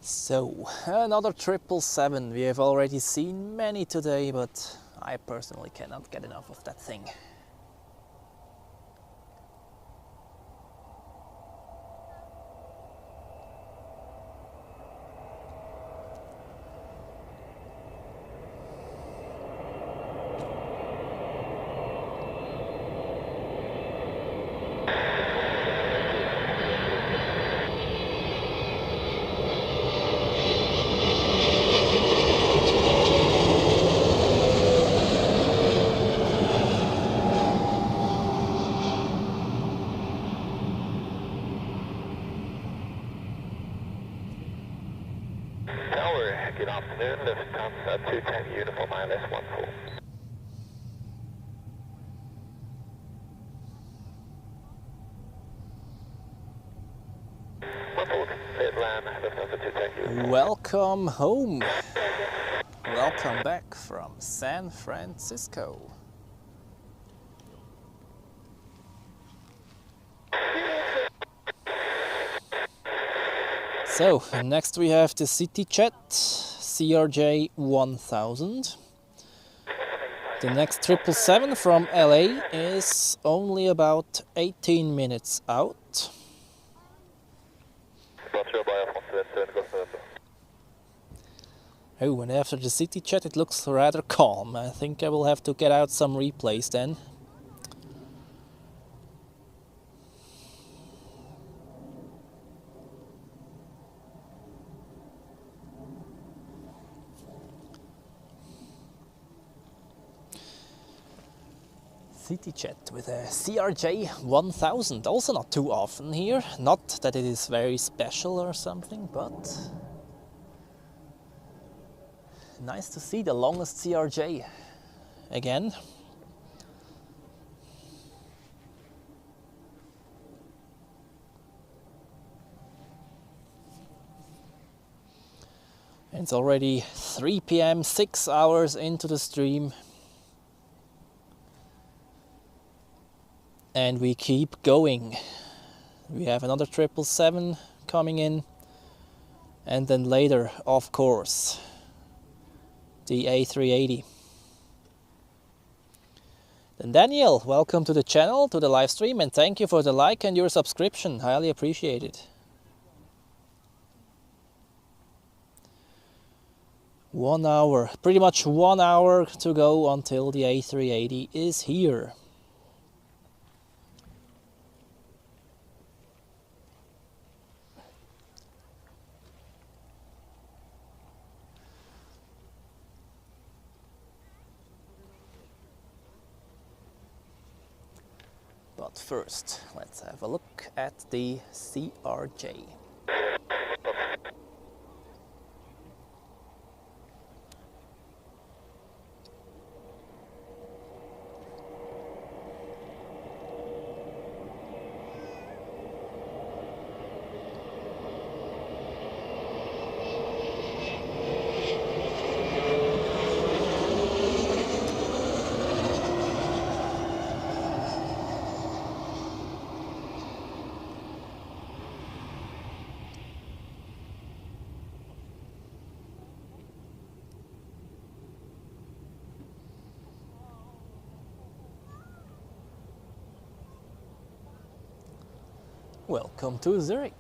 Speaker 1: So, another 777. We have already seen many today, but I personally cannot get enough of that thing.
Speaker 2: Good afternoon, Lufthansa 210 Uniform ILS 14.
Speaker 1: Welcome home. Welcome back from San Francisco. So, next we have the CityJet CRJ 1000. The next 777 from LA is only about 18 minutes out. Oh, and after the CityJet it looks rather calm. I think I will have to get out some replays then. CityJet with a CRJ 1000, also not too often here. Not that it is very special or something, but nice to see the longest CRJ again. And it's already 3 p.m., 6 hours into the stream. And we keep going. We have another 777 coming in. And then later, of course, the A380. Then Daniel, welcome to the channel, to the live stream, and thank you for the like and your subscription. Highly appreciated. One hour, pretty much 1 hour to go until the A380 is here. But first, let's have a look at the CRJ. Welcome to Zurich.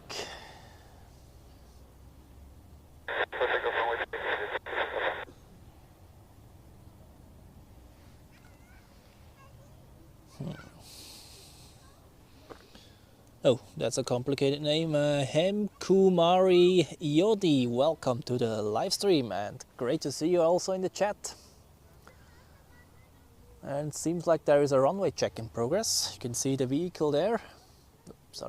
Speaker 1: Oh, that's a complicated name. Hemkumari Yodi, welcome to the live stream and great to see you also in the chat. And it seems like there is a runway check in progress. You can see the vehicle there. Oops,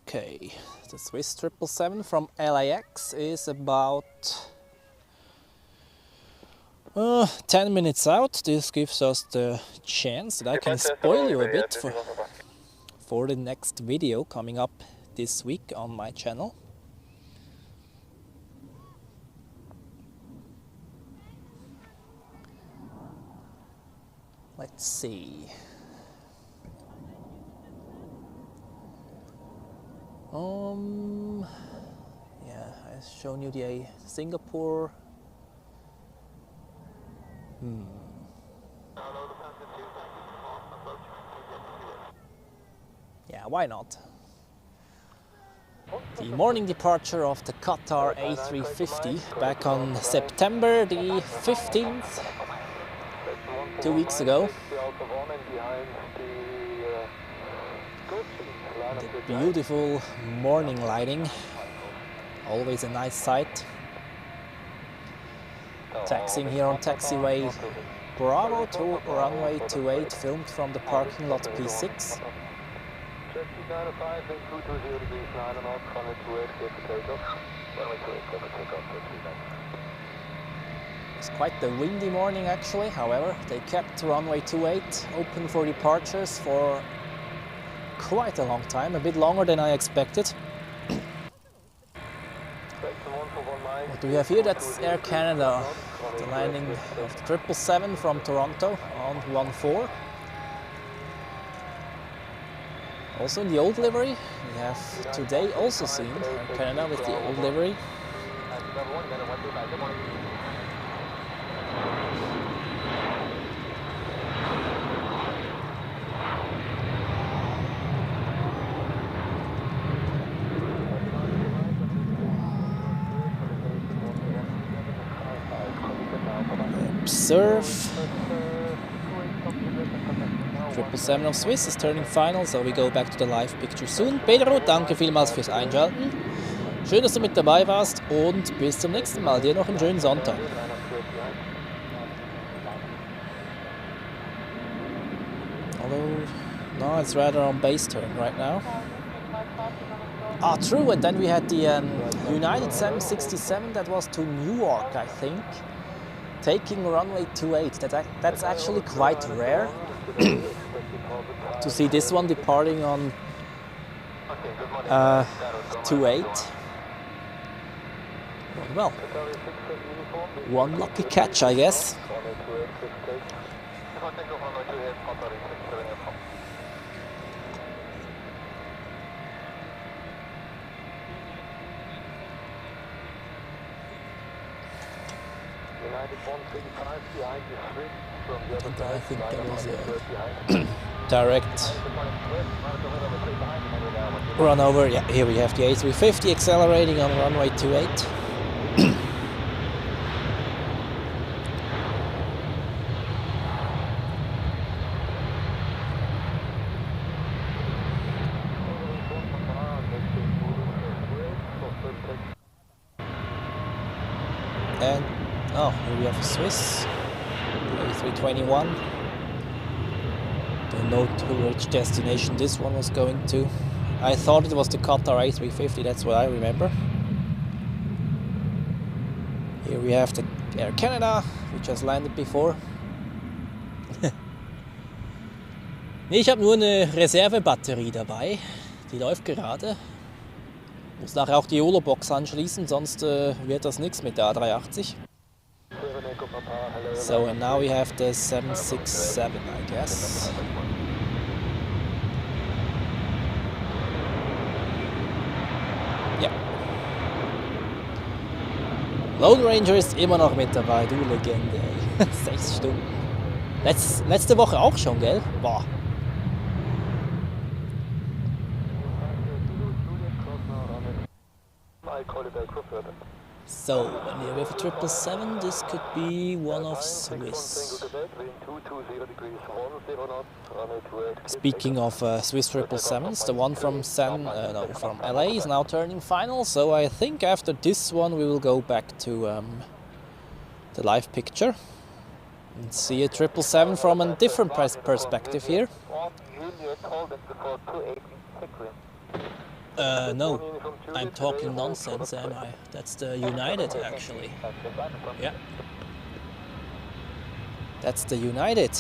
Speaker 1: Okay, the Swiss 777 from LAX is about 10 minutes out. This gives us the chance that I can spoil you a bit for the next video coming up this week on my channel. Let's see. Yeah, I've shown you the Singapore. Yeah, why not? The morning departure of the Qatar A350 back on September the 15th, 2 weeks ago. The beautiful morning lighting, always a nice sight. Taxiing here on taxiway Bravo to runway 28, filmed from the parking lot P6. It's quite the windy morning actually, however, they kept runway 28 open for departures for quite a long time, a bit longer than I expected. What do we have here? That's Air Canada, the landing of the 777 from Toronto on 14. Also in the old livery, we have today also seen Air Canada with the old livery. Observe. 777 of Swiss is turning final, so we go back to the live picture soon. Pedro, danke vielmals fürs Einschalten. Schön, dass du mit dabei warst und bis zum nächsten Mal. Dir noch einen schönen Sonntag. Although, no, it's rather on base turn right now. Ah, true, and then we had the United 767 that was to Newark, I think. Taking runway 28, that's actually quite rare to see this one departing on 28. Well, one lucky catch, I guess. And I think there was a direct run over. Yeah, here we have the A350 accelerating on runway 28. And oh, here we have a Swiss A321. Don't know to which destination this one was going to. I thought it was the Qatar A350, that's what I remember. Here we have the Air Canada, which has landed before. Nee, ich habe nur eine Reservebatterie dabei. Die läuft gerade. Muss nachher auch die YOLO-Box anschließen, sonst wird das nichts mit der A380. So, and now we have the 767, I guess. Yeah. Lone Ranger ist immer noch mit dabei, du Legende, ey. 6 Stunden. Letzte Woche auch schon, gell? Boah. So, when you have a 777, this could be one of Swiss. Speaking of Swiss 777s, the one from from LA is now turning final, so I think after this one we will go back to the live picture and see a 777 from a different perspective here. No, I'm talking nonsense, am I? That's the United, actually. Yeah. That's the United.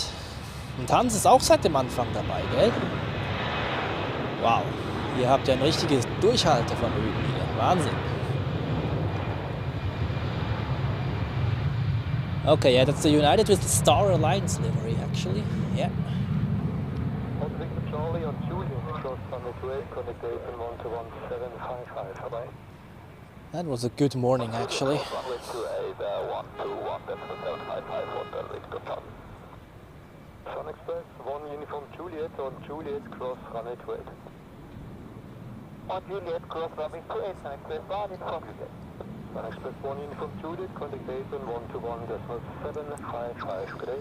Speaker 1: Und Hans ist auch seit dem Anfang dabei, gell? Wow, ihr habt ja ein richtiges Durchhaltevermögen hier. Wahnsinn. Okay, yeah, that's the United with the Star Alliance livery, actually. Yeah. That was a good morning, actually.
Speaker 2: Sun Express, 1 Uniform Juliet on Juliet cross runway 28. On Juliet cross runway 28, Sun Express 1 Uniform Juliet. Sun Express 1 Uniform Juliet, contact base on 121.755 today.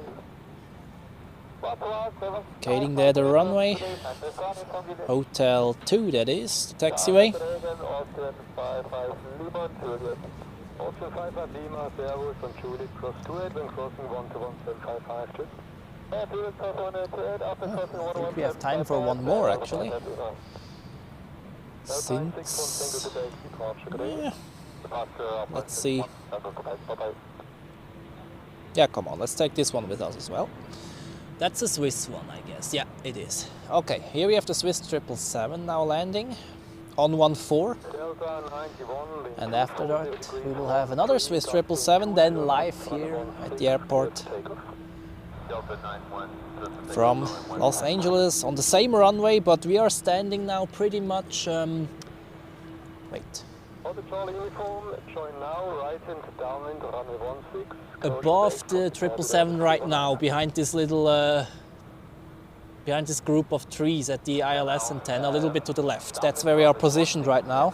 Speaker 1: Locating there the runway. Hotel 2, that is, the taxiway. I think we have time for one more actually. Since... yeah. Let's see. Yeah, come on, let's take this one with us as well. That's a Swiss one, I guess. Yeah, it is. Okay, here we have the Swiss 777 now landing on 14. And after that, we will have another Swiss 777 then live here at the airport from Los Angeles on the same runway, but we are standing now pretty much. Wait. Above the 777 right now, behind this little, behind this group of trees at the ILS antenna, a little bit to the left. That's where we are positioned right now.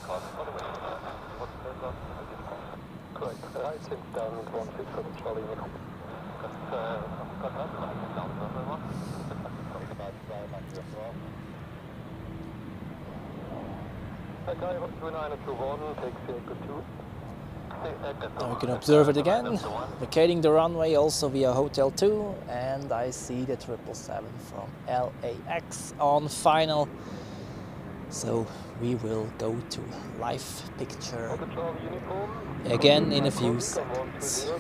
Speaker 1: Now we can observe it again, vacating the runway also via Hotel 2, and I see the 777 from LAX on final. So we will go to live picture again in a few seconds.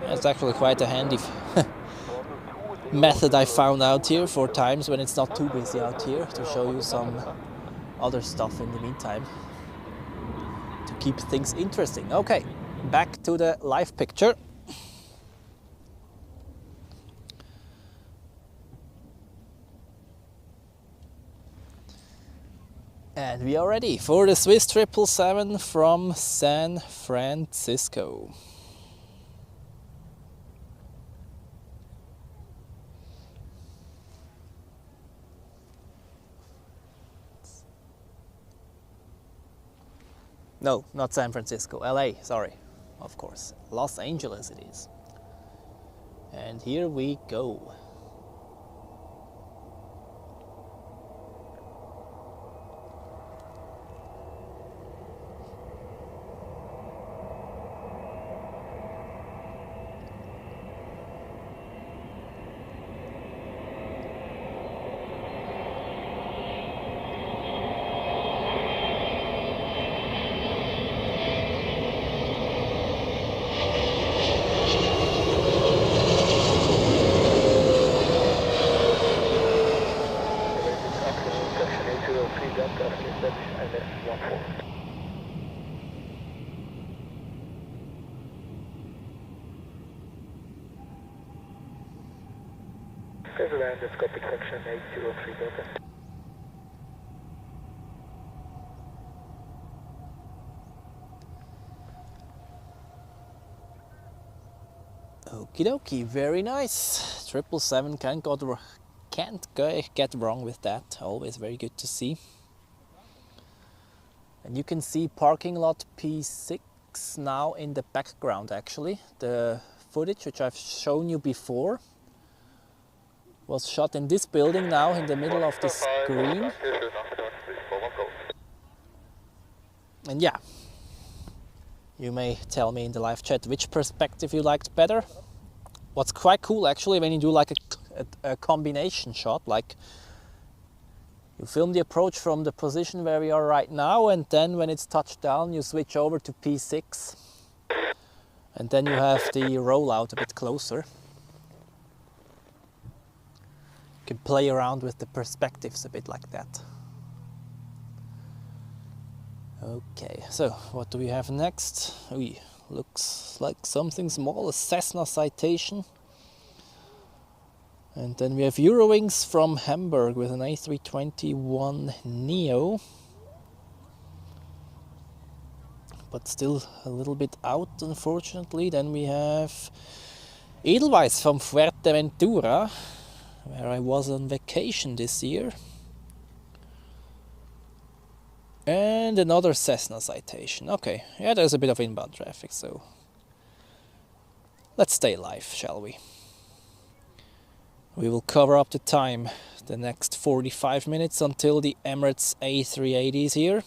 Speaker 1: That's actually quite a handy method I found out here for times when it's not too busy out here, to show you some other stuff in the meantime to keep things interesting. Okay, back to the live picture. And we are ready for the Swiss 777 from San Francisco. No, not San Francisco, LA, sorry, of course. Los Angeles it is. And here we go.
Speaker 2: Endoscopic section 803 Delta.
Speaker 1: Okie dokie, very nice. 777 can't get wrong with that. Always very good to see. And you can see parking lot P6 now in the background actually. The footage which I've shown you before was shot in this building now in the middle of the screen. And yeah, you may tell me in the live chat which perspective you liked better. What's quite cool actually, when you do like a combination shot, like you film the approach from the position where we are right now, and then when it's touched down you switch over to P6, and then you have the rollout a bit closer. You can play around with the perspectives a bit like that. Okay, so what do we have next? Looks like something small, a Cessna Citation. And then we have Eurowings from Hamburg with an A321neo. But still a little bit out, unfortunately. Then we have Edelweiss from Fuerteventura, where I was on vacation this year. And another Cessna Citation. Okay, yeah, there's a bit of inbound traffic, so Let's stay alive, shall we? We will cover up the time, the next 45 minutes until the Emirates A380 is here.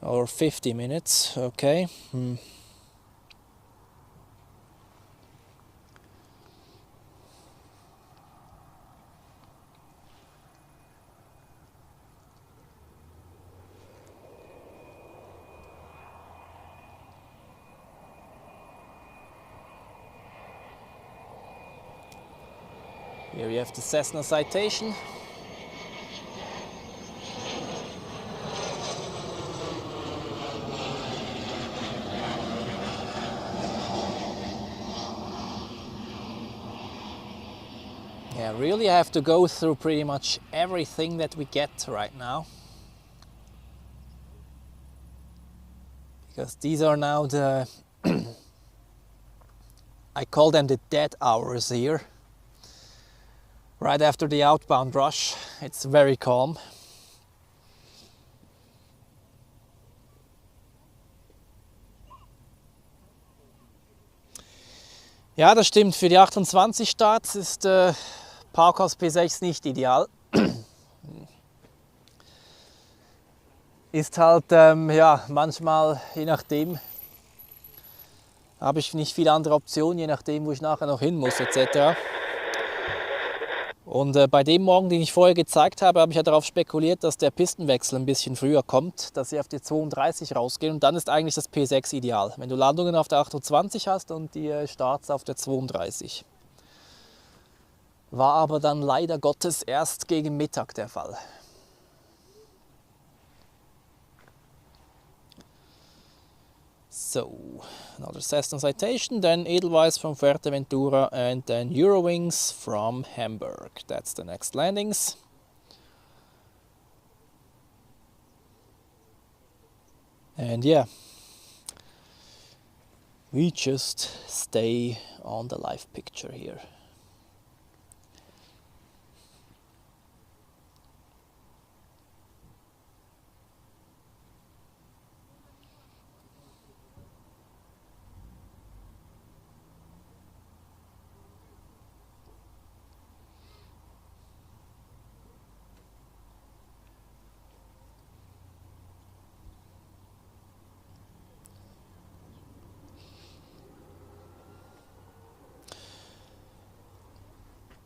Speaker 1: Or 50 minutes, okay. Here we have the Cessna citation. Yeah, really I have to go through pretty much everything that we get right now. Because these are now the, I call them the dead hours here. Right after the outbound rush, it's very calm. Ja, das stimmt, für die 28 Starts ist Parkhaus P6 nicht ideal. Ist halt, ja, manchmal, je nachdem, habe ich nicht viele andere Optionen, je nachdem, wo ich nachher noch hin muss, etc. Und bei dem Morgen, den ich vorher gezeigt habe, habe ich ja darauf spekuliert, dass der Pistenwechsel ein bisschen früher kommt, dass sie auf die 32 rausgehen und dann ist eigentlich das P6 ideal, wenn du Landungen auf der 28 hast und die Starts auf der 32. War aber dann leider Gottes erst gegen Mittag der Fall. So, another Cessna citation, then Edelweiss from Fuerteventura and then Eurowings from Hamburg. That's the next landings. And yeah, we just stay on the live picture here.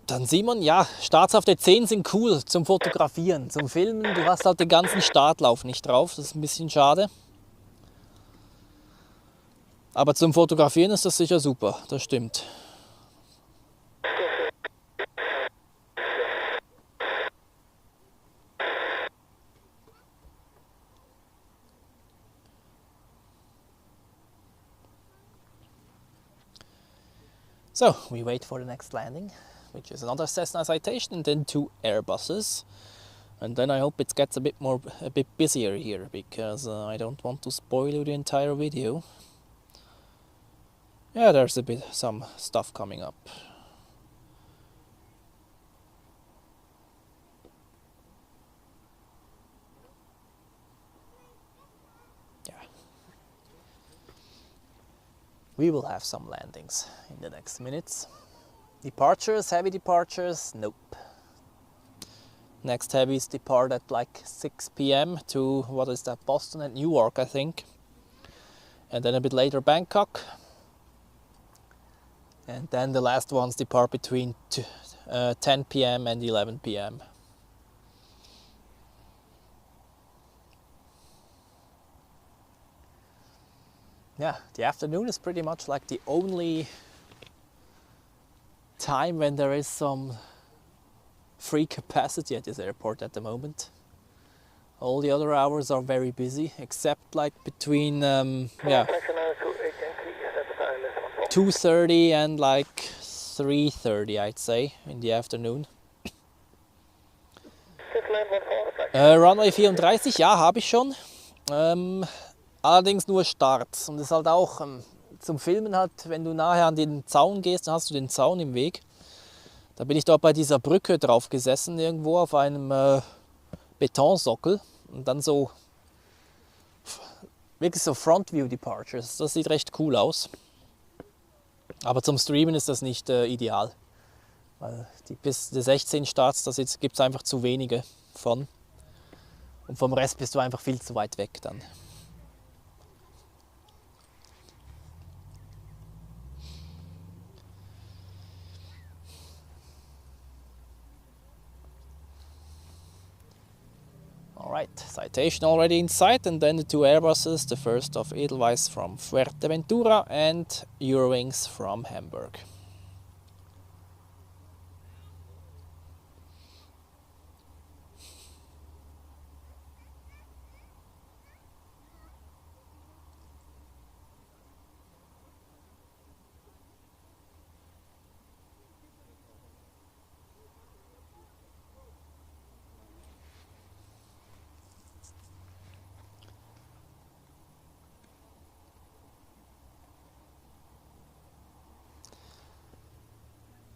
Speaker 1: Dann Simon, ja, Starts auf der 10 sind cool zum Fotografieren, zum Filmen. Du hast halt den ganzen Startlauf nicht drauf, das ist ein bisschen schade. Aber zum Fotografieren ist das sicher super, das stimmt. So, we wait for the next landing, which is another Cessna citation and then 2 Airbuses. And then I hope it gets a bit busier here, because I don't want to spoil you the entire video. Yeah, there's some stuff coming up. We will have some landings in the next minutes. Departures, heavy departures, nope. Next heavies depart at like 6 p.m. to, what is that, Boston and Newark, I think. And then a bit later Bangkok. And then the last ones depart between 10 p.m. and 11 p.m. Yeah, the afternoon is pretty much like the only time when there is some free capacity at this airport at the moment. All the other hours are very busy, except like between 2:30 and like 3:30, I'd say, in the afternoon. Runway 34, ja, habe ich schon. Allerdings nur Starts. Und das ist halt auch zum Filmen halt, wenn du nachher an den Zaun gehst, dann hast du den Zaun im Weg. Da bin ich dort bei dieser Brücke drauf gesessen, irgendwo auf einem Betonsockel. Und dann so, wirklich so Front View Departures. Das sieht recht cool aus. Aber zum Streamen ist das nicht ideal. Weil bis die 16 Starts, da gibt es einfach zu wenige von. Und vom Rest bist du einfach viel zu weit weg dann. Alright, citation already in sight, and then the two Airbuses, the first of Edelweiss from Fuerteventura and Eurowings from Hamburg.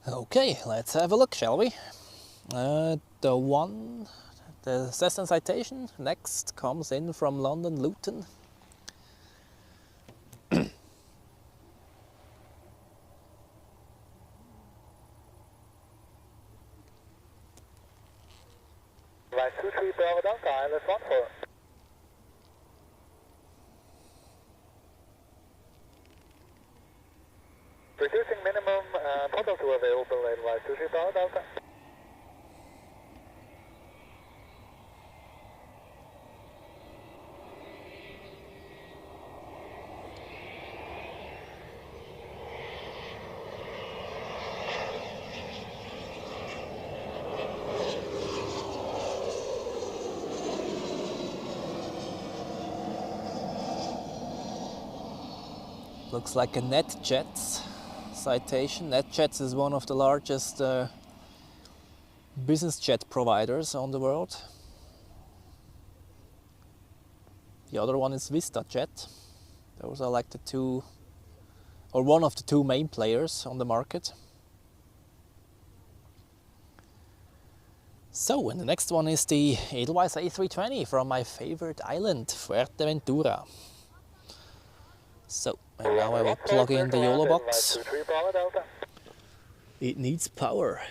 Speaker 1: Okay, let's have a look, shall we? The Cessna citation next comes in from London Luton.
Speaker 2: Right, 23 Bravo Delta, ILS 14. Reducing minimum total to available Edelweiss 23 Bravo Delta.
Speaker 1: Looks like a NetJets citation. NetJets is one of the largest business jet providers on the world. The other one is VistaJet. Those are like the two, or one of the two main players on the market. So, and the next one is the Edelweiss A320 from my favorite island, Fuerteventura. So, and now I will plug in the YOLO box. It needs power.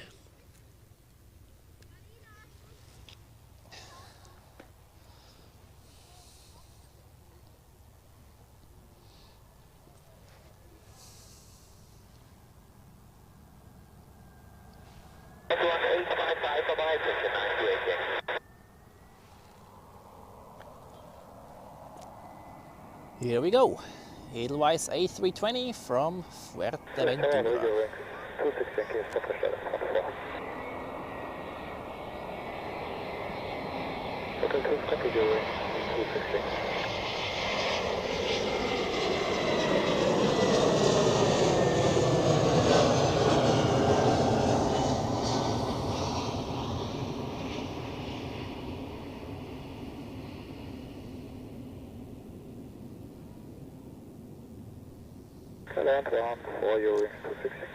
Speaker 1: Here we go. Edelweiss A320 from Fuerteventura.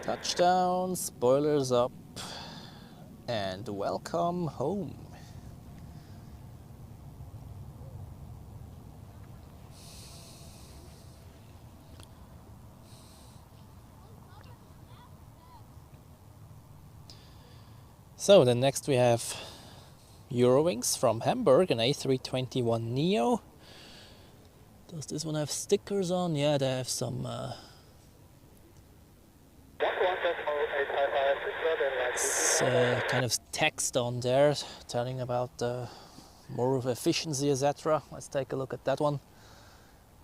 Speaker 1: Touchdown, spoilers up, and welcome home. So then next we have Eurowings from Hamburg, an A321neo. Does this one have stickers on? Yeah, they have some kind of text on there telling about more of efficiency, etc. Let's take a look at that one.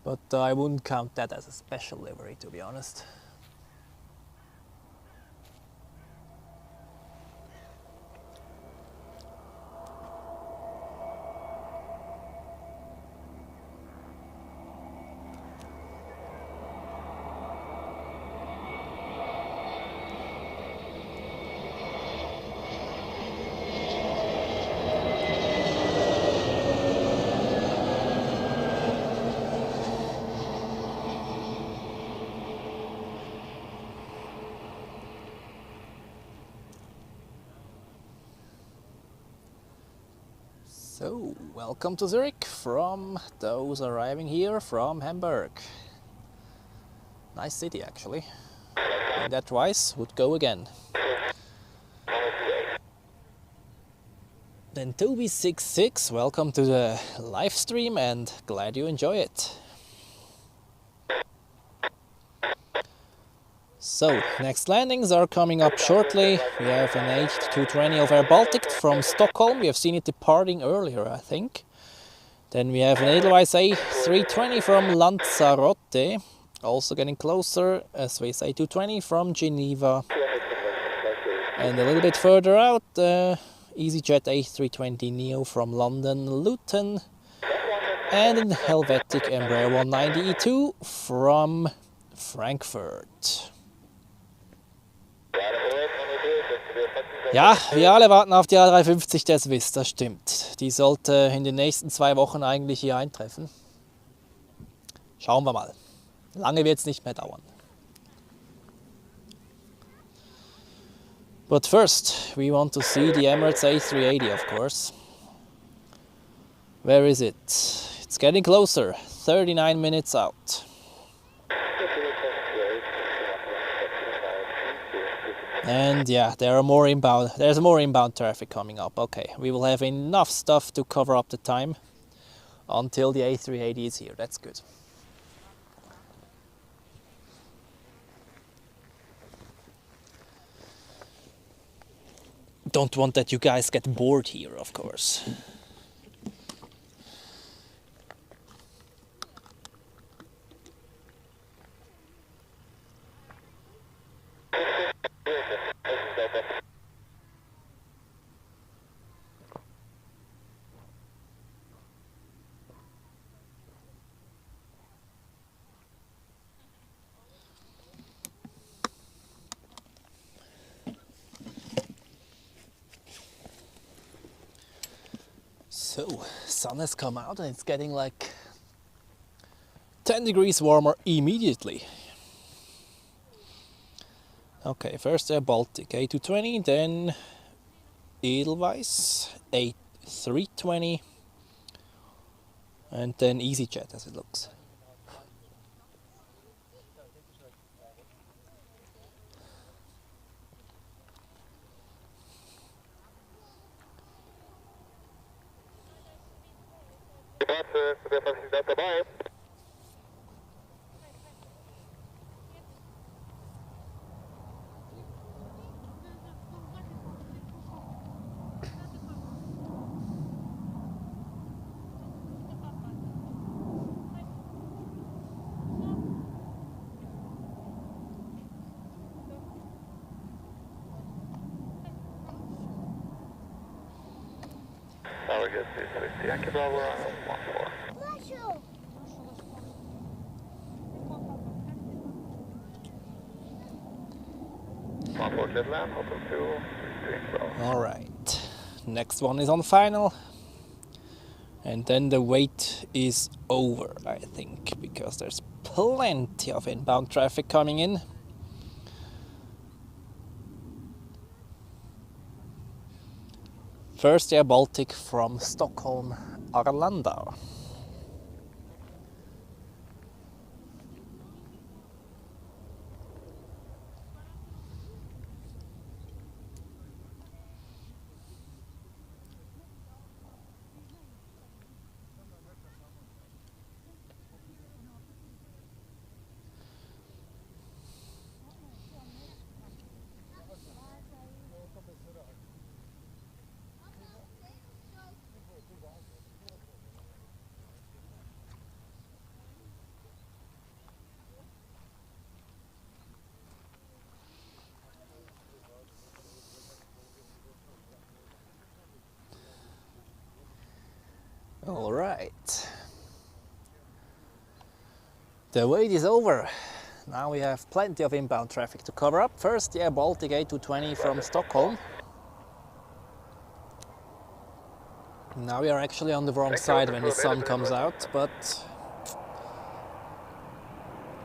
Speaker 1: But I wouldn't count that as a special livery, to be honest. So, welcome to Zurich from those arriving here from Hamburg. Nice city, actually. Doing that twice would go again. Then 2B66, welcome to the live stream and glad you enjoy it. So, next landings are coming up shortly. We have an A220 of Air Baltic from Stockholm. We have seen it departing earlier, I think. Then we have an Edelweiss A320 from Lanzarote, also getting closer. A Swiss A220 from Geneva. And a little bit further out, EasyJet A320 Neo from London Luton, and an Helvetic Embraer 190E2 from Frankfurt. Ja, wir alle warten auf die A350 der Swiss, das stimmt. Die sollte in den nächsten 2 Wochen eigentlich hier eintreffen. Schauen wir mal. Lange wird es nicht mehr dauern. But first, we want to see the Emirates A380, of course. Where is it? It's getting closer, 39 minutes out. And yeah, there's more inbound traffic coming up. Okay, we will have enough stuff to cover up the time until the A380 is here. That's good. Don't want that you guys get bored here, of course. So, sun has come out and it's getting like 10 degrees warmer immediately. Okay, first Air Baltic A220, then Edelweiss A320, and then EasyJet as it looks.
Speaker 2: Yankee Bravo 14.
Speaker 1: All right, next one is on final, and then the wait is over, I think, because there's plenty of inbound traffic coming in. First Air Baltic from Stockholm, Arlanda. All right, the wait is over. Now we have plenty of inbound traffic to cover up. First, the Air Baltic A220 from Stockholm. Now we are actually on the wrong side when the sun comes out, but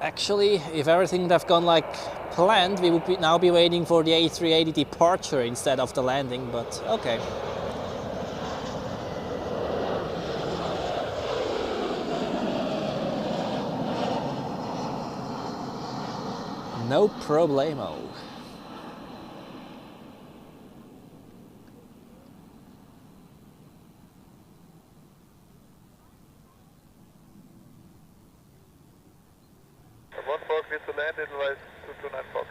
Speaker 1: actually, if everything would have gone like planned, we would now be waiting for the A380 departure instead of the landing, but okay. no problemo.
Speaker 2: One Fox needs to land, Edelweiss 229 Fox.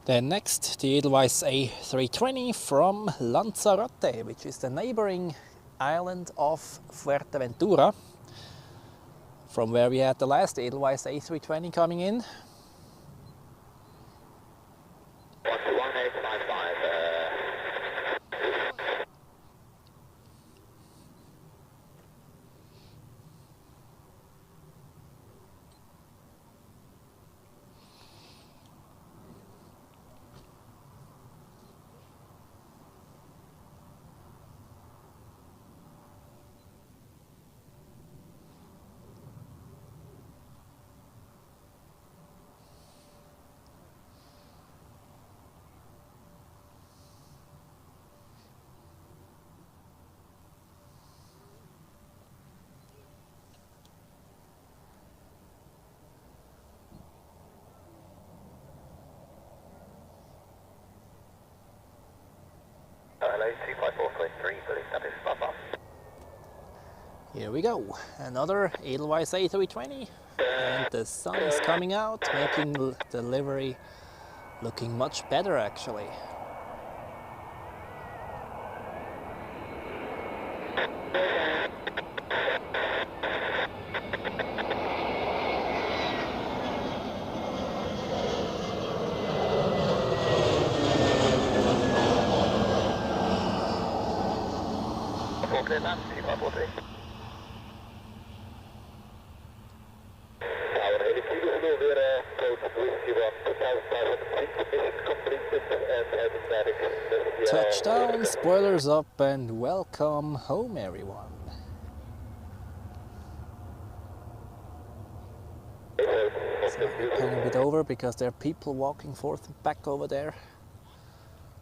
Speaker 1: Then next, the Edelweiss A320 from Lanzarote, which is the neighboring island of Fuerteventura, from where we had the last Edelweiss A320 coming in.
Speaker 2: 1855. LA 254.3, believe that is spot on.
Speaker 1: Here we go, another Edelweiss A320, and the sun is coming out, making delivery looking much better actually. Touchdown, spoilers up, and welcome home everyone. So I'm pan a bit over because there are people walking forth and back over there.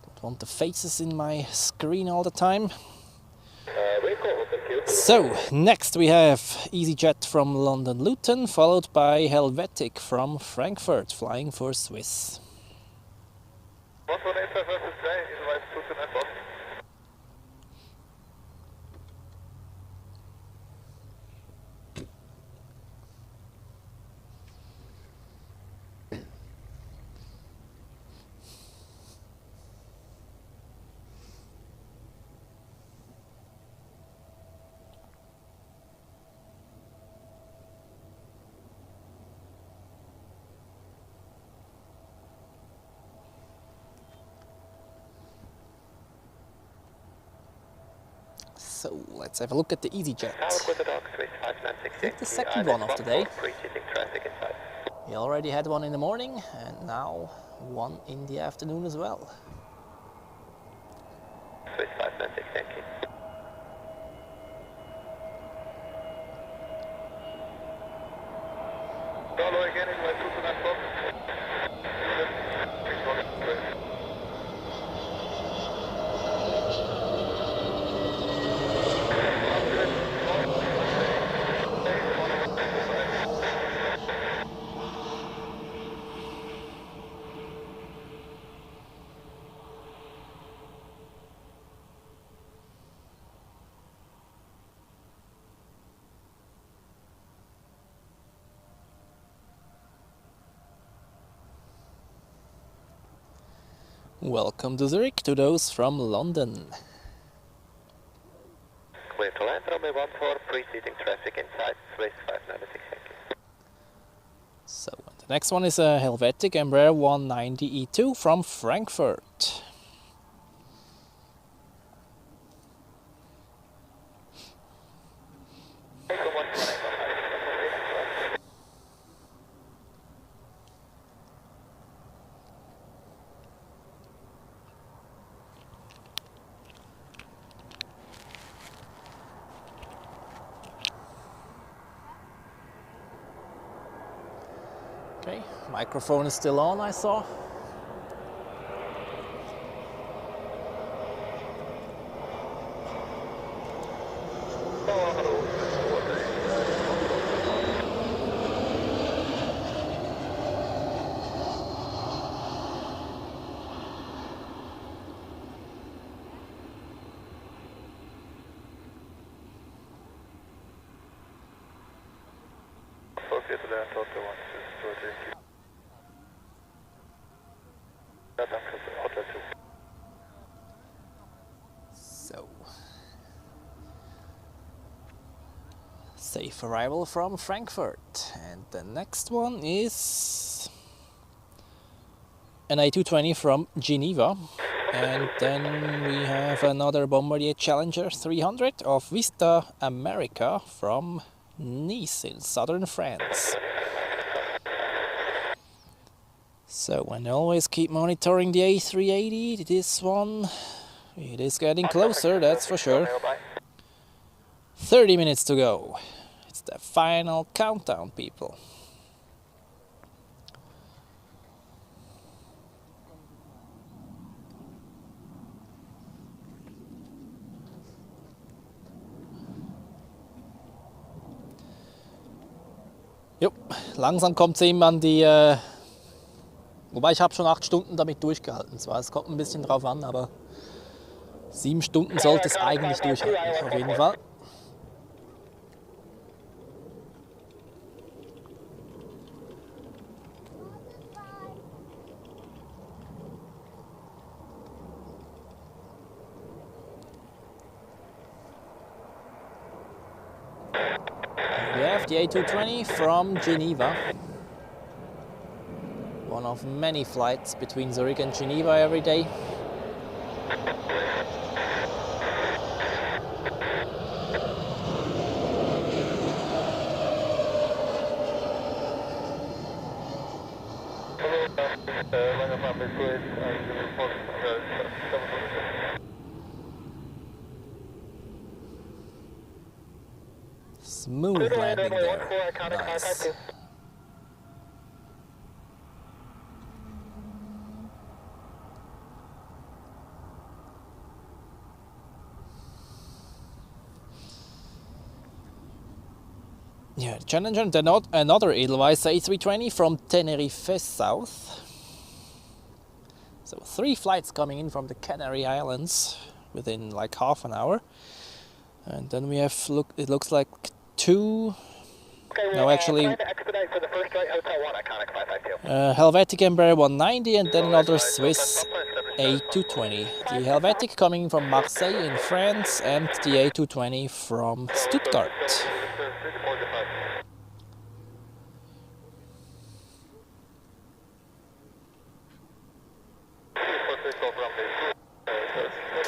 Speaker 1: Don't want the faces in my screen all the time. So, next we have EasyJet from London Luton, followed by Helvetic from Frankfurt, flying for Swiss.
Speaker 2: 118 versus J, Edelweiss 229 Fox.
Speaker 1: So, let's have a look at the EasyJet. I think the second one of today. We already had one in the morning, and now one in the afternoon as well.
Speaker 2: Swiss 596, thank you. Solo again, Edelweiss 229 Fox.
Speaker 1: Welcome to Zurich, to those from London.
Speaker 2: Clear to land, runway 14, preceding traffic inside, Swiss 596, thank you.
Speaker 1: So, the next one is a Helvetic Embraer 190E2 from Frankfurt. Okay, microphone is still on, I saw.
Speaker 2: clear to land, Hotel 162. Ja, danke, Hotel 2.
Speaker 1: So, safe arrival from Frankfurt. And the next one is an A220 from Geneva. And then we have another Bombardier Challenger 300 of Vista America from Nice in southern France. So, and always keep monitoring the A380. This one, it is getting closer, that's for sure. 30 minutes to go. It's the final countdown, people. Jo, langsam kommt es eben an die, wobei ich habe schon 8 Stunden damit durchgehalten. Zwar, es kommt ein bisschen drauf an, aber 7 Stunden sollte es eigentlich durchhalten, auf jeden Fall. We have the A220 from Geneva. One of many flights between Zurich and Geneva every day. Smooth landing there. Nice. Yeah, Challenger and another Edelweiss A320 from Tenerife South. So 3 flights coming in from the Canary Islands within like half an hour. And then we have, it looks like 2, no actually, Helvetic Embraer 190 and then another Swiss A220. The Helvetic coming from Marseille in France and the A220 from Stuttgart.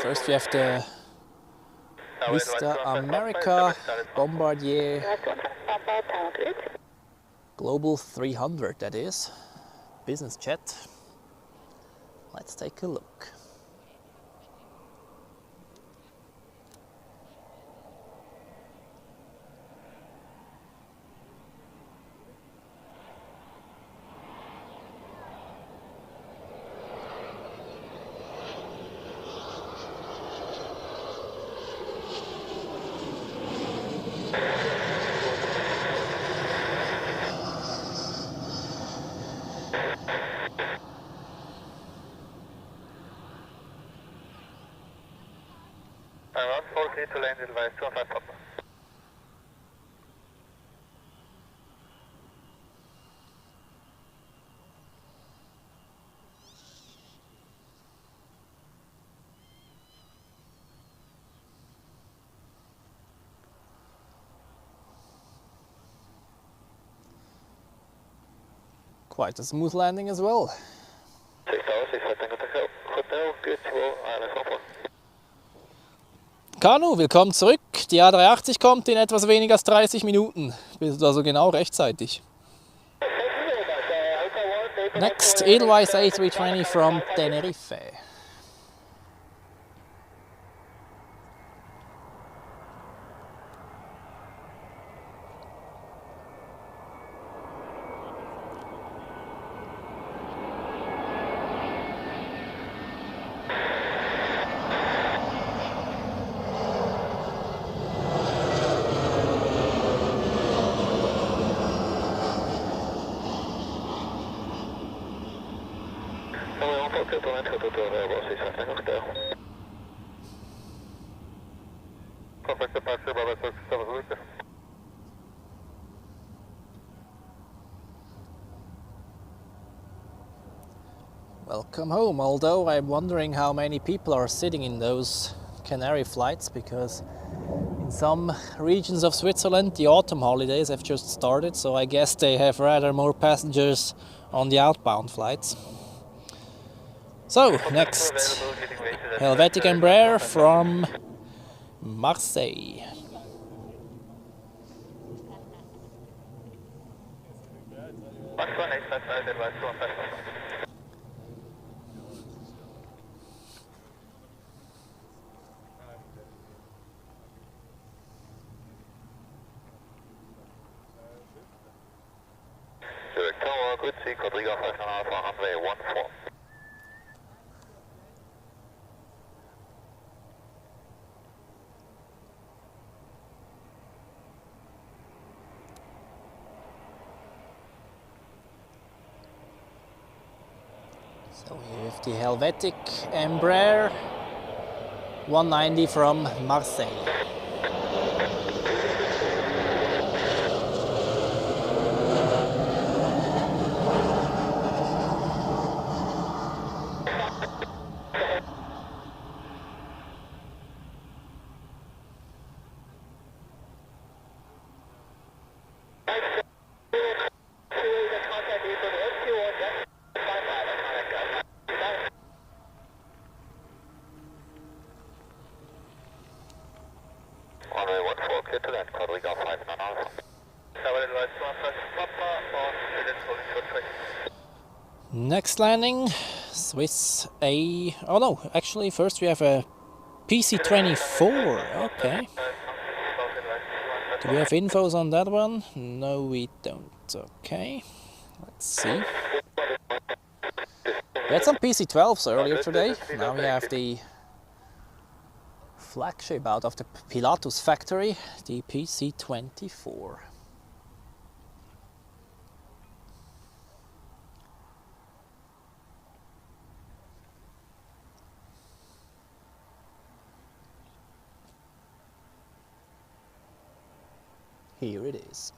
Speaker 1: First we have the Vista America Bombardier Global 300, that is, business jet. Let's take a look.
Speaker 2: Around 40 to land Edelweiss 215 Papa.
Speaker 1: Quite a smooth landing as well.
Speaker 2: 6 hours, 6 Hotel, good to go, Island 4.
Speaker 1: Kanu, willkommen zurück. Die A380 kommt in etwas weniger als 30 Minuten. Bist also genau rechtzeitig. Next, Edelweiss A320 from Tenerife. Welcome home, although I'm wondering how many people are sitting in those Canary flights, because in some regions of Switzerland the autumn holidays have just started, so I guess they have rather more passengers on the outbound flights. So, next, Helvetic Embraer from Marseille.
Speaker 2: Zurich Tower, good sea, Quadriga 5 runway 14.
Speaker 1: So we have the Helvetic Embraer 190 from Marseille.
Speaker 2: Runway 14, clear to land, Quadriga 5 Alpha.
Speaker 1: Next landing, Swiss A... oh no, actually first we have a PC-24, okay. Do we have infos on that one? No, we don't, okay. Let's see. We had some PC-12s earlier today, now we have the flagship out of the Pilatus factory, the PC-24. Here it is.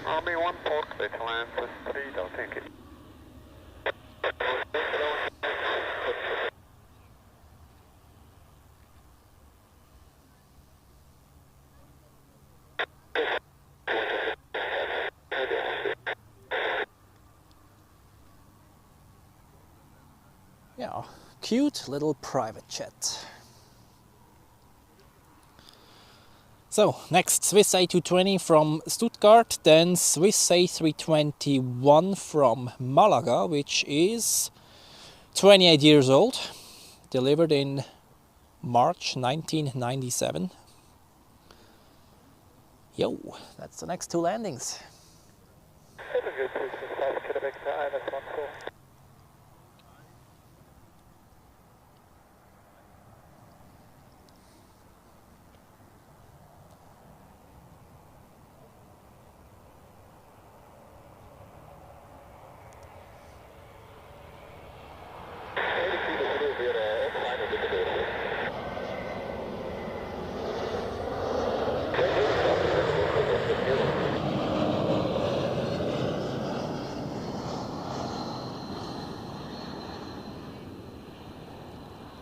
Speaker 2: Army 1 port, clear to land, plus 3, don't take it.
Speaker 1: Yeah, cute little private jet. So, next Swiss A220 from Stuttgart, then Swiss A321 from Malaga, which is 28 years old, delivered in March 1997. Yo, that's the next two landings.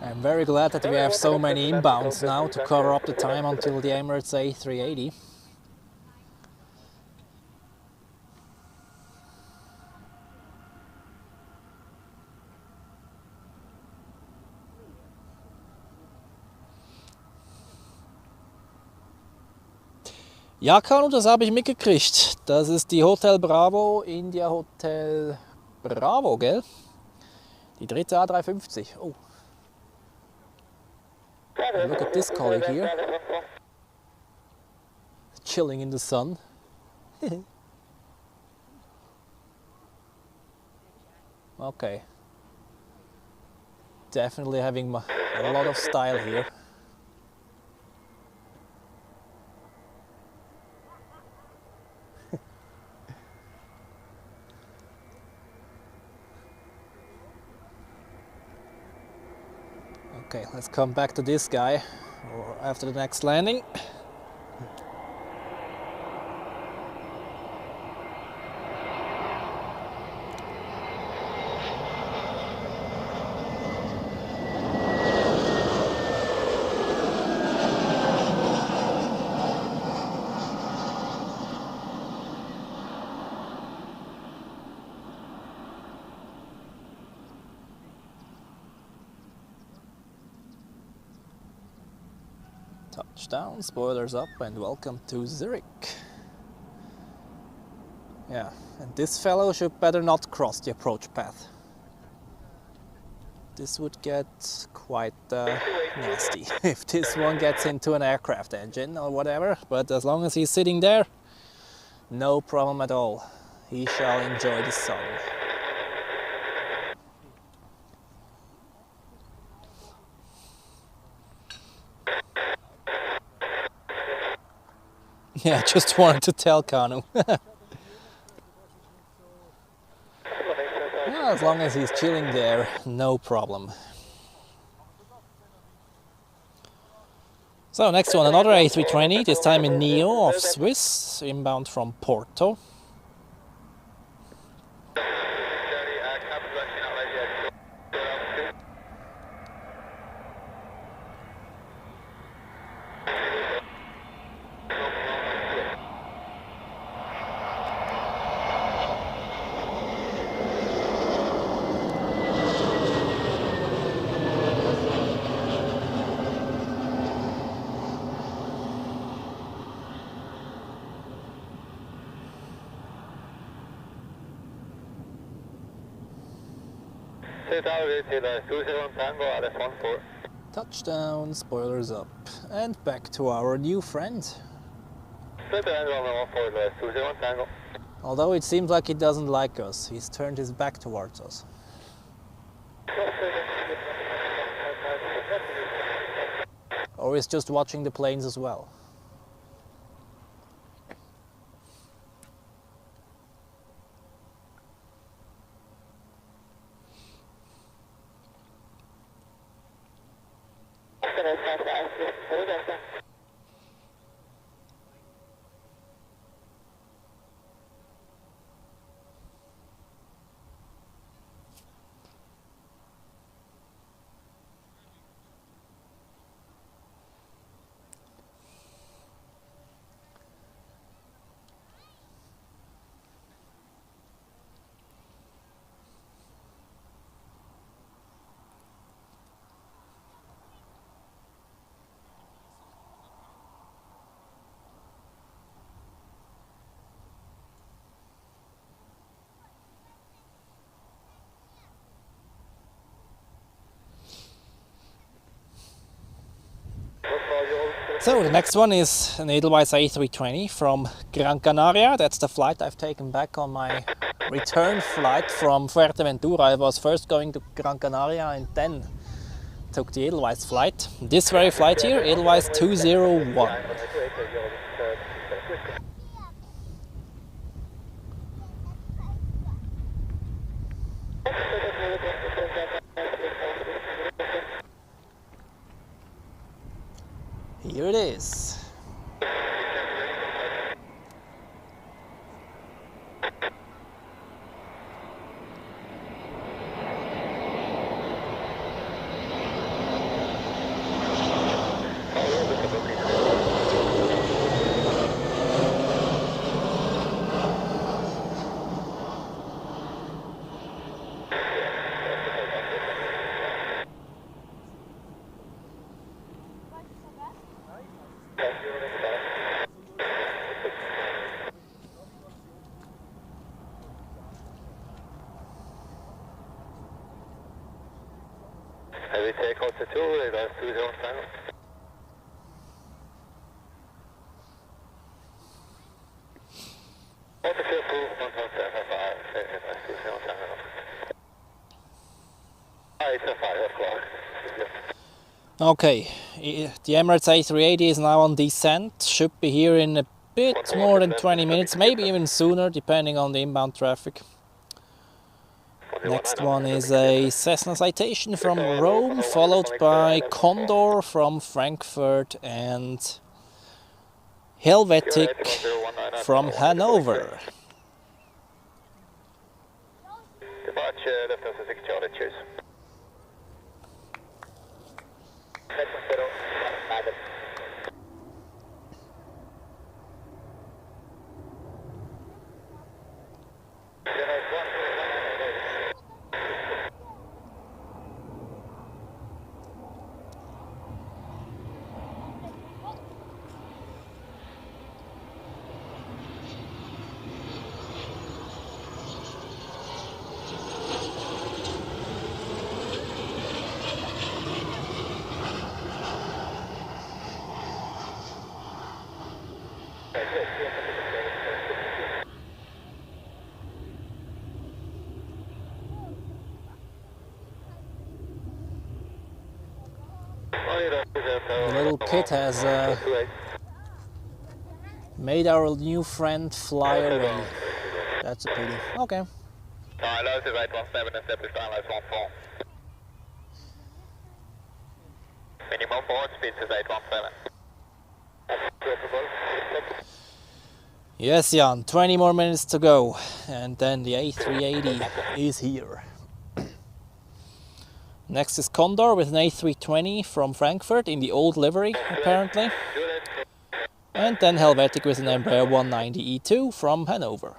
Speaker 1: I'm very glad that we have so many inbounds now to cover up the time until the Emirates A380. Ja, Kanu, das habe ich mitgekriegt. Das ist die Hotel Bravo, India Hotel Bravo, gell? Die dritte A350. Oh. Look at this colleague here. Chilling in the sun. Okay. Definitely having a lot of style here. Okay, let's come back to this guy after the next landing. Touchdown, spoilers up, and welcome to Zurich. Yeah, and this fellow should better not cross the approach path. This would get quite nasty if this one gets into an aircraft engine or whatever, but as long as he's sitting there, no problem at all. He shall enjoy the sun. Yeah, just wanted to tell Kanu. Yeah, as long as he's chilling there, no problem. So next one, another A320, this time in Neo of Swiss, inbound from Porto. Touchdown, spoilers up, and back to our new friend. Although it seems like he doesn't like us, he's turned his back towards us. Or he's just watching the planes as well. So the next one is an Edelweiss A320 from Gran Canaria. That's the flight I've taken back on my return flight from Fuerteventura. I was first going to Gran Canaria and then took the Edelweiss flight. This very flight here, Edelweiss 201. Here it is. Okay, the Emirates A380 is now on descent, should be here in a bit more than 20 minutes, maybe even sooner, depending on the inbound traffic. Next one is a Cessna Citation from Rome, followed by Condor from Frankfurt and Helvetic from Hanover.
Speaker 2: Departure, Lufthansa 6 Charlie, cheers.
Speaker 1: The little kid has made our new friend fly away. That's a pity. Okay.
Speaker 2: Hello, to 817 and establish finalize 14. Minimum board speed is 817.
Speaker 1: Yes, Jan, 20 more minutes to go, and then the A380 is here. Next is Condor with an A320 from Frankfurt in the old livery, apparently. And then Helvetic with an Embraer 190 E2 from Hanover.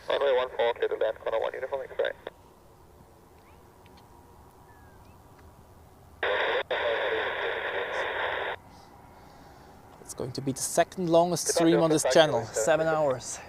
Speaker 2: Runway 14, clear to land, corner 1, uniform X-ray.
Speaker 1: It's going to be the second longest stream on this channel, 7 hours.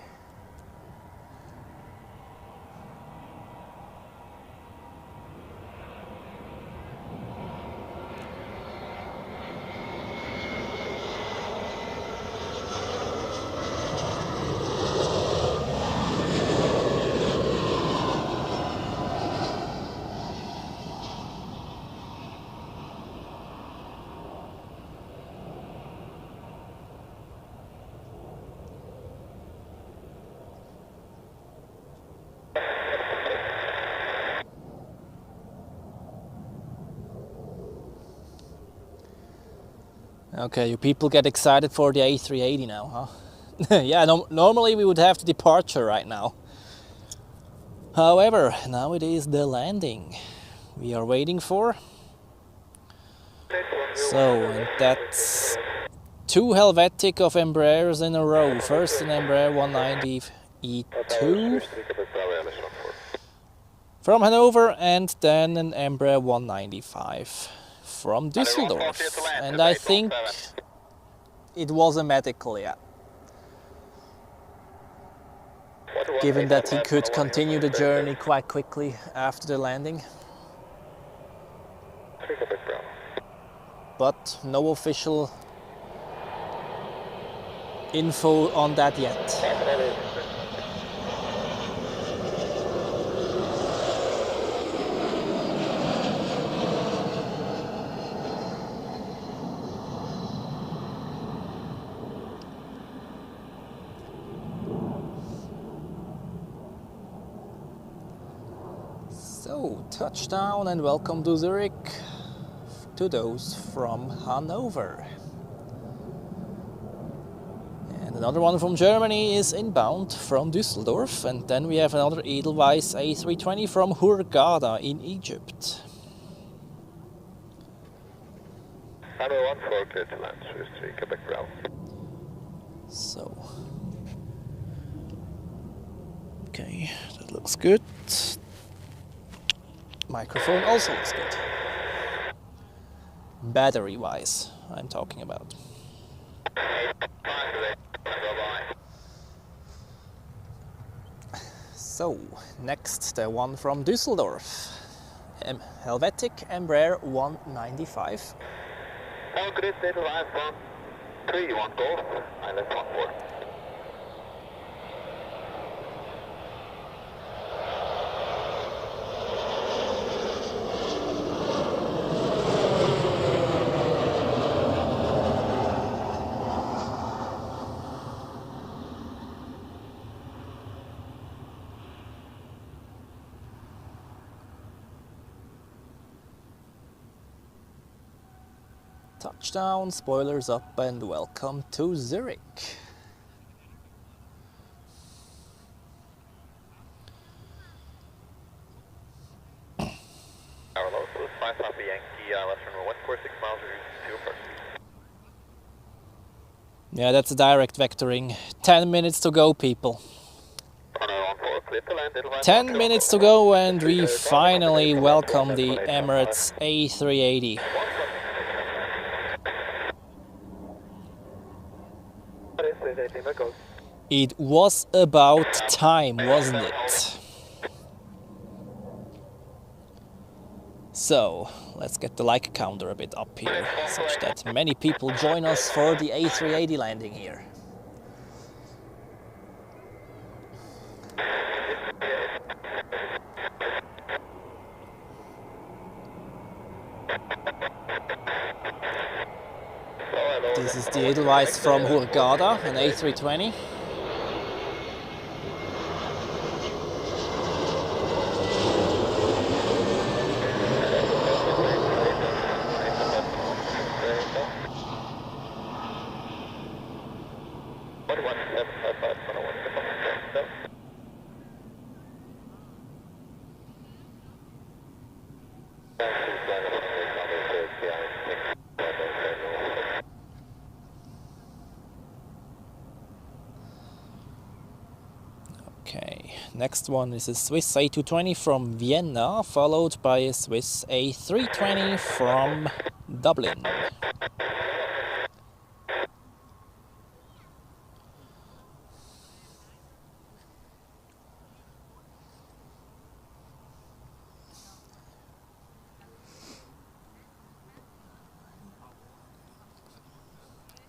Speaker 1: Okay, you people get excited for the A380 now, huh? Yeah, normally we would have the departure right now. However, now it is the landing we are waiting for. So, and that's 2 Helvetic of Embraers in a row. First an Embraer 190 E2 from Hanover, and then an Embraer 195 from Düsseldorf. And I think it was a medical, yeah. Given that he could continue the journey quite quickly after the landing. But no official info on that yet. So, touchdown and welcome to Zurich, to those from Hanover. And another one from Germany is inbound from Düsseldorf, and then we have another Edelweiss A320 from Hurghada in Egypt.
Speaker 2: Hello, 14, clear to land, Swiss 3, Quebec Brown.
Speaker 1: So, okay, that looks good. Microphone also looks good. Battery wise, I'm talking about. So, next the one from Düsseldorf. Helvetic Embraer 195.
Speaker 2: All good, state of life, 3, 1 golf, island 14.
Speaker 1: Touchdown, spoilers up, and welcome to Zurich.
Speaker 2: Our local is 5 Papa Yankee, left runway 146 miles, reducing 0 speed.
Speaker 1: Yeah, that's a direct vectoring. 10 minutes to go, people. 10 minutes to go, and we finally welcome the Emirates A380. It was about time, wasn't it? So, let's get the like counter a bit up here, such that many people join us for the A380 landing here. This is the Edelweiss from Hurghada, an A320. Okay, next one is a Swiss A220 from Vienna, followed by a Swiss A320 from Dublin.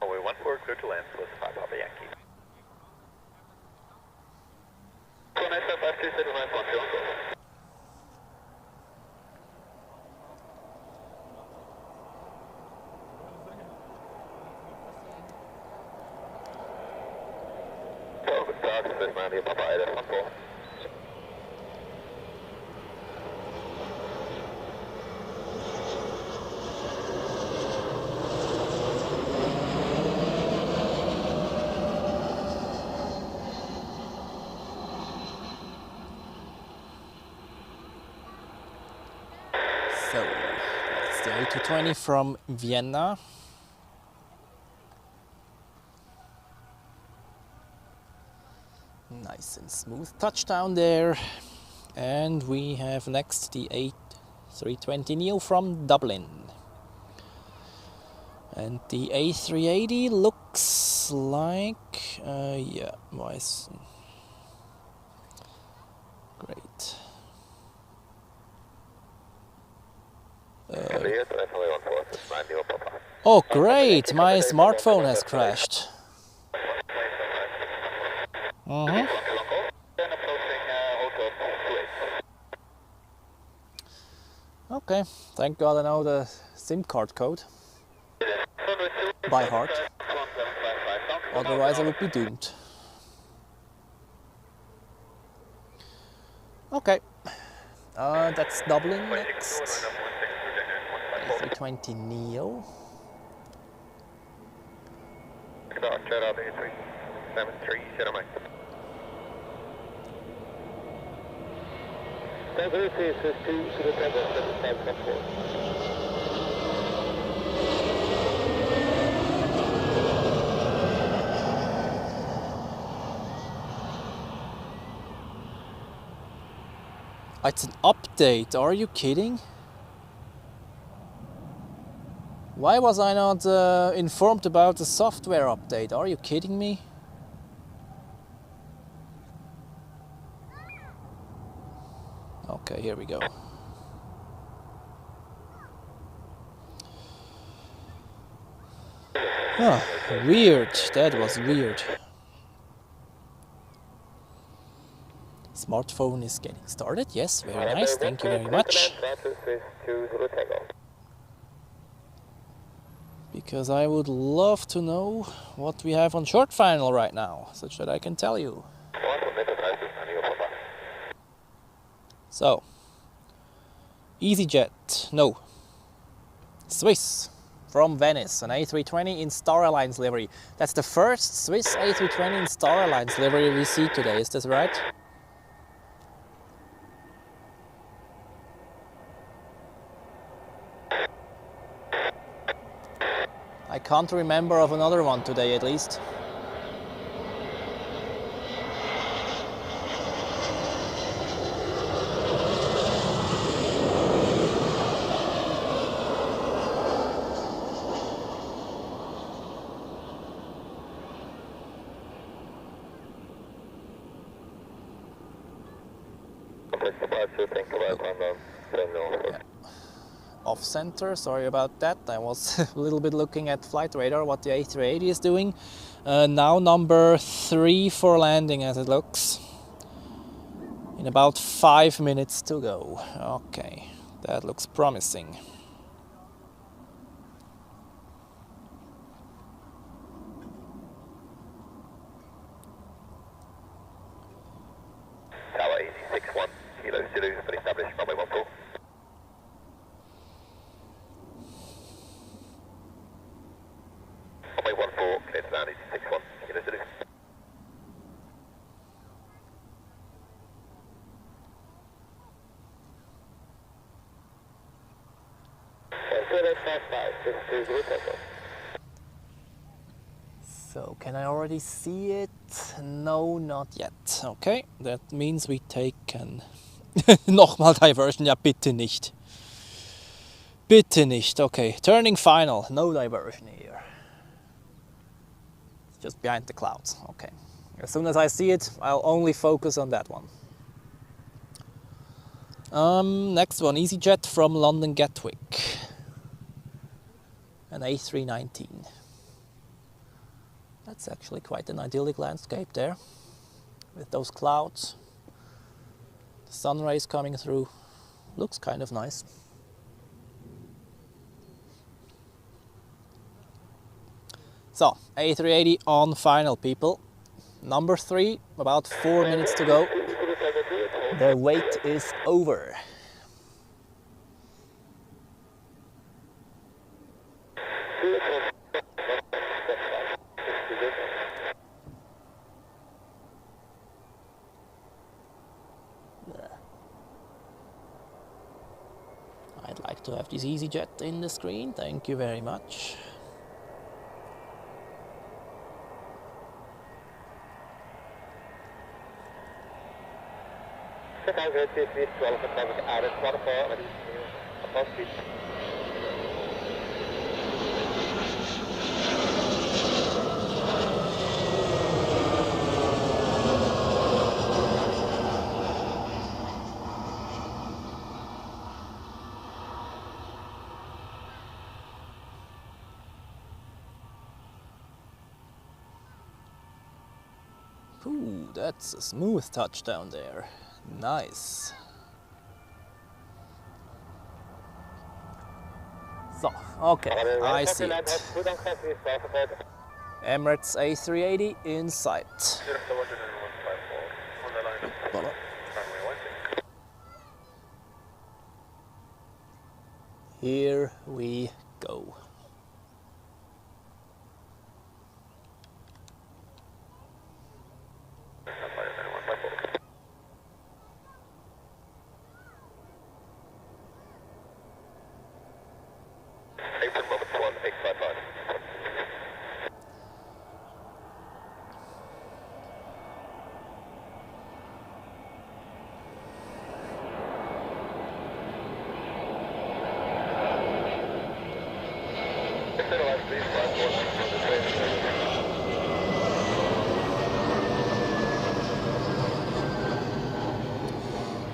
Speaker 2: Runway 14, clear to land, close to 5 Papa Yankee.
Speaker 1: So, that's the A220 from Vienna. Nice and smooth touchdown there. And we have next the A320neo from Dublin. And the A380 looks like, yeah, nice. Great. Oh great, my smartphone has crashed. Okay, thank God I know the SIM card code by heart. Otherwise I would be doomed. Okay, that's Dublin next. A320neo. It's an update, are you kidding? Why was I not informed about the software update? Are you kidding me? Okay, here we go. Oh, weird. That was weird. Smartphone is getting started. Yes, very nice. Thank you very much. Because I would love to know what we have on short final right now, such that I can tell you. So, EasyJet, no. Swiss from Venice, an A320 in Star Alliance livery. That's the first Swiss A320 in Star Alliance livery we see today, is this right? I can't remember of another one today at least. Off center, sorry about that. I was a little bit looking at flight radar what the A380 is doing. Now number 3 for landing as it looks. In about 5 minutes to go. Okay, that looks promising.
Speaker 2: Tower 861, Kilo Zulu, fully established, runway 14. Runway 14, clear to land 861, Kilo Zulu.
Speaker 1: So, can I already see it? No, not yet. Okay, that means we take an... Nochmal diversion, ja bitte nicht. Bitte nicht, okay. Turning final, no diversion here. It's just behind the clouds, okay. As soon as I see it, I'll only focus on that one. Next one, EasyJet from London Gatwick. An A319. That's actually quite an idyllic landscape there, with those clouds. The sun rays coming through. Looks kind of nice. So, A380 on final, people. Number 3, about 4 minutes to go. The wait is over. I'd like to have this EasyJet in the screen, thank you very much. Ooh, that's a smooth touchdown there. Nice. So, okay, I see it. Emirates A380 in sight. Here we go.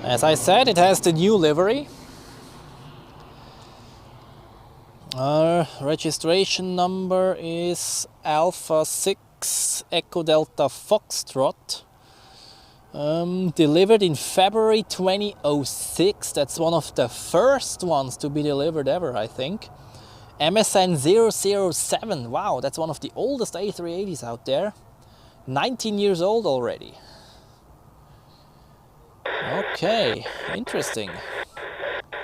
Speaker 1: As I said, it has the new livery. Registration number is Alpha 6 Echo Delta Foxtrot. Delivered in February 2006. That's one of the first ones to be delivered ever, I think. MSN 007. Wow, that's one of the oldest A380s out there. 19 years old already. Okay, interesting.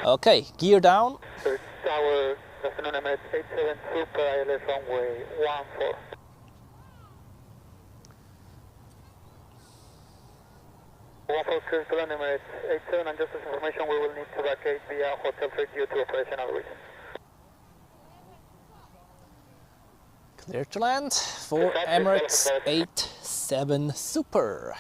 Speaker 1: Okay, gear down.
Speaker 2: Tower Good afternoon, Emirates 87 Super ILS runway 14. Crystal Emirates 87, and just as information, we will need to vacate via hotel trade due to operational reasons.
Speaker 1: Clear to land for Emirates 87 Super.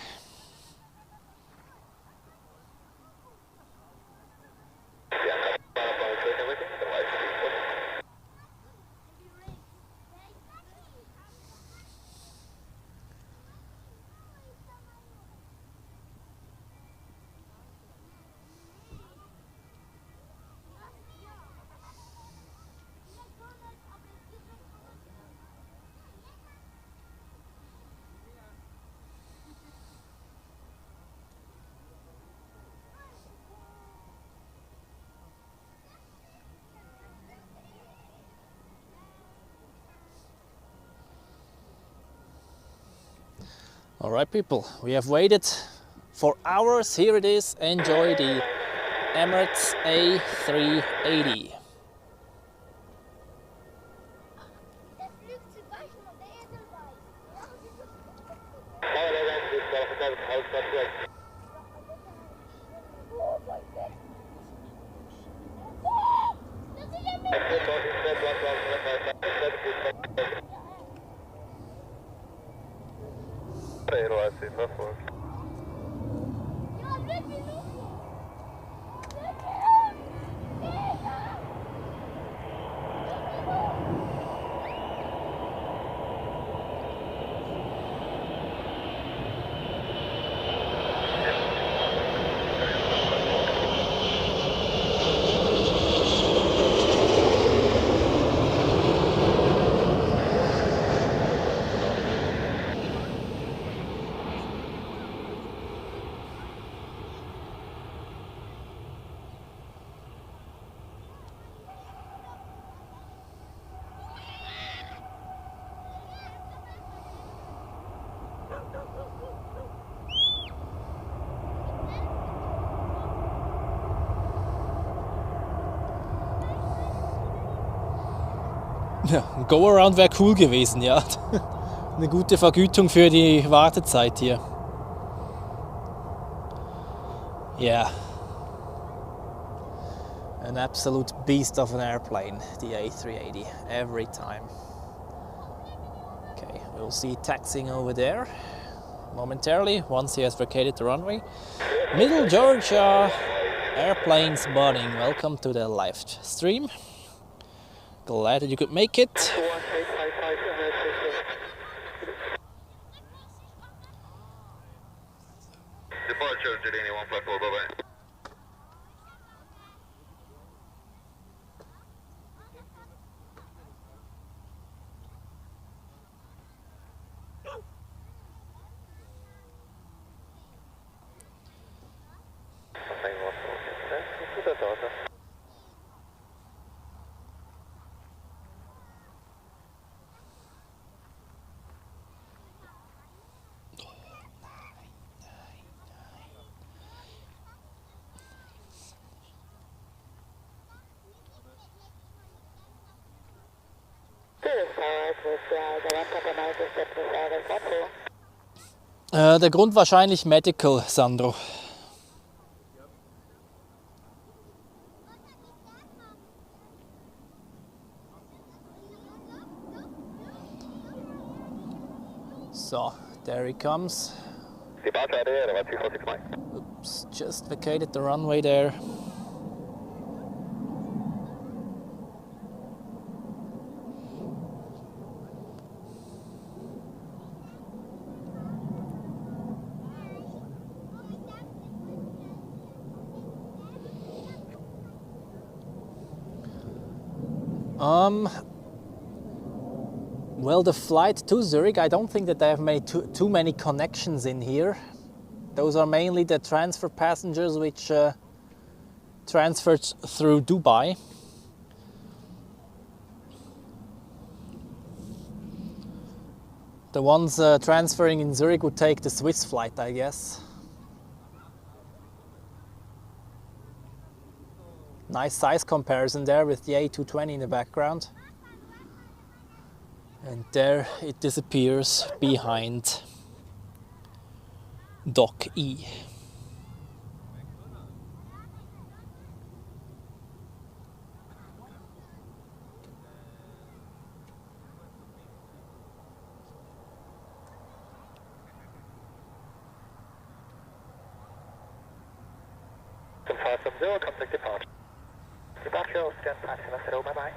Speaker 1: All right, people, we have waited for hours. Here it is. Enjoy the Emirates A380.
Speaker 2: Airbus A340.
Speaker 1: Ja, ein Go-Around wäre cool gewesen, ja. Eine gute Vergütung für die Wartezeit hier. Yeah. An absolute beast of an airplane, the A380, every time. Okay, we'll see taxiing over there momentarily once he has vacated the runway. Middle Georgia, airplanes boarding. Welcome to the live stream. Glad that you could make it.
Speaker 2: Departure Julian 154, bye-bye.
Speaker 1: Der Grund wahrscheinlich Medical, Sandro. So, there he comes.
Speaker 2: Departure there, about 346 miles.
Speaker 1: Oops, just vacated the runway there. Well, the flight to Zurich, I don't think that they have made too many connections in here. Those are mainly the transfer passengers which transferred through Dubai. The ones transferring in Zurich would take the Swiss flight, I guess. Nice size comparison there with the A220 in the background. And there it disappears behind Dock E.
Speaker 2: From 0, contact departure. Departure, stand by, hello, bye bye.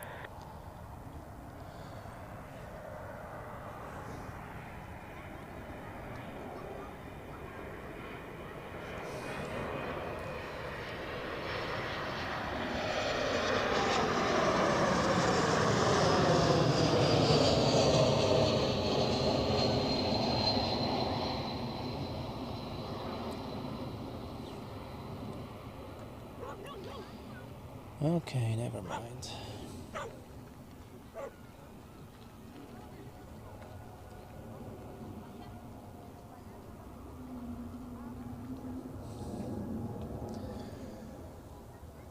Speaker 1: Okay, never mind.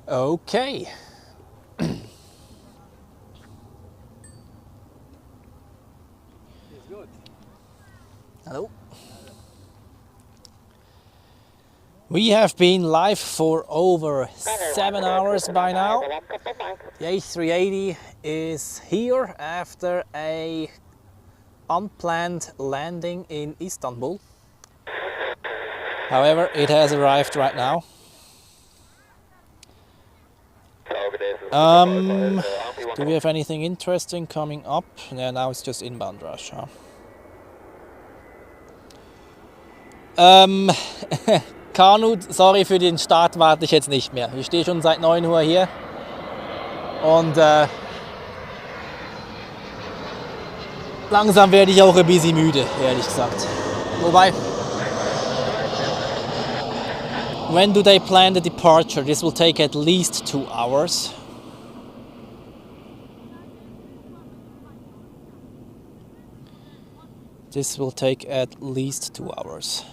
Speaker 1: Okay. Hello. We have been live for over 7 hours by now. The A380 is here after a unplanned landing in Istanbul. However, it has arrived right now. Do we have anything interesting coming up? Yeah, now it's just inbound rush, huh? Kanu, sorry für den Start, warte ich jetzt nicht mehr. Ich stehe schon seit 9 Uhr hier und langsam werde ich auch ein bisschen müde, ehrlich gesagt. Wobei, when do they plan the departure? This will take at least 2 hours. This will take at least 2 hours.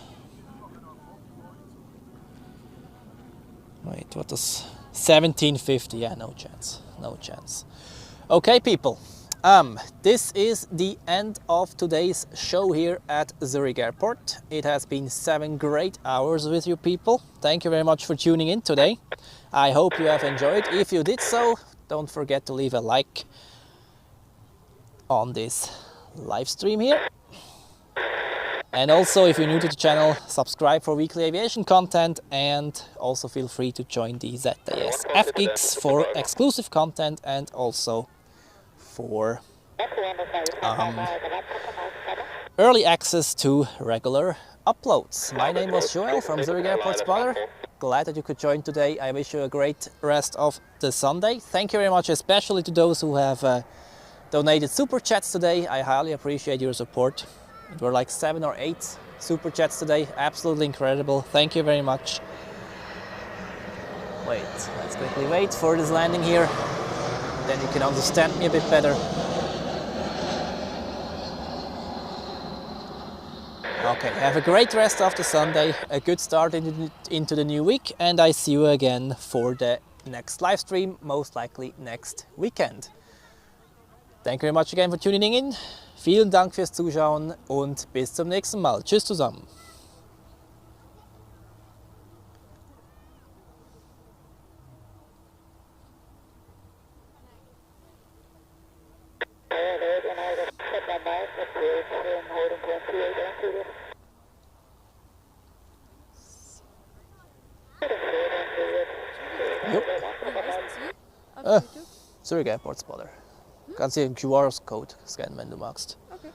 Speaker 1: Wait, what does 1750? Yeah, no chance, no chance. Okay, people, this is the end of today's show here at Zurich Airport. It has been 7 great hours with you people. Thank you very much for tuning in today. I hope you have enjoyed. If you did so, don't forget to leave a like on this live stream here. And also, if you're new to the channel, subscribe for weekly aviation content, and also feel free to join the ZAS FX for exclusive content and also for early access to regular uploads. My name was Joel from Zurich Airport Spotter. Glad that you could join today. I wish you a great rest of the Sunday. Thank you very much, especially to those who have donated super chats today. I highly appreciate your support. It were like 7 or 8 super chats today. Absolutely incredible. Thank you very much. Wait, let's quickly wait for this landing here. Then you can understand me a bit better. Okay, have a great rest of the Sunday, a good start into the new week, and I see you again for the next live stream, most likely next weekend. Thank you very much again for tuning in. Vielen Dank fürs Zuschauen und bis zum nächsten Mal. Tschüss zusammen. Zurich Airport Spotter. Du kannst hier den QR-Code scannen, wenn du magst.
Speaker 2: Okay.